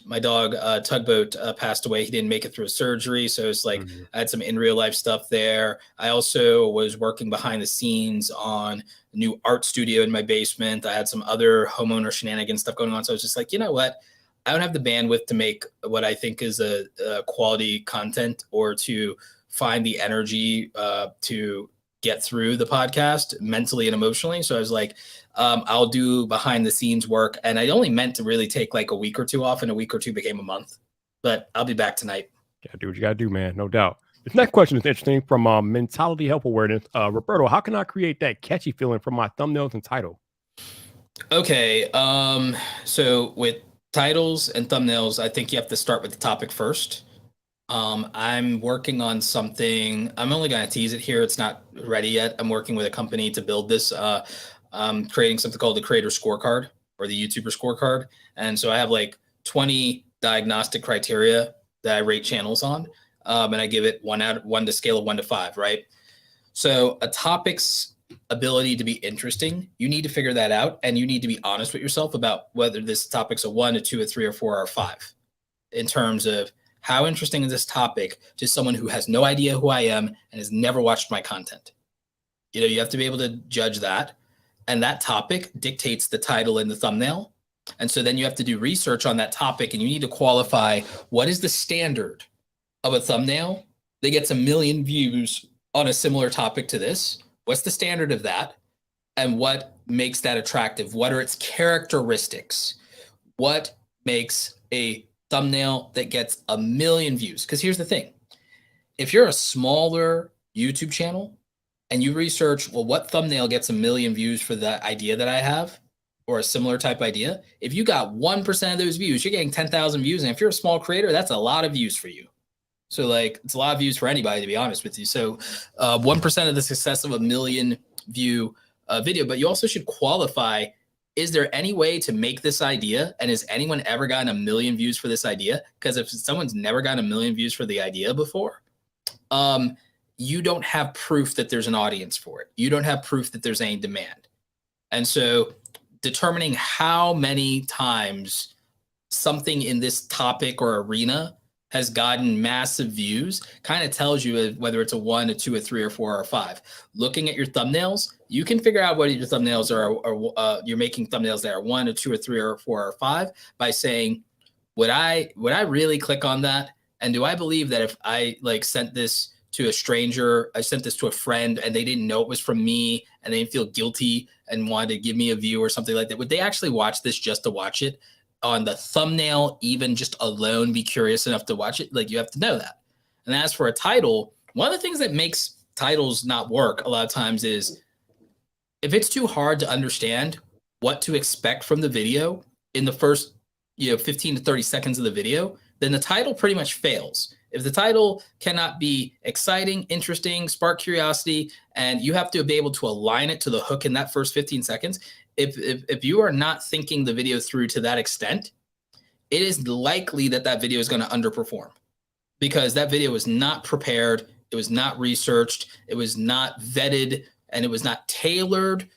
My dog Tugboat passed away. He didn't make it through a surgery, so it's like I had some in real life stuff there. I also was working behind the scenes on a new art studio in my basement. I had some other homeowner shenanigans stuff going on, so I was just like, you know what? I don't have the bandwidth to make what I think is a quality content or to find the energy to get through the podcast mentally and emotionally. So I was like, I'll do behind the scenes work. And I only meant to really take like a week or two off, and a week or two became a month. But I'll be back tonight. Gotta do what you gotta do, man. No doubt. This next question is interesting from Mentality Health Awareness. Roberto, how can I create that catchy feeling from my thumbnails and title? Okay. So with titles and thumbnails, I think you have to start with the topic first. I'm working on something. I'm only going to tease it here. It's not ready yet. I'm working with a company to build this. I'm creating something called the Creator Scorecard or the YouTuber Scorecard. And so I have like 20 diagnostic criteria that I rate channels on. And I give it one to scale of 1 to 5, right? So a topic's ability to be interesting, you need to figure that out. And you need to be honest with yourself about whether this topic's a 1, a 2, a 3, or 4, or 5 in terms of how interesting is this topic to someone who has no idea who I am and has never watched my content? You know, you have to be able to judge that. And that topic dictates the title and the thumbnail. And so then you have to do research on that topic, and you need to qualify what is the standard of a thumbnail that gets 1 million views on a similar topic to this. What's the standard of that? And what makes that attractive? What are its characteristics? What makes a thumbnail that gets 1 million views? Because here's the thing. If you're a smaller YouTube channel and you research, well, what thumbnail gets 1 million views for the idea that I have or a similar type idea, if you got 1% of those views, you're getting 10,000 views. And if you're a small creator, that's a lot of views for you. So like, it's a lot of views for anybody, to be honest with you. So 1% of the success of 1 million view video, but you also should qualify, is there any way to make this idea? And has anyone ever gotten 1 million views for this idea? Because if someone's never gotten 1 million views for the idea before, you don't have proof that there's an audience for it. You don't have proof that there's any demand. And so determining how many times something in this topic or arena has gotten massive views kind of tells you whether it's a 1, a 2, a 3, or 4, or 5. Looking at your thumbnails, you can figure out what your thumbnails are, or you're making thumbnails that are 1, or 2, or 3, or 4, or 5 by saying, would I really click on that? And do I believe that if I like sent this to a stranger, I sent this to a friend and they didn't know it was from me and they didn't feel guilty and wanted to give me a view or something like that, would they actually watch this just to watch it? On the thumbnail, even just alone, be curious enough to watch it? Like, you have to know that. And as for a title, One of the things that makes titles not work a lot of times is if it's too hard to understand what to expect from the video in the first 15 to 30 seconds of the video, then the title pretty much fails. If the title cannot be exciting, interesting, spark curiosity, and you have to be able to align it to the hook in that first 15 seconds, if you are not thinking the video through to that extent, it is likely that that video is going to underperform because that video was not prepared, it was not researched, it was not vetted, and it was not tailored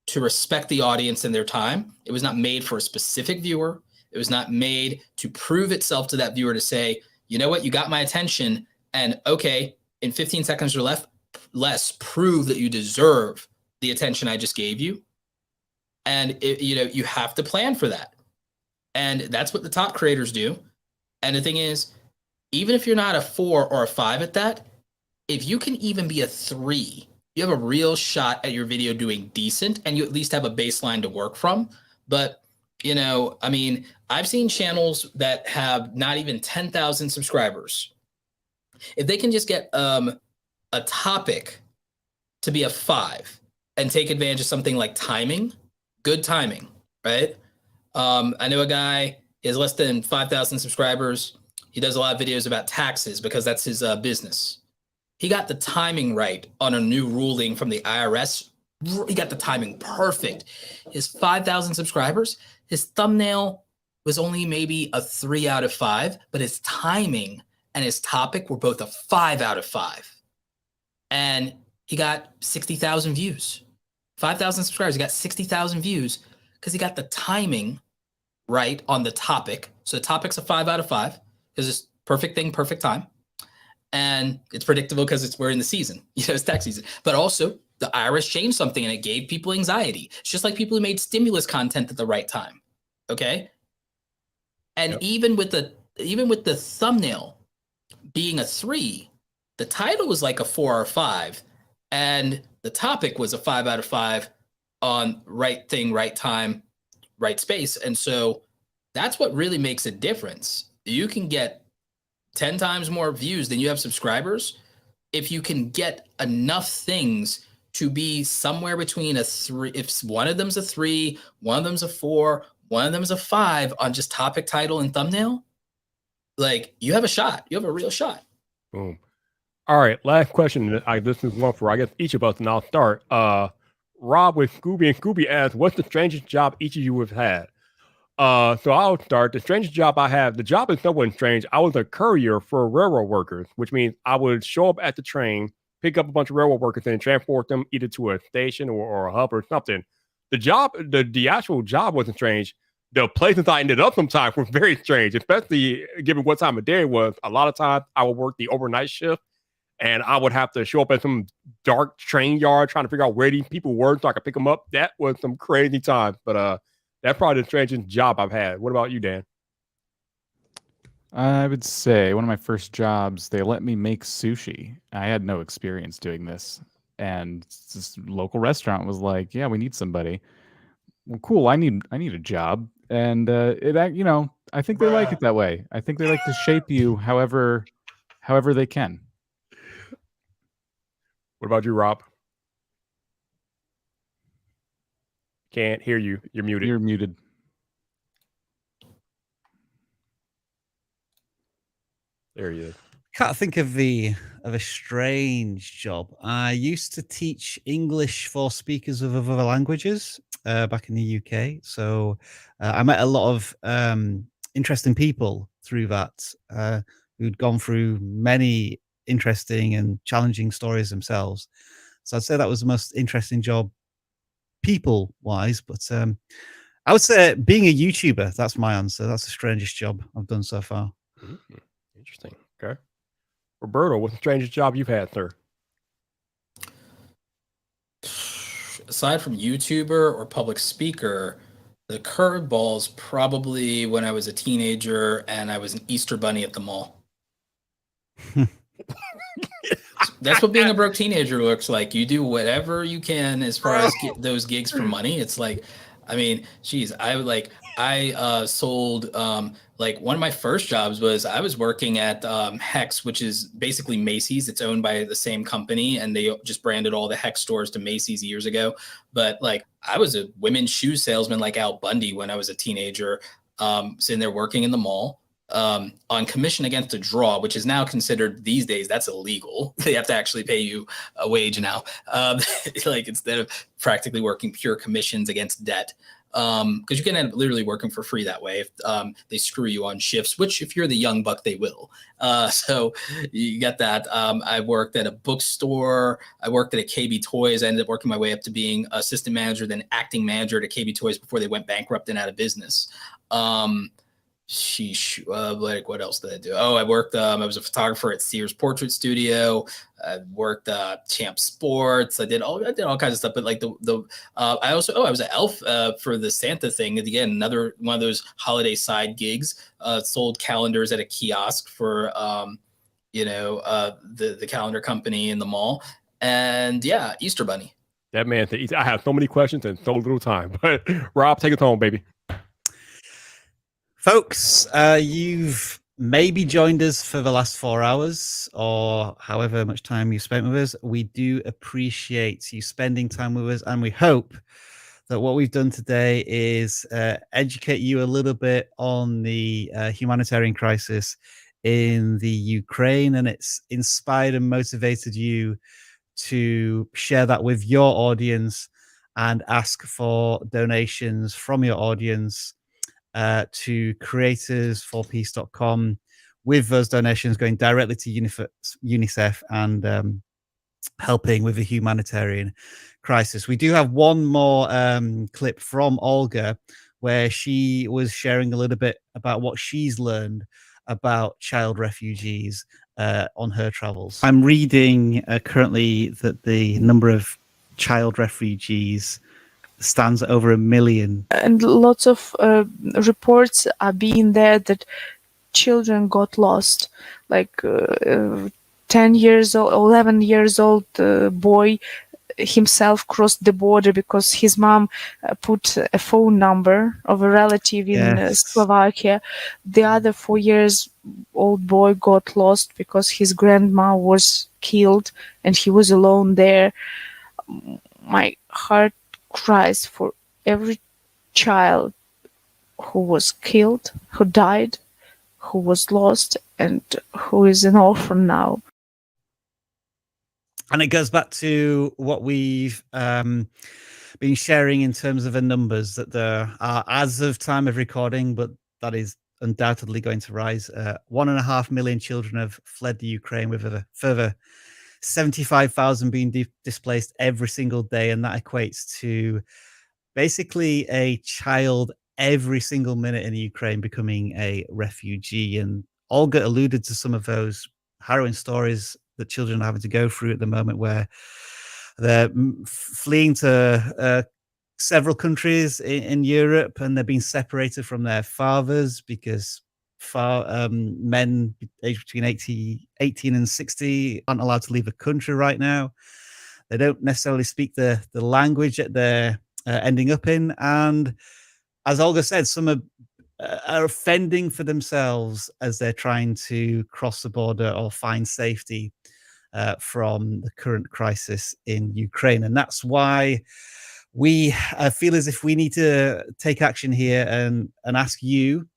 to respect the audience and their time. It was not made for a specific viewer. It was not made to prove itself to that viewer to say, you know what, you got my attention, and okay, in 15 seconds or less, prove that you deserve the attention I just gave you. And you have to plan for that. And that's what the top creators do. And the thing is, even if you're not a 4 or a 5 at that, if you can even be a 3, you have a real shot at your video doing decent, and you at least have a baseline to work from. But I mean, I've seen channels that have not even 10,000 subscribers. If they can just get a topic to be a 5 and take advantage of something like timing, good timing, right? I know a guy, he has less than 5,000 subscribers. He does a lot of videos about taxes because that's his business. He got the timing right on a new ruling from the IRS. He got the timing perfect. His 5,000 subscribers, his thumbnail was only maybe a 3 out of 5, but his timing and his topic were both a 5 out of 5. And he got 60,000 views. 5,000 subscribers, he got 60,000 views because he got the timing right on the topic. So the topic's a 5 out of 5 because it's perfect thing, perfect time. And it's predictable because we're in the season, it's tax season. But also the IRS changed something and it gave people anxiety. It's just like people who made stimulus content at the right time. Okay. And even with the thumbnail being a 3, the title was like a 4 or 5, and the topic was a 5 out of 5 on right thing, right time, right space. And so that's what really makes a difference. You can get 10 times more views than you have subscribers if you can get enough things to be somewhere between a 3. If one of them's a 3, one of them's a 4, one of them's a 5 on just topic, title, and thumbnail, like you have a shot. You have a real shot. Boom. All right. Last question. This is one for, I guess, each of us, and I'll start. Rob with Scooby, and Scooby asks, what's the strangest job each of you have had? So I'll start. The strangest job I have, the job is somewhat strange. I was a courier for railroad workers, which means I would show up at the train, pick up a bunch of railroad workers, and transport them either to a station or a hub or something. The actual job wasn't strange. The places I ended up sometimes were very strange, especially given what time of day it was. A lot of times I would work the overnight shift, and I would have to show up at some dark train yard trying to figure out where these people were so I could pick them up. That was some crazy times, but that's probably the strangest job I've had. What about you, Dan? I would say one of my first jobs, they let me make sushi. I had no experience doing this. And this local restaurant was like, yeah, we need somebody. Well, cool. I need a job. And I think they like it that way. I think they like to shape you however they can. What about you, Rob? Can't hear you. You're muted. You're muted. There he is. Can't think of a strange job. I used to teach English for speakers of other languages back in the UK. So I met a lot of interesting people through that who'd gone through many interesting and challenging stories themselves. So I'd say that was the most interesting job people-wise. But I would say being a YouTuber, that's my answer. That's the strangest job I've done so far. Mm-hmm. Interesting. Okay. Roberto, what's the strangest job you've had, sir? Aside from YouTuber or public speaker, the curveball's probably when I was a teenager and I was an Easter bunny at the mall. That's what being a broke teenager looks like. You do whatever you can as far as get those gigs for money. It's like I mean, geez, I sold like one of my first jobs was I was working at Hex, which is basically Macy's. It's owned by the same company, and they just branded all the Hex stores to Macy's years ago. But like, I was a women's shoe salesman like Al Bundy when I was a teenager, sitting there working in the mall. On commission against a draw, which is now considered these days, that's illegal. They have to actually pay you a wage now. Like, instead of practically working pure commissions against debt. Because you can end up literally working for free that way if they screw you on shifts, which if you're the young buck, they will. So you get that. I worked at a bookstore. I worked at a KB Toys. I ended up working my way up to being assistant manager, then acting manager at a KB Toys before they went bankrupt and out of business. Sheesh. Like, what else did I do? Oh, I worked. I was a photographer at Sears Portrait Studio. I worked Champ Sports. I did all kinds of stuff. But like I was an elf for the Santa thing. And again, another one of those holiday side gigs. Sold calendars at a kiosk for the calendar company in the mall. And yeah, Easter Bunny. That man, I have so many questions and so little time. But Rob, take it home, baby. Folks, you've maybe joined us for the last 4 hours or however much time you spent with us. We do appreciate you spending time with us, and we hope that what we've done today is educate you a little bit on the humanitarian crisis in the Ukraine, and it's inspired and motivated you to share that with your audience and ask for donations from your audience to creatorsforpeace.com, with those donations going directly to UNICEF and helping with the humanitarian crisis. We do have one more clip from Olga where she was sharing a little bit about what she's learned about child refugees on her travels. I'm reading currently that the number of child refugees stands at over 1 million. And lots of reports are being there that children got lost. Like 10 years old, 11 years old boy himself crossed the border because his mom put a phone number of a relative in Slovakia. The other 4 years old boy got lost because his grandma was killed and he was alone there. My heart cries for every child who was killed, who died, who was lost, and who is an orphan now. And it goes back to what we've been sharing in terms of the numbers, that there are, as of time of recording, but that is undoubtedly going to rise, 1.5 million children have fled the Ukraine, with a further 75,000 being displaced every single day, and that equates to basically a child every single minute in the Ukraine becoming a refugee. And Olga alluded to some of those harrowing stories that children are having to go through at the moment, where they're fleeing to several countries in Europe, and they're being separated from their fathers because men aged between 18 and 60 aren't allowed to leave the country right now. They don't necessarily speak the language that they're ending up in. And as Olga said, some are fending for themselves as they're trying to cross the border or find safety from the current crisis in Ukraine. And that's why we feel as if we need to take action here and ask you,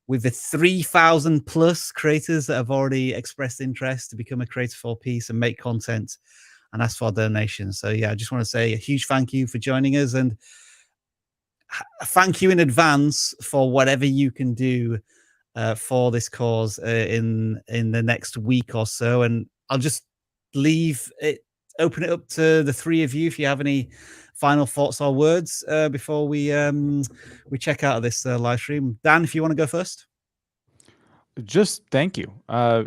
with the 3,000 plus creators that have already expressed interest to become a creator for peace and make content, and ask for donations. So yeah, I just want to say a huge thank you for joining us, and thank you in advance for whatever you can do for this cause in the next week or so. And I'll just open it up to the three of you if you have any final thoughts or words before we check out of this live stream. Dan, if you want to go first. Just thank you.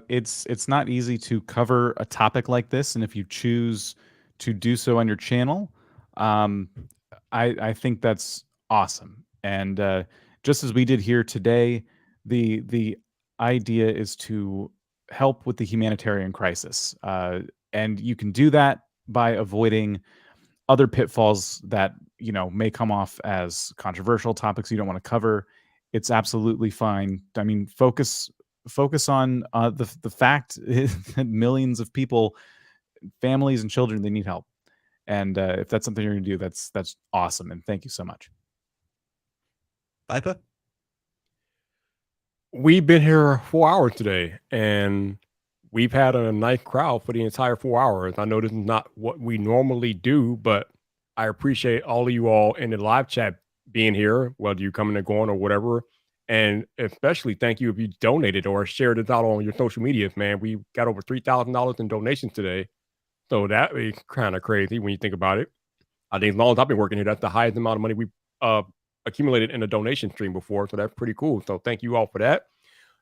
It's not easy to cover a topic like this, and if you choose to do so on your channel, I think that's awesome. And just as we did here today, the idea is to help with the humanitarian crisis, and you can do that by avoiding other pitfalls that you know, may come off as controversial topics you don't want to cover, it's absolutely fine. I mean, focus on the fact that millions of people, families and children, they need help. And if that's something you're going to do, that's awesome. And thank you so much. Viper? We've been here 4 hours today, and we've had a nice crowd for the entire 4 hours. I know this is not what we normally do, but I appreciate all of you all in the live chat being here, whether you're coming and going or whatever. And especially thank you if you donated or shared it out on your social medias, man. We got over $3,000 in donations today. So that is kind of crazy when you think about it. I think as long as I've been working here, that's the highest amount of money we've accumulated in a donation stream before. So that's pretty cool. So thank you all for that.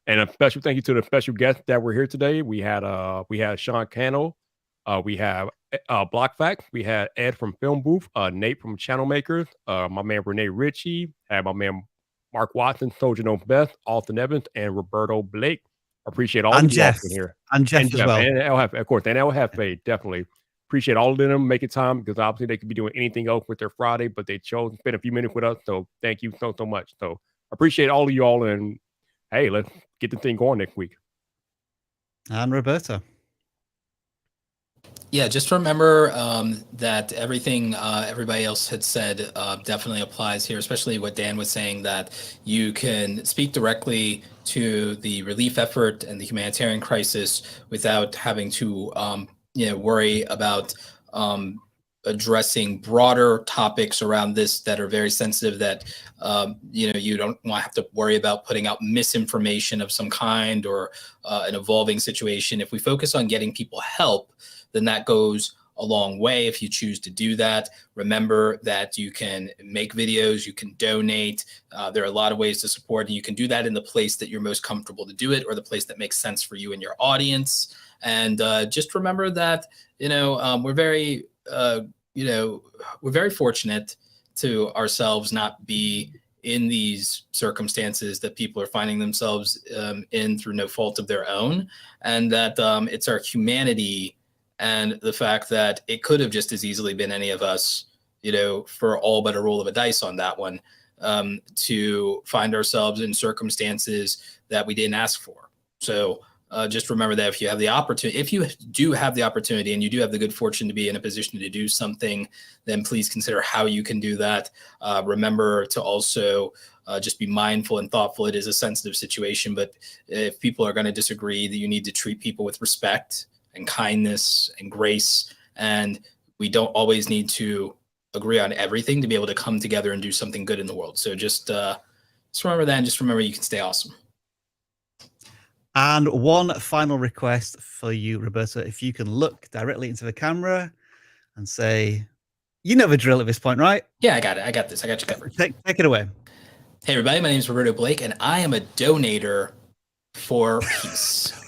And a special thank you to the special guests that were here today. We had Sean Cannell, we have Blockfact, we had Ed from Film Booth, Nate from Channel Makers, my man Renee Ritchie, had my man Mark Watson, Soldier Knows Best, Alton Evans, and Roberto Blake. Appreciate all and of you all Jeff being here. and Jeff as well. And LHF, of course, and LHF, definitely. Appreciate all of them making time, because obviously they could be doing anything else with their Friday, but they chose to spend a few minutes with us. So thank you so much. So appreciate all of you all, and hey, let's get the thing going next week. And Roberta. Yeah, just remember that everything everybody else had said definitely applies here, especially what Dan was saying, that you can speak directly to the relief effort and the humanitarian crisis without having to worry about addressing broader topics around this that are very sensitive, that you don't want to have to worry about putting out misinformation of some kind or an evolving situation. If we focus on getting people help, then that goes a long way. If you choose to do that, remember that you can make videos, you can donate. There are a lot of ways to support, and you can do that in the place that you're most comfortable to do it, or the place that makes sense for you and your audience. And just remember that we're very fortunate to ourselves not be in these circumstances that people are finding themselves in through no fault of their own, and that it's our humanity and the fact that it could have just as easily been any of us, for all but a roll of a dice on that one, to find ourselves in circumstances that we didn't ask for. So just remember that if you do have the opportunity and you do have the good fortune to be in a position to do something, then please consider how you can do that. Remember to also just be mindful and thoughtful. It is a sensitive situation, but if people are going to disagree, that you need to treat people with respect and kindness and grace. And we don't always need to agree on everything to be able to come together and do something good in the world. So just remember that, and just remember you can stay awesome. And one final request for you, Roberta, if you can look directly into the camera and say, you know the drill at this point, right? Yeah, I got it. I got this. I got you covered. Take it away. Hey, everybody. My name is Roberto Blake, and I am a donator for peace.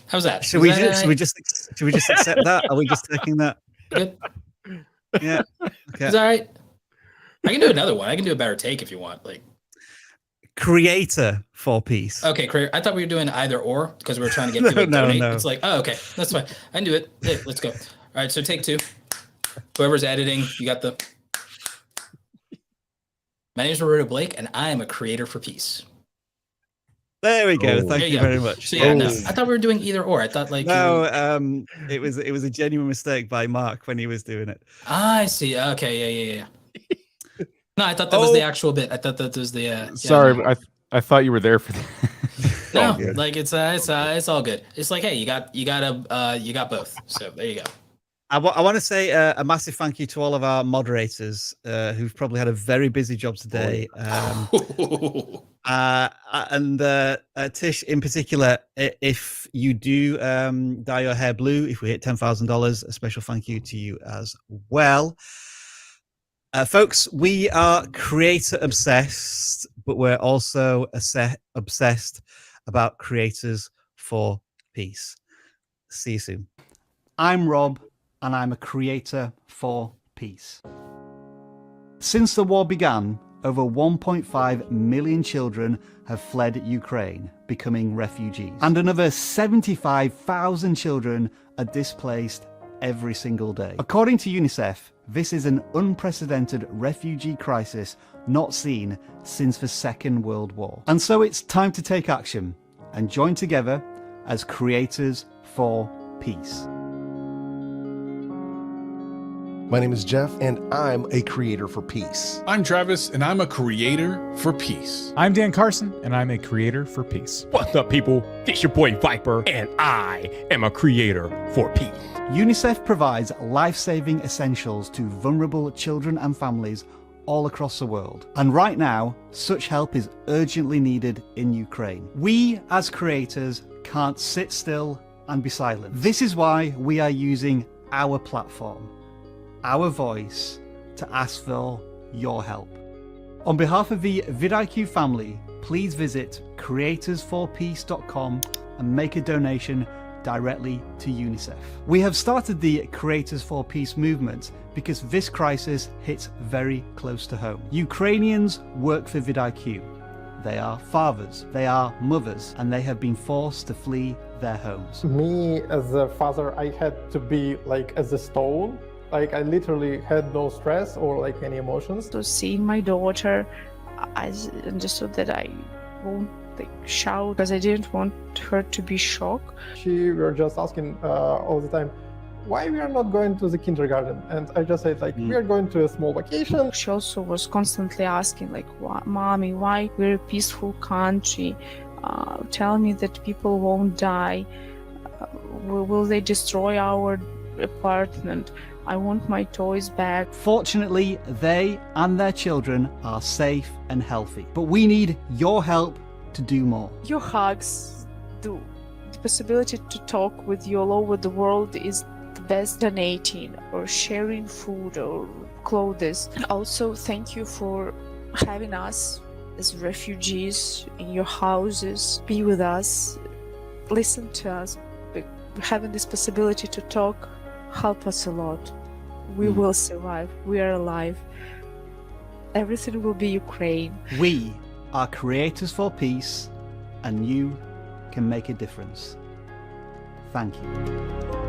How's that? Should we just accept that? Are we just taking that? Good. Yeah. Okay. It's all right. I can do another one. I can do a better take if you want. Like, creator for peace. Okay, I thought we were doing either or because we were trying to get people to donate. No. It's like, oh, okay, that's fine. I can do it. Hey, let's go. All right, so take two. Whoever's editing, you got the. My name is Roberto Blake, and I am a creator for peace. There we go. Thank you very much. So yeah, no, I thought we were doing either or. I thought like it was a genuine mistake by Mark when he was doing it. I see. Okay, yeah. No, I thought that was the actual bit. I thought that was the. Sorry, but I thought you were there for that. No, like it's all good. It's like, hey, you got both. So there you go. I want to say a massive thank you to all of our moderators who've probably had a very busy job today. And Tish in particular, if you do dye your hair blue, if we hit $10,000, a special thank you to you as well. Folks, we are creator obsessed, but we're also obsessed about creators for peace. See you soon. I'm Rob, and I'm a creator for peace. Since the war began, over 1.5 million children have fled Ukraine, becoming refugees. And another 75,000 children are displaced every single day. According to UNICEF, this is an unprecedented refugee crisis not seen since the Second World War. And so it's time to take action and join together as creators for peace. My name is Jeff, and I'm a creator for peace. I'm Travis, and I'm a creator for peace. I'm Dan Carson, and I'm a creator for peace. What's up, people? It's your boy Viper, and I am a creator for peace. UNICEF provides life-saving essentials to vulnerable children and families all across the world. And right now, such help is urgently needed in Ukraine. We, as creators, can't sit still and be silent. This is why we are using our platform, our voice, to ask for your help. On behalf of the vidlQ family, please visit creatorsforpeace.com and make a donation directly to UNICEF. We have started the Creators for Peace movement because this crisis hits very close to home. Ukrainians work for vidlQ. They are fathers, they are mothers, and they have been forced to flee their homes. Me as a father, I had to be like as a stone. Like I literally had no stress or like any emotions. So seeing my daughter, I understood that I won't like shout because I didn't want her to be shocked. She were just asking all the time, why we are not going to the kindergarten? And I just said like, we are going to a small vacation. She also was constantly asking like, Mommy, why we're a peaceful country? Tell me that people won't die. Will they destroy our apartment? I want my toys back. Fortunately, they and their children are safe and healthy. But we need your help to do more. Your hugs, the possibility to talk with you all over the world is the best. Donating or sharing food or clothes. Also, thank you for having us as refugees in your houses. Be with us, listen to us. Having this possibility to talk help us a lot. We will survive. We are alive. Everything will be Ukraine. We are creators for peace, and you can make a difference. Thank you.